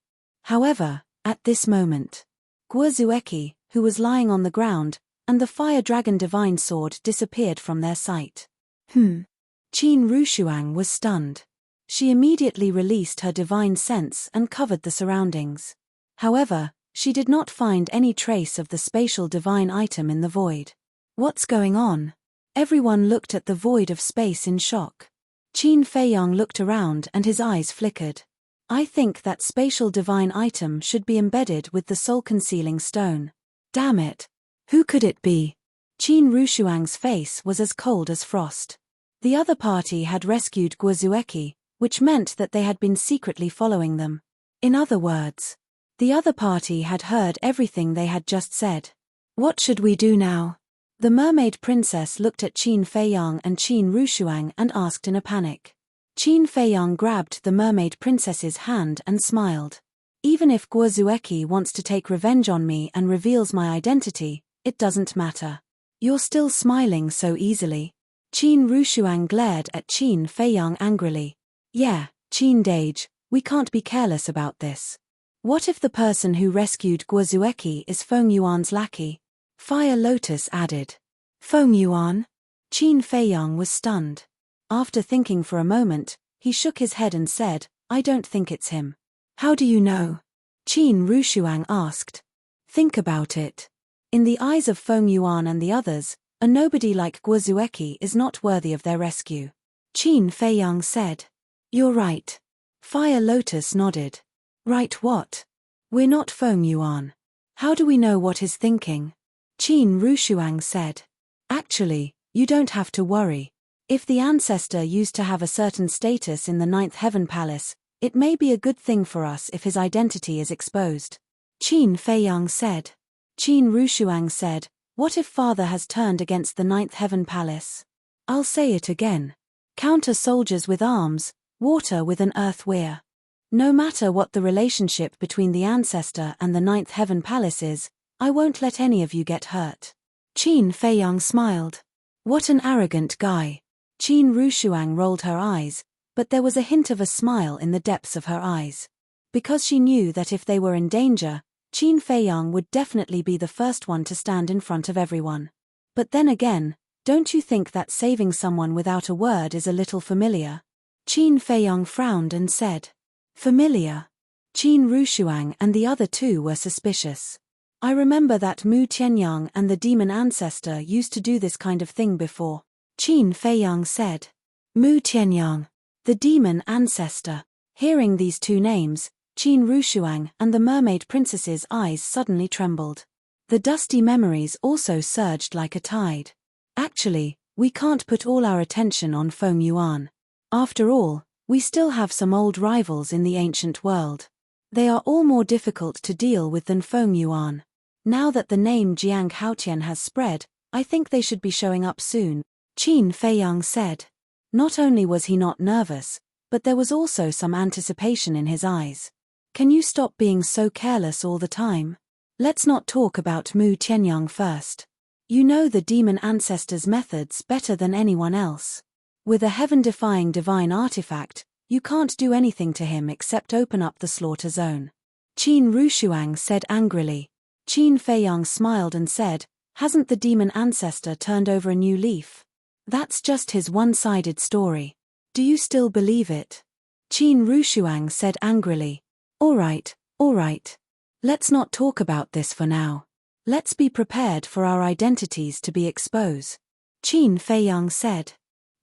However, at this moment, Guozueki, who was lying on the ground, and the Fire Dragon Divine Sword disappeared from their sight. Qin Rushuang was stunned. She immediately released her divine sense and covered the surroundings. However, she did not find any trace of the spatial divine item in the void. What's going on? Everyone looked at the void of space in shock. Qin Feiyang looked around and his eyes flickered. I think that spatial divine item should be embedded with the soul-concealing stone. Damn it. Who could it be? Qin Rushuang's face was as cold as frost. The other party had rescued Guozueki, which meant that they had been secretly following them. In other words, the other party had heard everything they had just said. What should we do now? The mermaid princess looked at Qin Feiyang and Qin Rushuang and asked in a panic. Qin Feiyang grabbed the mermaid princess's hand and smiled. Even if Guozueki wants to take revenge on me and reveals my identity, it doesn't matter. You're still smiling so easily. Qin Rushuang glared at Qin Feiyang angrily. Yeah, Qin Dage, we can't be careless about this. What if the person who rescued Guozueki is Feng Yuan's lackey? Fire Lotus added. Feng Yuan? Qin Feiyang was stunned. After thinking for a moment, he shook his head and said, I don't think it's him. How do you know? Qin Rushuang asked. Think about it. In the eyes of Feng Yuan and the others, a nobody like Guozueki is not worthy of their rescue. Qin Feiyang said. You're right. Fire Lotus nodded. Right what? We're not Feng Yuan. How do we know what he's thinking? Qin Rushuang said. Actually, you don't have to worry. If the ancestor used to have a certain status in the Ninth Heaven Palace, It may be a good thing for us if his identity is exposed. Qin Feiyang said. Qin Rushuang said, what if father has turned against the Ninth Heaven Palace? I'll say it again. Counter soldiers with arms, water with an earth weir. No matter what the relationship between the ancestor and the Ninth Heaven Palace is, I won't let any of you get hurt. Qin Feiyang smiled. What an arrogant guy. Qin Rushuang rolled her eyes, but there was a hint of a smile in the depths of her eyes. Because she knew that if they were in danger, Qin Feiyang would definitely be the first one to stand in front of everyone. But then again, don't you think that saving someone without a word is a little familiar? Qin Feiyang frowned and said. Familiar? Qin Rushuang and the other two were suspicious. I remember that Mu Tianyang and the demon ancestor used to do this kind of thing before. Qin Feiyang said. Mu Tianyang, the demon ancestor. Hearing these two names, Qin Rushuang and the mermaid princess's eyes suddenly trembled. The dusty memories also surged like a tide. Actually, we can't put all our attention on Feng Yuan. After all, we still have some old rivals in the ancient world. They are all more difficult to deal with than Feng Yuan. Now that the name Jiang Haotian has spread, I think they should be showing up soon, Qin Feiyang said. Not only was he not nervous, but there was also some anticipation in his eyes. Can you stop being so careless all the time? Let's not talk about Mu Tianyang first. You know the demon ancestor's methods better than anyone else. With a heaven-defying divine artifact, you can't do anything to him except open up the slaughter zone. Qin Rushuang said angrily. Qin Feiyang smiled and said, hasn't the demon ancestor turned over a new leaf? That's just his one-sided story. Do you still believe it? Qin Rushuang said angrily. All right. Let's not talk about this for now. Let's be prepared for our identities to be exposed. Qin Feiyang said.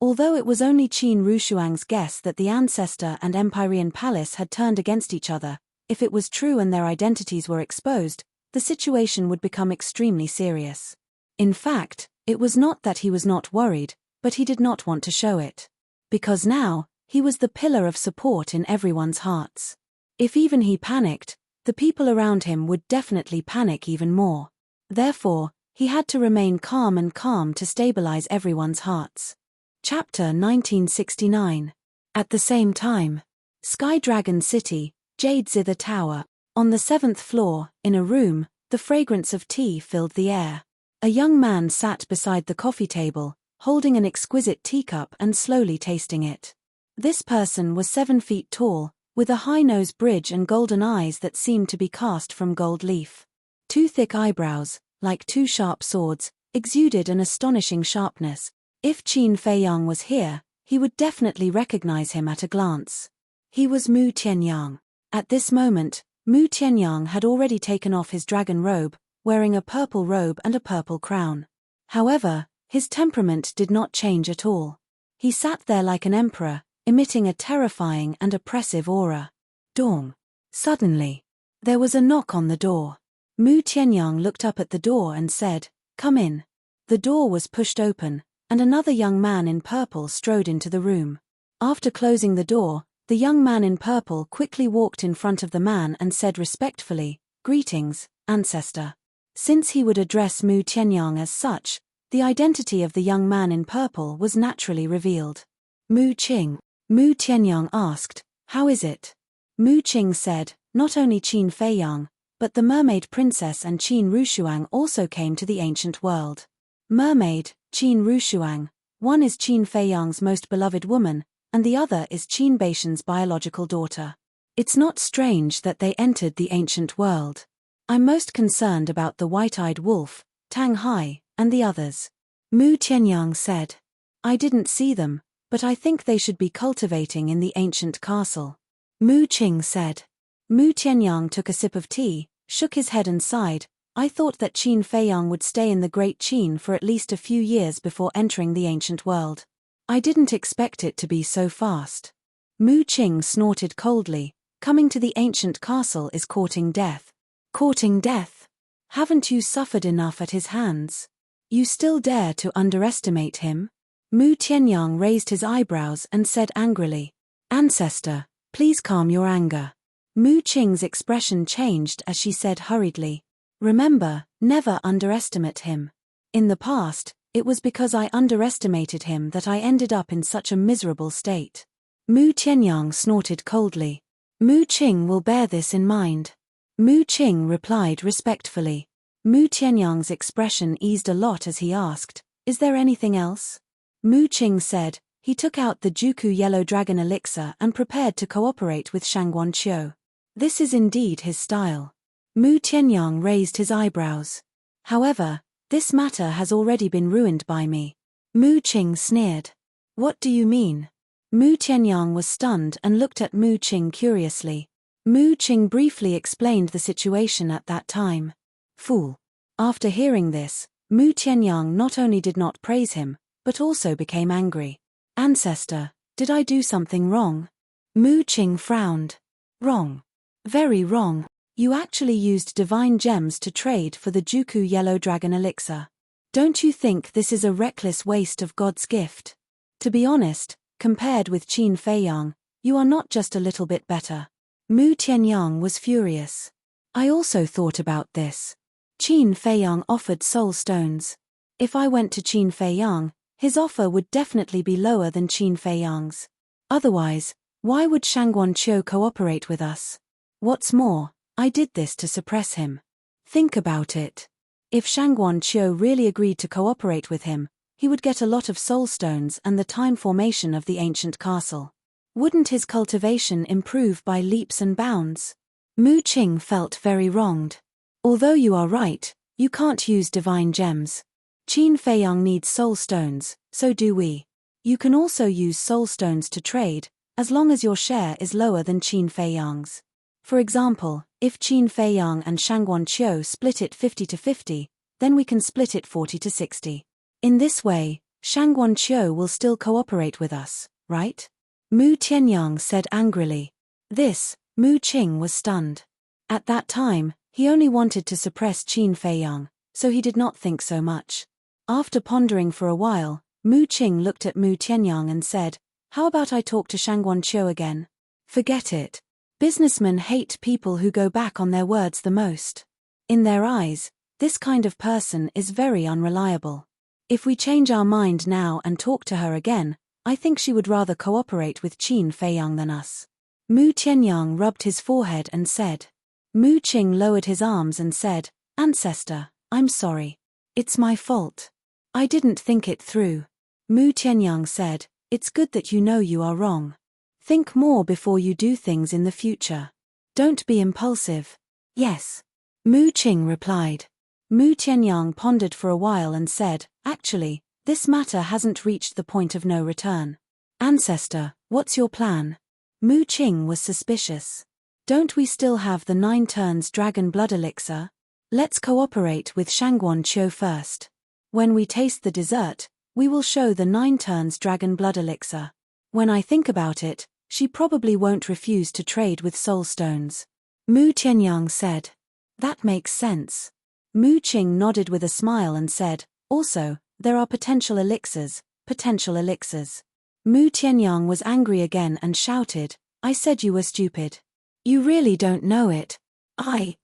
Although it was only Qin Rushuang's guess that the ancestor and Empyrean Palace had turned against each other, if it was true and their identities were exposed, the situation would become extremely serious. In fact, it was not that he was not worried, but he did not want to show it. Because now, he was the pillar of support in everyone's hearts. If even he panicked, the people around him would definitely panic even more. Therefore, he had to remain calm to stabilize everyone's hearts. Chapter 1969. At the same time. Sky Dragon City, Jade Zither Tower. On the 7th floor, in a room, the fragrance of tea filled the air. A young man sat beside the coffee table, holding an exquisite teacup and slowly tasting it. This person was 7 feet tall, with a high nose bridge and golden eyes that seemed to be cast from gold leaf. 2 thick eyebrows, like 2 sharp swords, exuded an astonishing sharpness. If Qin Feiyang was here, he would definitely recognize him at a glance. He was Mu Tianyang. At this moment, Mu Tianyang had already taken off his dragon robe, wearing a purple robe and a purple crown. However, his temperament did not change at all. He sat there like an emperor, emitting a terrifying and oppressive aura. Dong. Suddenly, there was a knock on the door. Mu Tianyang looked up at the door and said, "Come in." The door was pushed open, and another young man in purple strode into the room. After closing the door, the young man in purple quickly walked in front of the man and said respectfully, "Greetings, ancestor." Since he would address Mu Tianyang as such, the identity of the young man in purple was naturally revealed. Mu Qing. Mu Tianyang asked, "How is it?" Mu Qing said, "Not only Qin Feiyang, but the mermaid princess and Qin Rushuang also came to the ancient world. Mermaid, Qin Rushuang, one is Qin Feiyang's most beloved woman, and the other is Qin Beishan's biological daughter. It's not strange that they entered the ancient world. I'm most concerned about the white-eyed wolf, Tang Hai, and the others." Mu Tianyang said, "I didn't see them, but I think they should be cultivating in the ancient castle." Mu Qing said. Mu Tianyang took a sip of tea, shook his head and sighed. "I thought that Qin Feiyang would stay in the Great Qin for at least a few years before entering the ancient world. I didn't expect it to be so fast." Mu Qing snorted coldly. "Coming to the ancient castle is courting death." "Courting death? Haven't you suffered enough at his hands? You still dare to underestimate him?" Mu Tianyang raised his eyebrows and said angrily, "Ancestor, Please calm your anger. Mu Qing's expression changed as she said hurriedly. Remember, never underestimate him. In the past, it was because I underestimated him that I ended up in such a miserable state. Mu Tianyang snorted coldly. Mu Qing will bear this in mind. Mu Qing replied respectfully. Mu Tianyang's expression eased a lot as he asked, "Is there anything else?" Mu Qing said. He took out the Juku Yellow Dragon elixir and prepared to cooperate with Shangguan Qiu. This is indeed his style. Mu Tianyang raised his eyebrows. However, this matter has already been ruined by me. Mu Qing sneered. What do you mean? Mu Tianyang was stunned and looked at Mu Qing curiously. Mu Qing briefly explained the situation at that time. Fool. After hearing this, Mu Tianyang not only did not praise him, but also became angry. Ancestor, did I do something wrong? Mu Qing frowned. Wrong. Very wrong. You actually used divine gems to trade for the Juku Yellow Dragon elixir. Don't you think this is a reckless waste of God's gift? To be honest, compared with Qin Feiyang, you are not just a little bit better. Mu Tianyang was furious. I also thought about this. Qin Feiyang offered soul stones. If I went to Qin Feiyang, his offer would definitely be lower than Qin Feiyang's. Otherwise, why would Shangguan Qiu cooperate with us? What's more, I did this to suppress him. Think about it. If Shangguan Qiu really agreed to cooperate with him, he would get a lot of soul stones and the time formation of the ancient castle. Wouldn't his cultivation improve by leaps and bounds? Mu Qing felt very wronged. Although you are right, you can't use divine gems. Qin Feiyang needs soul stones, so do we. You can also use soul stones to trade, as long as your share is lower than Qin Feiyang's. For example, if Qin Feiyang and Shangguan Qiu split it 50-50, then we can split it 40-60. In this way, Shangguan Qiu will still cooperate with us, right? Mu Tianyang said angrily. This, Mu Qing was stunned. At that time, he only wanted to suppress Qin Feiyang, so he did not think so much. After pondering for a while, Mu Qing looked at Mu Tianyang and said, "How about I talk to Shangguan Qiu again?" Forget it. Businessmen hate people who go back on their words the most. In their eyes, this kind of person is very unreliable. If we change our mind now and talk to her again, I think she would rather cooperate with Qin Feiyang than us. Mu Tianyang rubbed his forehead and said. Mu Qing lowered his arms and said, "Ancestor, I'm sorry. It's my fault. I didn't think it through." Mu Tianyang said, "It's good that you know you are wrong. Think more before you do things in the future. Don't be impulsive." "Yes." Mu Qing replied. Mu Tianyang pondered for a while and said, "Actually, this matter hasn't reached the point of no return. Ancestor, what's your plan?" Mu Qing was suspicious. "Don't we still have the 9 turns dragon blood elixir? Let's cooperate with Shangguan Qiu first. When we taste the dessert, we will show the 9 turns dragon blood elixir. When I think about it, she probably won't refuse to trade with soul stones." Mu Tianyang said. "That makes sense." Mu Qing nodded with a smile and said, "Also, there are potential elixirs, potential elixirs." Mu Tianyang was angry again and shouted, "I said you were stupid. You really don't know it."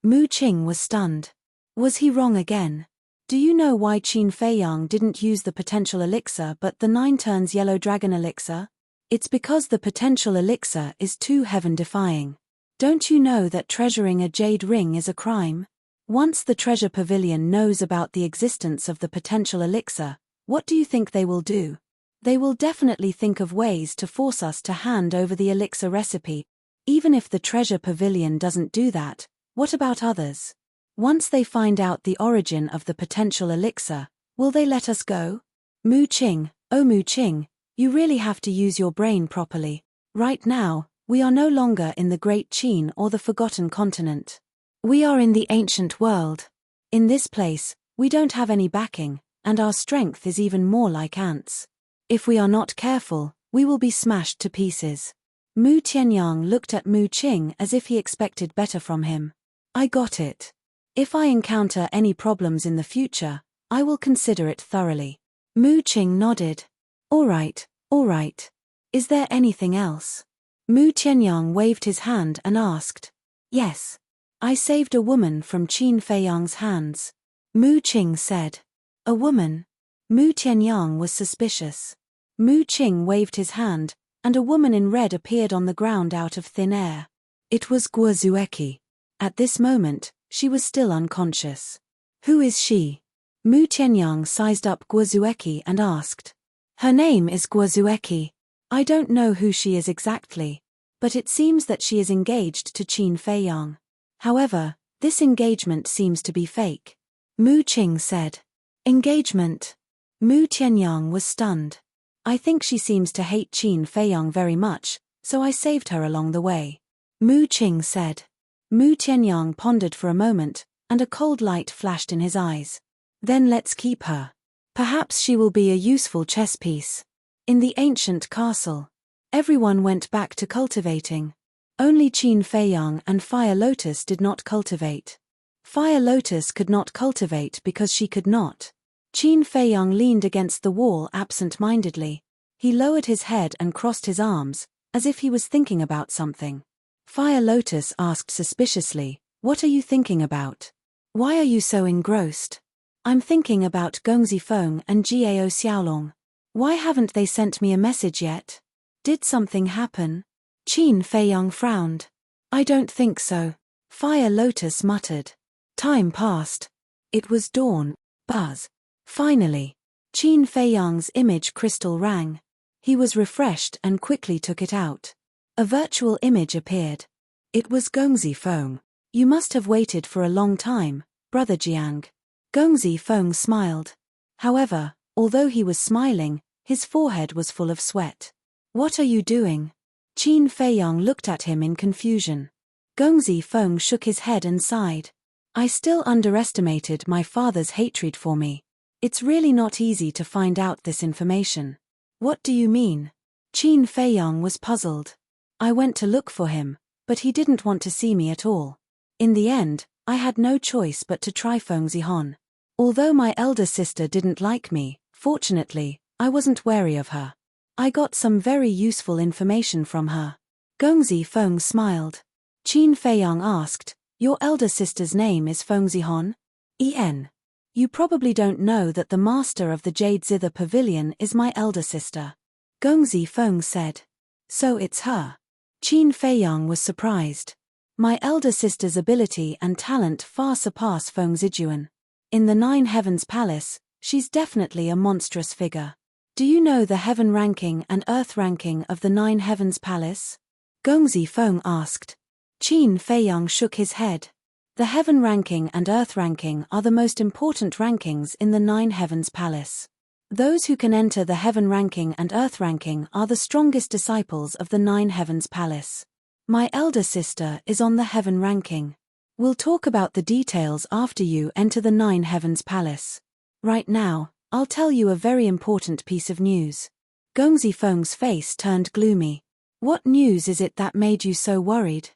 Mu Qing was stunned. Was he wrong again? Do you know why Qin Feiyang didn't use the potential elixir but the 9 turns yellow dragon elixir? It's because the potential elixir is too heaven-defying. Don't you know that treasuring a jade ring is a crime? Once the treasure pavilion knows about the existence of the potential elixir, what do you think they will do? They will definitely think of ways to force us to hand over the elixir recipe. Even if the treasure pavilion doesn't do that, what about others? Once they find out the origin of the potential elixir, will they let us go? Mu Qing, oh Mu Qing, you really have to use your brain properly. Right now, we are no longer in the Great Qin or the Forgotten Continent. We are in the ancient world. In this place, we don't have any backing, and our strength is even more like ants. If we are not careful, we will be smashed to pieces. Mu Tianyang looked at Mu Qing as if he expected better from him. I got it. If I encounter any problems in the future, I will consider it thoroughly. Mu Qing nodded. All right. Is there anything else? Mu Tianyang waved his hand and asked. Yes. I saved a woman from Qin Feiyang's hands. Mu Qing said. A woman? Mu Tianyang was suspicious. Mu Qing waved his hand, and a woman in red appeared on the ground out of thin air. It was Guo Zueki. At this moment, she was still unconscious. Who is she? Mu Tianyang sized up Guo Zueki and asked. Her name is Guo Zueki. I don't know who she is exactly, but it seems that she is engaged to Qin Feiyang. However, this engagement seems to be fake. Mu Qing said. Engagement? Mu Tianyang was stunned. I think she seems to hate Qin Feiyang very much, so I saved her along the way. Mu Qing said. Mu Tianyang pondered for a moment, and a cold light flashed in his eyes. Then let's keep her. Perhaps she will be a useful chess piece. In the ancient castle, everyone went back to cultivating. Only Qin Feiyang and Fire Lotus did not cultivate. Fire Lotus could not cultivate because she could not. Qin Feiyang leaned against the wall absent-mindedly. He lowered his head and crossed his arms, as if he was thinking about something. Fire Lotus asked suspiciously, What are you thinking about? Why are you so engrossed? I'm thinking about Gongzi Feng and Gao Xiaolong. Why haven't they sent me a message yet? Did something happen? Qin Feiyang frowned. I don't think so. Fire Lotus muttered. Time passed. It was dawn. Buzz. Finally, Qin Feiyang's image crystal rang. He was refreshed and quickly took it out. A virtual image appeared. It was Gongzi Feng. You must have waited for a long time, Brother Jiang. Gongzi Feng smiled. However, although he was smiling, his forehead was full of sweat. What are you doing? Qin Feiyang looked at him in confusion. Gongzi Feng shook his head and sighed. I still underestimated my father's hatred for me. It's really not easy to find out this information. What do you mean? Qin Feiyang was puzzled. I went to look for him, but he didn't want to see me at all. In the end, I had no choice but to try Feng Zihon. Although my elder sister didn't like me, fortunately, I wasn't wary of her. I got some very useful information from her. Gongzi Feng smiled. Qin Feiyang asked, Your elder sister's name is Feng Zihon? En. You probably don't know that the master of the Jade Zither Pavilion is my elder sister. Gongzi Feng said. So it's her. Qin Feiyang was surprised. My elder sister's ability and talent far surpass Feng Zijuan. In the Nine Heavens Palace, she's definitely a monstrous figure. Do you know the heaven ranking and earth ranking of the Nine Heavens Palace? Gongzi Feng asked. Qin Feiyang shook his head. The heaven ranking and earth ranking are the most important rankings in the Nine Heavens Palace. Those who can enter the heaven ranking and earth ranking are the strongest disciples of the Nine Heavens Palace. My elder sister is on the heaven ranking. We'll talk about the details after you enter the Nine Heavens Palace. Right now, I'll tell you a very important piece of news. Gongzi Feng's face turned gloomy. What news is it that made you so worried?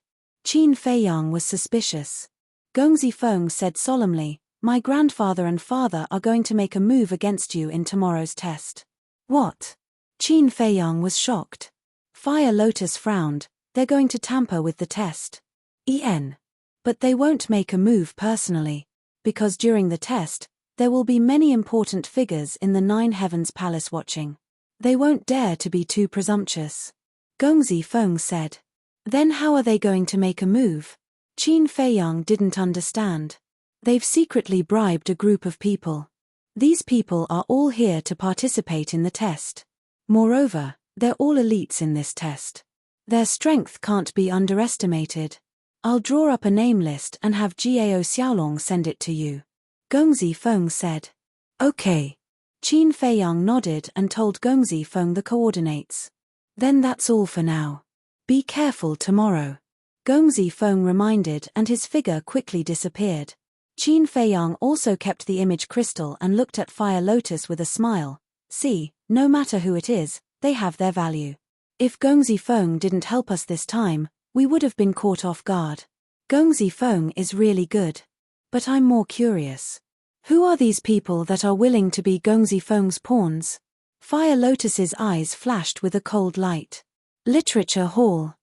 Qin Feiyang was suspicious. Gongzi Feng said solemnly, My grandfather and father are going to make a move against you in tomorrow's test. What? Qin Feiyang was shocked. Fire Lotus frowned. They're going to tamper with the test. But they won't make a move personally. Because during the test, there will be many important figures in the Nine Heavens Palace watching. They won't dare to be too presumptuous. Gongzi Feng said. Then how are they going to make a move? Qin Feiyang didn't understand. They've secretly bribed a group of people. These people are all here to participate in the test. Moreover, they're all elites in this test. Their strength can't be underestimated. I'll draw up a name list and have Gao Xiaolong send it to you. Gongzi Feng said. Okay. Qin Feiyang nodded and told Gongzi Feng the coordinates. Then that's all for now. Be careful tomorrow. Gongzi Feng reminded and his figure quickly disappeared. Qin Feiyang also kept the image crystal and looked at Fire Lotus with a smile. See, no matter who it is, they have their value. If Gongzi Feng didn't help us this time, we would have been caught off guard. Gongzi Feng is really good. But I'm more curious. Who are these people that are willing to be Gongzi Feng's pawns? Fire Lotus's eyes flashed with a cold light. Literature Hall.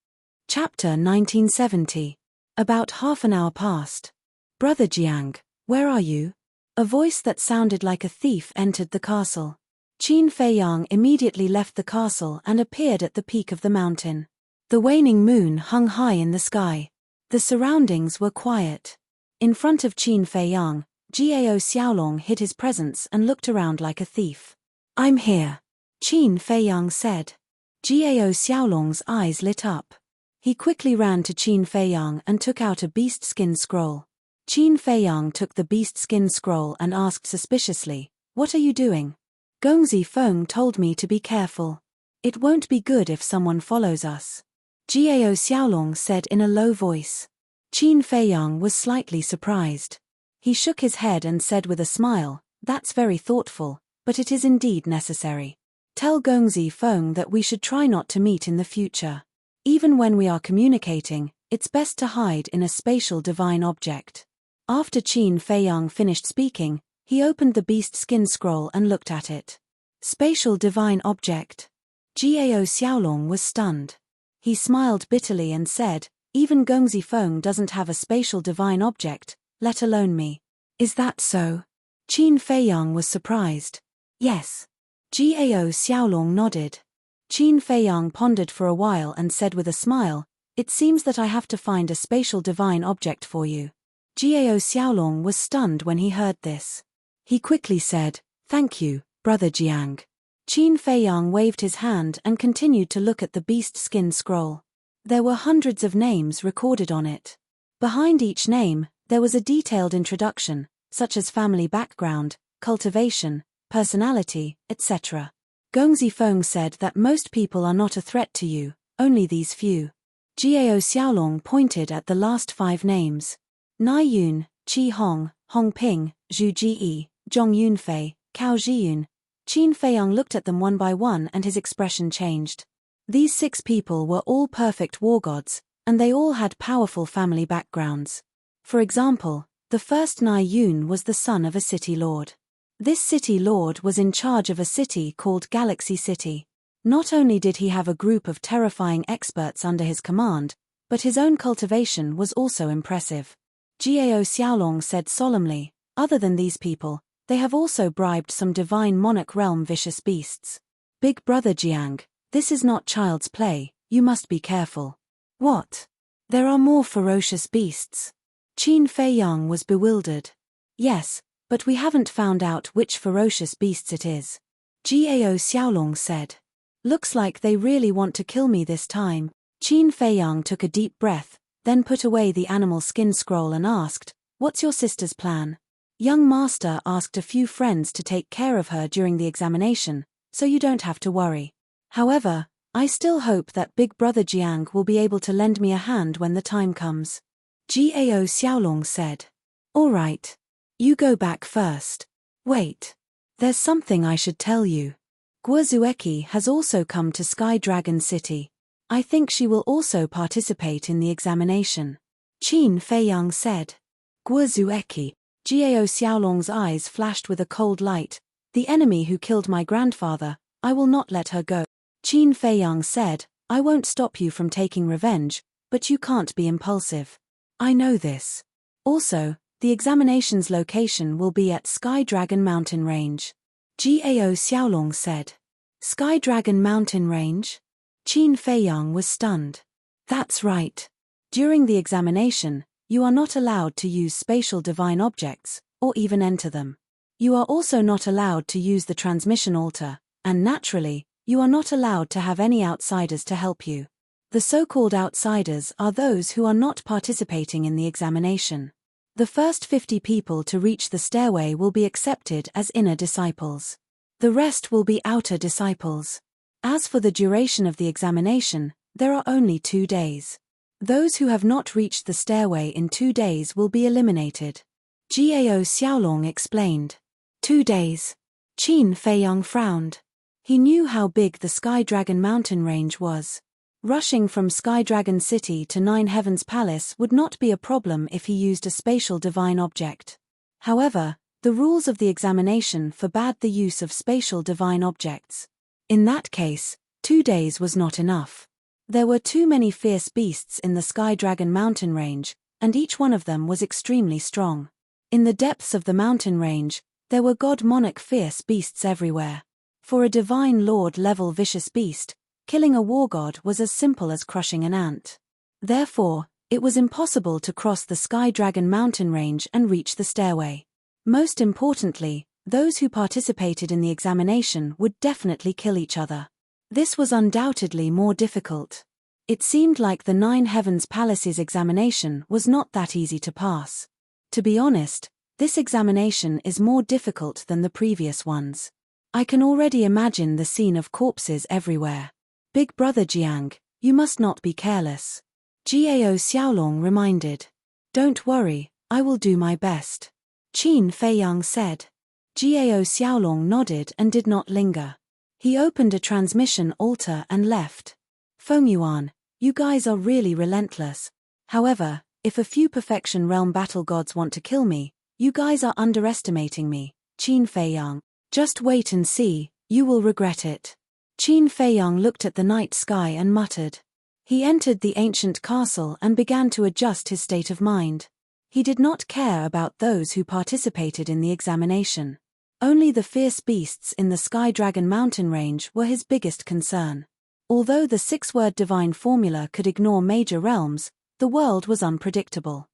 Chapter 1970. About half an hour passed. Brother Jiang, where are you? A voice that sounded like a thief entered the castle. Qin Feiyang immediately left the castle and appeared at the peak of the mountain. The waning moon hung high in the sky. The surroundings were quiet. In front of Qin Feiyang, Gao Xiaolong hid his presence and looked around like a thief. I'm here, Qin Feiyang said. Gao Xiaolong's eyes lit up. He quickly ran to Qin Feiyang and took out a beast skin scroll. Qin Feiyang took the beast skin scroll and asked suspiciously, "What are you doing?" "Gongzi Feng told me to be careful. It won't be good if someone follows us," Gao Xiaolong said in a low voice. Qin Feiyang was slightly surprised. He shook his head and said with a smile, "That's very thoughtful, but it is indeed necessary. Tell Gongzi Feng that we should try not to meet in the future. Even when we are communicating, it's best to hide in a spatial divine object." After Qin Feiyang finished speaking, he opened the beast skin scroll and looked at it. Spatial divine object. Gao Xiaolong was stunned. He smiled bitterly and said, "Even Gongzi Feng doesn't have a spatial divine object, let alone me." "Is that so?" Qin Feiyang was surprised. "Yes." Gao Xiaolong nodded. Qin Feiyang pondered for a while and said with a smile, "It seems that I have to find a spatial divine object for you." Gao Xiaolong was stunned when he heard this. He quickly said, "Thank you, Brother Jiang." Qin Feiyang waved his hand and continued to look at the beast skin scroll. There were hundreds of names recorded on it. Behind each name, there was a detailed introduction, such as family background, cultivation, personality, etc. Gongzi Feng said that most people are not a threat to you, only these few. Gao Xiaolong pointed at the last 5 names. Nai Yun, Qi Hong, Hong Ping, Zhu Ji, Zhong Yunfei, Cao Zhiyun. Qin Feiyang looked at them one by one and his expression changed. These 6 people were all perfect war gods, and they all had powerful family backgrounds. For example, the first Nai Yun was the son of a city lord. This city lord was in charge of a city called Galaxy City. Not only did he have a group of terrifying experts under his command, but his own cultivation was also impressive. Gao Xiaolong said solemnly, "Other than these people, they have also bribed some divine monarch realm vicious beasts. Big Brother Jiang, this is not child's play, you must be careful." "What? There are more ferocious beasts?" Qin Feiyang was bewildered. "Yes, but we haven't found out which ferocious beasts it is," Gao Xiaolong said. "Looks like they really want to kill me this time." Qin Feiyang took a deep breath, then put away the animal skin scroll and asked, "What's your sister's plan?" "Young master asked a few friends to take care of her during the examination, so you don't have to worry. However, I still hope that Big Brother Jiang will be able to lend me a hand when the time comes," Gao Xiaolong said. "All right. You go back first. Wait. There's something I should tell you. Guozueki has also come to Sky Dragon City. I think she will also participate in the examination," Qin Feiyang said. "Guozueki." Gao Xiaolong's eyes flashed with a cold light. "The enemy who killed my grandfather, I will not let her go." Qin Feiyang said, "I won't stop you from taking revenge, but you can't be impulsive. I know this. Also, the examination's location will be at Sky Dragon Mountain Range," Gao Xiaolong said. "Sky Dragon Mountain Range?" Qin Feiyang was stunned. "That's right. During the examination, you are not allowed to use spatial divine objects, or even enter them. You are also not allowed to use the transmission altar, and naturally, you are not allowed to have any outsiders to help you. The so-called outsiders are those who are not participating in the examination. The first 50 people to reach the stairway will be accepted as inner disciples. The rest will be outer disciples. As for the duration of the examination, there are only 2 days. Those who have not reached the stairway in 2 days will be eliminated," Gao Xiaolong explained. 2 days. Qin Feiyang frowned. He knew how big the Sky Dragon mountain range was. Rushing from Sky Dragon City to Nine Heavens Palace would not be a problem if he used a spatial divine object. However, the rules of the examination forbade the use of spatial divine objects. In that case, 2 days was not enough. There were too many fierce beasts in the Sky Dragon mountain range, and each one of them was extremely strong. In the depths of the mountain range, there were god monarch fierce beasts everywhere. For a divine lord-level vicious beast, killing a war god was as simple as crushing an ant. Therefore, it was impossible to cross the Sky Dragon mountain range and reach the stairway. Most importantly, those who participated in the examination would definitely kill each other. This was undoubtedly more difficult. It seemed like the Nine Heavens Palace's examination was not that easy to pass. To be honest, this examination is more difficult than the previous ones. I can already imagine the scene of corpses everywhere. Big Brother Jiang, you must not be careless. Gao Xiaolong reminded. Don't worry, I will do my best. Qin Feiyang said. Gao Xiaolong nodded and did not linger. He opened a transmission altar and left. Feng Yuan, you guys are really relentless. However, if a few Perfection Realm battle gods want to kill me, you guys are underestimating me. Qin Feiyang. Just wait and see, you will regret it. Qin Feiyang looked at the night sky and muttered. He entered the ancient castle and began to adjust his state of mind. He did not care about those who participated in the examination. Only the fierce beasts in the Sky Dragon mountain range were his biggest concern. Although the six-word divine formula could ignore major realms, the world was unpredictable.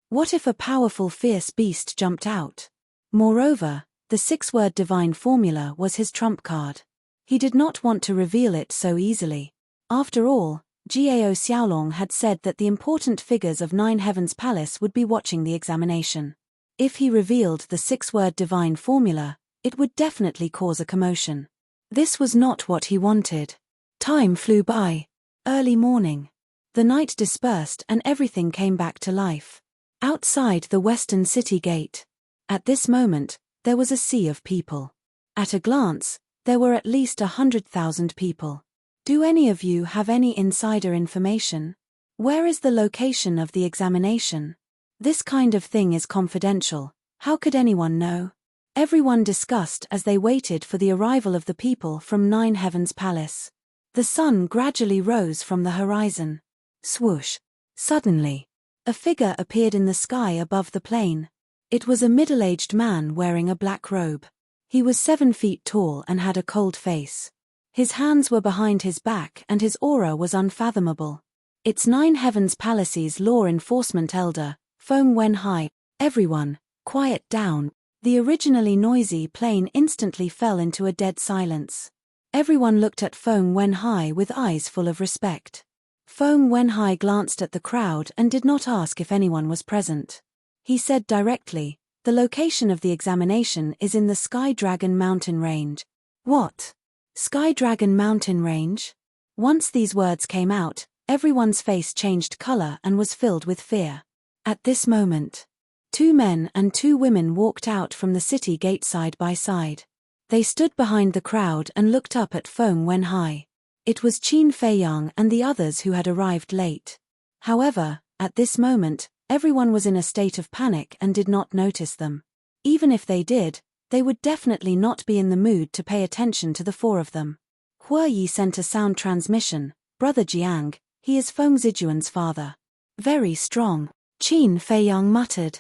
What if a powerful fierce beast jumped out? Moreover, the six-word divine formula was his trump card. He did not want to reveal it so easily. After all, Gao Xiaolong had said that the important figures of Nine Heavens Palace would be watching the examination. If he revealed the six-word divine formula, it would definitely cause a commotion. This was not what he wanted. Time flew by. Early morning. The night dispersed and everything came back to life. Outside the western city gate. At this moment, there was a sea of people. At a glance, there were at least 100,000 people. Do any of you have any insider information? Where is the location of the examination? This kind of thing is confidential. How could anyone know? Everyone discussed as they waited for the arrival of the people from Nine Heavens Palace. The sun gradually rose from the horizon. Swoosh. Suddenly, a figure appeared in the sky above the plain. It was a middle-aged man wearing a black robe. He was 7 feet tall and had a cold face. His hands were behind his back and his aura was unfathomable. It's Nine Heavens Palace's law enforcement elder, Feng Wenhai. Everyone, quiet down. The originally noisy plane instantly fell into a dead silence. Everyone looked at Feng Wenhai with eyes full of respect. Feng Wenhai glanced at the crowd and did not ask if anyone was present. He said directly, the location of the examination is in the Sky Dragon mountain range. What? Sky Dragon mountain range? Once these words came out, everyone's face changed color and was filled with fear. At this moment, 2 men and 2 women walked out from the city gate side by side. They stood behind the crowd and looked up at Feng Wenhai. It was Qin Feiyang and the others who had arrived late. However, at this moment, everyone was in a state of panic and did not notice them. Even if they did, they would definitely not be in the mood to pay attention to the 4 of them. Hua Yi sent a sound transmission. Brother Jiang, he is Feng Zijuan's father. Very strong. Qin Feiyang muttered.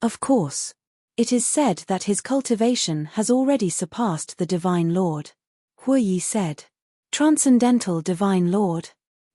Of course. It is said that his cultivation has already surpassed the Divine Lord. Hua Yi said. Transcendental Divine Lord?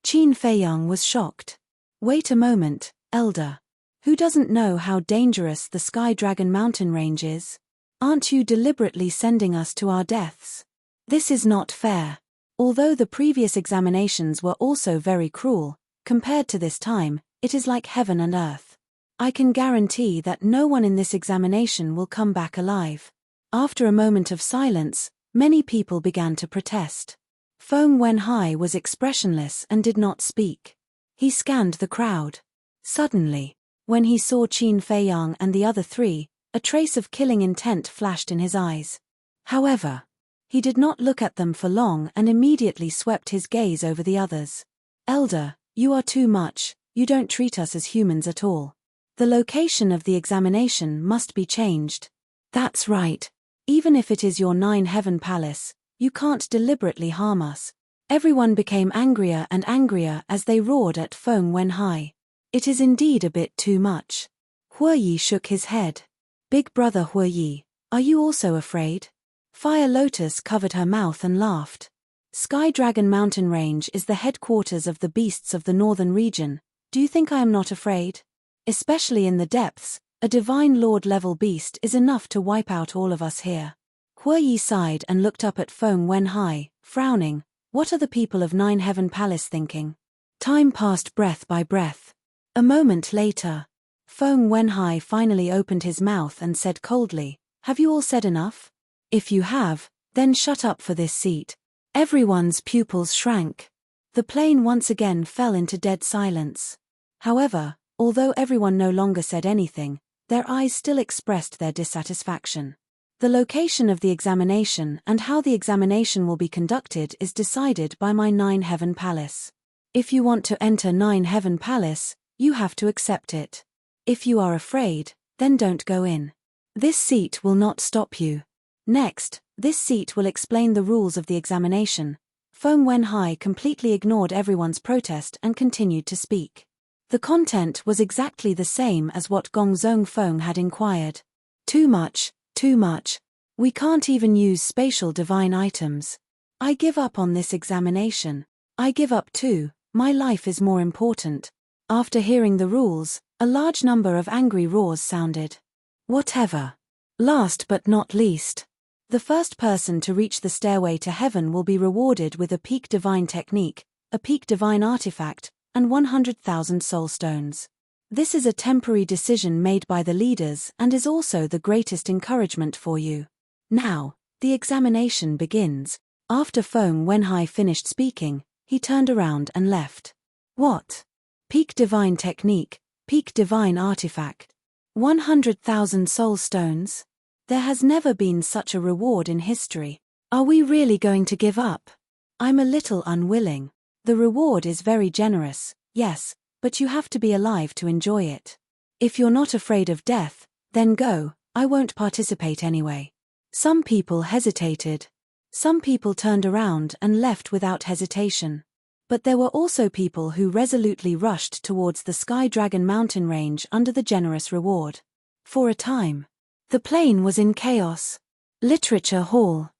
Qin Feiyang was shocked. Wait a moment, Elder. Who doesn't know how dangerous the Sky Dragon mountain range is? Aren't you deliberately sending us to our deaths? This is not fair. Although the previous examinations were also very cruel, compared to this time, it is like heaven and earth. I can guarantee that no one in this examination will come back alive. After a moment of silence, many people began to protest. Feng Wenhai was expressionless and did not speak. He scanned the crowd. Suddenly, when he saw Qin Feiyang and the other 3, a trace of killing intent flashed in his eyes. However, he did not look at them for long and immediately swept his gaze over the others. Elder, you are too much, you don't treat us as humans at all. The location of the examination must be changed. That's right. Even if it is your 9 Heaven Palace, you can't deliberately harm us. Everyone became angrier and angrier as they roared at Feng Wenhai. It is indeed a bit too much. Huoyi shook his head. Big brother Huoyi, are you also afraid? Fire Lotus covered her mouth and laughed. Sky Dragon Mountain Range is the headquarters of the beasts of the northern region. Do you think I am not afraid? Especially in the depths, a divine lord-level beast is enough to wipe out all of us here. Huoyi sighed and looked up at Feng Wenhai, frowning. What are the people of Nine Heaven Palace thinking? Time passed breath by breath. A moment later, Feng Wenhai finally opened his mouth and said coldly, "Have you all said enough? If you have, then shut up for this seat." Everyone's pupils shrank. The plane once again fell into dead silence. However, although everyone no longer said anything, their eyes still expressed their dissatisfaction. The location of the examination and how the examination will be conducted is decided by my Nine Heaven Palace. If you want to enter Nine Heaven Palace, you have to accept it. If you are afraid, then don't go in. This seat will not stop you. Next, this seat will explain the rules of the examination. Feng Wenhai completely ignored everyone's protest and continued to speak. The content was exactly the same as what Gongzong Feng had inquired. Too much. Too much. We can't even use spatial divine items. I give up on this examination. I give up too, my life is more important. After hearing the rules, a large number of angry roars sounded. Whatever. Last but not least, the first person to reach the stairway to heaven will be rewarded with a peak divine technique, a peak divine artifact, and 100,000 soul stones. This is a temporary decision made by the leaders and is also the greatest encouragement for you. Now, the examination begins. After Feng Wenhai finished speaking, he turned around and left. What? Peak divine technique, peak divine artifact. 100,000 soul stones? There has never been such a reward in history. Are we really going to give up? I'm a little unwilling. The reward is very generous, yes, but you have to be alive to enjoy it. If you're not afraid of death, then go, I won't participate anyway. Some people hesitated. Some people turned around and left without hesitation. But there were also people who resolutely rushed towards the Sky Dragon Mountain Range under the generous reward. For a time, the plane was in chaos. Literature Hall.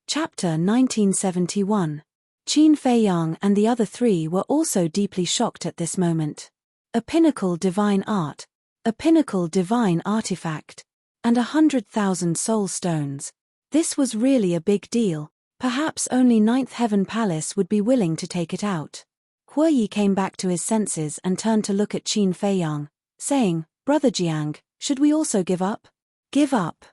Chapter 1971. Qin Feiyang and the other three were also deeply shocked at this moment. A pinnacle divine art, a pinnacle divine artifact, and 100,000 soul stones. This was really a big deal. Perhaps only Ninth Heaven Palace would be willing to take it out. Huoyi came back to his senses and turned to look at Qin Feiyang, saying, "Brother Jiang, should we also give up?" Give up?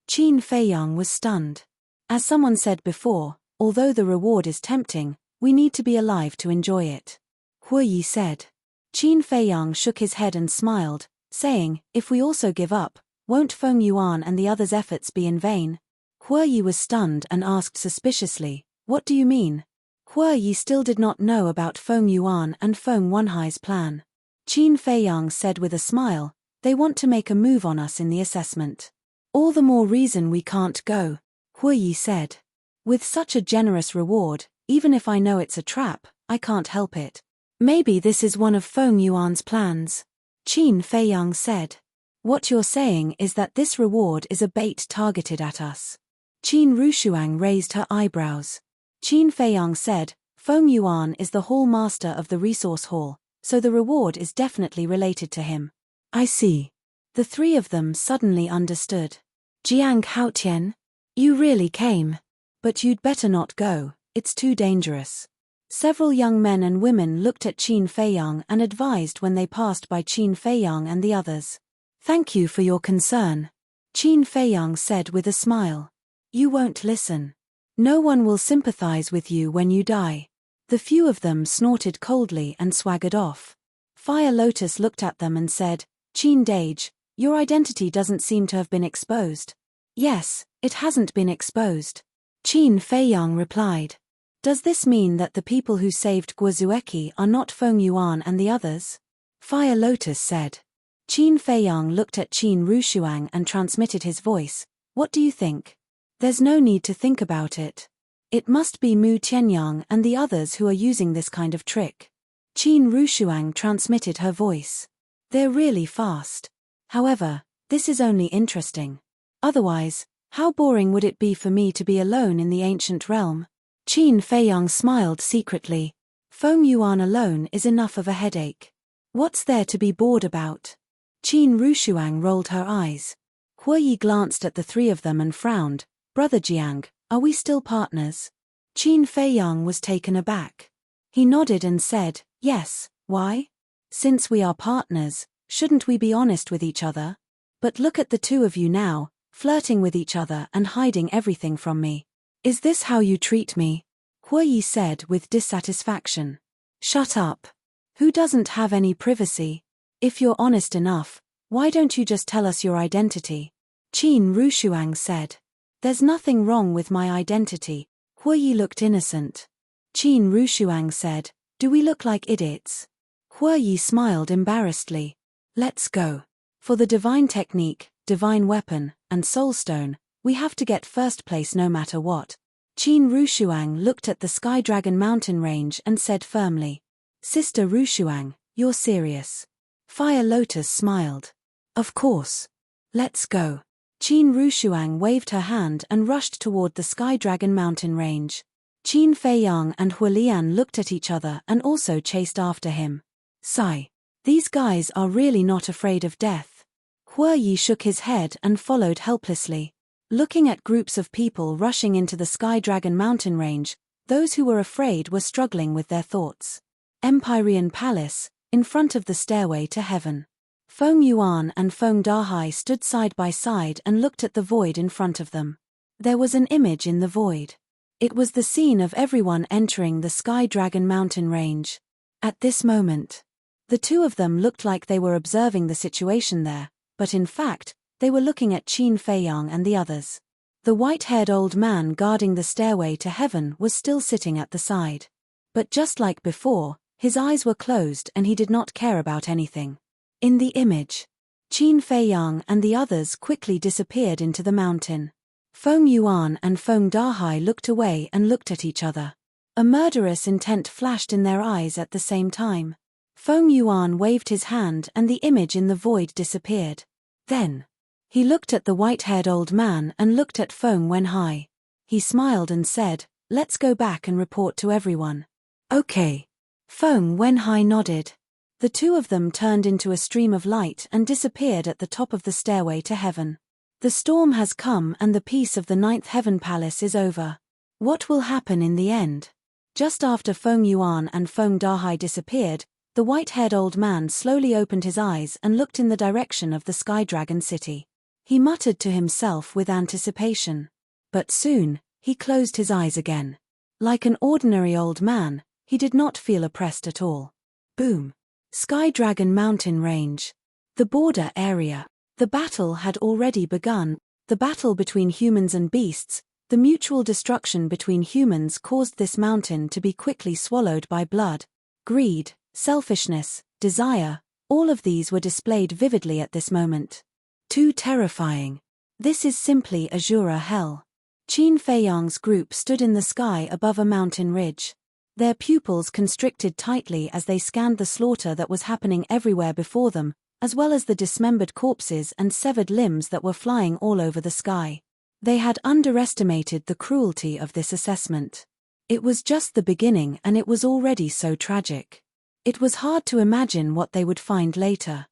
Qin Feiyang was stunned. As someone said before, although the reward is tempting, we need to be alive to enjoy it. Huoyi said. Qin Feiyang shook his head and smiled, saying, "If we also give up, won't Feng Yuan and the others' efforts be in vain?" Huoyi was stunned and asked suspiciously, "What do you mean?" Huoyi still did not know about Feng Yuan and Feng Wenhai's plan. Qin Feiyang said with a smile, "They want to make a move on us in the assessment. All the more reason we can't go," Huoyi said. "With such a generous reward, even if I know it's a trap, I can't help it. Maybe this is one of Feng Yuan's plans," Qin Feiyang said. "What you're saying is that this reward is a bait targeted at us." Qin Rushuang raised her eyebrows. Qin Feiyang said, "Feng Yuan is the hall master of the resource hall, so the reward is definitely related to him." "I see." The three of them suddenly understood. "Jiang Haotian, you really came. But you'd better not go, it's too dangerous." Several young men and women looked at Qin Feiyang and advised when they passed by Qin Feiyang and the others. "Thank you for your concern," Qin Feiyang said with a smile. "You won't listen. No one will sympathize with you when you die." The few of them snorted coldly and swaggered off. Fire Lotus looked at them and said, "Qin Dage, your identity doesn't seem to have been exposed." "Yes, it hasn't been exposed," Qin Feiyang replied. "Does this mean that the people who saved Guozueki are not Feng Yuan and the others?" Fire Lotus said. Qin Feiyang looked at Qin Rushuang and transmitted his voice. "What do you think?" "There's no need to think about it. It must be Mu Tianyang and the others who are using this kind of trick. Qin Rushuang transmitted her voice. They're really fast. However, this is only interesting. Otherwise, how boring would it be for me to be alone in the ancient realm? Qin Feiyang smiled secretly. Feng Yuan alone is enough of a headache. What's there to be bored about? Qin Rushuang rolled her eyes. Huoyi glanced at the three of them and frowned. Brother Jiang, are we still partners? Qin Feiyang was taken aback. He nodded and said, yes, why? Since we are partners, shouldn't we be honest with each other? But look at the two of you now, flirting with each other and hiding everything from me. Is this how you treat me? Huoyi said with dissatisfaction. Shut up. Who doesn't have any privacy? If you're honest enough, why don't you just tell us your identity? Qin Rushuang said. There's nothing wrong with my identity. Huoyi looked innocent. Qin Rushuang said, do we look like idiots? Huoyi smiled embarrassedly. Let's go. For the divine technique, divine weapon, and soulstone, we have to get first place no matter what. Qin Rushuang looked at the Sky Dragon mountain range and said firmly. Sister Rushuang, you're serious. Fire Lotus smiled. Of course. Let's go. Qin Rushuang waved her hand and rushed toward the Sky Dragon mountain range. Qin Feiyang and Huolian looked at each other and also chased after him. Sigh. These guys are really not afraid of death. Huoyi shook his head and followed helplessly. Looking at groups of people rushing into the Sky Dragon mountain range, those who were afraid were struggling with their thoughts. Empyrean Palace, in front of the stairway to heaven. Feng Yuan and Feng Dahai stood side by side and looked at the void in front of them. There was an image in the void. It was the scene of everyone entering the Sky Dragon mountain range. At this moment, the two of them looked like they were observing the situation there, but in fact, they were looking at Qin Feiyang and the others. The white-haired old man guarding the stairway to heaven was still sitting at the side. But just like before, his eyes were closed and he did not care about anything. In the image, Qin Feiyang and the others quickly disappeared into the mountain. Feng Yuan and Feng Dahai looked away and looked at each other. A murderous intent flashed in their eyes at the same time. Feng Yuan waved his hand and the image in the void disappeared. Then, he looked at the white-haired old man and looked at Feng Wenhai. He smiled and said, let's go back and report to everyone. Okay. Feng Wenhai nodded. The two of them turned into a stream of light and disappeared at the top of the stairway to heaven. The storm has come and the peace of the ninth heaven palace is over. What will happen in the end? Just after Feng Yuan and Feng Dahai disappeared, the white-haired old man slowly opened his eyes and looked in the direction of the Sky Dragon city. He muttered to himself with anticipation. But soon, he closed his eyes again. Like an ordinary old man, he did not feel oppressed at all. Boom. Sky Dragon mountain range. The border area. The battle had already begun. The battle between humans and beasts, the mutual destruction between humans caused this mountain to be quickly swallowed by blood. Greed, selfishness, desire, all of these were displayed vividly at this moment. Too terrifying. This is simply Azura hell. Qin Feiyang's group stood in the sky above a mountain ridge. Their pupils constricted tightly as they scanned the slaughter that was happening everywhere before them, as well as the dismembered corpses and severed limbs that were flying all over the sky. They had underestimated the cruelty of this assessment. It was just the beginning and it was already so tragic. It was hard to imagine what they would find later.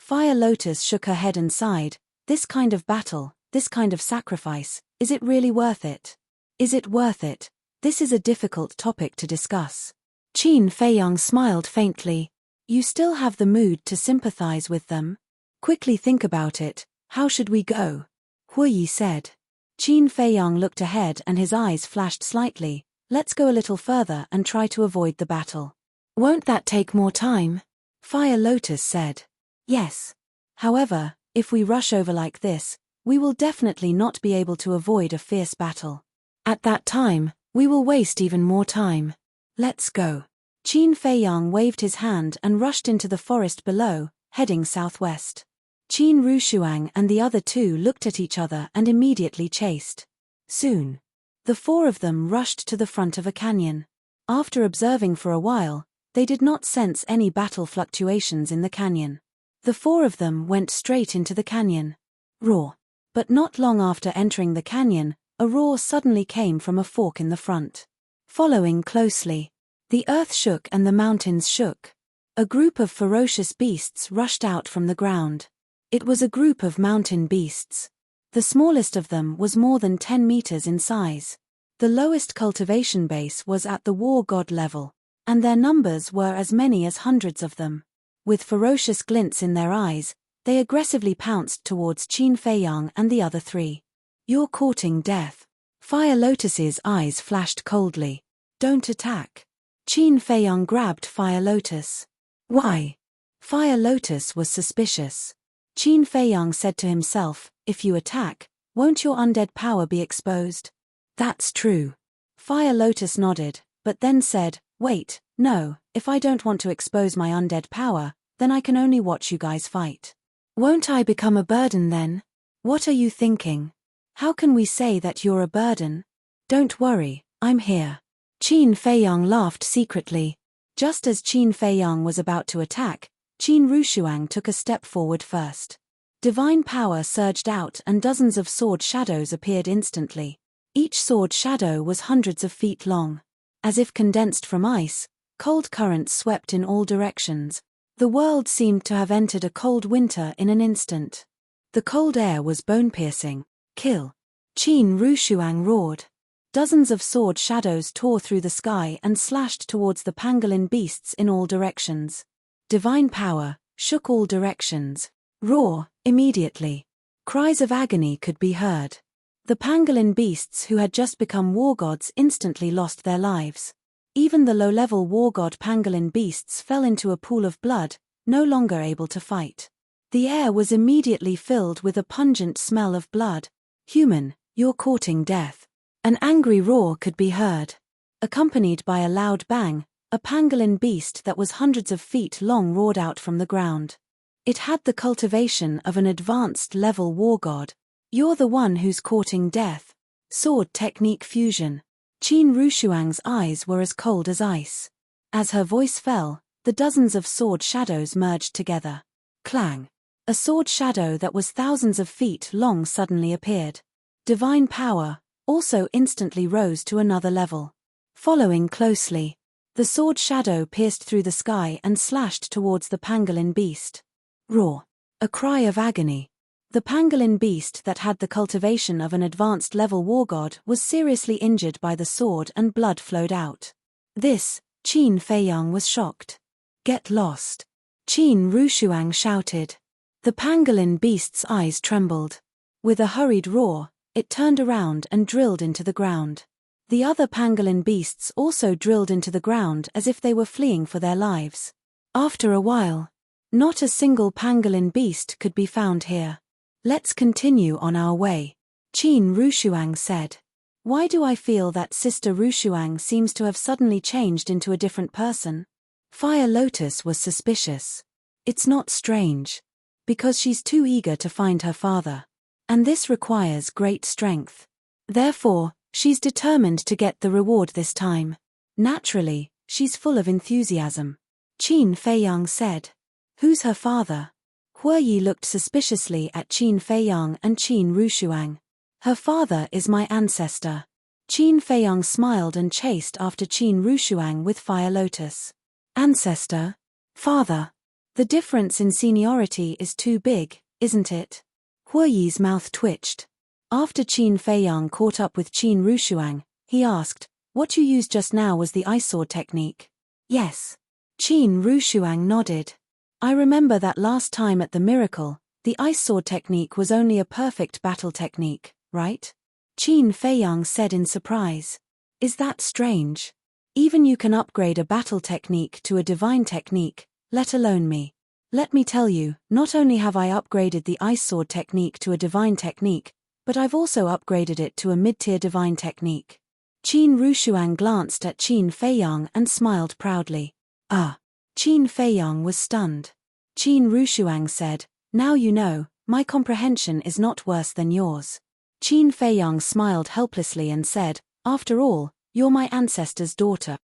Fire Lotus shook her head and sighed. This kind of battle, this kind of sacrifice, is it really worth it? Is it worth it? This is a difficult topic to discuss. Qin Feiyang smiled faintly. You still have the mood to sympathize with them? Quickly think about it. How should we go? Huoyi said. Qin Feiyang looked ahead and his eyes flashed slightly. Let's go a little further and try to avoid the battle. Won't that take more time? Fire Lotus said. Yes. However, if we rush over like this, we will definitely not be able to avoid a fierce battle. At that time, we will waste even more time. Let's go. Qin Feiyang waved his hand and rushed into the forest below, heading southwest. Qin Rushuang and the other two looked at each other and immediately chased. Soon. The four of them rushed to the front of a canyon. After observing for a while, they did not sense any battle fluctuations in the canyon. The four of them went straight into the canyon. Roar. But not long after entering the canyon, a roar suddenly came from a fork in the front. Following closely, the earth shook and the mountains shook. A group of ferocious beasts rushed out from the ground. It was a group of mountain beasts. The smallest of them was more than 10 meters in size. The lowest cultivation base was at the war god level, and their numbers were as many as hundreds of them. With ferocious glints in their eyes, they aggressively pounced towards Qin Feiyang and the other three. "You're courting death." Fire Lotus's eyes flashed coldly. "Don't attack." Qin Feiyang grabbed Fire Lotus. "Why?" Fire Lotus was suspicious. Qin Feiyang said to himself, "If you attack, won't your undead power be exposed?" "That's true." Fire Lotus nodded, but then said, "Wait, no, if I don't want to expose my undead power, then I can only watch you guys fight. Won't I become a burden then?" "What are you thinking? How can we say that you're a burden?" "Don't worry, I'm here." Qin Feiyang laughed secretly. Just as Qin Feiyang was about to attack, Qin Rushuang took a step forward first. Divine power surged out and dozens of sword shadows appeared instantly. Each sword shadow was hundreds of feet long. As if condensed from ice, cold currents swept in all directions. The world seemed to have entered a cold winter in an instant. The cold air was bone-piercing. "Kill!" Qin Rushuang roared. Dozens of sword shadows tore through the sky and slashed towards the pangolin beasts in all directions. Divine power shook all directions. Roar! Immediately, cries of agony could be heard. The pangolin beasts who had just become war gods instantly lost their lives. Even the low-level war god pangolin beasts fell into a pool of blood, no longer able to fight. The air was immediately filled with a pungent smell of blood. "Human, you're courting death." An angry roar could be heard. Accompanied by a loud bang, a pangolin beast that was hundreds of feet long roared out from the ground. It had the cultivation of an advanced level war god. "You're the one who's courting death." Sword technique fusion. Qin Rushuang's eyes were as cold as ice. As her voice fell, the dozens of sword shadows merged together. Clang! A sword shadow that was thousands of feet long suddenly appeared. Divine power also instantly rose to another level. Following closely, the sword shadow pierced through the sky and slashed towards the pangolin beast. Roar! A cry of agony. The pangolin beast that had the cultivation of an advanced level war god was seriously injured by the sword and blood flowed out. This, Qin Feiyang was shocked. "Get lost!" Qin Rushuang shouted. The pangolin beast's eyes trembled. With a hurried roar, it turned around and drilled into the ground. The other pangolin beasts also drilled into the ground as if they were fleeing for their lives. After a while, not a single pangolin beast could be found here. "Let's continue on our way," Qin Rushuang said. "Why do I feel that Sister Rushuang seems to have suddenly changed into a different person?" Fire Lotus was suspicious. "It's not strange. Because she's too eager to find her father. And this requires great strength. Therefore, she's determined to get the reward this time. Naturally, she's full of enthusiasm." Qin Feiyang said. "Who's her father?" Huoyi looked suspiciously at Qin Feiyang and Qin Rushuang. "Her father is my ancestor." Qin Feiyang smiled and chased after Qin Rushuang with Fire Lotus. "Ancestor? Father? The difference in seniority is too big, isn't it?" Huoyi's mouth twitched. After Qin Feiyang caught up with Qin Rushuang, he asked, "What you used just now was the ice sword technique?" "Yes." Qin Rushuang nodded. "I remember that last time at the miracle, the ice sword technique was only a perfect battle technique, right?" Qin Feiyang said in surprise. "Is that strange? Even you can upgrade a battle technique to a divine technique, let alone me. Let me tell you, not only have I upgraded the ice sword technique to a divine technique, but I've also upgraded it to a mid-tier divine technique." Qin Rushuang glanced at Qin Feiyang and smiled proudly. "Ah." Qin Feiyang was stunned. Qin Rushuang said, "Now you know, my comprehension is not worse than yours." Qin Feiyang smiled helplessly and said, After all, you're my ancestor's daughter.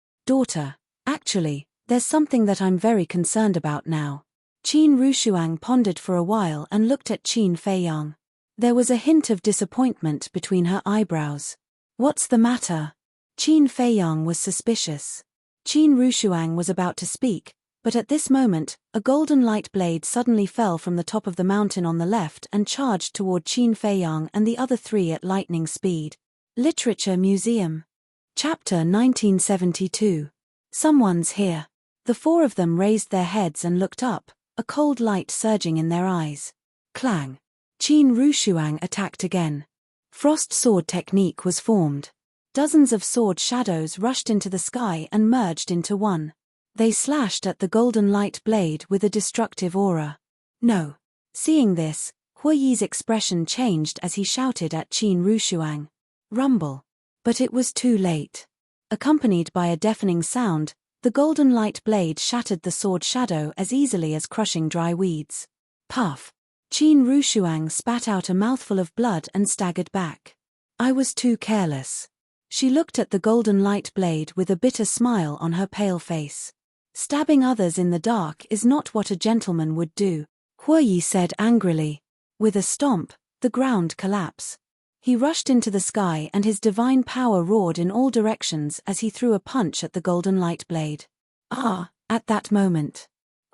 Actually, there's something that I'm very concerned about now. Qin Rushuang pondered for a while and looked at Qin Feiyang. There was a hint of disappointment between her eyebrows. What's the matter? Qin Feiyang was suspicious. Qin Rushuang was about to speak, but at this moment, a golden light blade suddenly fell from the top of the mountain on the left and charged toward Qin Feiyang and the other three at lightning speed. Literature Museum. Chapter 1972. Someone's here. The four of them raised their heads and looked up, a cold light surging in their eyes. Clang. Qin Rushuang attacked again. Frost sword technique was formed. Dozens of sword shadows rushed into the sky and merged into one. They slashed at the golden light blade with a destructive aura. No. Seeing this, Huiyi's expression changed as he shouted at Qin Rushuang. Rumble. But it was too late. Accompanied by a deafening sound, the golden light blade shattered the sword shadow as easily as crushing dry weeds. Puff. Qin Rushuang spat out a mouthful of blood and staggered back. I was too careless. She looked at the golden light blade with a bitter smile on her pale face. Stabbing others in the dark is not what a gentleman would do, Huiyi said angrily. With a stomp, the ground collapsed. He rushed into the sky and his divine power roared in all directions as he threw a punch at the golden light blade. Ah! At that moment,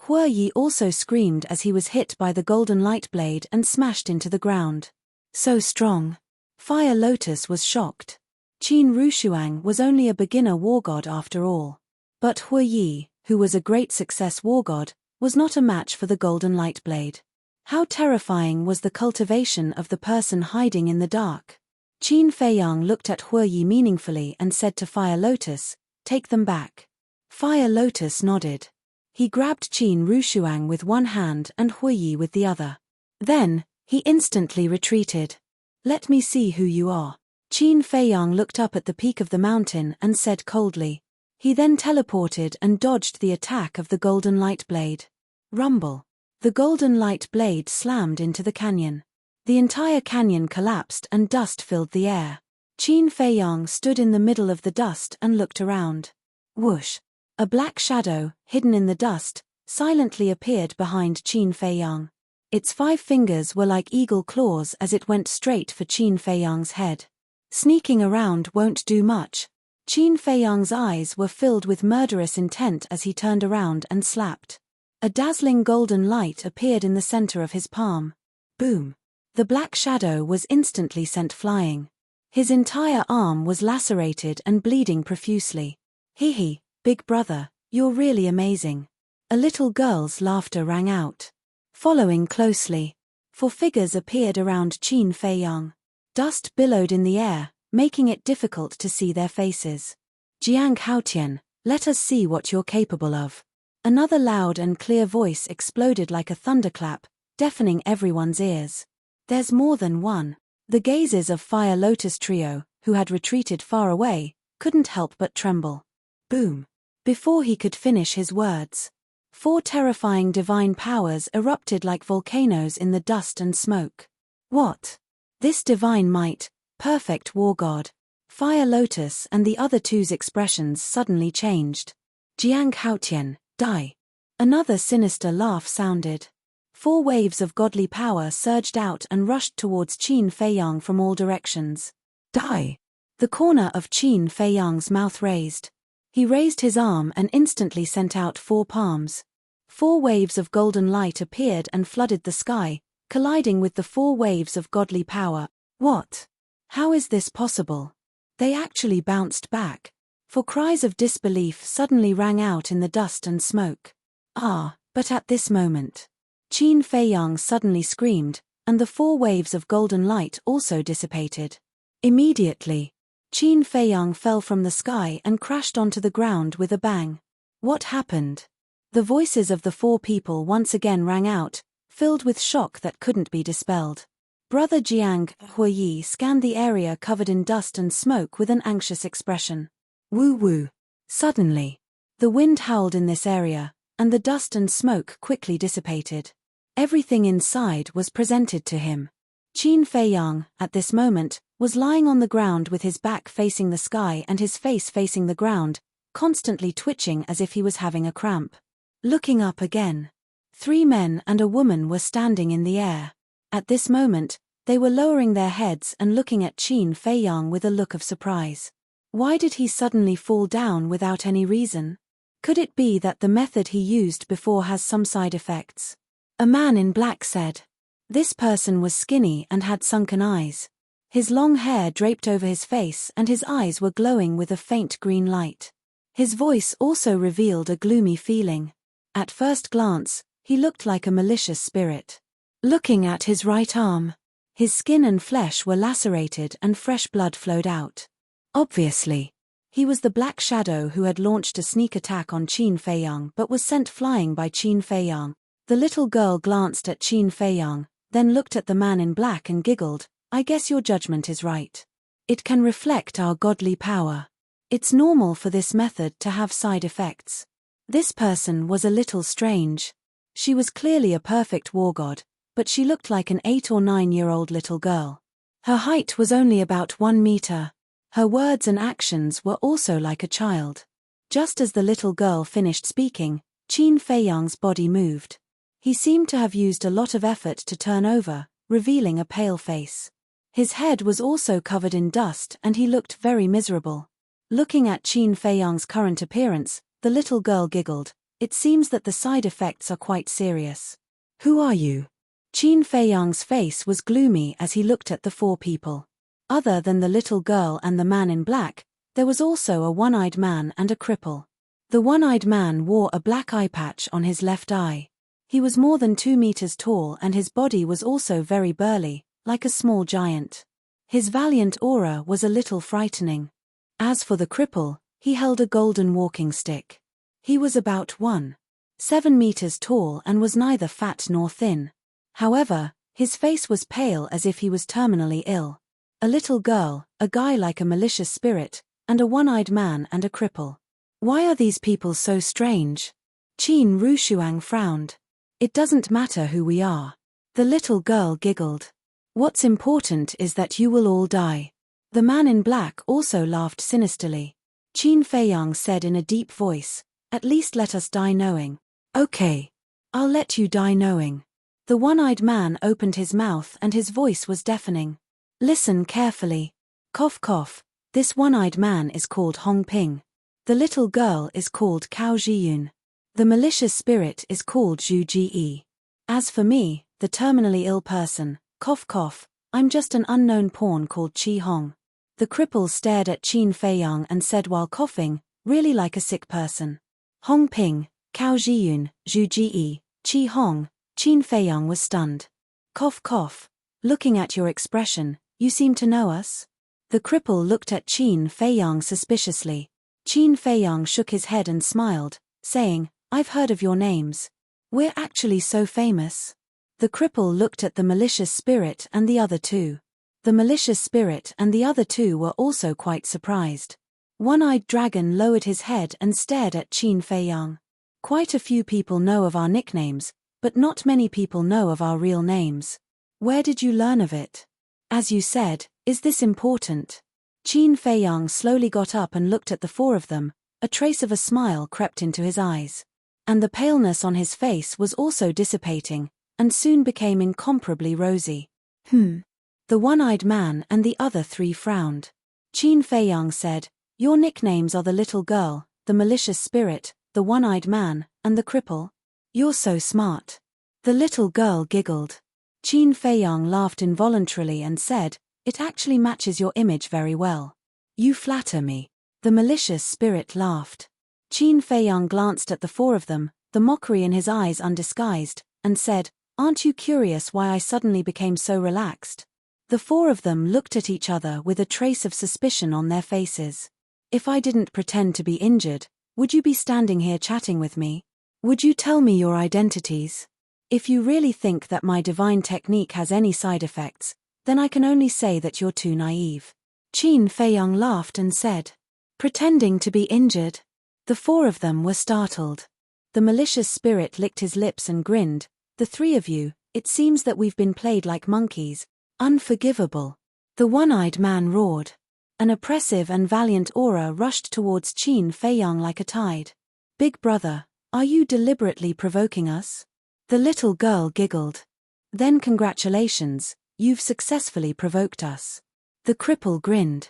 Huiyi also screamed as he was hit by the golden light blade and smashed into the ground. So strong. Fire Lotus was shocked. Qin Rushuang was only a beginner war god after all. But Huiyi, who was a great success war god, was not a match for the golden light blade. How terrifying was the cultivation of the person hiding in the dark. Qin Feiyang looked at Huiyi meaningfully and said to Fire Lotus, take them back. Fire Lotus nodded. He grabbed Qin Rushuang with one hand and Huiyi with the other. Then, he instantly retreated. Let me see who you are. Qin Feiyang looked up at the peak of the mountain and said coldly. He then teleported and dodged the attack of the golden light blade. Rumble. The golden light blade slammed into the canyon. The entire canyon collapsed and dust filled the air. Qin Feiyang stood in the middle of the dust and looked around. Whoosh! A black shadow, hidden in the dust, silently appeared behind Qin Feiyang. Its 5 fingers were like eagle claws as it went straight for Qin Feiyang's head. Sneaking around won't do much. Qin Feiyang's eyes were filled with murderous intent as he turned around and slapped. A dazzling golden light appeared in the center of his palm. Boom! The black shadow was instantly sent flying. His entire arm was lacerated and bleeding profusely. Hee, big brother, you're really amazing. A little girl's laughter rang out. Following closely, 4 figures appeared around Qin Feiyang. Dust billowed in the air, making it difficult to see their faces. Jiang Haotian, let us see what you're capable of. Another loud and clear voice exploded like a thunderclap, deafening everyone's ears. There's more than one. The gazes of Fire Lotus trio, who had retreated far away, couldn't help but tremble. Boom! Before he could finish his words, 4 terrifying divine powers erupted like volcanoes in the dust and smoke. What? This divine might, perfect war god. Fire Lotus and the other two's expressions suddenly changed. Jiang Haotian, die. Another sinister laugh sounded. 4 waves of godly power surged out and rushed towards Qin Feiyang from all directions. Die! The corner of Qin Feiyang's mouth raised. He raised his arm and instantly sent out 4 palms. 4 waves of golden light appeared and flooded the sky, colliding with the 4 waves of godly power. What? How is this possible? They actually bounced back. For cries of disbelief suddenly rang out in the dust and smoke. Ah, but at this moment, Qin Feiyang suddenly screamed, and the 4 waves of golden light also dissipated. Immediately, Qin Feiyang fell from the sky and crashed onto the ground with a bang. What happened? The voices of the 4 people once again rang out, filled with shock that couldn't be dispelled. Brother Jiang Huiyi scanned the area covered in dust and smoke with an anxious expression. Woo-woo. Suddenly, the wind howled in this area, and the dust and smoke quickly dissipated. Everything inside was presented to him. Qin Feiyang, at this moment, was lying on the ground with his back facing the sky and his face facing the ground, constantly twitching as if he was having a cramp. Looking up again. 3 men and a woman were standing in the air. At this moment, they were lowering their heads and looking at Qin Feiyang with a look of surprise. Why did he suddenly fall down without any reason? Could it be that the method he used before has some side effects? A man in black said. This person was skinny and had sunken eyes. His long hair draped over his face and his eyes were glowing with a faint green light. His voice also revealed a gloomy feeling. At first glance, he looked like a malicious spirit. Looking at his right arm, his skin and flesh were lacerated and fresh blood flowed out. Obviously, he was the Black Shadow who had launched a sneak attack on Qin Feiyang but was sent flying by Qin Feiyang. The little girl glanced at Qin Feiyang, then looked at the man in black and giggled. I guess your judgment is right. It can reflect our godly power. It's normal for this method to have side effects. This person was a little strange. She was clearly a perfect war god, but she looked like an 8 or 9-year-old little girl. Her height was only about 1 meter. Her words and actions were also like a child. Just as the little girl finished speaking, Qin Feiyang's body moved. He seemed to have used a lot of effort to turn over, revealing a pale face. His head was also covered in dust and he looked very miserable. Looking at Qin Feiyang's current appearance, the little girl giggled. It seems that the side effects are quite serious. Who are you? Qin Feiyang's face was gloomy as he looked at the 4 people. Other than the little girl and the man in black, there was also a one-eyed man and a cripple. The one-eyed man wore a black eye patch on his left eye. He was more than 2 meters tall and his body was also very burly, like a small giant. His valiant aura was a little frightening. As for the cripple, he held a golden walking stick. He was about 1.7 meters tall and was neither fat nor thin. However, his face was pale as if he was terminally ill. A little girl, a guy like a malicious spirit, and a one-eyed man and a cripple. Why are these people so strange? Qin Rushuang frowned. It doesn't matter who we are. The little girl giggled. What's important is that you will all die. The man in black also laughed sinisterly. Qin Feiyang said in a deep voice, at least let us die knowing. Okay. I'll let you die knowing. The one-eyed man opened his mouth and his voice was deafening. Listen carefully. Cough cough. This one-eyed man is called Hong Ping. The little girl is called Cao Zhiyun. The malicious spirit is called Zhu Ji. As for me, the terminally ill person, cough cough, I'm just an unknown pawn called Qi Hong. The cripple stared at Qin Feiyang and said while coughing, really like a sick person. Hong Ping, Cao Zhiyun, Zhu Ji, Qi Hong. Qin Feiyang was stunned. Cough cough. Looking at your expression, you seem to know us? The cripple looked at Qin Feiyang suspiciously. Qin Feiyang shook his head and smiled, saying, I've heard of your names. We're actually so famous. The cripple looked at the malicious spirit and the other 2. The malicious spirit and the other 2 were also quite surprised. One-eyed dragon lowered his head and stared at Qin Feiyang. Quite a few people know of our nicknames, but not many people know of our real names. Where did you learn of it? As you said, is this important? Qin Feiyang slowly got up and looked at the 4 of them. A trace of a smile crept into his eyes. And the paleness on his face was also dissipating, and soon became incomparably rosy. The one-eyed man and the other 3 frowned. Qin Feiyang said, your nicknames are the little girl, the malicious spirit, the one-eyed man, and the cripple. You're so smart. The little girl giggled. Qin Feiyang laughed involuntarily and said, it actually matches your image very well. You flatter me. The malicious spirit laughed. Qin Feiyang glanced at the 4 of them, the mockery in his eyes undisguised, and said, aren't you curious why I suddenly became so relaxed? The 4 of them looked at each other with a trace of suspicion on their faces. If I didn't pretend to be injured, would you be standing here chatting with me? Would you tell me your identities? If you really think that my divine technique has any side effects, then I can only say that you're too naive. Qin Feiyang laughed and said, pretending to be injured. The 4 of them were startled. The malicious spirit licked his lips and grinned. The 3 of you, it seems that we've been played like monkeys. Unforgivable. The one-eyed man roared. An oppressive and valiant aura rushed towards Qin Feiyang like a tide. Big brother, are you deliberately provoking us? The little girl giggled. Then congratulations, you've successfully provoked us. The cripple grinned.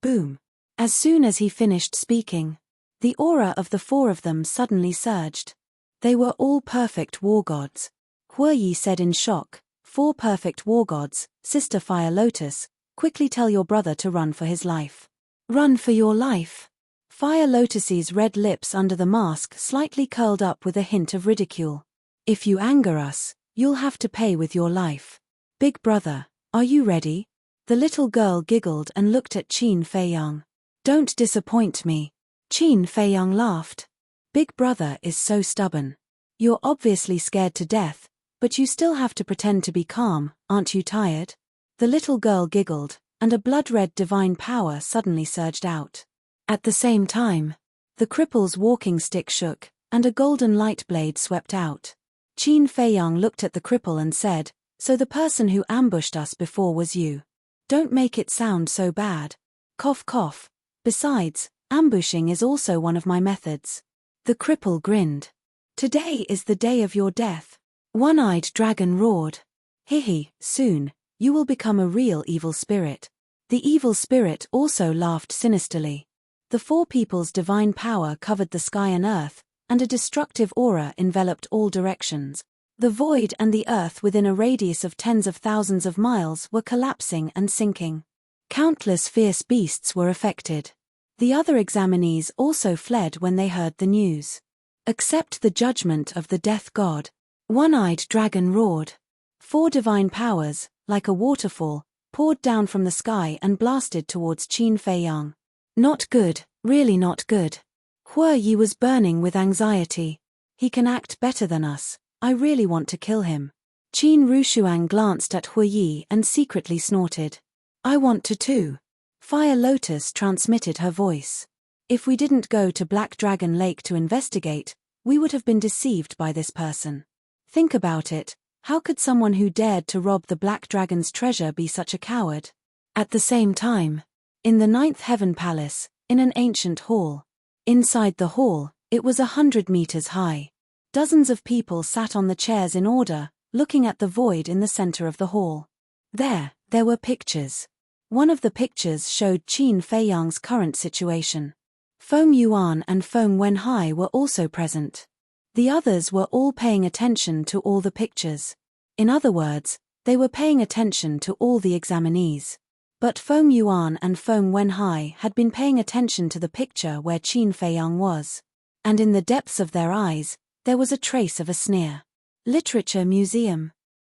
Boom. As soon as he finished speaking, the aura of the four of them suddenly surged. They were all perfect war gods. Hue Yi said in shock, 4 perfect war gods, Sister Fire Lotus, quickly tell your brother to run for his life. Run for your life. Fire Lotus's red lips under the mask slightly curled up with a hint of ridicule. If you anger us, you'll have to pay with your life. Big brother, are you ready? The little girl giggled and looked at Qin Feiyang. Don't disappoint me. Qin Feiyang laughed. Big brother is so stubborn. You're obviously scared to death, but you still have to pretend to be calm, aren't you tired? The little girl giggled, and a blood-red divine power suddenly surged out. At the same time, the cripple's walking stick shook, and a golden light blade swept out. Qin Feiyang looked at the cripple and said, so the person who ambushed us before was you. Don't make it sound so bad. Cough cough. Besides, ambushing is also one of my methods. The cripple grinned. Today is the day of your death. One-eyed dragon roared. Hihi, soon, you will become a real evil spirit. The evil spirit also laughed sinisterly. The four people's divine power covered the sky and earth, and a destructive aura enveloped all directions. The void and the earth within a radius of tens of thousands of miles were collapsing and sinking. Countless fierce beasts were affected. The other examinees also fled when they heard the news. Accept the judgment of the death god. One-eyed dragon roared. 4 divine powers, like a waterfall, poured down from the sky and blasted towards Qin Feiyang. Not good, really not good. Hue Yi was burning with anxiety. He can act better than us. I really want to kill him. Qin Rushuang glanced at Hue Yi and secretly snorted. I want to too. Fire Lotus transmitted her voice. If we didn't go to Black Dragon Lake to investigate, we would have been deceived by this person. Think about it, how could someone who dared to rob the Black Dragon's treasure be such a coward? At the same time, in the 9th Heaven Palace, in an ancient hall. Inside the hall, it was 100 meters high. Dozens of people sat on the chairs in order, looking at the void in the center of the hall. There were pictures. One of the pictures showed Qin Feiyang's current situation. Feng Yuan and Feng Wenhai were also present. The others were all paying attention to all the pictures. In other words, they were paying attention to all the examinees. But Feng Yuan and Feng Wenhai had been paying attention to the picture where Qin Feiyang was. And in the depths of their eyes, there was a trace of a sneer. Literature Museum.